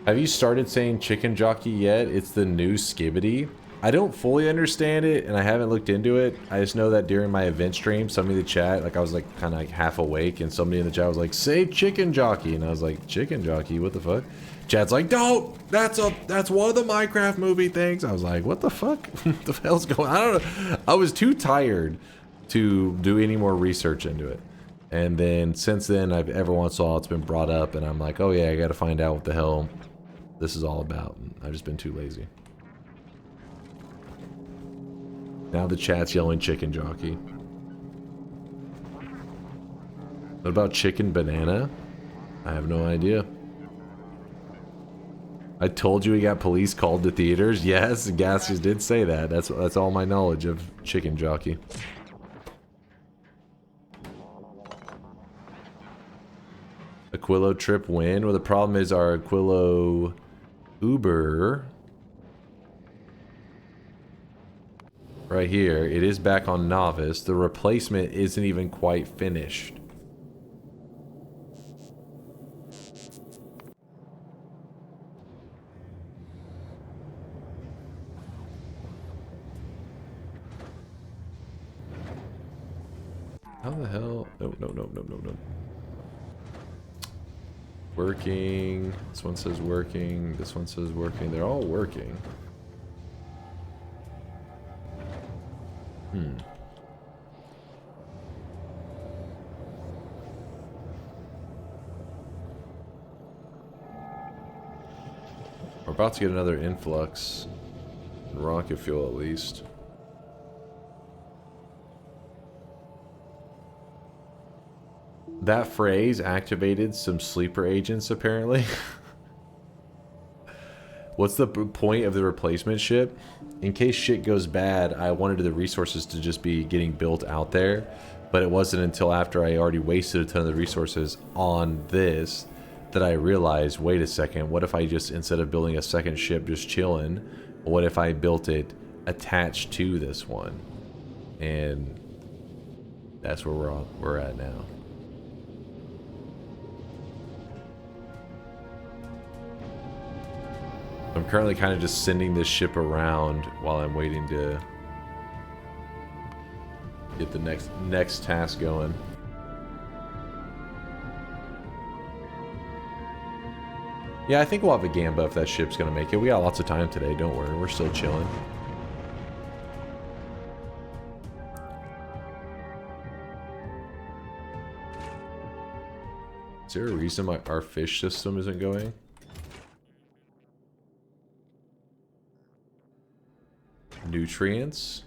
Have you started saying chicken jockey yet? It's the new Skibbity. I don't fully understand it, and I haven't looked into it. I just know that during my event stream, somebody in the chat, like I was like kind of like half awake, and somebody in the chat was like, "Say chicken jockey," and I was like, "Chicken jockey? What the fuck?" Chat's like, "Don't. That's one of the Minecraft movie things." I was like, "What the fuck? What the hell's going on?" I don't know. I was too tired to do any more research into it. And then since then, every once in a while it's been brought up, and I'm like, oh yeah, I gotta find out what the hell this is all about. And I've just been too lazy. Now the chat's yelling chicken jockey. What about chicken banana? I have no idea. I told you we got police called to theaters. Yes, Gassius did say that. That's all my knowledge of chicken jockey. Aquilo trip win. Well, the problem is our Aquilo Uber right here. It is back on novice. The replacement isn't even quite finished. How the hell? No. Working. This one says working. This one says working. They're all working. We're about to get another influx. Rocket fuel, at least. That phrase activated some sleeper agents, apparently. What's the point of the replacement ship? In case shit goes bad, I wanted the resources to just be getting built out there, but it wasn't until after I already wasted a ton of the resources on this that I realized, wait a second, what if I just, instead of building a second ship just chilling, what if I built it attached to this one? And that's where we're at now. I'm currently kind of just sending this ship around while I'm waiting to get the next task going. Yeah, I think we'll have a Gamba if that ship's gonna make it. We got lots of time today, don't worry, we're still chilling. Is there a reason our fish system isn't going? Nutrients?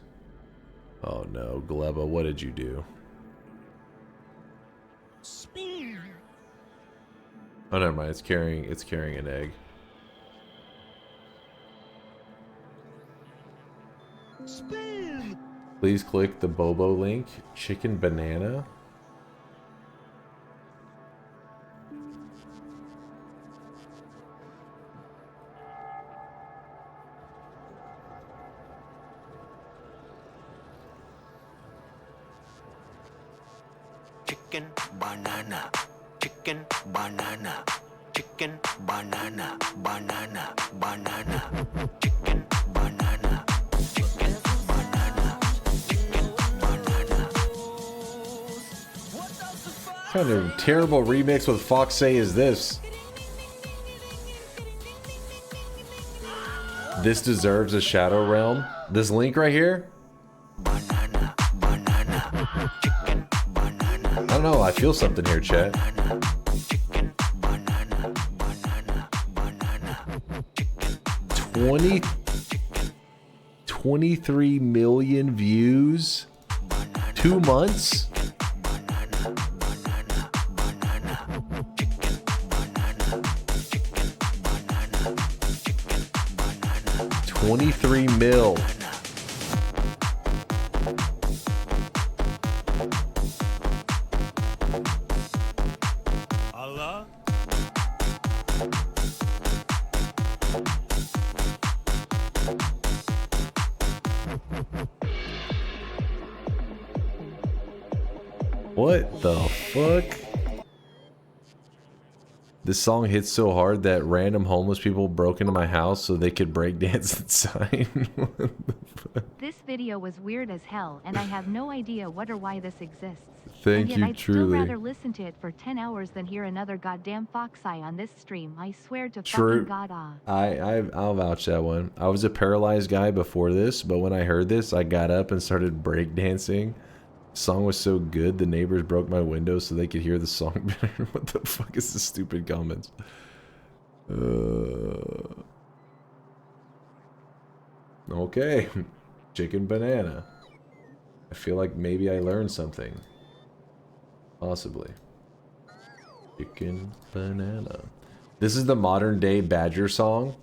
Oh no, Gleba, what did you do? Oh, never mind. It's carrying an egg. Please click the Bobo link. Chicken banana. Chicken banana, chicken banana, chicken banana, banana, banana, chicken banana, chicken banana, chicken banana. What kind of terrible remix with Foxay is this? This deserves a Shadow Realm. This link right here? I don't know, I feel something here, chat. 23 million views? 2 months? $23 million. What the fuck? This song hits so hard that random homeless people broke into my house so they could break dance inside. This video was weird as hell, and I have no idea what or why this exists. Thank and yet you, I'd truly. still rather listen to it for 10 hours than hear another goddamn Foxeye on this stream. I swear to True. fucking God, ah. I'll vouch that one. I was a paralyzed guy before this, but when I heard this, I got up and started breakdancing. The song was so good, the neighbors broke my window so they could hear the song better. What the fuck is this stupid comments? Okay. Chicken banana. I feel like maybe I learned something. Possibly. Chicken banana. This is the modern day Badger song.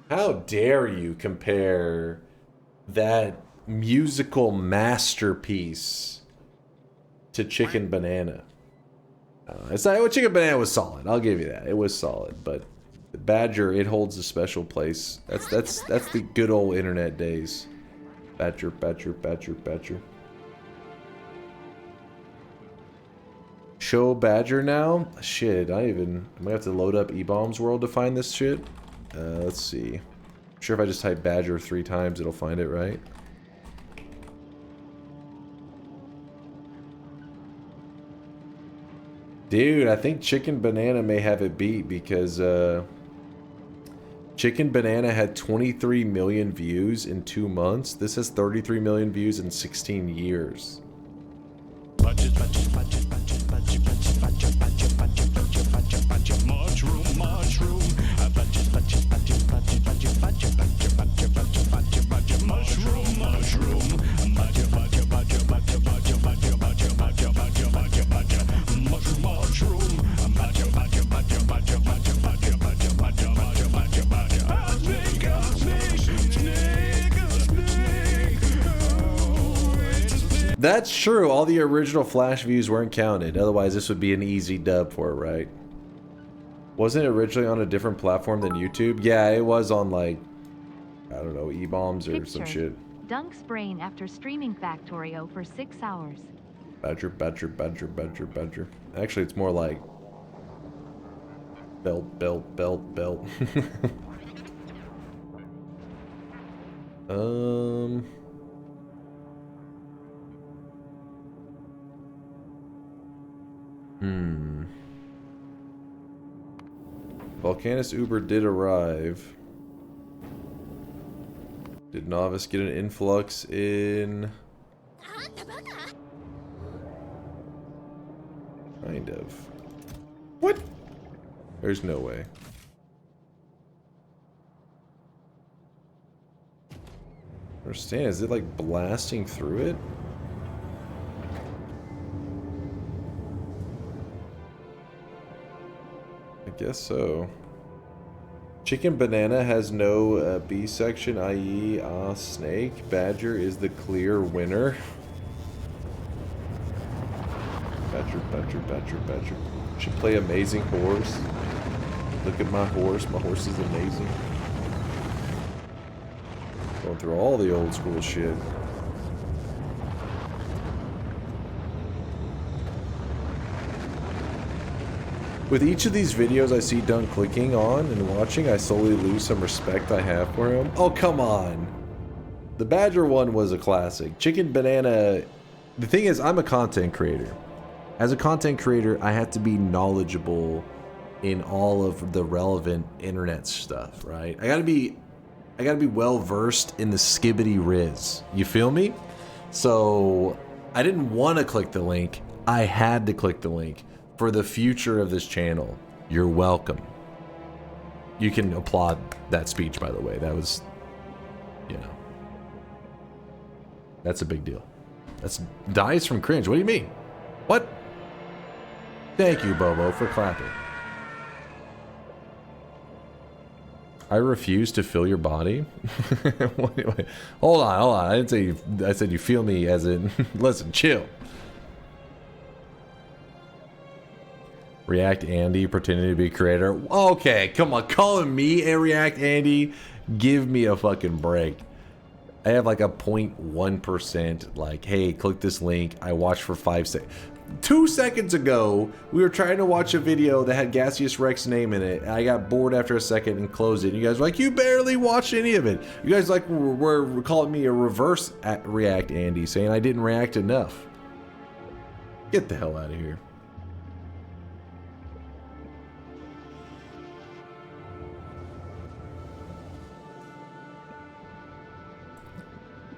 How dare you compare that musical masterpiece to Chicken Banana? It's not, Chicken Banana was solid. I'll give you that. It was solid, but the Badger, it holds a special place. That's the good old internet days. Badger, Badger, Badger, Badger. Show Badger now? Shit, I might have to load up E-Bombs World to find this shit. Let's see. I'm sure if I just type Badger 3 times, it'll find it, right? Dude, I think Chicken Banana may have it beat because Chicken Banana had 23 million views in 2 months. This has 33 million views in 16 years. That's true. All the original Flash views weren't counted. Otherwise, this would be an easy dub for it, right? Wasn't it originally on a different platform than YouTube? Yeah, it was on, like, I don't know, E-Bombs or some shit. Dunk's brain after streaming Factorio for 6 hours. Badger, Badger, Badger, Badger, Badger. Actually, it's more like belt, belt, belt, belt. Volcanus Uber did arrive. Did Novice get an influx in? Kind of. What? There's no way. I understand. Is it like blasting through it? I guess so. Chicken Banana has no B section, i.e. Snake. Badger is the clear winner. Badger, Badger, Badger, Badger. Should play Amazing Horse. Look at my horse. My horse is amazing. Going through all the old school shit. With each of these videos I see Dunk clicking on and watching, I slowly lose some respect I have for him. Oh, come on. The Badger one was a classic. Chicken Banana... The thing is, I'm a content creator. As a content creator, I have to be knowledgeable in all of the relevant internet stuff, right? I gotta be well versed in the skibbity riz. You feel me? So I didn't want to click the link. I had to click the link for the future of this channel. You're welcome. You can applaud that speech, by the way. That was, you know, that's a big deal. That's dies from cringe. What do you mean? What? Thank you, Bobo, for clapping. I refuse to feel your body. Wait. Hold on. I didn't say you, I said you feel me as in, listen, chill. React Andy pretending to be creator. Okay, come on, calling me a React Andy? Give me a fucking break. I have like a 0.1% like, hey, click this link. I watched for 5 seconds. 2 seconds ago, we were trying to watch a video that had Gaseous Rex's name in it. I got bored after a second and closed it. You guys were like, you barely watched any of it. You guys like were calling me a reverse React Andy, saying I didn't react enough. Get the hell out of here.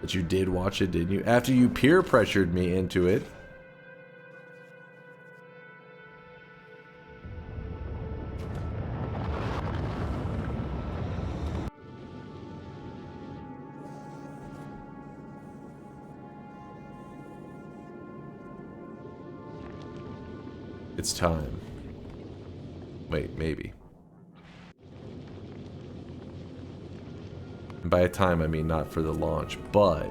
But you did watch it, didn't you? After you peer pressured me into it. It's time. Wait, maybe. And by time, I mean not for the launch, but...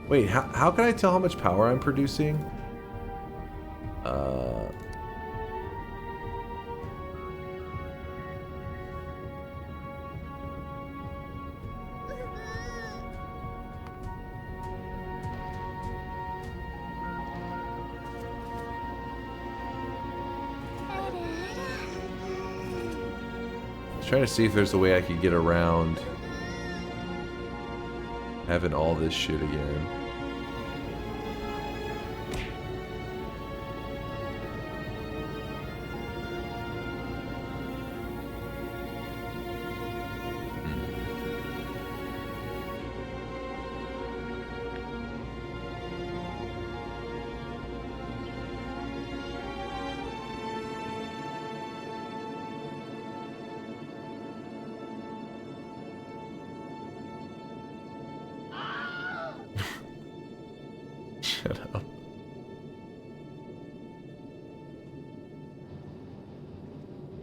Wait, how can I tell how much power I'm producing? Trying to see if there's a way I could get around having all this shit again. Shut up.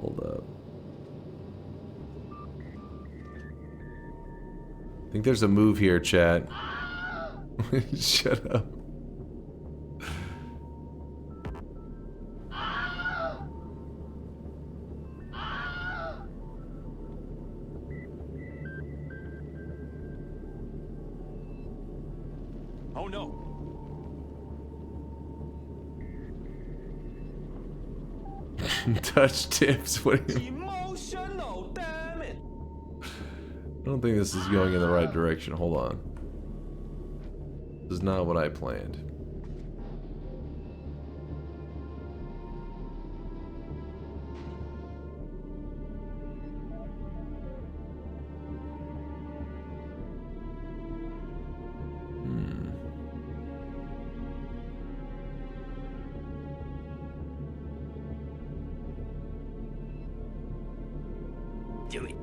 Hold up. I think there's a move here, chat. Shut up. Oh no. Touch tips. What do you... Emotional, damn it. I don't think this is going in the right direction. Hold on. This is not what I planned. Do it.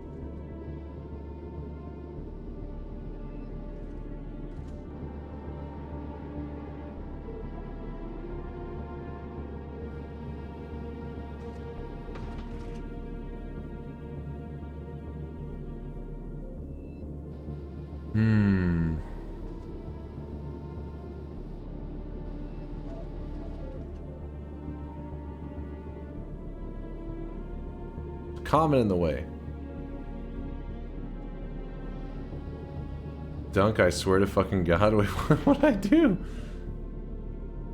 Comment in the way. Dunk, I swear to fucking God, wait, what I do?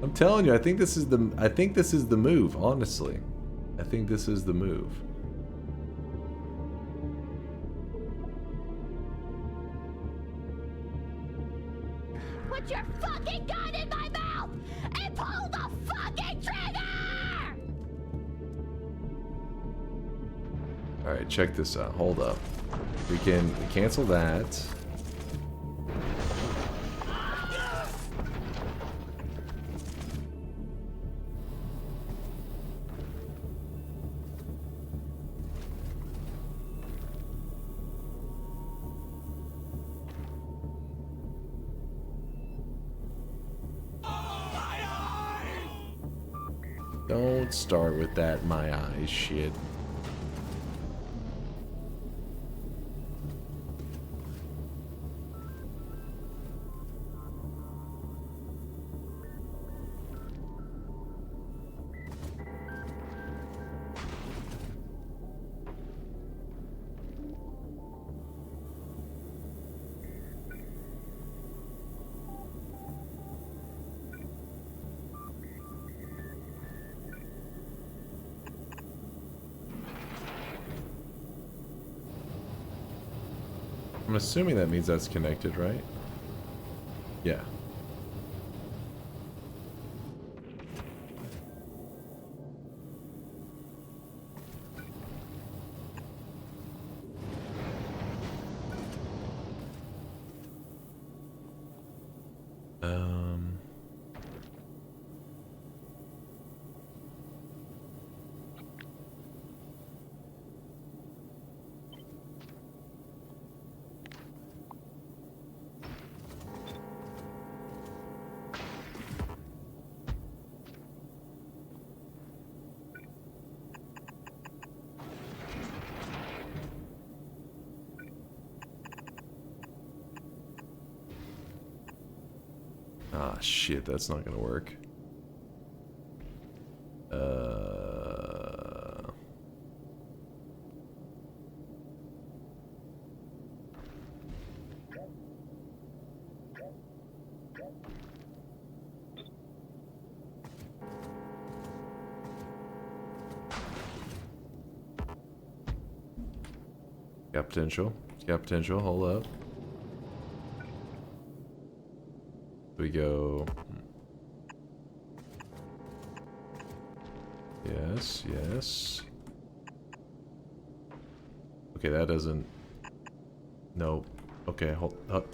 I'm telling you, I think this is the move, honestly. I think this is the move. Put your fucking gun in my mouth and pull the fucking trigger! Alright, check this out. Hold up. We can cancel that. Don't start with that my eyes shit. I'm assuming that means that's connected, right? Yeah. Ah, shit, that's not gonna work. Got potential. Got potential. Hold up. We go. Yes, yes. Okay, that doesn't. Nope. Okay, hold up.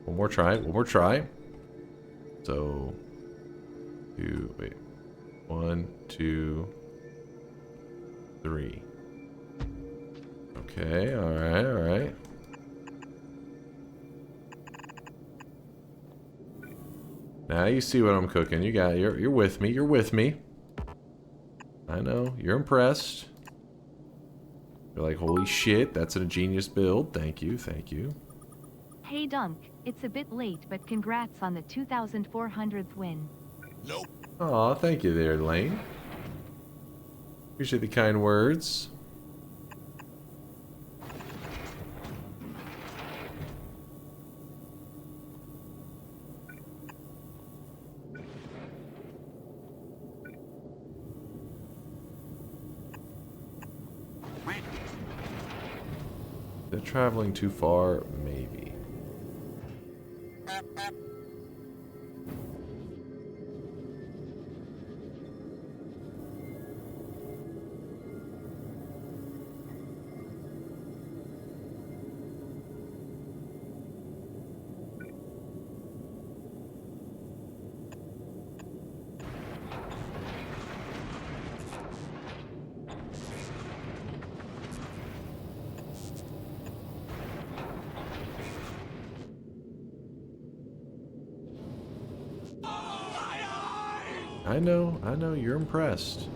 One more try. One more try. So, two. Wait. 1, 2, 3. Okay. All right. All right. Now you see what I'm cooking. You got you're with me. You're with me. I know. You're impressed. You're like, holy shit, that's a genius build. Thank you, thank you. Hey Dunk, it's a bit late, but congrats on the 2,400th win. Nope. Aw, thank you there, Lane. Appreciate the kind words. They're traveling too far, maybe. I know, you're impressed.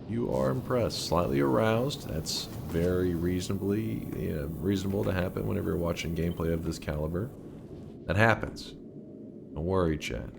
You are impressed. Slightly aroused. That's very reasonable to happen whenever you're watching gameplay of this caliber. That happens. Don't worry, Chad.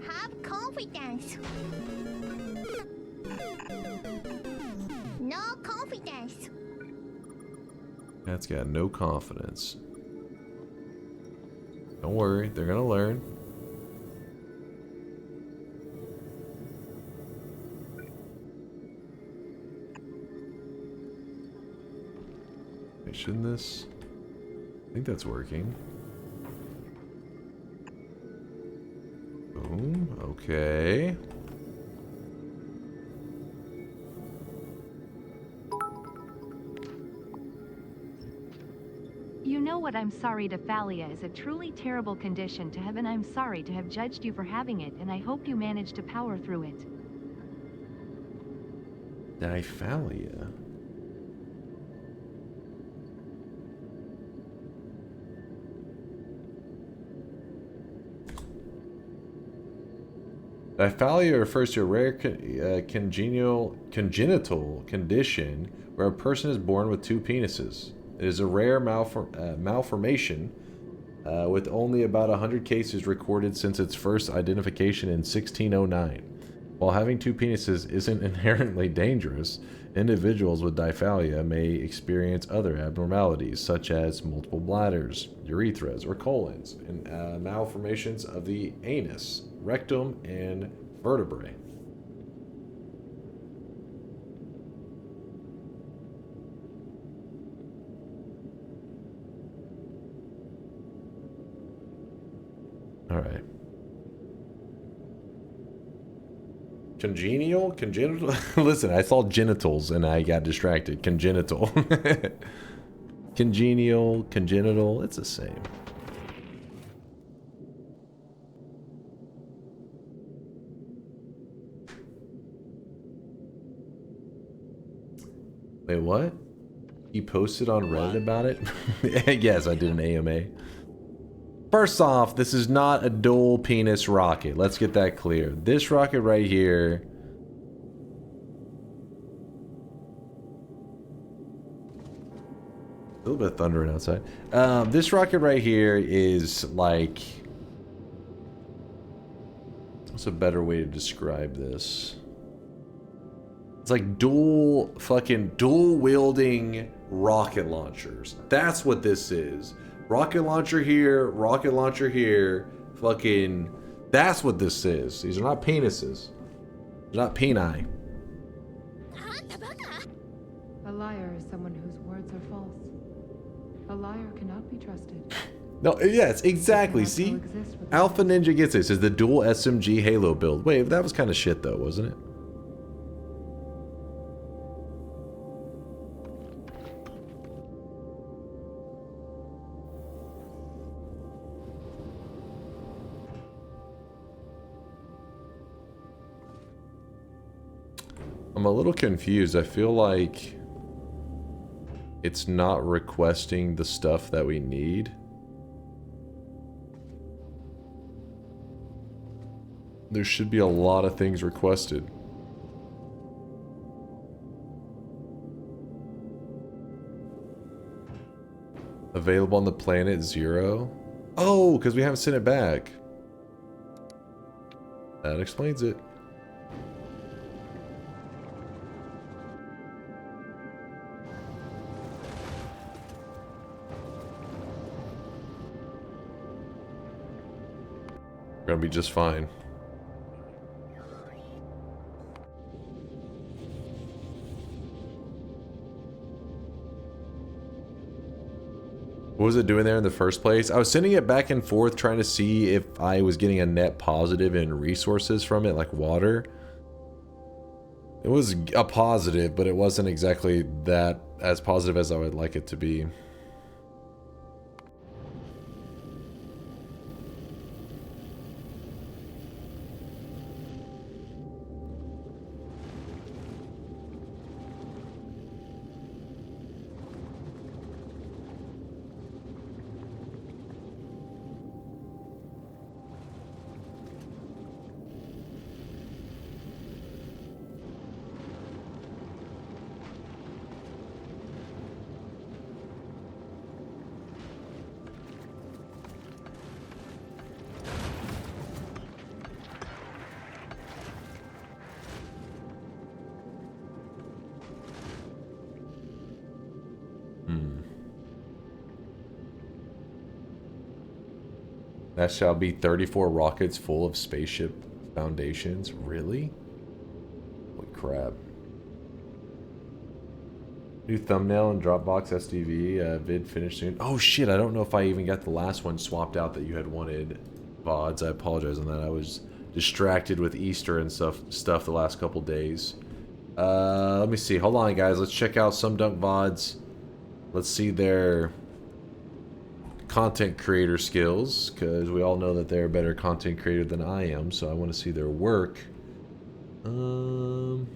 Have confidence. No confidence. That's got no confidence. Don't worry, they're gonna learn. Wait, shouldn't this? I think that's working. Boom, okay. You know what? I'm sorry, Diphalia is a truly terrible condition to have, and I'm sorry to have judged you for having it, and I hope you manage to power through it. Diphalia? Diphalia refers to a rare congenital condition where a person is born with two penises. It is a rare malformation with only about 100 cases recorded since its first identification in 1609. While having two penises isn't inherently dangerous, individuals with diphalia may experience other abnormalities such as multiple bladders, urethras, or colons, and malformations of the anus, rectum, and vertebrae. All right. Congenital? Listen, I saw genitals and I got distracted. Congenital. Congenial, congenital, it's the same. Wait, what? You posted on Reddit about it? Yes, I did an AMA. First off, this is not a dual penis rocket. Let's get that clear. This rocket right here... A little bit of thundering outside. This rocket right here is like... What's a better way to describe this? It's like dual wielding rocket launchers. That's what this is. Rocket launcher here, fucking... That's what this is. These are not penises. They're not peni. A liar is someone whose words are false. A liar cannot be trusted. No, yes, exactly. See? Alpha Ninja gets it. It says the dual SMG Halo build. Wait, that was kind of shit though, wasn't it? I'm a little confused. I feel like it's not requesting the stuff that we need. There should be a lot of things requested. Available on the planet 0? Oh, because we haven't sent it back. That explains it. We're gonna be just fine. What was it doing there in the first place? I was sending it back and forth trying to see if I was getting a net positive in resources from it, like water. It was a positive, but it wasn't exactly that as positive as I would like it to be. That shall be 34 rockets full of spaceship foundations. Really? Holy crap. New thumbnail and Dropbox SDV vid finished soon. Oh shit, I don't know if I even got the last one swapped out that you had wanted. VODs, I apologize on that. I was distracted with Easter and stuff the last couple days. Let me see. Hold on, guys. Let's check out some Dunk VODs. Let's see their content creator skills, because we all know that they're a better content creator than I am, so I want to see their work. Moin.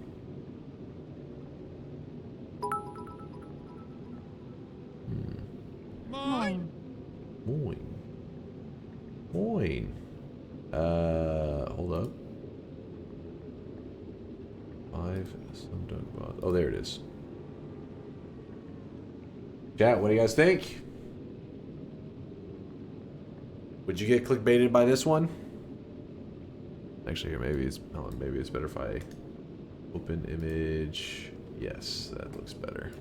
Hold up. 5 some Dunk VOD. Oh, there it is. Chat, what do you guys think? Would you get clickbaited by this one? Actually, here, maybe it's better if I open image. Yes, that looks better.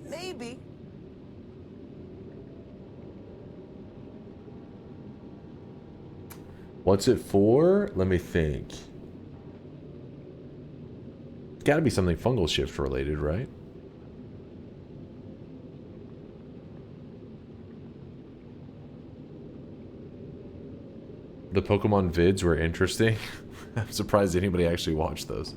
Maybe. What's it for? Let me think. It's got to be something fungal shift related, right? The Pokemon vids were interesting. I'm surprised anybody actually watched those.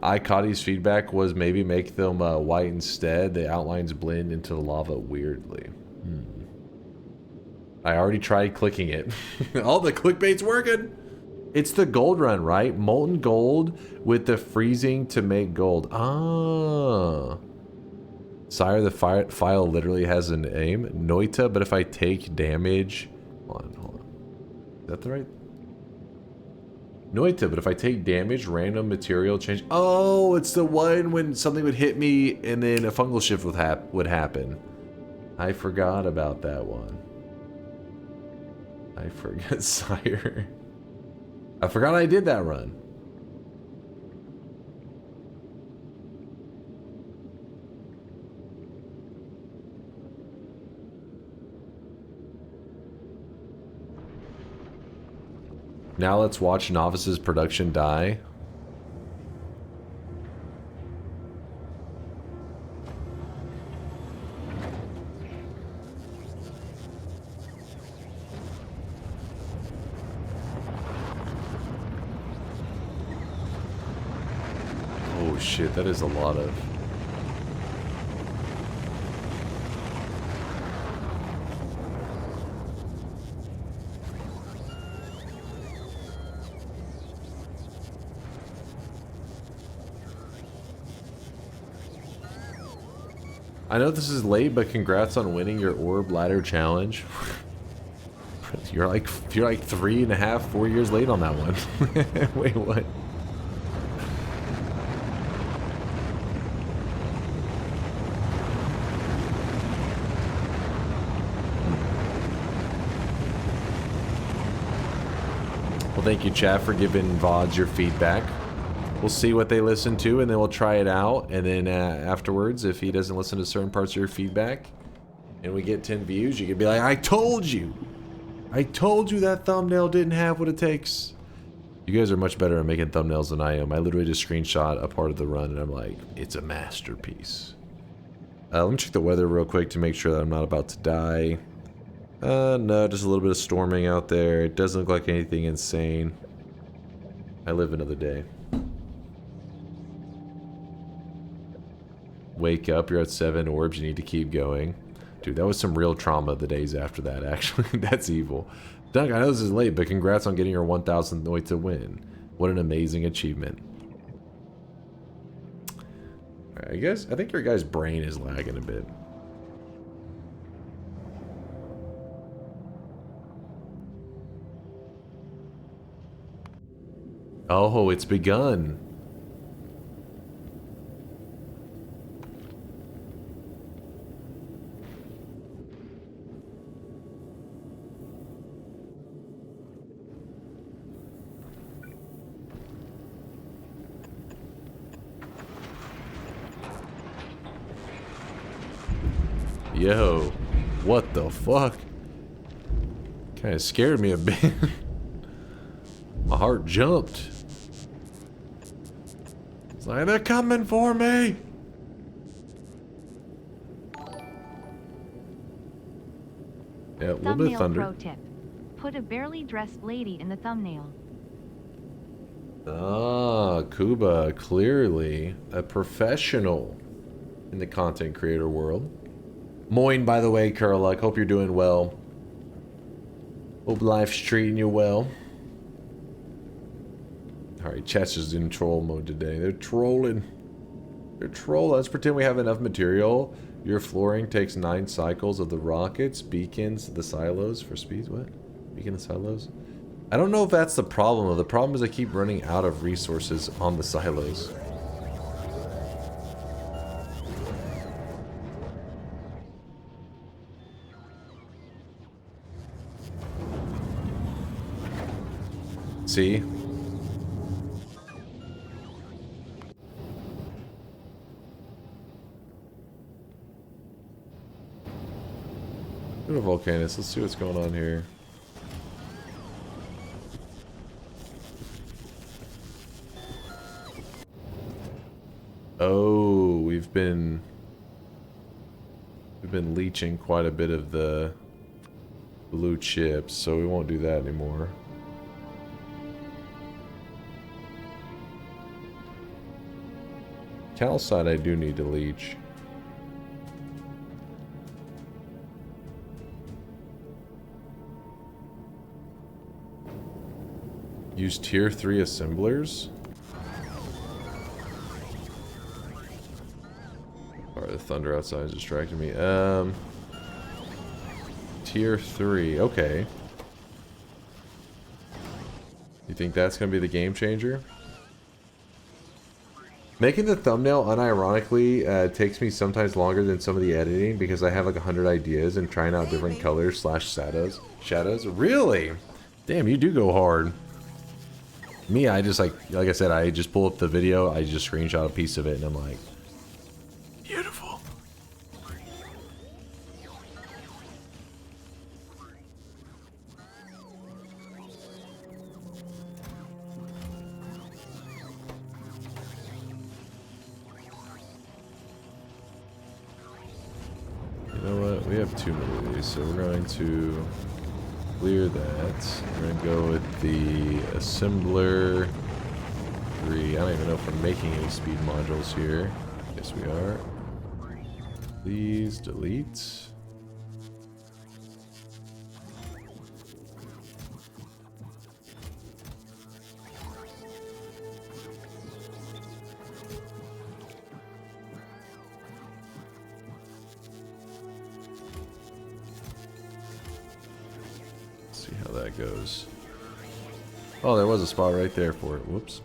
Ikati's feedback was maybe make them white instead. The outlines blend into the lava weirdly. I already tried clicking it. All the clickbait's working. It's the gold run, right? Molten gold with the freezing to make gold. Ah. Sire, the file literally has an aim. Noita, but if I take damage... Hold on. Is that the right... Noita, but if I take damage, random material change... Oh, it's the one when something would hit me and then a fungal shift would happen. I forgot about that one. I forgot, Sire. I forgot I did that run. Now let's watch Novice's production die. Oh shit, that is a lot of... I know this is late, but congrats on winning your orb ladder challenge. You're like 3.5, 4 years late on that one. Wait, what? Well, thank you, chat, for giving VODs your feedback. We'll see what they listen to, and then we'll try it out. And then afterwards, if he doesn't listen to certain parts of your feedback, and we get 10 views, you can be like, I told you! I told you that thumbnail didn't have what it takes. You guys are much better at making thumbnails than I am. I literally just screenshot a part of the run, and I'm like, it's a masterpiece. Let me check the weather real quick to make sure that I'm not about to die. No, just a little bit of storming out there. It doesn't look like anything insane. I live another day. Wake up, you're at 7 orbs, you need to keep going. Dude, that was some real trauma the days after that, actually. That's evil. Dunk, I know this is late, but congrats on getting your 1,000th Noita win. What an amazing achievement. Alright, I think your guy's brain is lagging a bit. Oh, it's begun. Yo, what the fuck? Kind of scared me a bit. My heart jumped. It's like, they're coming for me! Yeah, a little bit of thunder. Pro tip. Put a barely dressed lady in the thumbnail. Ah, Kuba, clearly a professional in the content creator world. Moin, by the way, Kurluk. Hope you're doing well. Hope life's treating you well. Alright, chat's just in troll mode today. They're trolling. They're trolling. Let's pretend we have enough material. Your flooring takes 9 cycles of the rockets, beacons, the silos for speeds. What? Beacon the silos? I don't know if that's the problem, though. The problem is I keep running out of resources on the silos. See? Go to Volcanus. Let's see what's going on here. Oh, we've been leeching quite a bit of the blue chips, so we won't do that anymore. calcite I do need to leech. Use tier 3 assemblers? Alright, the thunder outside is distracting me. Tier 3, okay. You think that's gonna be the game changer? Making the thumbnail, unironically, takes me sometimes longer than some of the editing because I have like 100 ideas and trying out different colors slash shadows. Really? Damn, you do go hard. Me, I just like I said, I just pull up the video, I just screenshot a piece of it, and I'm like, beautiful. You know what? We have too many of these, so we're going to clear that. We're going to go with the assembler 3. I don't even know if we're making any speed modules here. Yes, we are. Please delete. See how that goes. Oh, there was a spot right there for it. Whoops.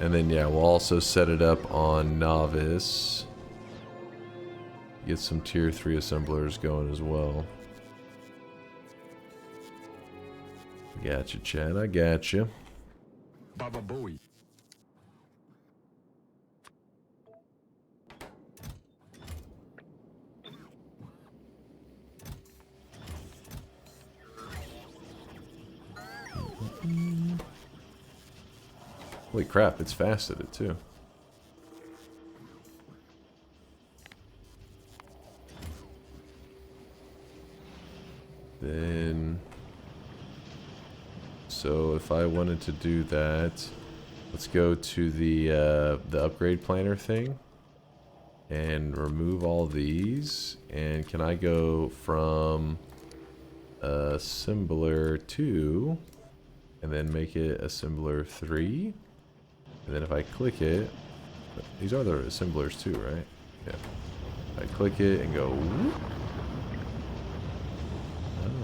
And then, yeah, we'll also set it up on Novice. Get some tier 3 assemblers going as well. Gotcha, Chad. I gotcha. Baba Booey. Holy crap, it's faceted too. Then, so if I wanted to do that, let's go to the upgrade planner thing and remove all these. And can I go from assembler 2 and then make it assembler 3? And then if I click it, these are the assemblers too, right? Yeah. I click it and go, whoop.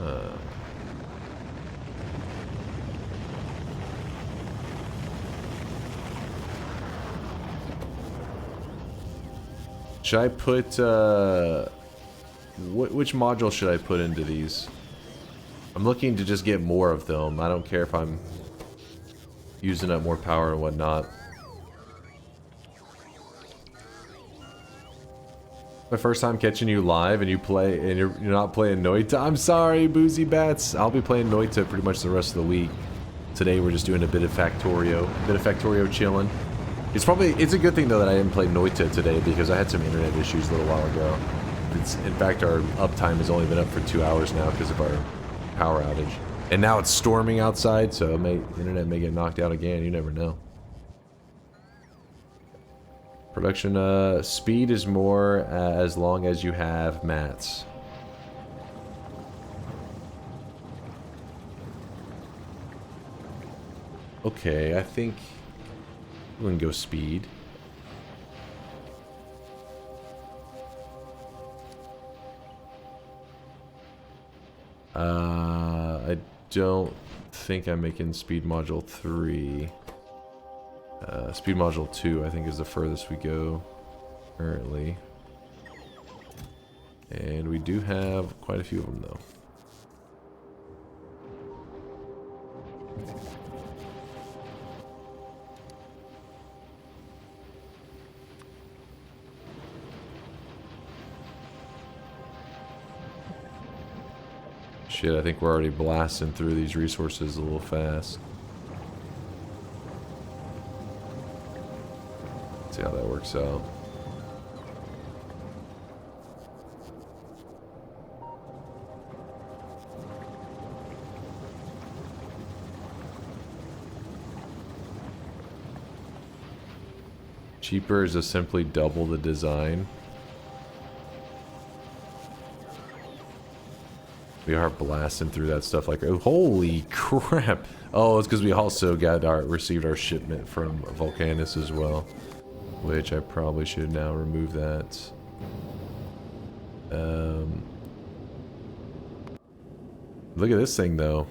Ah. Should I put, which module should I put into these? I'm looking to just get more of them. I don't care if I'm using up more power and whatnot. My first time catching you live and you play and you're not playing Noita. I'm sorry, Boozy Bats. I'll be playing Noita pretty much the rest of the week. Today we're just doing a bit of Factorio. Chilling. It's a good thing though that I didn't play Noita today because I had some internet issues a little while ago. In fact, our uptime has only been up for 2 hours now because of our power outage. And now it's storming outside, so the internet may get knocked out again. You never know. Production speed is more as long as you have mats. Okay, I think we can go speed. I don't think I'm making speed module 3. Speed module 2 I think is the furthest we go currently. And we do have quite a few of them though. Shit, I think we're already blasting through these resources a little fast. Let's see how that works out. Cheaper is to simply double the design. We are blasting through that stuff like, oh, holy crap. Oh, it's because we also received our shipment from Volcanus as well, which I probably should now remove that. Look at this thing though.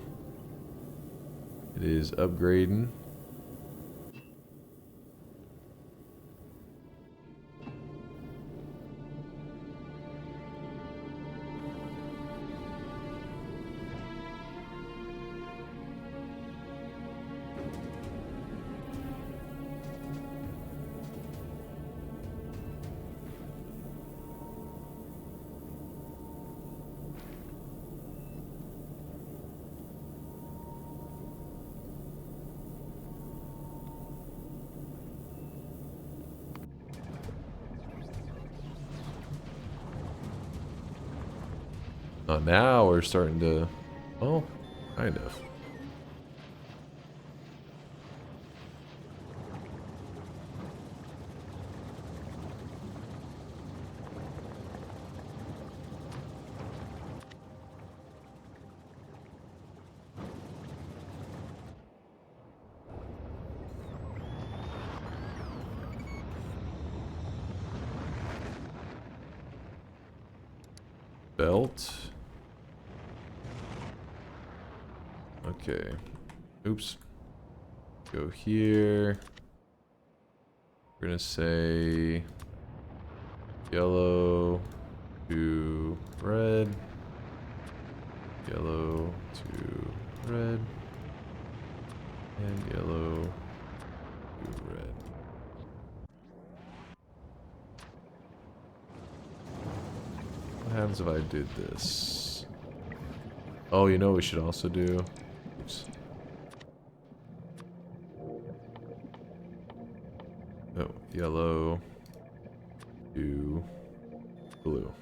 It is upgrading. Oh, now we're starting to, well, kind of. Belt. Okay. Oops. Go here. We're gonna say yellow to red. Yellow to red. And yellow to red. What happens if I did this? Oh, you know what we should also do? Oops. Oh, yellow to blue.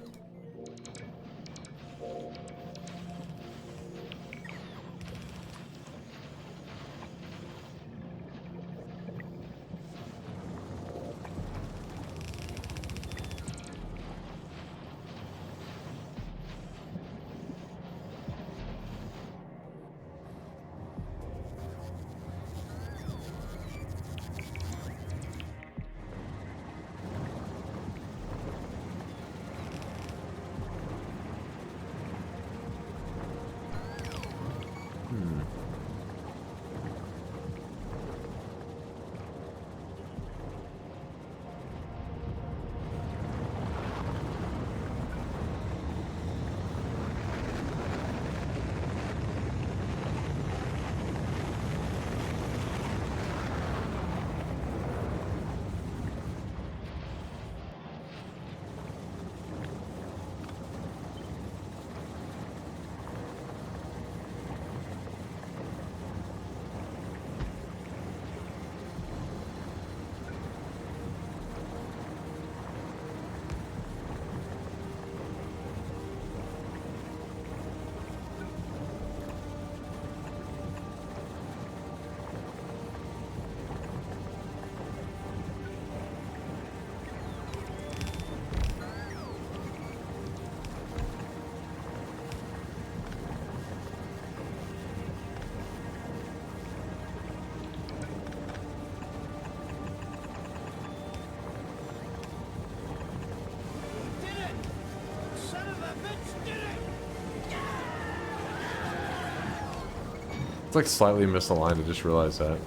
It's like slightly misaligned, I just realized that.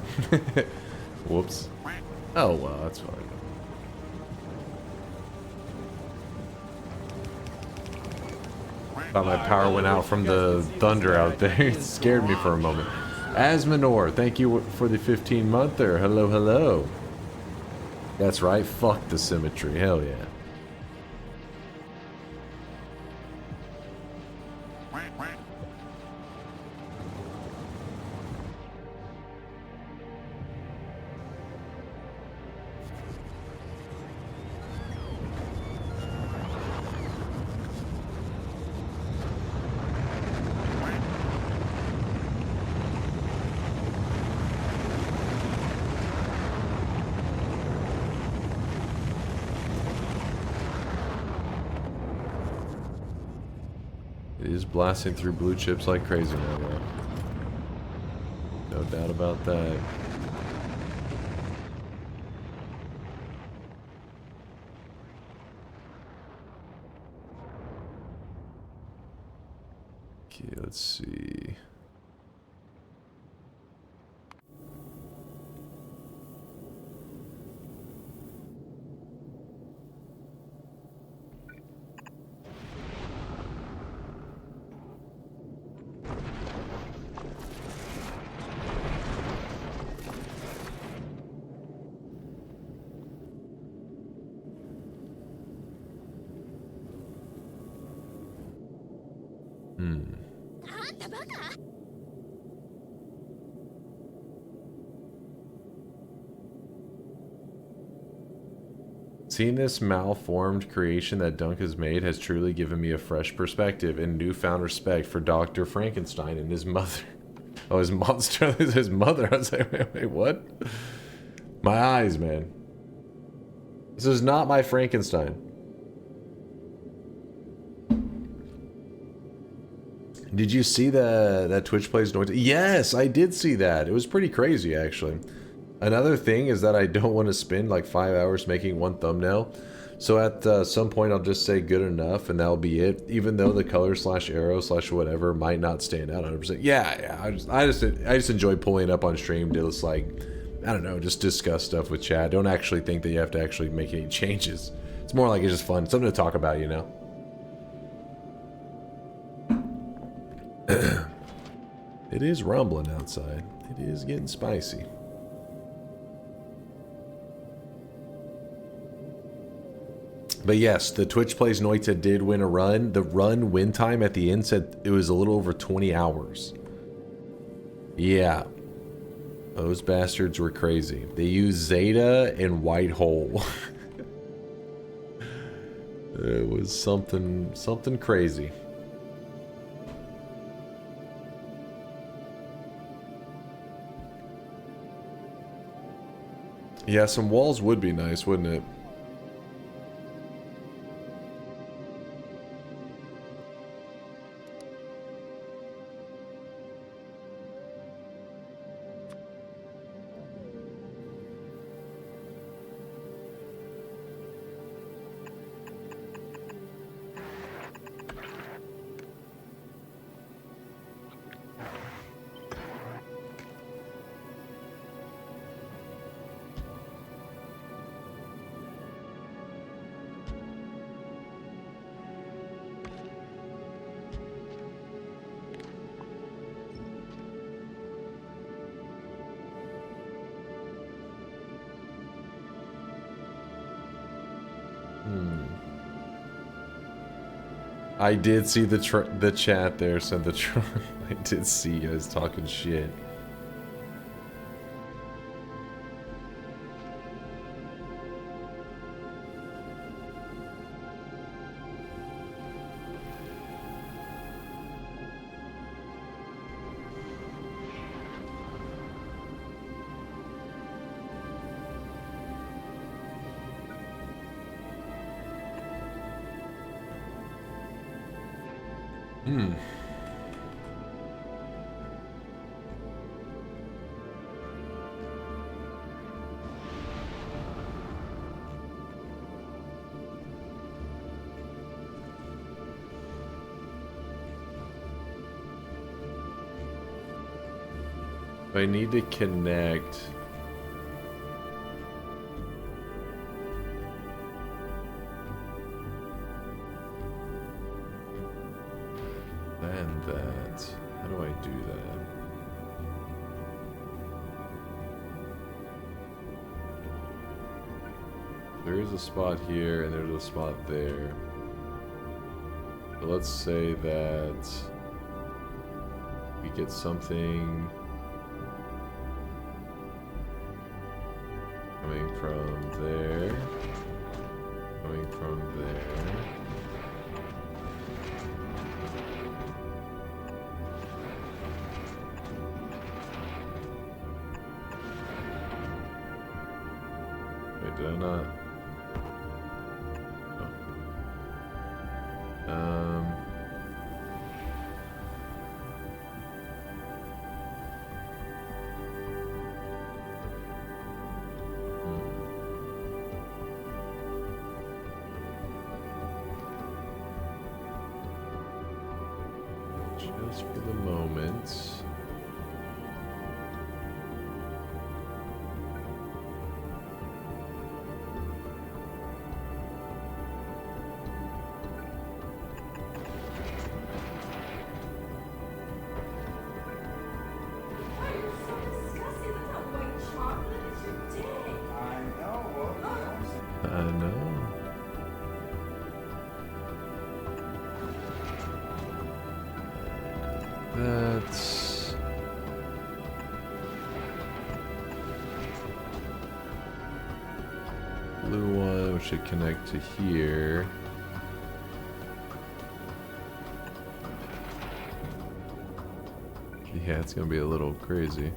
Whoops. Oh well, that's fine. Thought my power went out from the thunder out there. It scared me for a moment. Asmonor, thank you for the 15-monther. Hello, hello. That's right, fuck the symmetry, hell yeah. It is blasting through blue chips like crazy now, bro. No doubt about that. Okay, let's see. Seeing this malformed creation that Dunk has made has truly given me a fresh perspective and newfound respect for Dr. Frankenstein and his mother. Oh, his monster is his mother. I was like, wait, what? My eyes, man. This is not my Frankenstein. Did you see that Twitch plays noise? Yes, I did see that. It was pretty crazy, actually. Another thing is that I don't want to spend like 5 hours making one thumbnail. So at some point I'll just say good enough and that'll be it. Even though the color slash arrow slash whatever might not stand out 100%. Yeah, I just enjoy pulling it up on stream to just like, I don't know, just discuss stuff with chat. Don't actually think that you have to actually make any changes. It's more like it's just fun. Something to talk about, you know? It is rumbling outside. It is getting spicy. But yes, the Twitch Plays Noita did win a run. The run win time at the end said it was a little over 20 hours. Yeah. Those bastards were crazy. They used Zeta and White Hole. It was something crazy. Yeah, some walls would be nice, wouldn't it? I did see the chat there, said the troll. I did see you guys talking shit. I need to connect. And that. How do I do that? There is a spot here and there's a spot there. So let's say that we get something coming from there, coming from there. Wait, did I not? Oh. Just for the moment. I know. That's blue one, which should connect to here. Yeah, it's gonna be a little crazy.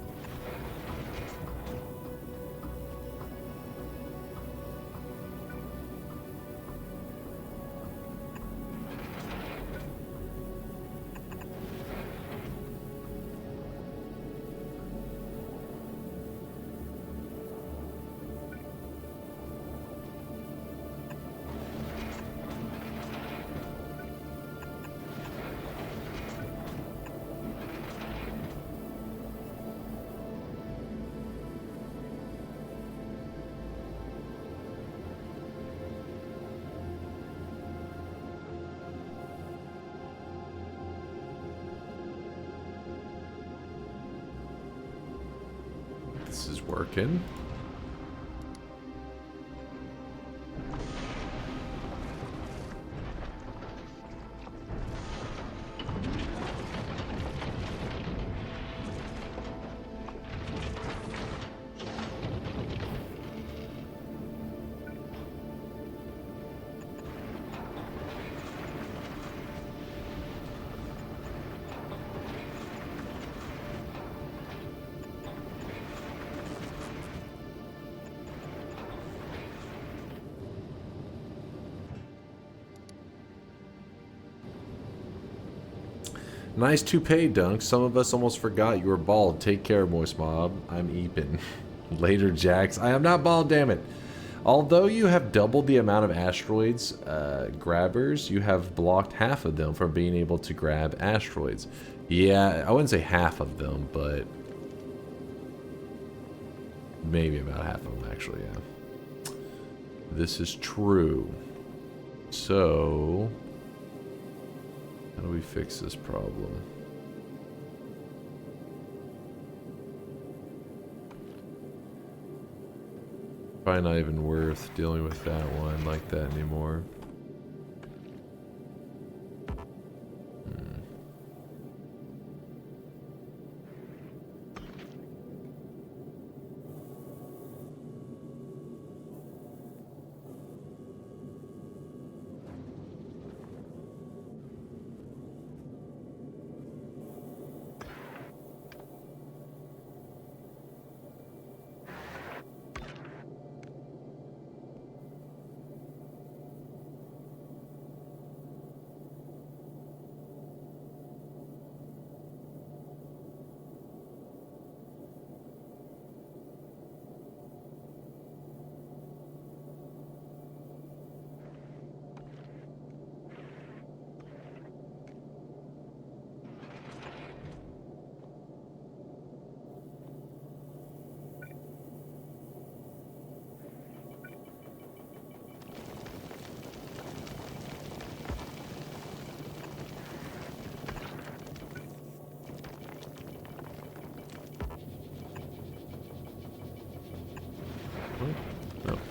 This is working. Nice toupee, Dunk. Some of us almost forgot you were bald. Take care, Moist Mob. I'm Eepin. Later, Jax. I am not bald, damn it. Although you have doubled the amount of asteroids grabbers, you have blocked half of them from being able to grab asteroids. Yeah, I wouldn't say half of them, but maybe about half of them, actually, yeah. This is true. So how do we fix this problem? Probably not even worth dealing with that one like that anymore.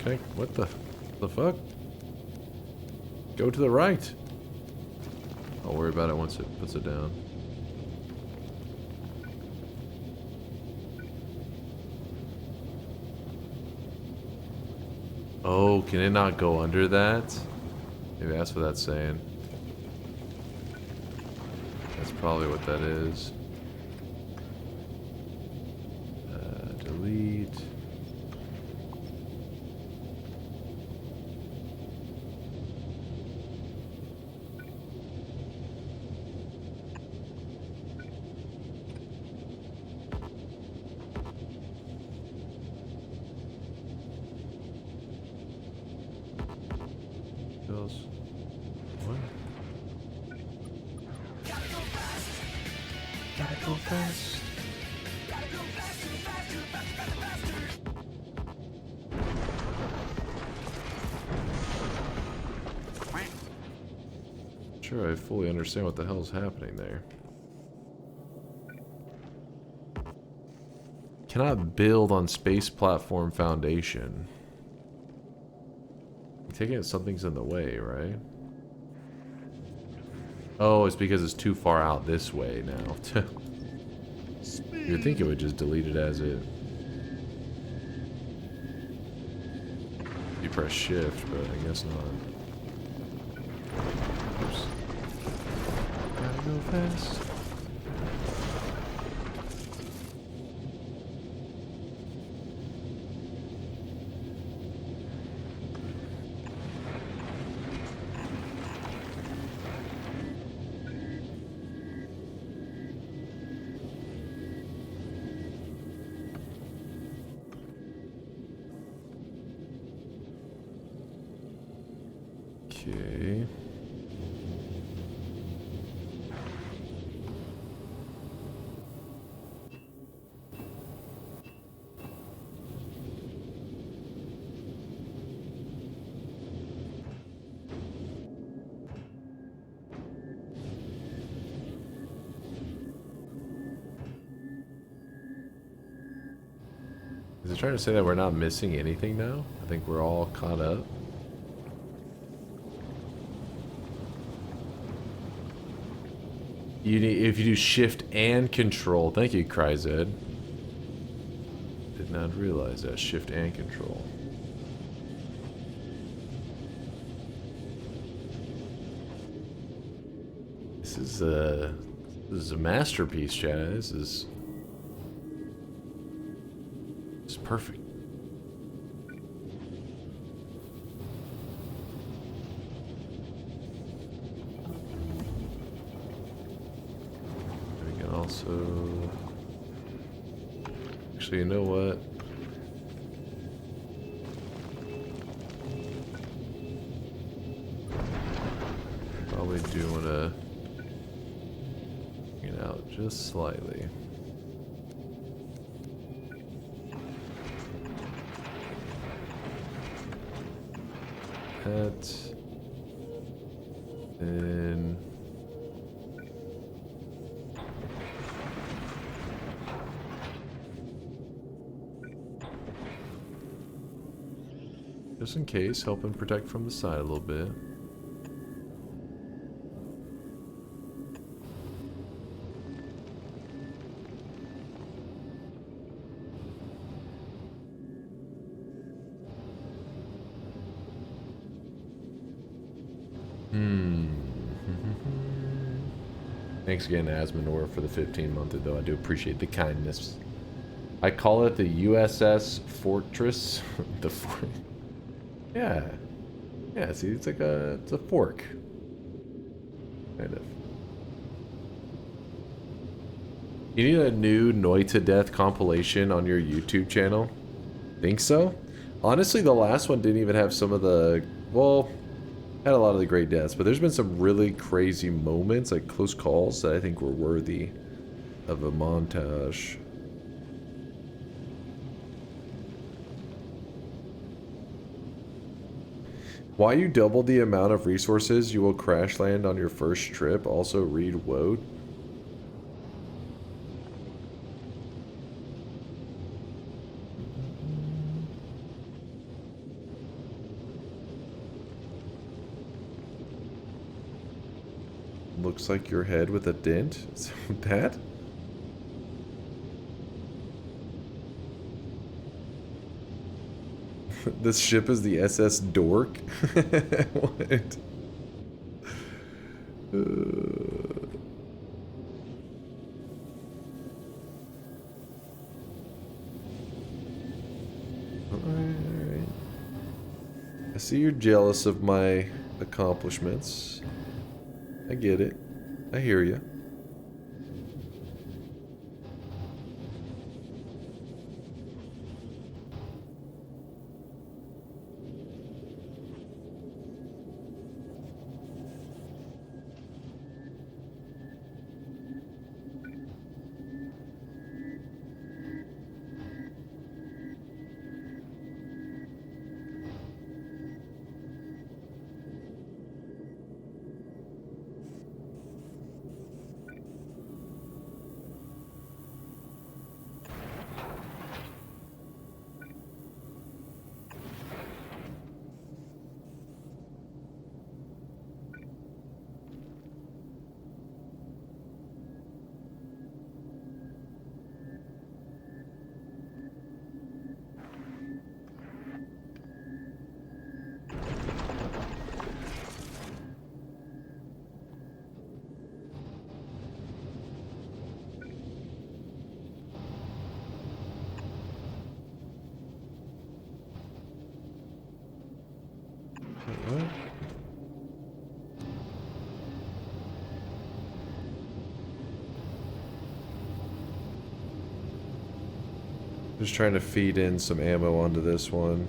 Okay, what the fuck? Go to the right. I'll worry about it once it puts it down. Oh, can it not go under that? Maybe that's what that's saying. That's probably what that is. Delete. Sure, I fully understand what the hell's happening there. Cannot build on space platform foundation. I'm taking it something's in the way, right? Oh, it's because it's too far out this way now. You'd think it would just delete it as it. You press shift, but I guess not. Oops. Gotta go fast. Okay. Is it trying to say that we're not missing anything now? I think we're all caught up. You need, if you do shift and control. Thank you, Cryzed. Did not realize that. Shift and control. This is a masterpiece, chat. This is perfect. We can also, actually, you know what? Probably do want to bring it out just slightly. That, and just in case, help him protect from the side a little bit. Thanks again, Asmonor, for the 15-month, though. I do appreciate the kindness. I call it the USS Fortress. The fort. Yeah. Yeah, see, it's like it's a fork. Kind of. You need a new Noi to Death compilation on your YouTube channel? Think so? Honestly, the last one didn't even have some of the, well, had a lot of the great deaths, but there's been some really crazy moments, like close calls, that I think were worthy of a montage. Why you double the amount of resources you will crash land on your first trip? Also read Woad. Looks like your head with a dent. Is that? This ship is the SS Dork? What? Alright. I see you're jealous of my accomplishments. I get it. I hear you. Just trying to feed in some ammo onto this one.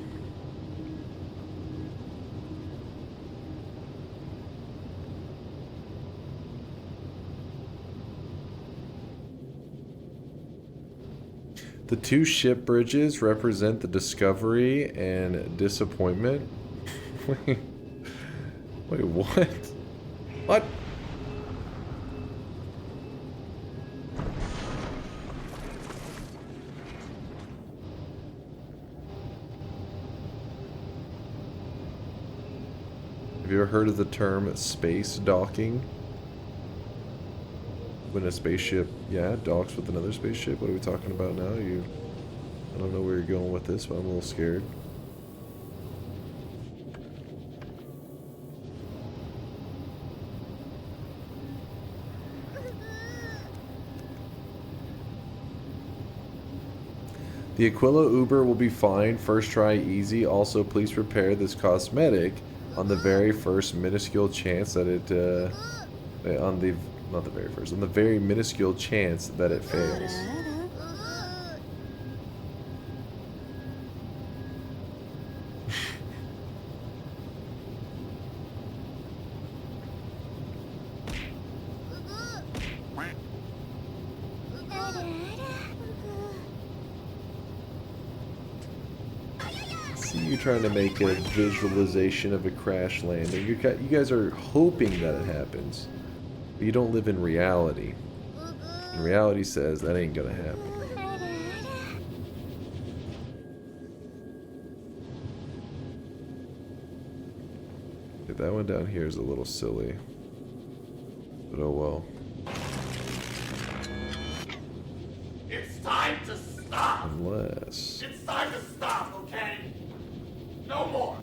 The two ship bridges represent the discovery and disappointment. Wait, what? What? Have you ever heard of the term space docking? When a spaceship, yeah, docks with another spaceship. What are we talking about now? I don't know where you're going with this, but I'm a little scared. The Aquila Uber will be fine. First try easy. Also, please prepare this cosmetic on the very first minuscule chance that it, not the very first, on the very minuscule chance that it fails. See you trying to make a visualization of a crash landing. You guys are hoping that it happens. But you don't live in reality. And reality says that ain't gonna happen. Okay, that one down here is a little silly. But oh well. It's time to stop! Unless... It's time to stop, okay? No more!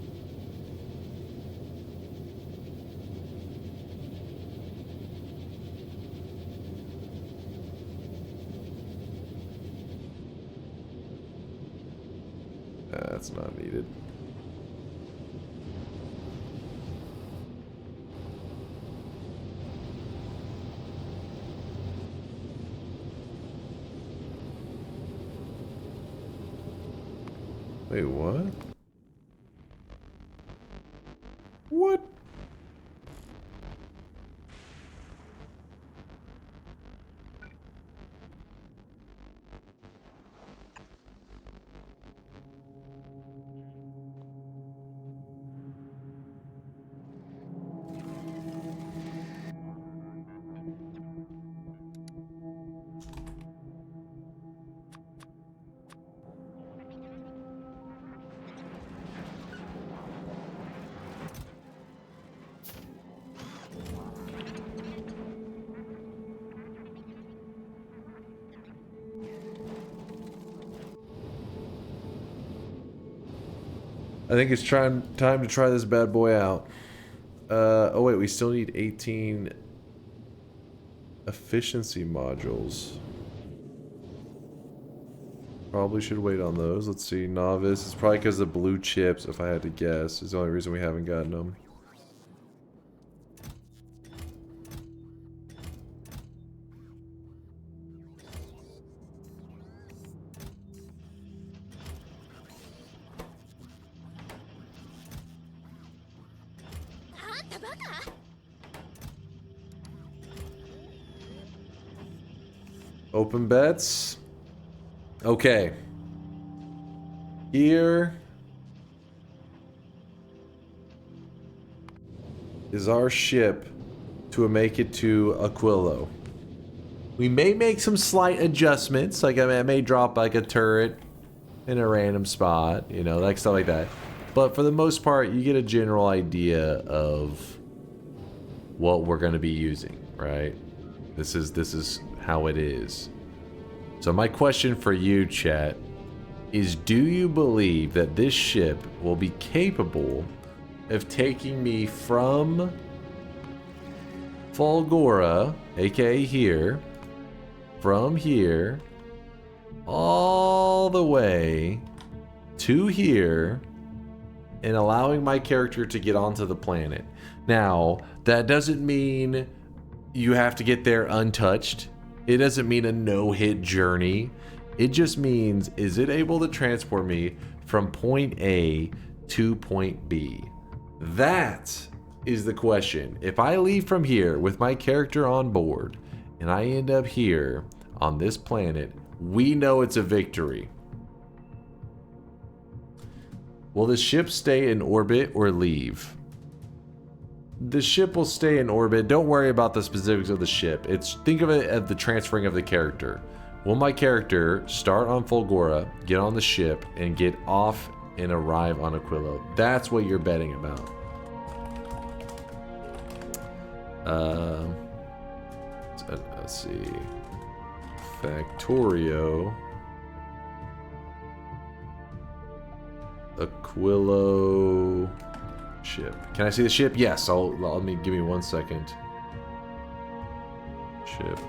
That's not needed. Wait, what? What? I think it's time to try this bad boy out. Oh wait, we still need 18 efficiency modules. Probably should wait on those. Let's see, novice. It's probably because of blue chips, if I had to guess. Is the only reason we haven't gotten them. Open bets. Okay. Here is our ship to make it to Aquilo. We may make some slight adjustments, like I may drop like a turret in a random spot, you know, like stuff like that. But for the most part, you get a general idea of what we're going to be using, right? This is how it is. So my question for you, chat, is do you believe that this ship will be capable of taking me from Falgora, aka here, from here, all the way to here, and allowing my character to get onto the planet? Now, that doesn't mean you have to get there untouched. It doesn't mean a no-hit journey. It just means, is it able to transport me from point A to point B? That is the question. If I leave from here with my character on board and I end up here on this planet, we know it's a victory. Will the ship stay in orbit or leave? The ship will stay in orbit. Don't worry about the specifics of the ship. Think of it as the transferring of the character. Will my character start on Fulgora, get on the ship, and get off and arrive on Aquilo? That's what you're betting about. Let's see. Factorio. Aquilo ship. Can I see the ship? Yes. Give me 1 second. Ship.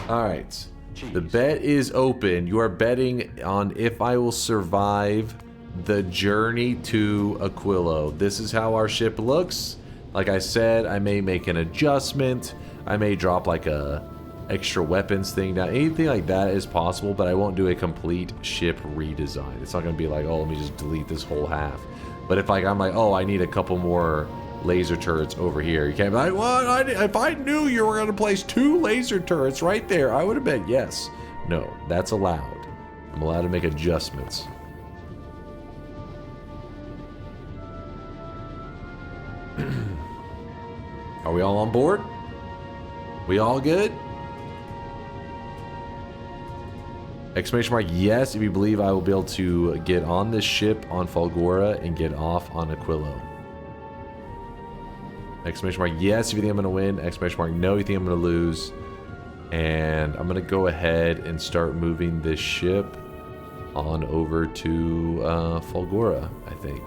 All right. The bet is open. You are betting on if I will survive the journey to Aquilo. This is how our ship looks. Like I said, I may make an adjustment. I may drop like a extra weapons thing down. Anything like that is possible, but I won't do a complete ship redesign. It's not going to be like, oh, let me just delete this whole half. But if I'm like, oh, I need a couple more laser turrets over here. You can't be like, well, if I knew you were going to place 2 laser turrets right there, I would have bet yes. No, that's allowed. I'm allowed to make adjustments. Are we all on board? We all good? Exclamation mark, yes, if you believe I will be able to get on this ship on Fulgora and get off on Aquilo. Exclamation mark, yes, if you think I'm going to win. Exclamation mark, no, you think I'm going to lose. And I'm going to go ahead and start moving this ship on over to Fulgora, I think.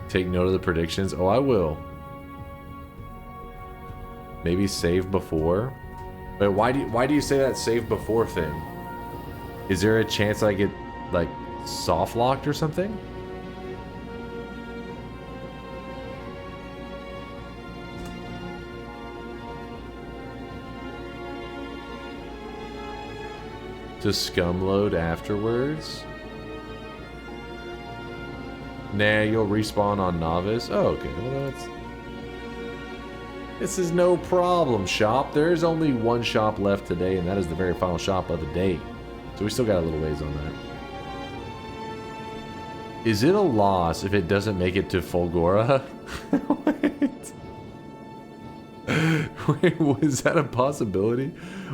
Take note of the predictions. Oh, I will. Maybe save before. But why do you say that save before thing? Is there a chance I get like soft locked or something? To scum load afterwards? Nah, you'll respawn on Novice. Oh, okay. Well, this is no problem, shop. There is only one shop left today, and that is the very final shop of the day. So we still got a little ways on that. Is it a loss if it doesn't make it to Fulgora? Wait, was that a possibility?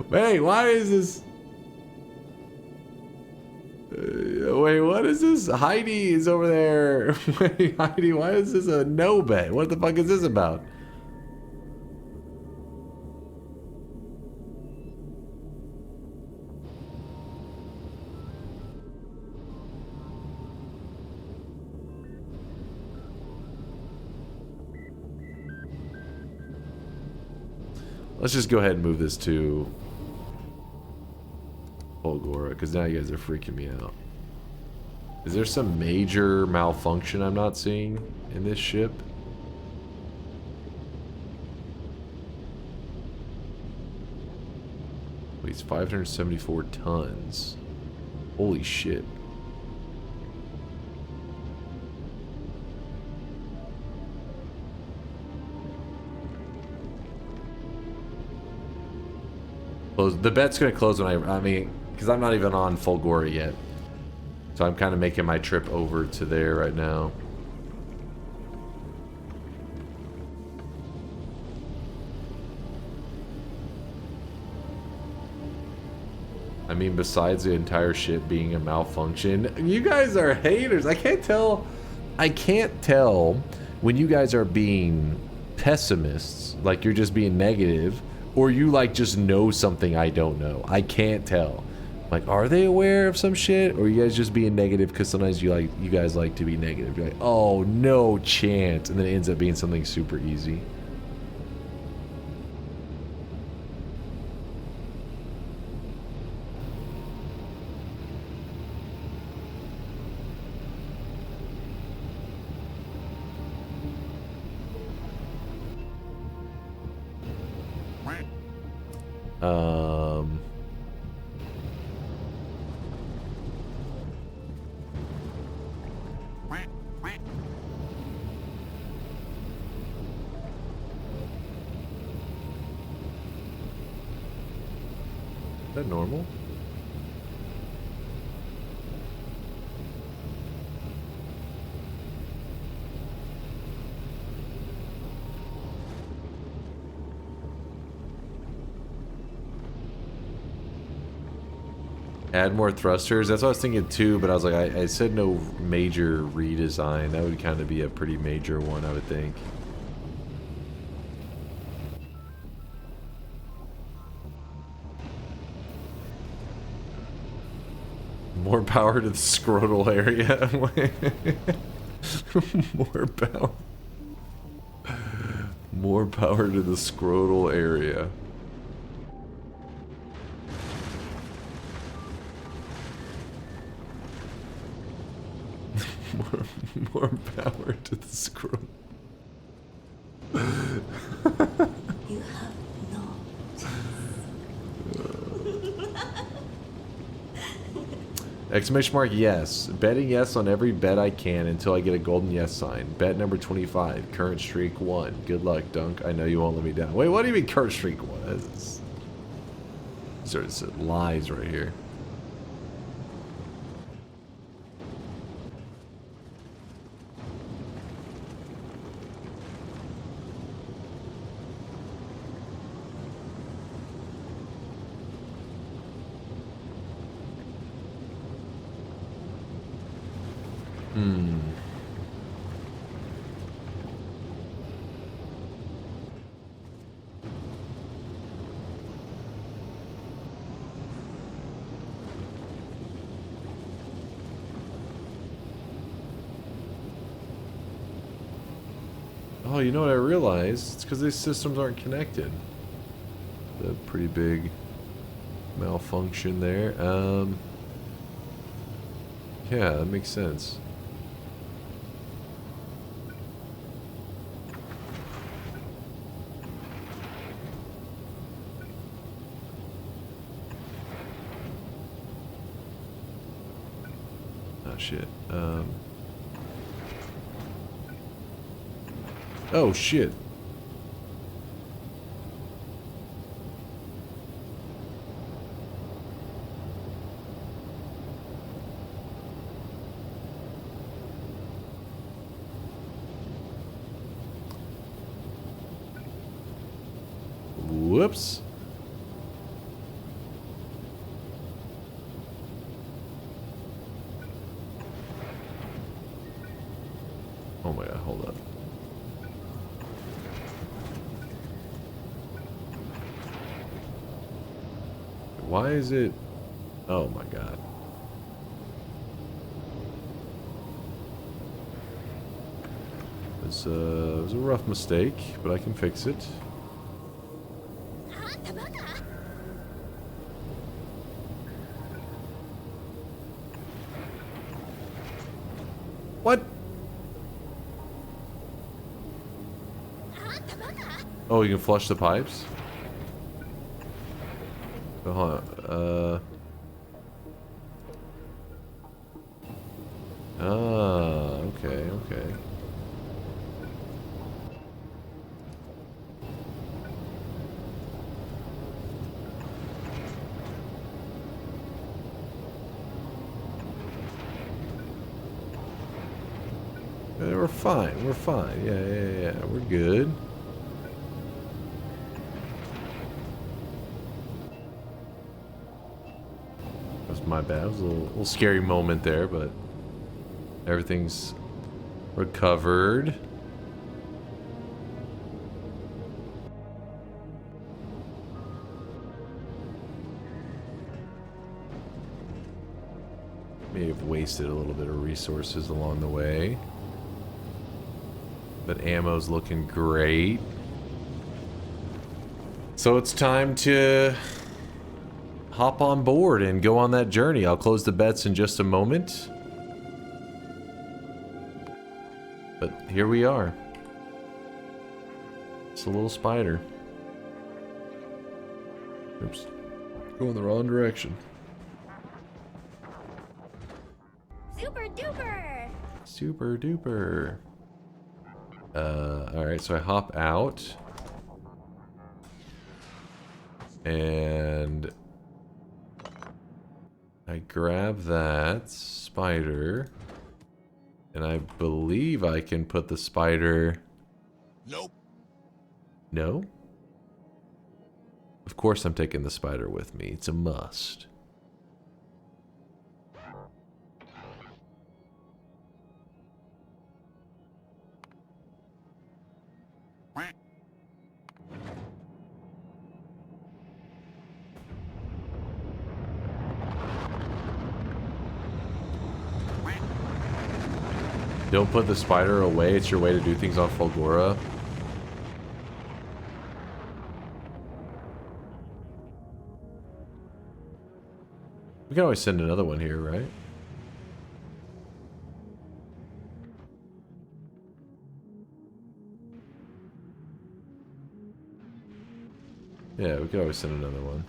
Wait, why is this... wait, what is this? Heidi is over there. Wait, Heidi, why is this a no bet? What the fuck is this about? Let's just go ahead and move this to Fulgora, because now you guys are freaking me out. Is there some major malfunction I'm not seeing in this ship? Weighs 574 tons. Holy shit. The bet's gonna close when I mean, because I'm not even on Fulgora yet. So I'm kind of making my trip over to there right now. I mean, besides the entire ship being a malfunction, you guys are haters. I can't tell when you guys are being pessimists, like you're just being negative, or you like just know something I don't know. I can't tell. Like, are they aware of some shit, or are you guys just being negative because sometimes you guys like to be negative? You're like, oh, no chance, and then it ends up being something super easy. Is that normal? Add more thrusters. That's what I was thinking too, but I was like, I said no major redesign. That would kind of be a pretty major one, I would think. More power to the scrotal area. More power. More power to the scrotal area. More power to the scroll. You have no. Exclamation mark yes. Betting yes on every bet I can until I get a golden yes sign. Bet number 25. Current streak 1. Good luck, Dunk. I know you won't let me down. Wait, what do you mean current streak 1? These are lies right here. Oh, you know what I realized? It's because these systems aren't connected. A pretty big malfunction there. Yeah, that makes sense. Oh shit. Oh shit. Whoops. Oh my god, hold up. Why is it? Oh my god. It was a rough mistake, but I can fix it. What? Oh, you can flush the pipes? Oh, hold on. Okay, okay. Yeah, we're fine, we're fine. Yeah, we're good. My bad. It was a little scary moment there, but everything's recovered. May have wasted a little bit of resources along the way. But ammo's looking great. So it's time to hop on board and go on that journey. I'll close the bets in just a moment. But here we are. It's a little spider. Oops. Going the wrong direction. Super duper! Super duper. Alright, so I hop out. And I grab that spider. And I believe I can put the spider... Nope. No? Of course I'm taking the spider with me. It's a must. Don't put the spider away. It's your way to do things on Fulgora. We can always send another one here, right? Yeah, we could always send another one.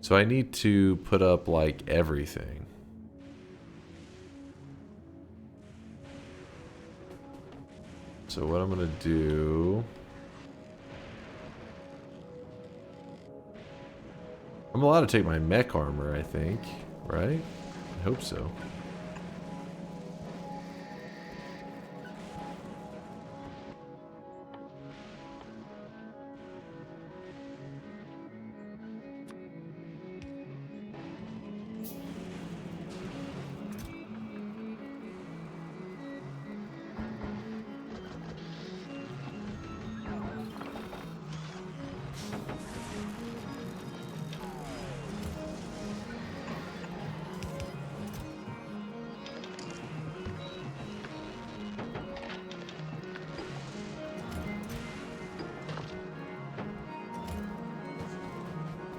So I need to put up, like, everything. So what I'm gonna do... I'm allowed to take my mech armor, I think, right? I hope so.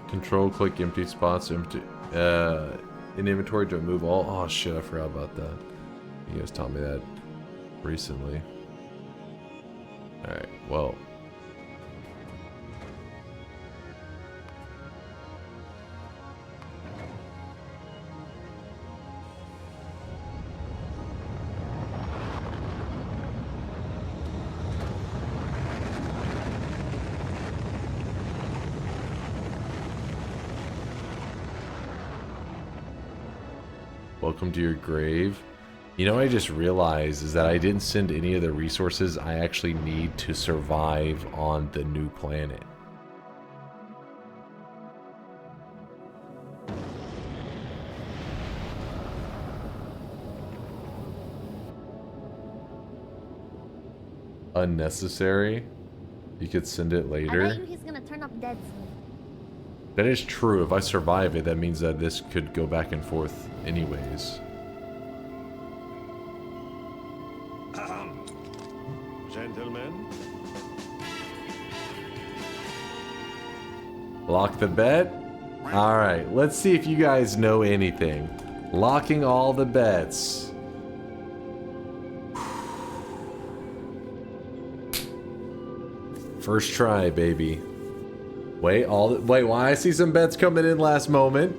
Control, click empty spots, empty in inventory to remove all. Oh shit, I forgot about that. You guys taught me that recently. Alright, well. Welcome to your grave. You know what I just realized is that I didn't send any of the resources I actually need to survive on the new planet. Unnecessary? You could send it later. I bet you he's gonna turn up dead soon. That is true. If I survive it, that means that this could go back and forth anyways. Gentlemen. Lock the bet? Alright, let's see if you guys know anything. Locking all the bets. First try, baby. Wait, why I see some bets coming in last moment.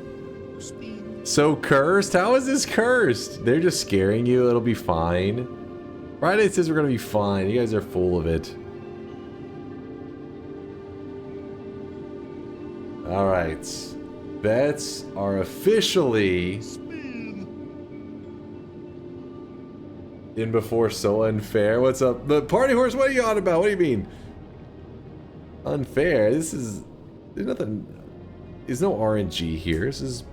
So cursed? How is this cursed? They're just scaring you. It'll be fine. Friday says we're gonna be fine. You guys are full of it. Alright. Bets are officially in before So Unfair. What's up? The Party Horse, what are you on about? What do you mean? Unfair? This is... There's nothing... There's no RNG here. This is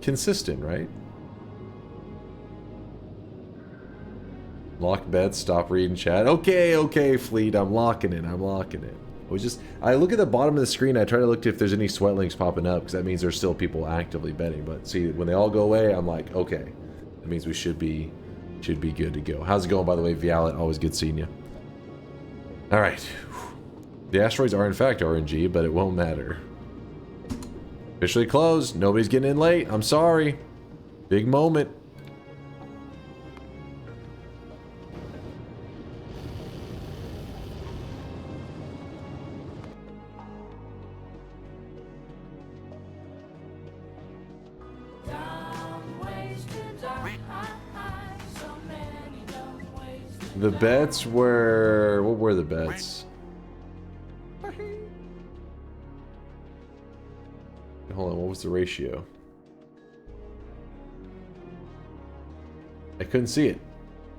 consistent, right? Lock bets, stop reading chat. Okay, okay, Fleet, I'm locking it, I'm locking it. I look at the bottom of the screen, I try to look if there's any sweat links popping up, because that means there's still people actively betting. But see, when they all go away, I'm like, okay. That means we should be good to go. How's it going, by the way, Vialet? Always good seeing you. Alright. The asteroids are in fact RNG, but it won't matter. Officially closed. Nobody's getting in late. I'm sorry. Big moment. The bets were... What were the bets? Hold on, what was the ratio? I couldn't see it.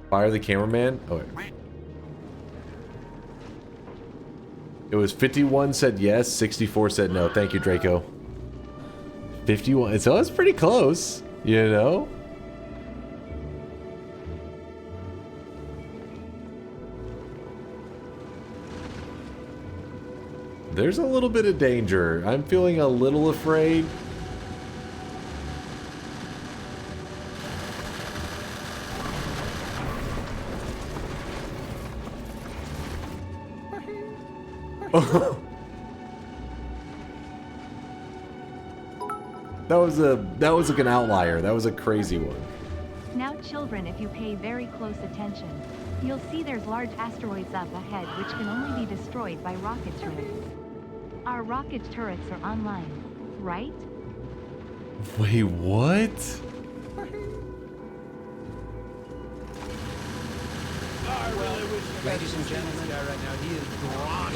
Fire the cameraman? Oh, wait. It was 51 said yes, 64 said no. Thank you, Draco. 51. So that's pretty close, you know? There's a little bit of danger. I'm feeling a little afraid. That was like an outlier. That was a crazy one. Now children, if you pay very close attention, you'll see there's large asteroids up ahead which can only be destroyed by rocket turrets. Our rocket turrets are online, right? Wait, what? I really wish you guys could see this guy right now. He is drawn.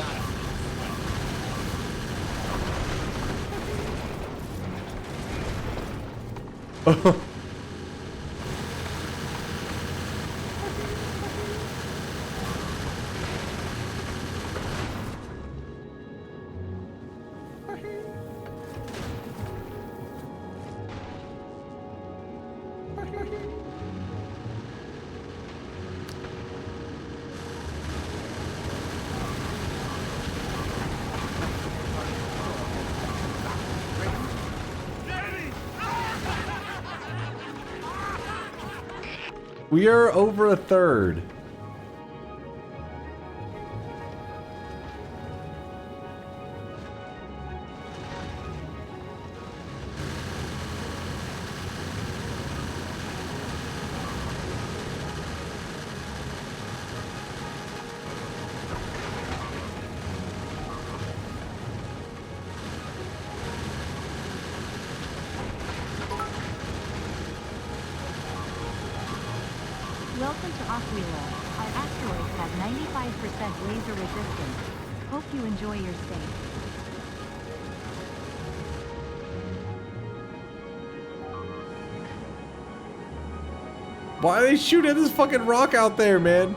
We are over a third. Welcome to Aquila. Our asteroids have 95% laser resistance. Hope you enjoy your stay. Why are they shooting at this fucking rock out there, man?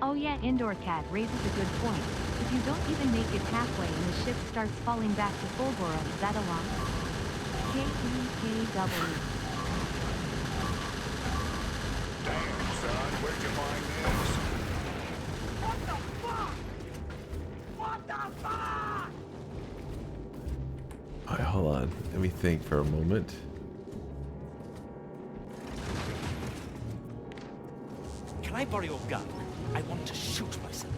Oh yeah, Indoor Cat raises a good point. If you don't even make it halfway and the ship starts falling back to Fulgora, is that a loss? KEKW. Damn, son, where'd you find this? What the fuck? What the fuck? Alright, hold on. Let me think for a moment. I borrow your gun? I want to shoot myself.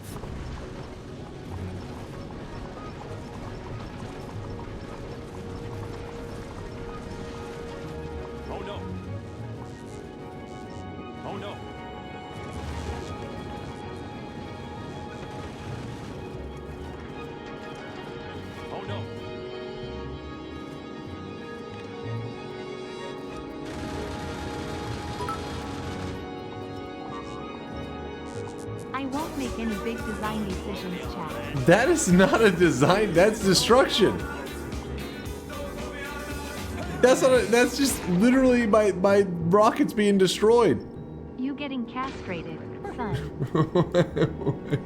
Oh no. Oh no. Oh no. I won't make any big design decisions, chat. That is not a design, that's destruction. That's not that's just literally my rockets being destroyed. You getting castrated, son.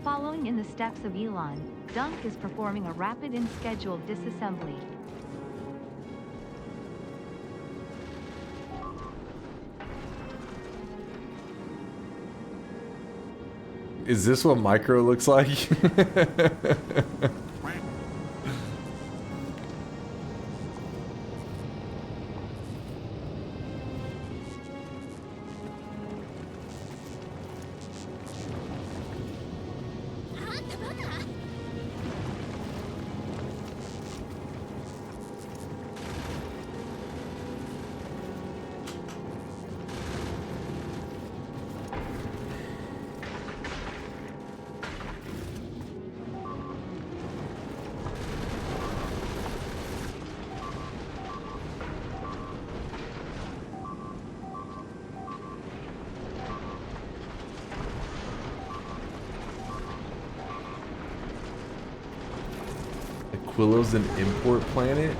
Following in the steps of Elon, Dunk is performing a rapid and scheduled disassembly. Is this what Micro looks like? Aquillo's an import planet?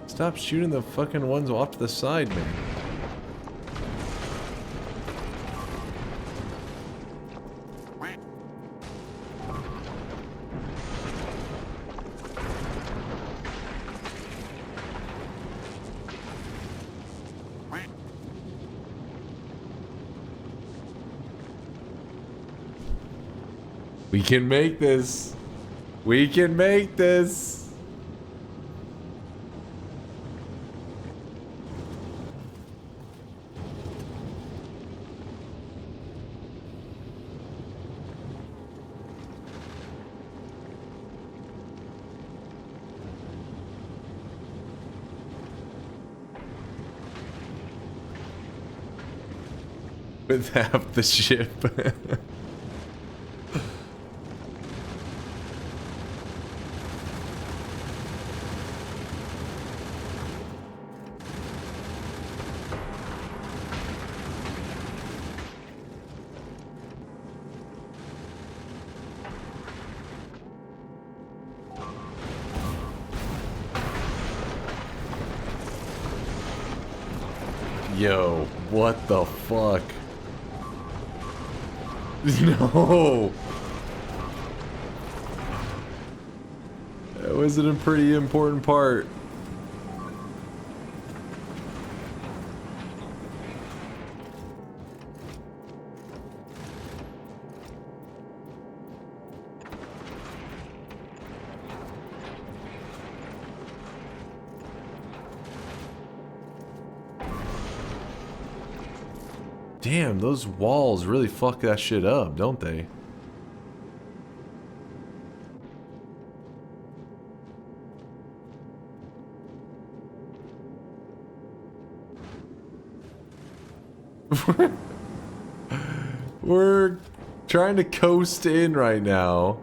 Stop shooting the fucking ones off to the side, man. We can make this. We can make this. With half the ship. Yo, what the fuck? No! That wasn't a pretty important part. Damn, those walls really fuck that shit up, don't they? We're trying to coast in right now.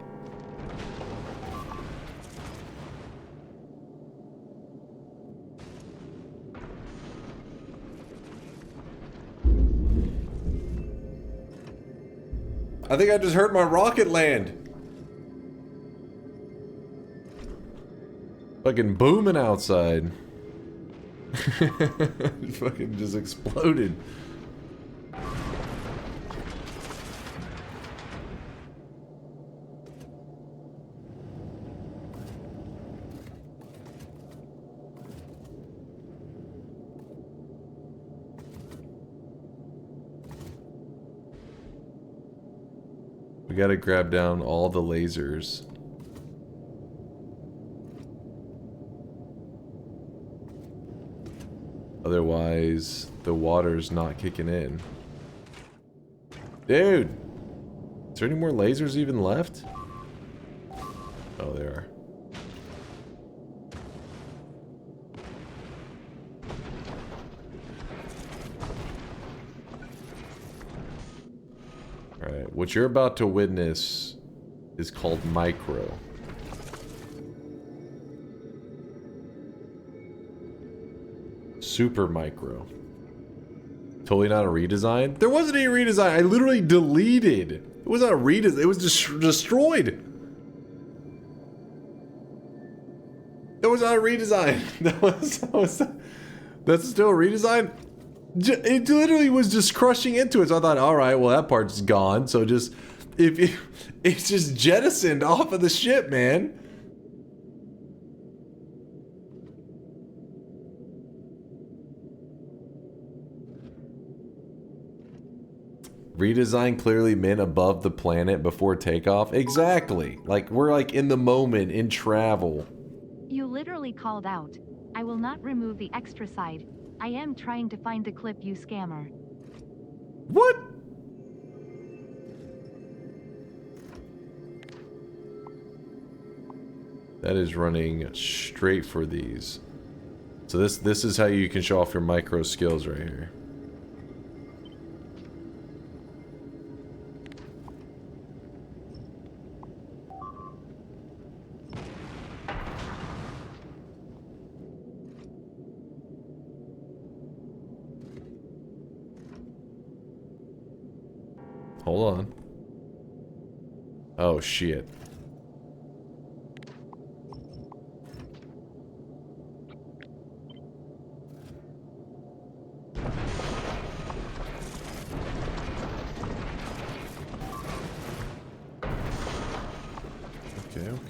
I think I just heard my rocket land. Fucking booming outside. Fucking just exploded. We gotta grab down all the lasers. Otherwise, the water's not kicking in. Dude! Is there any more lasers even left? Oh, there are. Alright, what you're about to witness is called micro. Super micro. Totally not a redesign. There wasn't any redesign. I literally deleted. It was not a redesign. It was destroyed. That was not a redesign. That's still a redesign. It literally was just crushing into it. So I thought, all right, well that part's gone. So just it's just jettisoned off of the ship, man. Redesign clearly meant above the planet before takeoff. Exactly. Like, we're like in the moment in travel. You literally called out. I will not remove the extra side. I am trying to find the clip, you scammer. What? That is running straight for these. So this is how you can show off your micro skills right here. Hold on. Oh, shit.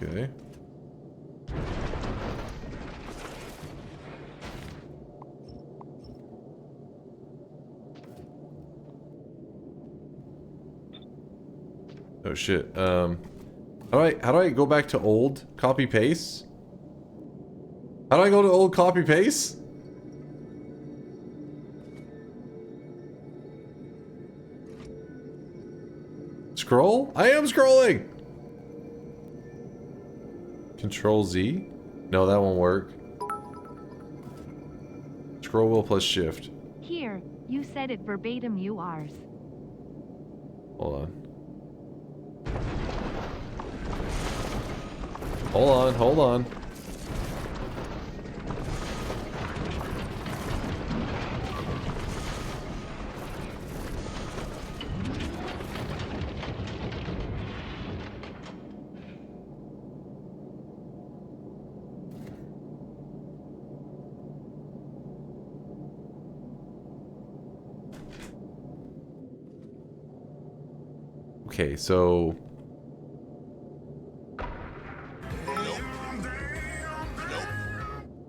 Okay. Oh shit. How do I go back to old copy paste? How do I go to old copy paste? Scroll? I am scrolling. Control Z? No, that won't work. Scroll wheel plus shift. Here, you said it verbatim, you ours. Hold on. Hold on. Okay, so...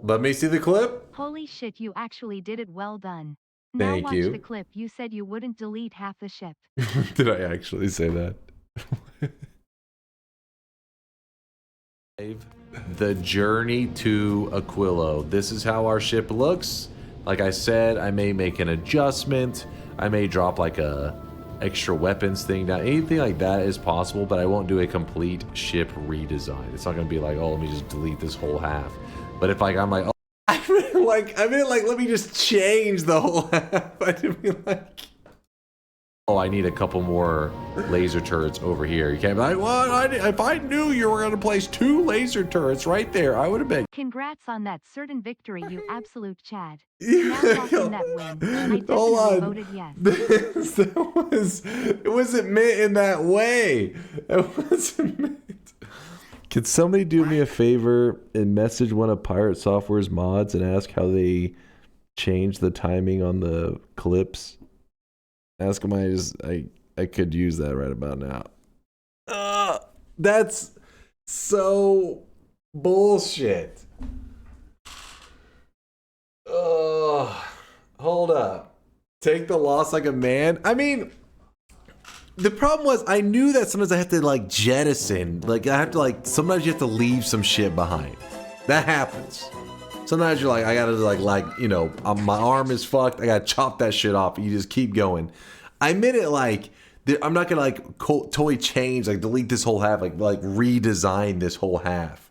Let me see the clip. Holy shit, you actually did it, well done. Thank now watch you. the clip. You said you wouldn't delete half the ship. Did I actually say that? The journey to Aquilo. This is how our ship looks. Like I said, I may make an adjustment. I may drop like a extra weapons thing down. Anything like that is possible, but I won't do a complete ship redesign. It's not gonna be like, oh, let me just delete this whole half. But if like I'm like, oh, I mean like let me just change the whole half. I didn't mean like Oh, I need a couple more laser turrets over here. You can't be like, what? If I knew you were going to place 2 laser turrets right there, I would have been. Congrats on that certain victory, you absolute Chad. Now talking that win. I definitely voted yes. It wasn't meant in that way. It wasn't meant. Could somebody do me a favor and message one of Pirate Software's mods and ask how they change the timing on the clips? Ask him. I could use that right about now. That's so bullshit. Hold up. Take the loss like a man. I mean, the problem was I knew that sometimes I have to like jettison. Like I have to like sometimes you have to leave some shit behind. That happens. Sometimes you're like I gotta like you know my arm is fucked. I gotta chop that shit off. You just keep going. I meant it like I'm not gonna like totally change like delete this whole half like redesign this whole half.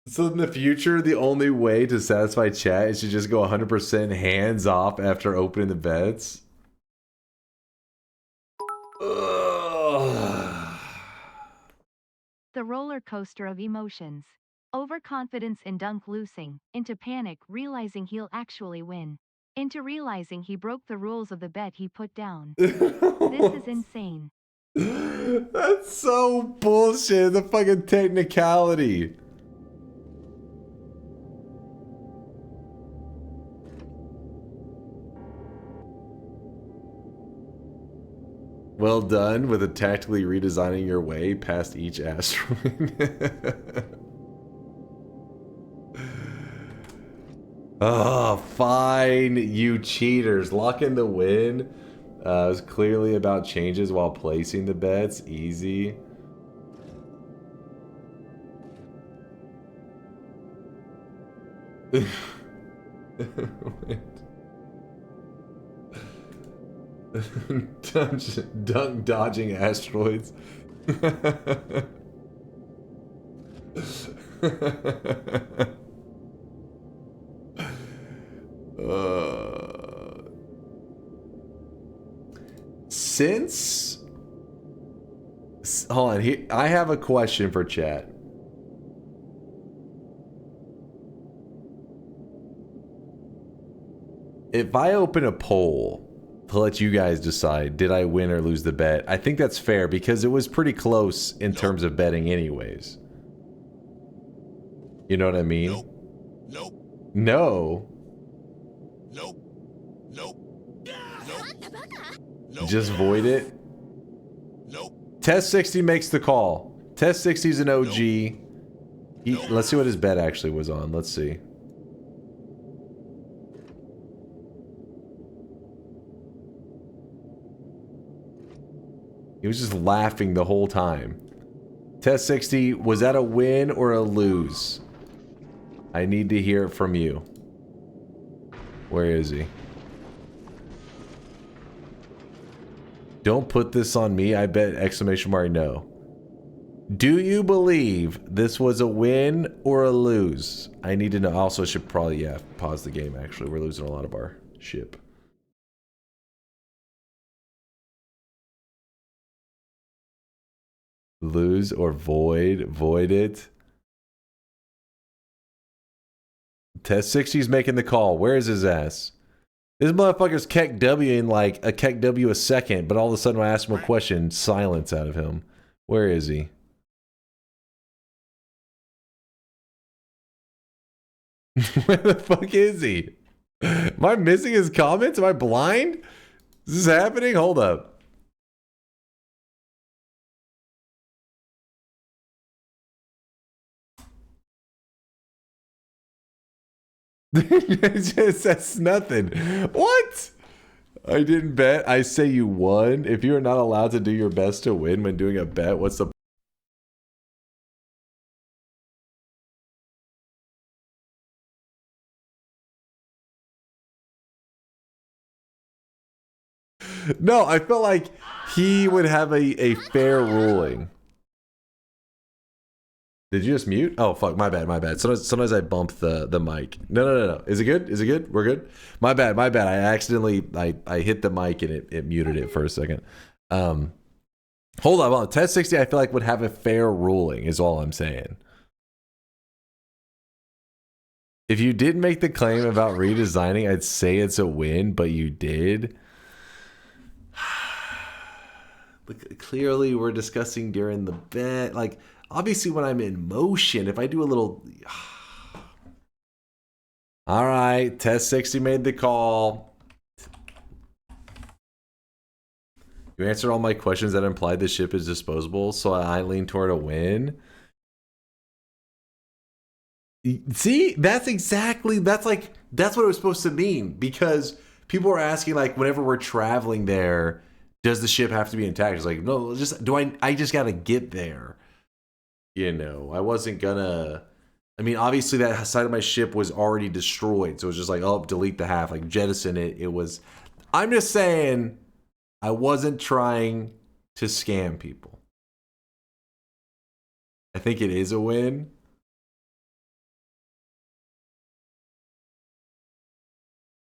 So in the future, the only way to satisfy chat is to just go 100% hands off after opening the bets. Ugh. The roller coaster of emotions. Overconfidence in Dunk losing, into panic realizing he'll actually win, into realizing he broke the rules of the bet he put down. This is insane. That's so bullshit. The fucking technicality. Well done with tactically redesigning your way past each asteroid. Oh, fine, you cheaters. Lock in the win. It was clearly about changes while placing the bets. Easy. Dunk dodging asteroids. Since hold on, I have a question for chat. If I open a poll to let you guys decide, did I win or lose the bet? I think that's fair because it was pretty close in terms of betting anyways. You know what I mean? Nope. No. Nope. Just void it? Nope. Test 60 makes the call. Test 60's an OG. Let's see what his bet actually was on. Let's see. He was just laughing the whole time. Test 60, was that a win or a lose? I need to hear it from you. Where is he? Don't put this on me. I bet exclamation mark no. Do you believe this was a win or a lose? I need to know. Also, should probably, yeah, pause the game, actually. We're losing a lot of our ship. Lose or void? Void it. Test 60's making the call. Where is his ass? This motherfucker's keck W in like a keck W a second, but all of a sudden when I ask him a question, silence out of him. Where is he? Where the fuck is he? Am I missing his comments? Am I blind? Is this happening? Hold up. That's nothing. What? I didn't bet. I say you won. If you're not allowed to do your best to win when doing a bet, what's the... No, I felt like he would have a fair ruling. Did you just mute? Oh fuck, my bad, my bad. Sometimes I bump the mic. No. Is it good? Is it good? We're good? My bad, my bad. I accidentally I hit the mic and it muted it for a second. Hold on. Test 60 I feel like would have a fair ruling is all I'm saying. If you did make the claim about redesigning, I'd say it's a win, but you did. But clearly we're discussing during the bet, like obviously when I'm in motion, if I do a little... All right, Test 60 made the call. You answered all my questions that implied the ship is disposable, so I lean toward a win. See, that's what it was supposed to mean, because people were asking, like, whenever we're traveling there, does the ship have to be intact? It's like, no, I just gotta get there. You know, I wasn't gonna... I mean, obviously that side of my ship was already destroyed, so it was just like, oh, delete the half, like jettison it. It was... I'm just saying, I wasn't trying to scam people. I think it is a win.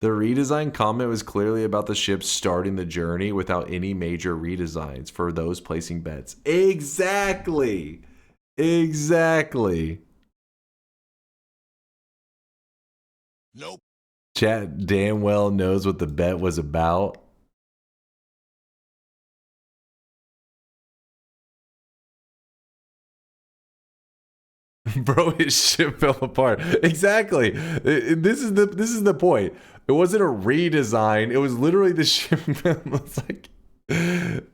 The redesign comment was clearly about the ship starting the journey without any major redesigns for those placing bets. Exactly. Exactly. Nope. Chat damn well knows what the bet was about. Bro, his ship fell apart. Exactly. This is the point. It wasn't a redesign. It was literally the ship.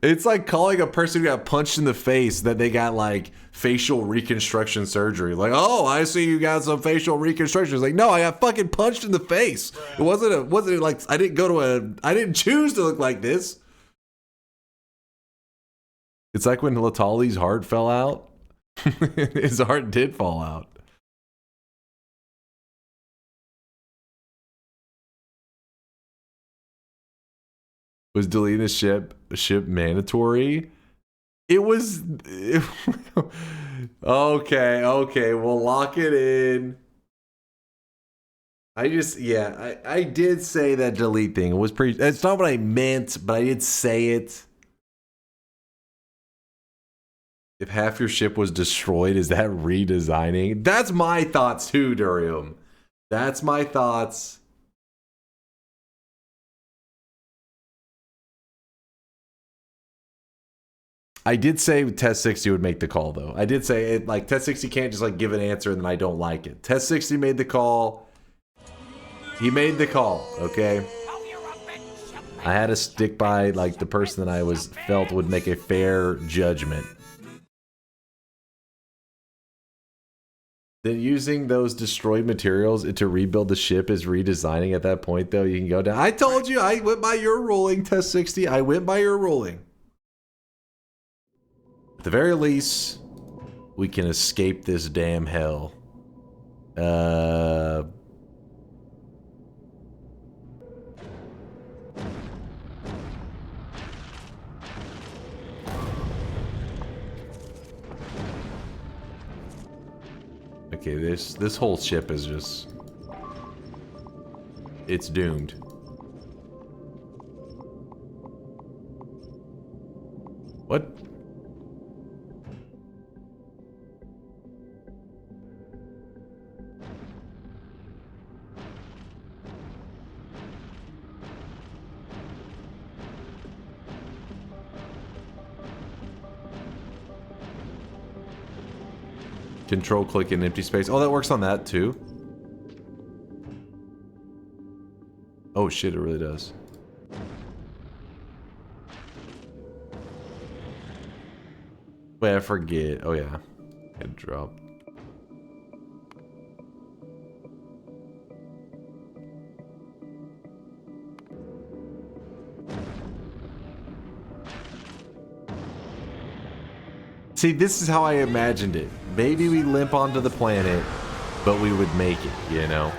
It's like calling a person who got punched in the face that they got like facial reconstruction surgery. Like, oh, I see you got some facial reconstruction. It's like, no, I got fucking punched in the face. It wasn't like I didn't choose to look like this. It's like when Latali's heart fell out. His heart did fall out. Was deleting a ship mandatory? It was... Okay, we'll lock it in. I did say that delete thing. It was pretty... It's not what I meant, but I did say it. If half your ship was destroyed, is that redesigning? That's my thoughts too, Durium. That's my thoughts. I did say Test 60 would make the call, though. I did say it, like, Test 60 can't just like give an answer and then I don't like it. Test 60 made the call. He made the call, okay? I had to stick by like the person that I felt would make a fair judgment. Then using those destroyed materials to rebuild the ship is redesigning at that point, though. You can go down. I told you, I went by your ruling, Test 60. I went by your ruling. At the very least, we can escape this damn hell. Okay, this whole ship is just... It's doomed. What? Control click in empty space. Oh, that works on that too. Oh shit, it really does. Wait, I forget. Oh yeah. It dropped. See, this is how I imagined it. Maybe we limp onto the planet, but we would make it, you know?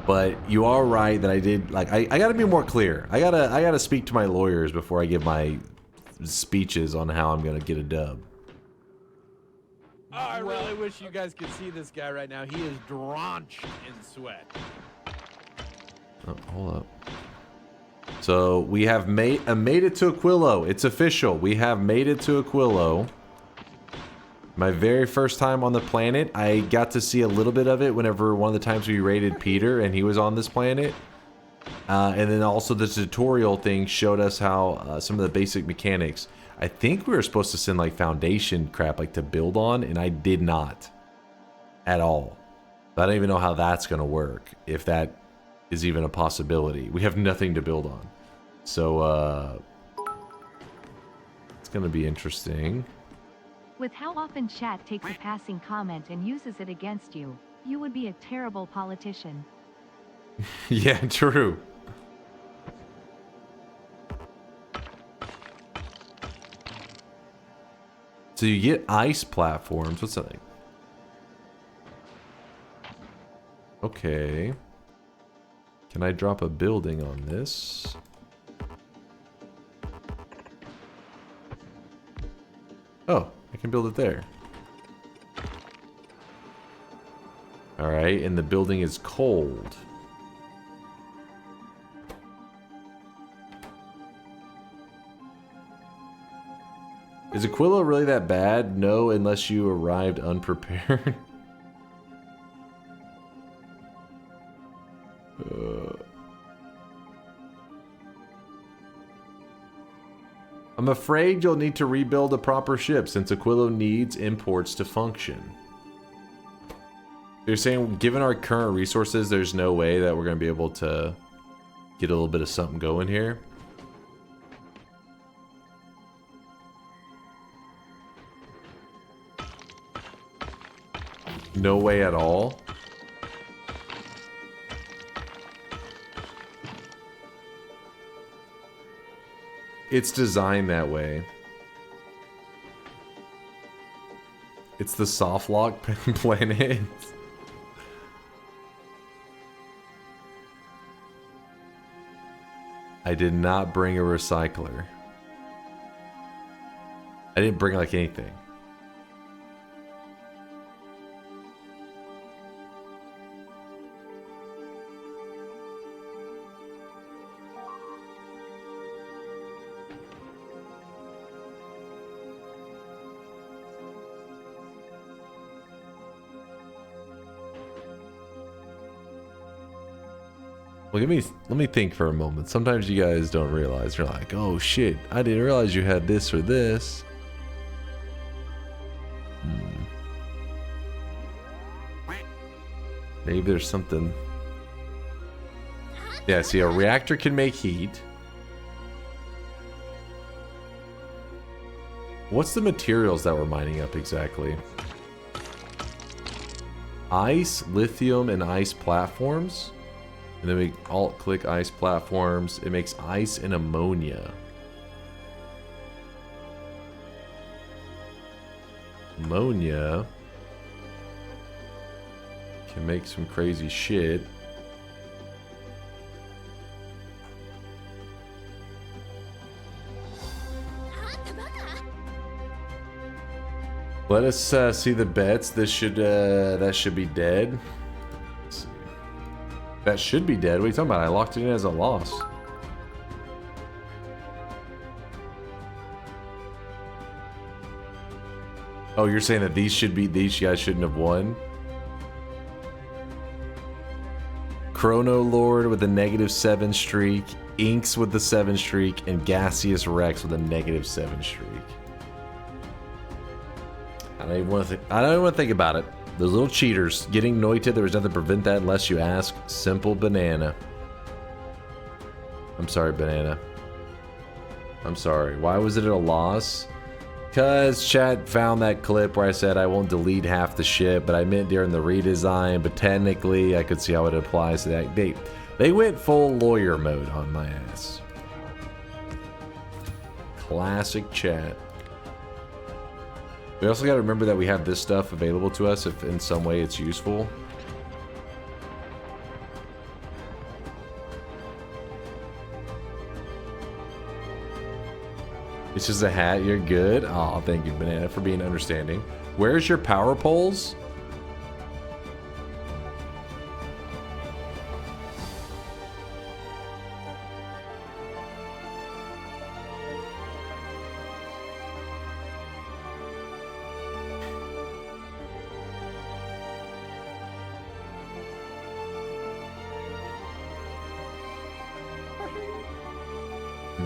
But you are right that I did, like, I gotta be more clear. I gotta speak to my lawyers before I give my speeches on how I'm gonna get a dub. Oh, I really wish you guys could see this guy right now. He is drenched in sweat. Oh, hold up. So we have made it to Aquilo. It's official. We have made it to Aquilo. My very first time on the planet. I got to see a little bit of it whenever one of the times we raided Peter and he was on this planet. And then also the tutorial thing showed us how some of the basic mechanics. I think we were supposed to send like foundation crap like to build on, and I did not at all. I don't even know how that's going to work, if that is even a possibility. We have nothing to build on. So, it's going to be interesting. With how often chat takes a passing comment and uses it against you, you would be a terrible politician. Yeah, true. So you get ice platforms. What's that like? Okay. Can I drop a building on this? Oh, I can build it there. Alright, and the building is cold. Is Aquilo really that bad? No, unless you arrived unprepared. I'm afraid you'll need to rebuild a proper ship since Aquilo needs imports to function. You're saying, given our current resources, there's no way that we're going to be able to get a little bit of something going here? No way at all? It's designed that way. It's the soft lock planet. I did not bring a recycler. I didn't bring like anything. Well, let me think for a moment. Sometimes you guys don't realize. You're like, oh shit, I didn't realize you had this or this. Maybe there's something. Yeah, see, a reactor can make heat. What's the materials that we're mining up exactly? Ice, lithium, and ice platforms? And then we alt-click ice platforms. It makes ice and ammonia. Ammonia can make some crazy shit. Let us see the bets. This should that should be dead. That should be dead. What are you talking about? I locked it in as a loss. Oh, you're saying that these guys shouldn't have won? Chrono Lord with a -7 streak, Inks with the 7 streak, and Gaseous Rex with a -7 streak. I don't even want to think about it. Those little cheaters. Getting noited, there was nothing to prevent that unless you ask. Simple banana. I'm sorry, banana. I'm sorry. Why was it a loss? Because chat found that clip where I said I won't delete half the shit, but I meant during the redesign, but technically I could see how it applies to that. They went full lawyer mode on my ass. Classic chat. We also got to remember that we have this stuff available to us if in some way it's useful. It's just a hat. You're good. Oh, thank you, Banana, for being understanding. Where's your power poles?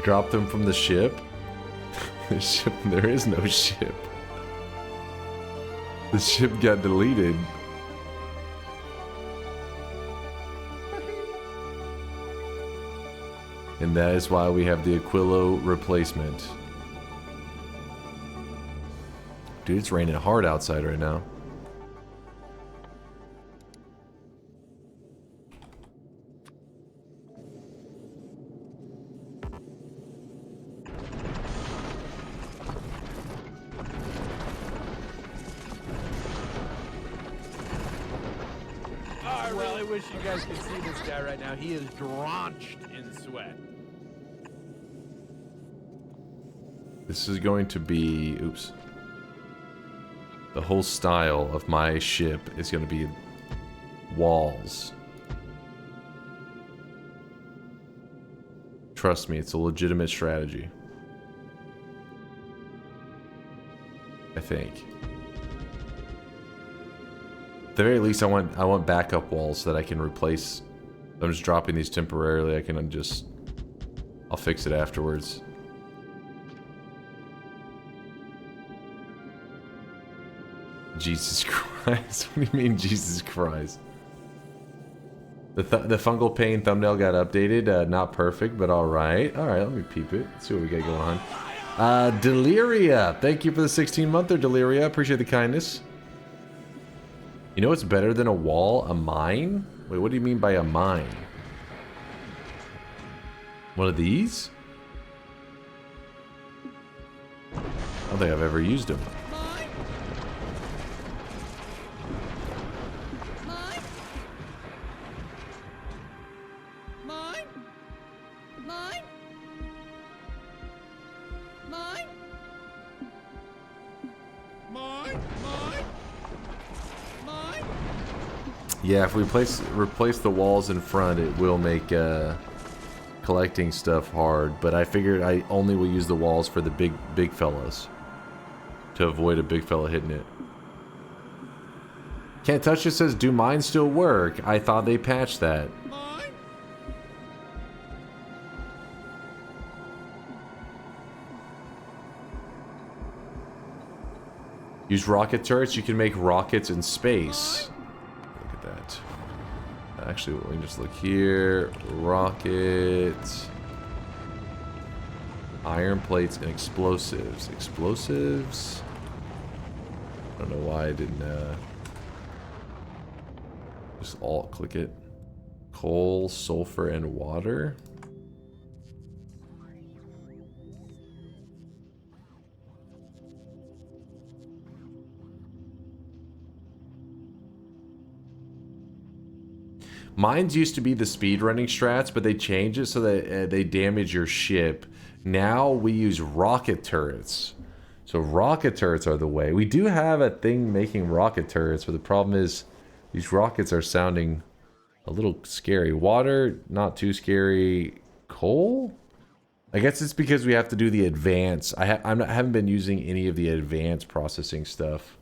Drop them from the ship? The ship, there is no ship. The ship got deleted. And that is why we have the Aquilo replacement. Dude, it's raining hard outside right now. I wish you guys could see this guy right now. He is drenched in sweat. This is going to be... Oops. The whole style of my ship is going to be walls. Trust me, it's a legitimate strategy. I think. At the very least, I want backup walls so that I can replace. I'm just dropping these temporarily. I can just... I'll fix it afterwards. Jesus Christ. What do you mean, Jesus Christ? The fungal pain thumbnail got updated. Not perfect, but alright. Alright, let me peep it. Let's see what we got going on. Deliria. Thank you for the 16-monther, Deliria. Appreciate the kindness. You know what's better than a wall? A mine? Wait, what do you mean by a mine? One of these? I don't think I've ever used them. Yeah, if we replace the walls in front, it will make collecting stuff hard. But I figured I only will use the walls for the big fellas to avoid a big fella hitting it. Can't Touch It says, do mine still work? I thought they patched that. Use rocket turrets. You can make rockets in space. Look at that. Actually, let me just look here. Rocket. Iron plates and explosives. Explosives? I don't know why I didn't just alt click it. Coal, sulfur, and water. Mines used to be the speedrunning strats, but they changed it so that they damage your ship. Now we use rocket turrets. So rocket turrets are the way. We do have a thing making rocket turrets, but the problem is these rockets are sounding a little scary. Water, not too scary. Coal? I guess it's because we have to do the advanced. I haven't been using any of the advanced processing stuff.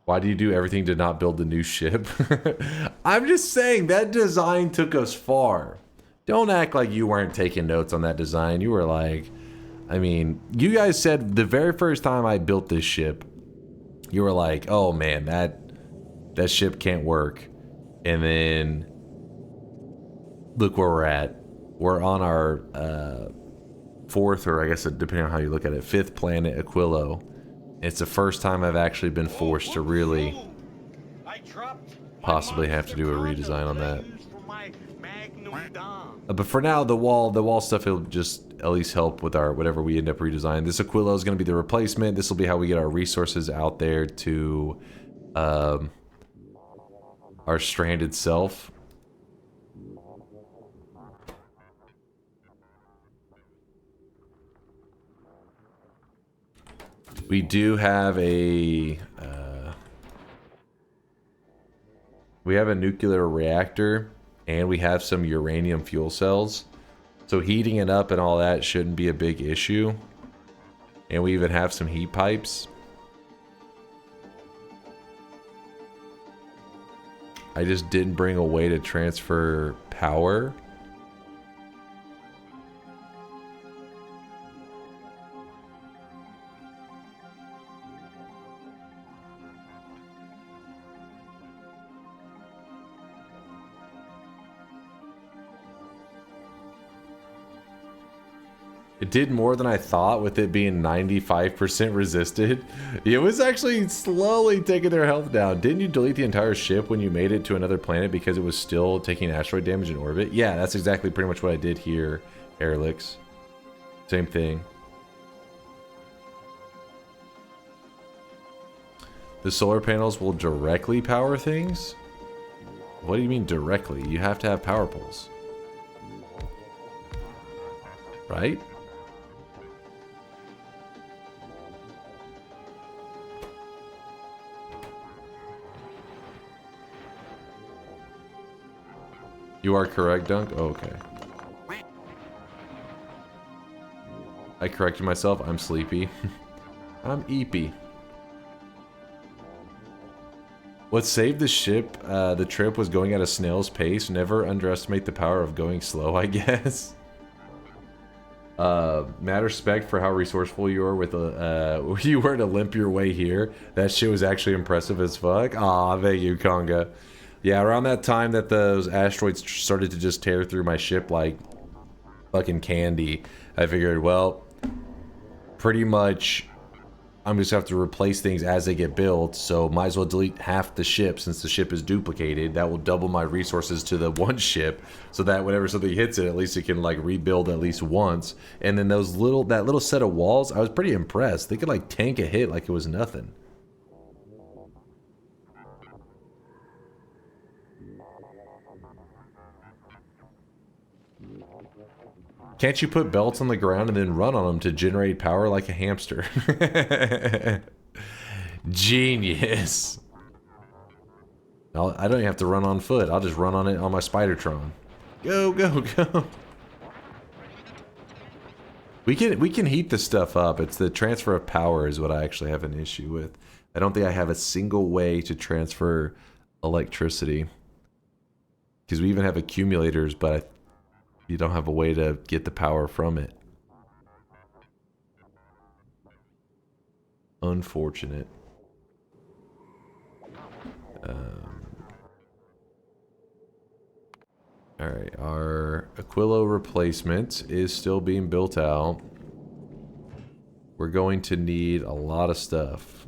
Why do you do everything to not build the new ship? I'm just saying, that design took us far. Don't act like you weren't taking notes on that design. You were like... I mean, you guys said the very first time I built this ship, you were like, oh man, that ship can't work. And then... look where we're at. We're on our fourth, or I guess depending on how you look at it, fifth planet, Aquilo. It's the first time I've actually been forced to really possibly have to do a redesign on that. But for now, the wall stuff will just at least help with our whatever we end up redesigning. This Aquilo is going to be the replacement. This will be how we get our resources out there to our stranded self. We do have a nuclear reactor, and we have some uranium fuel cells. So heating it up and all that shouldn't be a big issue. And we even have some heat pipes. I just didn't bring a way to transfer power. It did more than I thought with it being 95% resisted. It was actually slowly taking their health down. Didn't you delete the entire ship when you made it to another planet because it was still taking asteroid damage in orbit? Yeah, that's exactly pretty much what I did here, Airlix. Same thing. The solar panels will directly power things? What do you mean directly? You have to have power poles. Right? You are correct, Dunk? Oh, okay. I corrected myself. I'm sleepy. I'm eepy. What saved the ship, the trip, was going at a snail's pace. Never underestimate the power of going slow, I guess. Mad respect for how resourceful you are with you were to limp your way here. That shit was actually impressive as fuck. Aw, thank you, Conga. Yeah, around that time that those asteroids started to just tear through my ship like fucking candy, I figured, well, pretty much I'm just gonna have to replace things as they get built, so might as well delete half the ship since the ship is duplicated. That will double my resources to the one ship, so that whenever something hits it, at least it can like rebuild at least once. And then that little set of walls, I was pretty impressed. They could like tank a hit like it was nothing. Can't you put belts on the ground and then run on them to generate power like a hamster? Genius. I don't even have to run on foot. I'll just run on it on my Spidertron. Go, go, go. We can heat this stuff up. It's the transfer of power is what I actually have an issue with. I don't think I have a single way to transfer electricity. Because we even have accumulators, but you don't have a way to get the power from it. Unfortunate. Alright, our Aquilo replacement is still being built out. We're going to need a lot of stuff.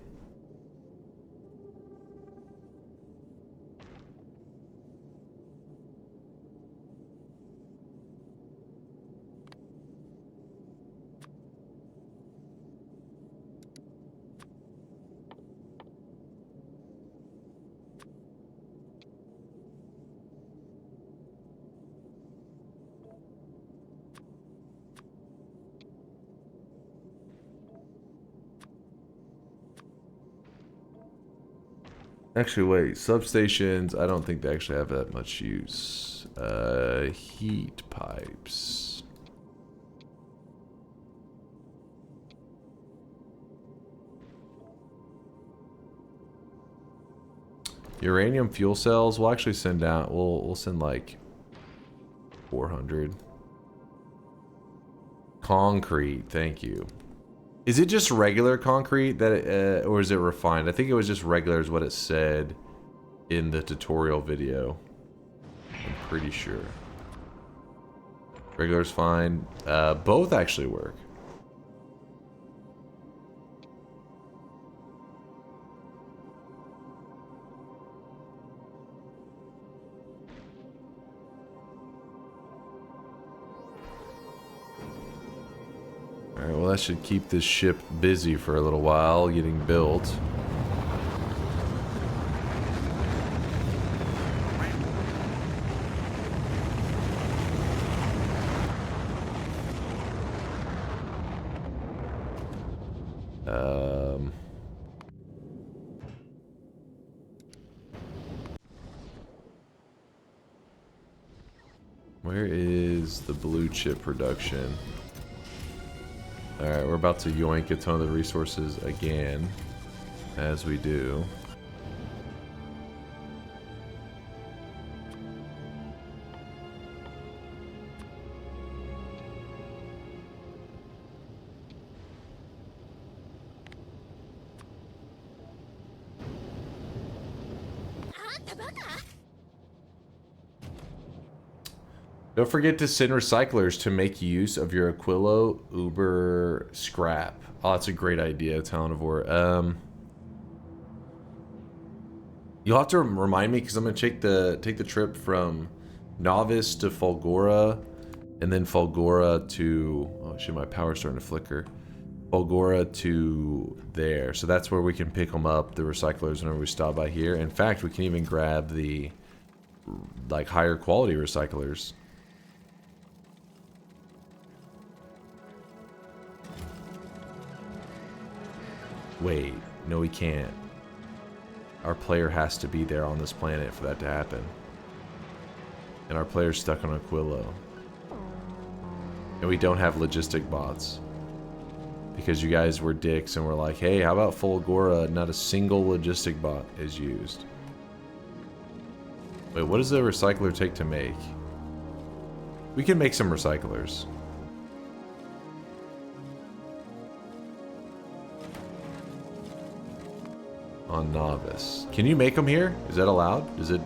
Actually, wait. Substations, I don't think they actually have that much use. Heat pipes. Uranium fuel cells, we'll actually send out, we'll send like 400. Concrete, thank you. Is it just regular concrete that or is it refined? I think it was just regular is what it said in the tutorial video. I'm pretty sure. Regular's fine. Both actually work. Alright, well that should keep this ship busy for a little while, getting built. Where is the blue chip production? Alright, we're about to yoink a ton of the resources again, as we do. Don't forget to send recyclers to make use of your Aquilo Uber scrap. Oh, that's a great idea, Talonivore. You'll have to remind me because I'm gonna take the trip from Novice to Fulgora, and then Fulgora to oh shit, my power's starting to flicker. Fulgora to there, so that's where we can pick them up, the recyclers, whenever we stop by here. In fact, we can even grab the like higher quality recyclers. Wait, no we can't. Our player has to be there on this planet for that to happen. And our player's stuck on Aquilo. And we don't have logistic bots. Because you guys were dicks and were like, hey, how about Fulgora? Not a single logistic bot is used. Wait, what does the recycler take to make? We can make some recyclers. On Novice. Can you make them here? Is that allowed? Is it...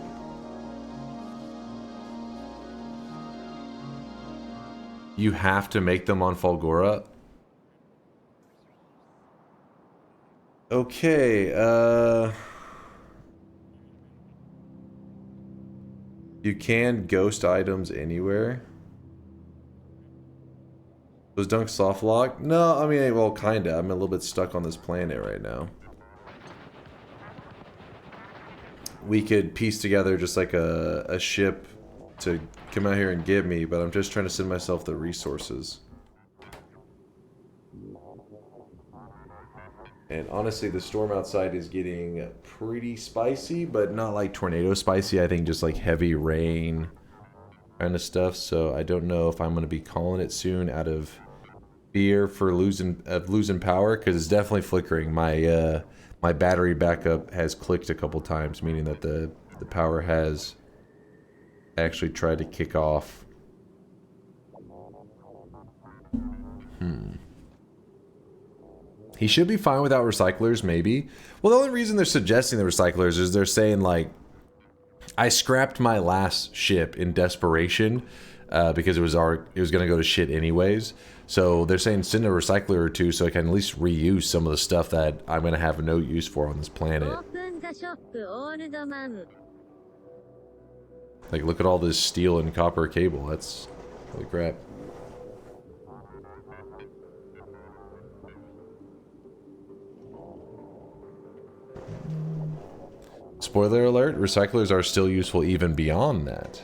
You have to make them on Fulgora? Okay, you can ghost items anywhere. Was Dunk soft locked? No, I mean, well, kinda. I'm a little bit stuck on this planet right now. We could piece together just like a ship to come out here and get me, but I'm just trying to send myself the resources. And honestly, the storm outside is getting pretty spicy, but not like tornado spicy. I think just like heavy rain kind of stuff. So I don't know if I'm going to be calling it soon out of fear for losing power, because it's definitely flickering. My my battery backup has clicked a couple times, meaning that the power has actually tried to kick off. He should be fine without recyclers, maybe. Well, the only reason they're suggesting the recyclers is they're saying, like, I scrapped my last ship in desperation because it was going to go to shit anyways. So they're saying send a recycler or two so I can at least reuse some of the stuff that I'm going to have no use for on this planet. Like, look at all this steel and copper cable. That's holy crap. Spoiler alert, recyclers are still useful even beyond that.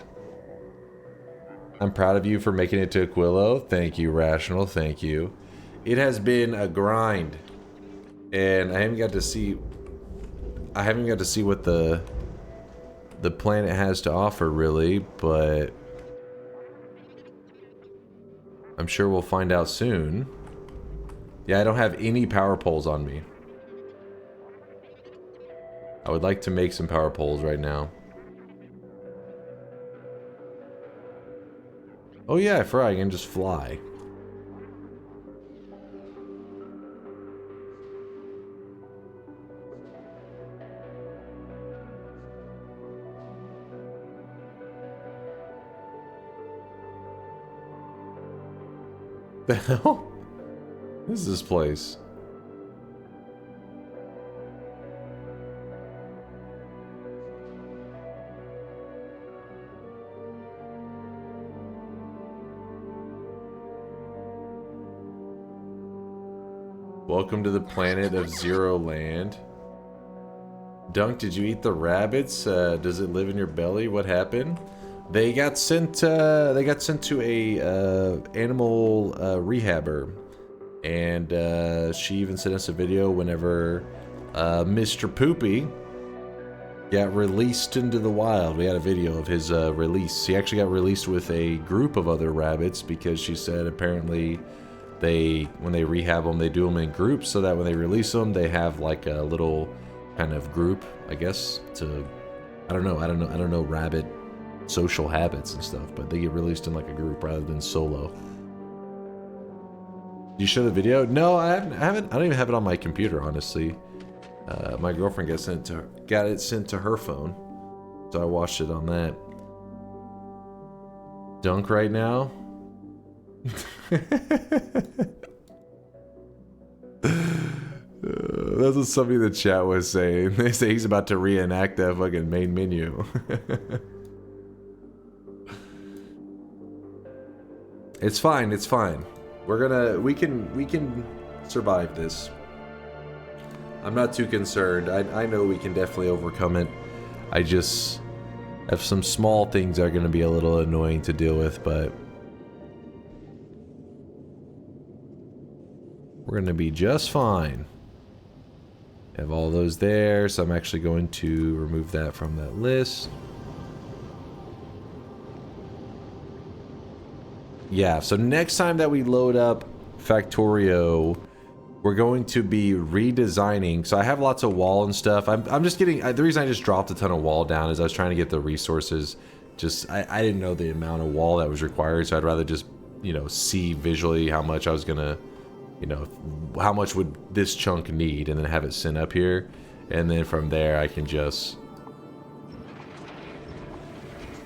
I'm proud of you for making it to Aquilo. Thank you, Rational. Thank you. It has been a grind. And I haven't got to see what the planet has to offer, really, but I'm sure we'll find out soon. Yeah, I don't have any power poles on me. I would like to make some power poles right now. Oh yeah, I forgot I can just fly. The hell? What is this place? Welcome to the planet of Zero Land. Dunk, did you eat the rabbits? Does it live in your belly? What happened? They got sent to a animal rehabber, and she even sent us a video whenever Mr. Poopy got released into the wild. We had a video of his release. He actually got released with a group of other rabbits because she said apparently when they rehab them, they do them in groups so that when they release them, they have like a little kind of group, I guess, to I don't know rabbit social habits and stuff, but they get released in like a group rather than solo. Did you show the video? No, I haven't. I don't even have it on my computer, honestly. My girlfriend got it sent to her phone, so I watched it on that. Dunk right now. That's what somebody in the chat was saying. They say he's about to reenact that fucking main menu. It's fine, it's fine. We can survive this. I'm not too concerned. I know we can definitely overcome it. I just have some small things that are gonna be a little annoying to deal with, but we're gonna be just fine. Have all those there, so I'm actually going to remove that from that list. Yeah, so next time that we load up Factorio, we're going to be redesigning. So I have lots of wall and stuff. I'm just getting, the reason I just dropped a ton of wall down is I was trying to get the resources. Just, I didn't know the amount of wall that was required, so I'd rather just, you know, see visually how much I was gonna, you know, how much would this chunk need, and then have it sent up here, and then from there I can just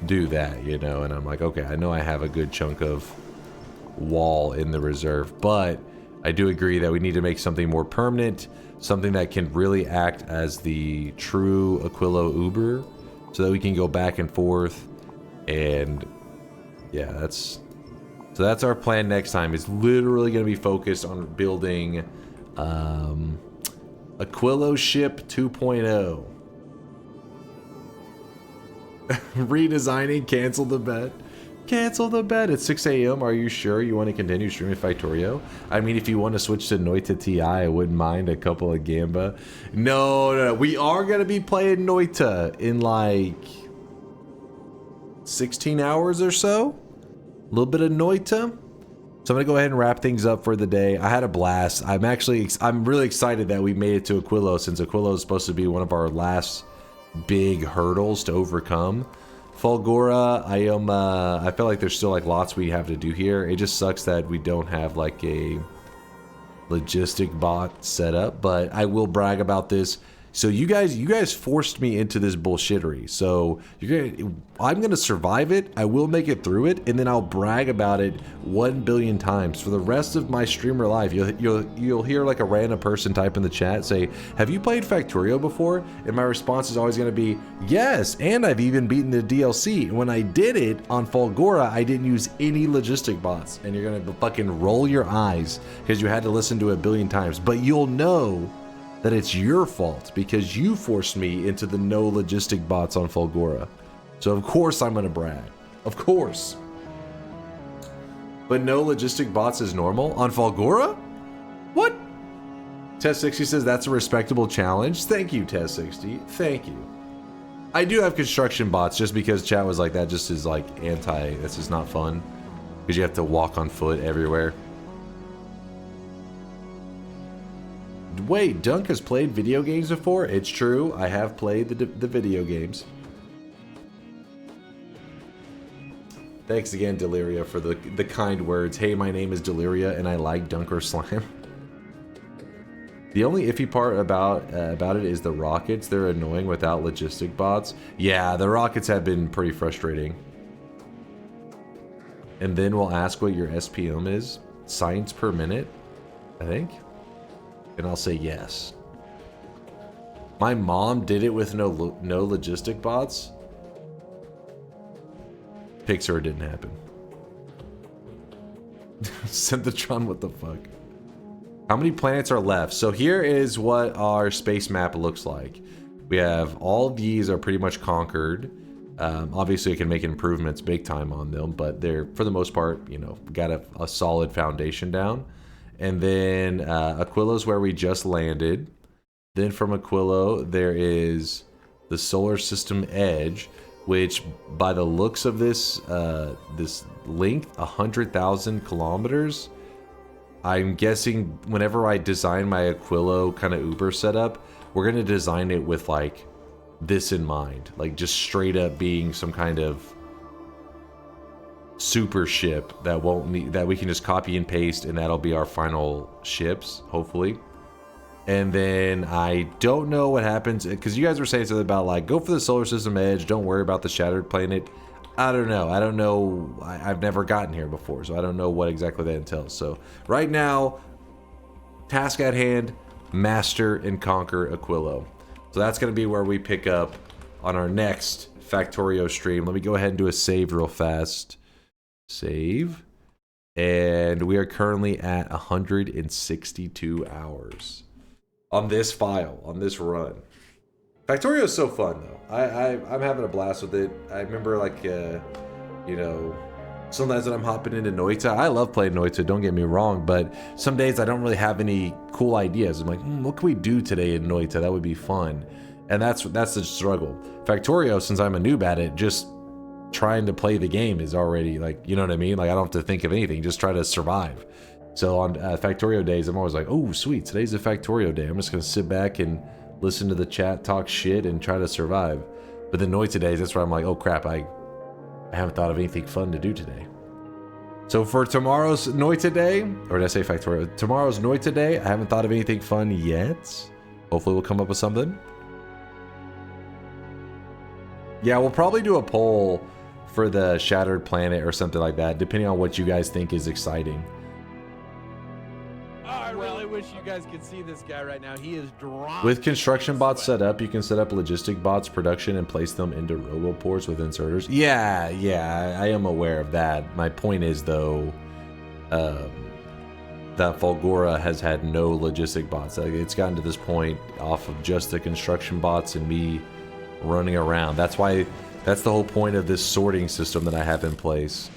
do that, you know. And I'm like, okay, I know I have a good chunk of wall in the reserve, but I do agree that we need to make something more permanent, something that can really act as the true Aquilo Uber, so that we can go back and forth. And yeah, that's our plan next time. Is literally going to be focused on building Aquilo ship 2.0. Redesigning, cancel the bet. Cancel the bet at 6 a.m. Are you sure you want to continue streaming Factorio? I mean, if you want to switch to Noita TI, I wouldn't mind a couple of Gamba. No. We are going to be playing Noita in like 16 hours or so. A little bit of Noita. So I'm going to go ahead and wrap things up for the day. I had a blast. I'm really excited that we made it to Aquilo, since Aquilo is supposed to be one of our last big hurdles to overcome. Fulgora, I feel like there's still like lots we have to do here. It just sucks that we don't have like a logistic bot set up, but I will brag about this. So you guys forced me into this bullshittery. So I'm gonna survive it. I will make it through it, and then I'll brag about it 1 billion times for the rest of my streamer life. You'll hear like a random person type in the chat say, "Have you played Factorio before?" And my response is always gonna be, "Yes, and I've even beaten the DLC." And when I did it on Fulgora, I didn't use any logistic bots, and you're gonna fucking roll your eyes because you had to listen to it 1 billion times. But you'll know that it's your fault because you forced me into the no logistic bots on Fulgora. So of course I'm gonna brag. Of course. But no logistic bots is normal on Fulgora? What? Test60 says that's a respectable challenge. Thank you, Test60. Thank you. I do have construction bots just because chat was like, that just is like anti, this is not fun. Because you have to walk on foot everywhere. Wait, Dunk has played video games before? It's true, I have played the video games. Thanks again, Deliria, for the kind words. Hey, my name is Deliria, and I like DunkOrSlam. The only iffy part about it is the rockets. They're annoying without logistic bots. Yeah, the rockets have been pretty frustrating. And then we'll ask what your SPM is. Science per minute, I think. And I'll say yes. My mom did it with no logistic bots. Pixar didn't happen. Synthotron, what the fuck? How many planets are left? So here is what our space map looks like. We have all these are pretty much conquered. Obviously, I can make improvements big time on them, but they're, for the most part, you know, got a solid foundation down. And then Aquila's where we just landed. Then from Aquilo, there is the solar system edge, which by the looks of this, this length, 100,000 kilometers. I'm guessing whenever I design my Aquilo kind of Uber setup, we're going to design it with like this in mind, like just straight up being some kind of super ship that won't need, that we can just copy and paste, and that'll be our final ships, hopefully. And then I don't know what happens, because you guys were saying something about like, go for the solar system edge, don't worry about the shattered planet. I don't know. I've never gotten here before, so I don't know what exactly that entails. So right now, task at hand, master and conquer Aquilo. So that's going to be where we pick up on our next Factorio stream. Let me go ahead and do a save real fast. Save. And we are currently at 162 hours on this file, on this run. Factorio is so fun, though. I'm having a blast with it. I remember, like, you know, sometimes when I'm hopping into Noita, I love playing Noita, don't get me wrong, but some days I don't really have any cool ideas. I'm like, what can we do today in Noita? That would be fun. And that's the struggle. Factorio, since I'm a noob at it, just trying to play the game is already, like, you know what I mean? Like, I don't have to think of anything, just try to survive. So on Factorio days, I'm always like, oh, sweet, today's a Factorio day. I'm just going to sit back and listen to the chat, talk shit, and try to survive. But the Noita days, that's where I'm like, oh crap, I haven't thought of anything fun to do today. So for tomorrow's Noita day, or did I say Factorio? Tomorrow's Noita day, I haven't thought of anything fun yet. Hopefully we'll come up with something. Yeah, we'll probably do a poll for the Shattered Planet or something like that, depending on what you guys think is exciting. I really wish you guys could see this guy right now. He is drawn. With construction bots set up, you can set up logistic bots production and place them into roboports with inserters. Yeah, I am aware of that. My point is, though, that Fulgora has had no logistic bots. Like, it's gotten to this point off of just the construction bots and me running around. That's the whole point of this sorting system that I have in place.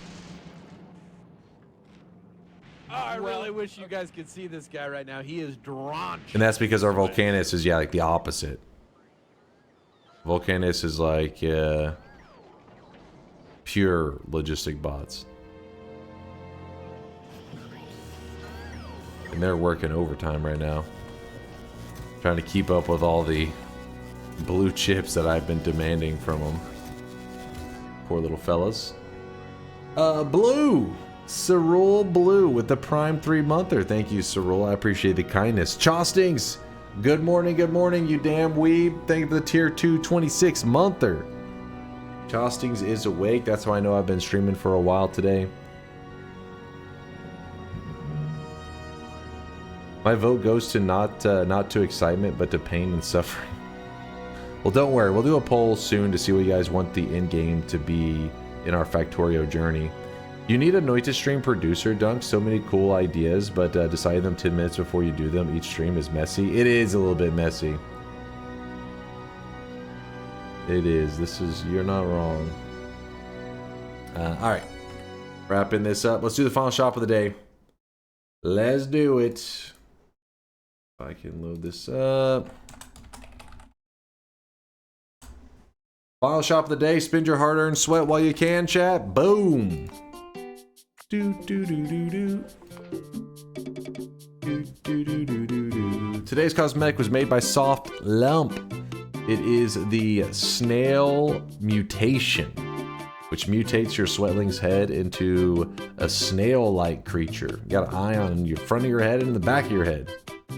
I really wish you guys could see this guy right now. He is drawn. And that's because our Volcanus is, yeah, like the opposite. Volcanus is like pure logistic bots. And they're working overtime right now. Trying to keep up with all the blue chips that I've been demanding from them. Poor little fellas. Blue! Cyril Blue with the Prime 3-monther. Thank you, Cyril. I appreciate the kindness. Chostings! Good morning, you damn weeb. Thank you for the tier 2 26-monther. Chostings is awake. That's how I know I've been streaming for a while today. My vote goes to not to excitement, but to pain and suffering. Well, don't worry. We'll do a poll soon to see what you guys want the end game to be in our Factorio journey. You need a Noita stream producer, Dunk. So many cool ideas, but deciding them 10 minutes before you do them each stream is messy. It is a little bit messy. It is. You're not wrong. Alright. Wrapping this up. Let's do the final shop of the day. Let's do it. If I can load this up. Final shop of the day. Spend your hard-earned sweat while you can, chat. Boom. Today's cosmetic was made by Soft Lump. It is the snail mutation, which mutates your sweatling's head into a snail-like creature. You got an eye on your front of your head and the back of your head.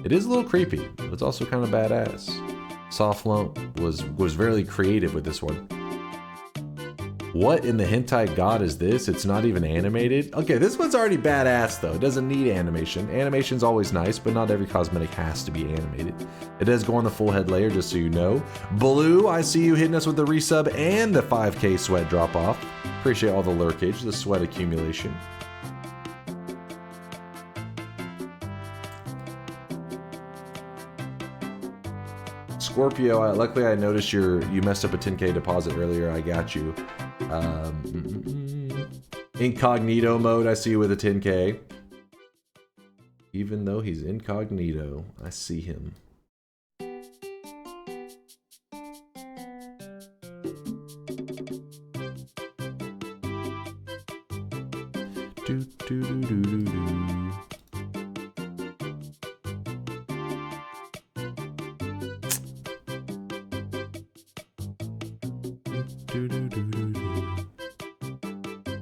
It is a little creepy, but it's also kind of badass. Soft Lump was very creative with this one. What in the hentai god is this? It's not even animated? Okay, this one's already badass though. It doesn't need animation. Animation's always nice, but not every cosmetic has to be animated. It does go on the full head layer, just so you know. Blue, I see you hitting us with the resub and the 5K sweat drop off. Appreciate all the lurkage, the sweat accumulation. Scorpio, luckily I noticed you messed up a 10K deposit earlier. I got you. Incognito mode, I see you with a 10K. Even though he's incognito, I see him.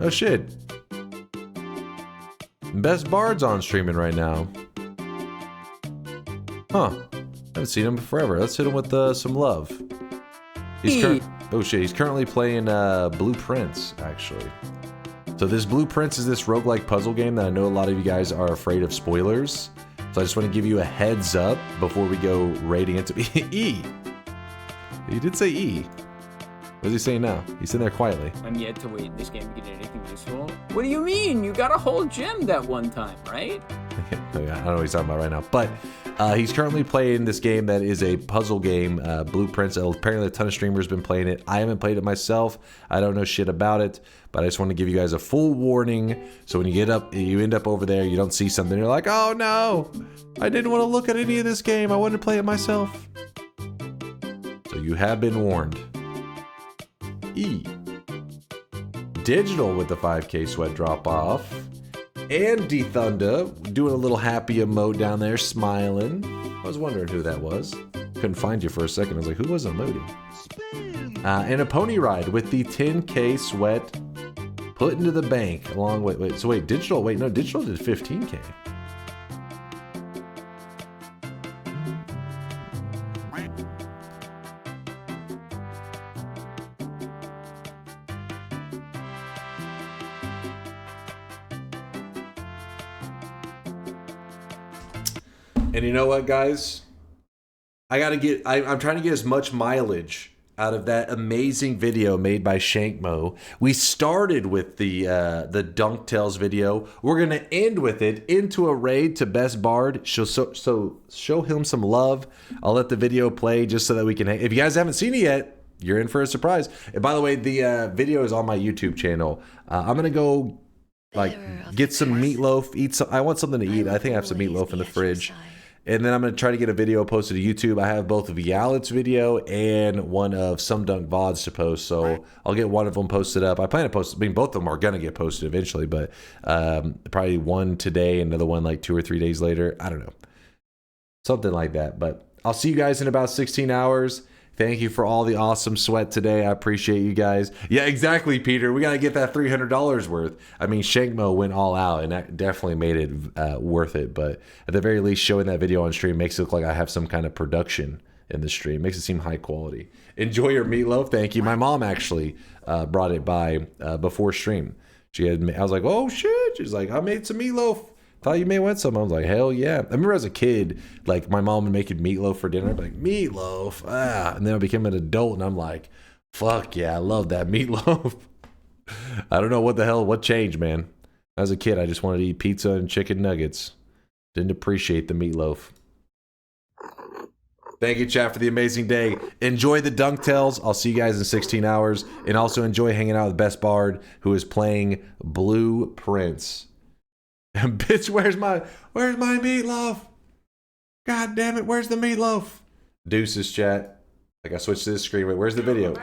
Oh shit. Best Bard's on streaming right now. Huh. Haven't seen him forever. Let's hit him with some love. Oh shit, he's currently playing Blueprints, actually. So this Blueprints is this roguelike puzzle game that I know a lot of you guys are afraid of spoilers. So I just want to give you a heads up before we go raiding into E. He did say E. What is he saying now? He's sitting there quietly. I'm yet to wait in this game to get anything useful. What do you mean? You got a whole gem that one time, right? I don't know what he's talking about right now. But he's currently playing this game that is a puzzle game, Blueprints. Apparently a ton of streamers have been playing it. I haven't played it myself. I don't know shit about it. But I just want to give you guys a full warning. So when you end up over there, you don't see something, you're like, oh no, I didn't want to look at any of this game. I wanted to play it myself. So you have been warned. E. Digital with the 5K sweat drop off. And D-Thunder doing a little happy emote down there, smiling. I was wondering who that was. Couldn't find you for a second. I was like, who was emoting? And a pony ride with the 10K sweat put into the bank along with, Digital did 15K. And you know what, guys? I'm trying to get as much mileage out of that amazing video made by Shankmo. We started with the Dunk Tales video. We're gonna end with it into a raid to Best Bard. So show him some love. I'll let the video play just so that we can. If you guys haven't seen it yet, you're in for a surprise. And by the way, the video is on my YouTube channel. I'm gonna go get some meatloaf. Eat some. I want something to eat. I think I have some meatloaf in the fridge. And then I'm going to try to get a video posted to YouTube. I have both of Yalet's video and one of Some Dunk VODs to post. So I'll get one of them posted up. I plan to post, both of them are going to get posted eventually, but probably one today, another one like 2 or 3 days later. I don't know. Something like that. But I'll see you guys in about 16 hours. Thank you for all the awesome sweat today. I appreciate you guys. Yeah, exactly, Peter. We got to get that $300 worth. I mean, Shankmo went all out, and that definitely made it worth it. But at the very least, showing that video on stream makes it look like I have some kind of production in the stream. Makes it seem high quality. Enjoy your meatloaf. Thank you. My mom actually brought it by before stream. I was like, oh, shit. She's like, I made some meatloaf. Thought you may want some. I was like, hell yeah. I remember as a kid, like my mom would make meatloaf for dinner. I'd be like, meatloaf? And then I became an adult and I'm like, fuck yeah, I love that meatloaf. I don't know what changed, man. As a kid, I just wanted to eat pizza and chicken nuggets. Didn't appreciate the meatloaf. Thank you, chat, for the amazing day. Enjoy the Dunk Tales. I'll see you guys in 16 hours. And also enjoy hanging out with Best Bard, who is playing Blueprints. Bitch, where's my meatloaf? God damn it, where's the meatloaf? Deuces, chat. Like I switched to this screen. Wait, where's the video?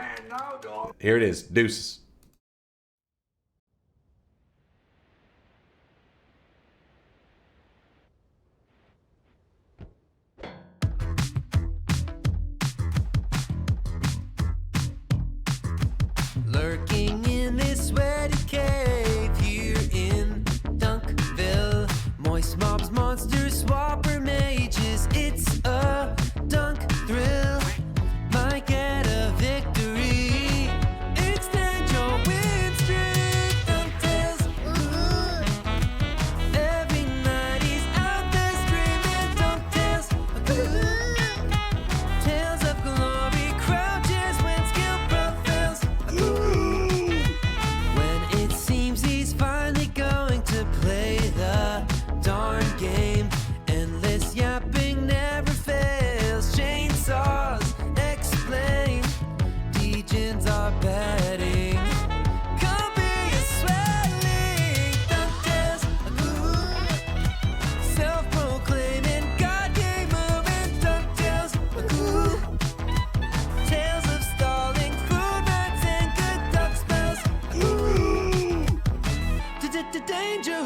Here it is. Deuces. Lurking in this sweaty cave here in Dunkville. Moist mobs, monsters, swapper mages. It's a dunk thrill. Might get a victory. Extend your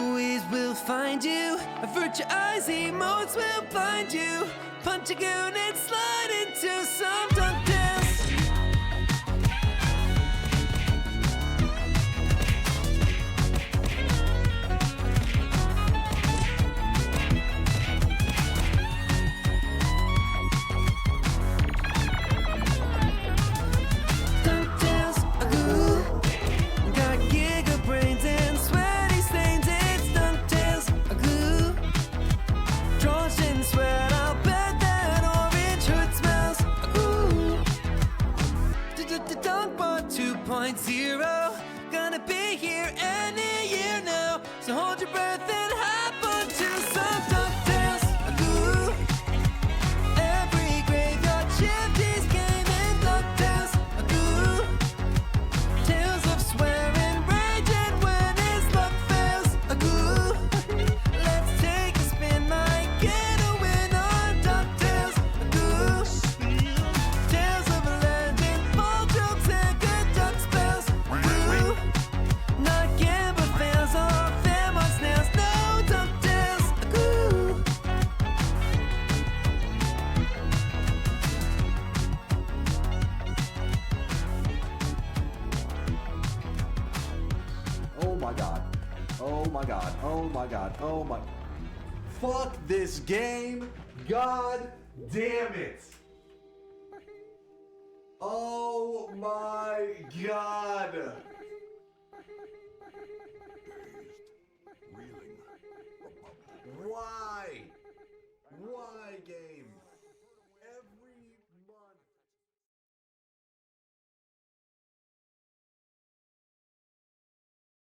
injuries will find you. Avert your eyes, emotes will blind you. Punch a goon and slide into some dunk dance. Dunk dance, ooh. Got giga brains and sweaty stains. It's dunk dance, ooh. Drenched in sweat, I'll bet that orange hood smells, ooh. Dunk bar 2.0. Gonna be here any year now. So hold your breath and hop onto some dunk dance, ooh. Every graveyard shift is game and dunk dance, ooh. Tales of swearing, raging when his luck fails, ooh. Let's take a spin, might get a win on DuckTales, ooh. Tales of a legend, full jokes and good duck spells, ooh. Not Gamba fans or fam on snails, no DuckTales, ooh. Oh my god. Oh my god. Oh my god. Oh my. Fuck this game. God damn it. Oh my god.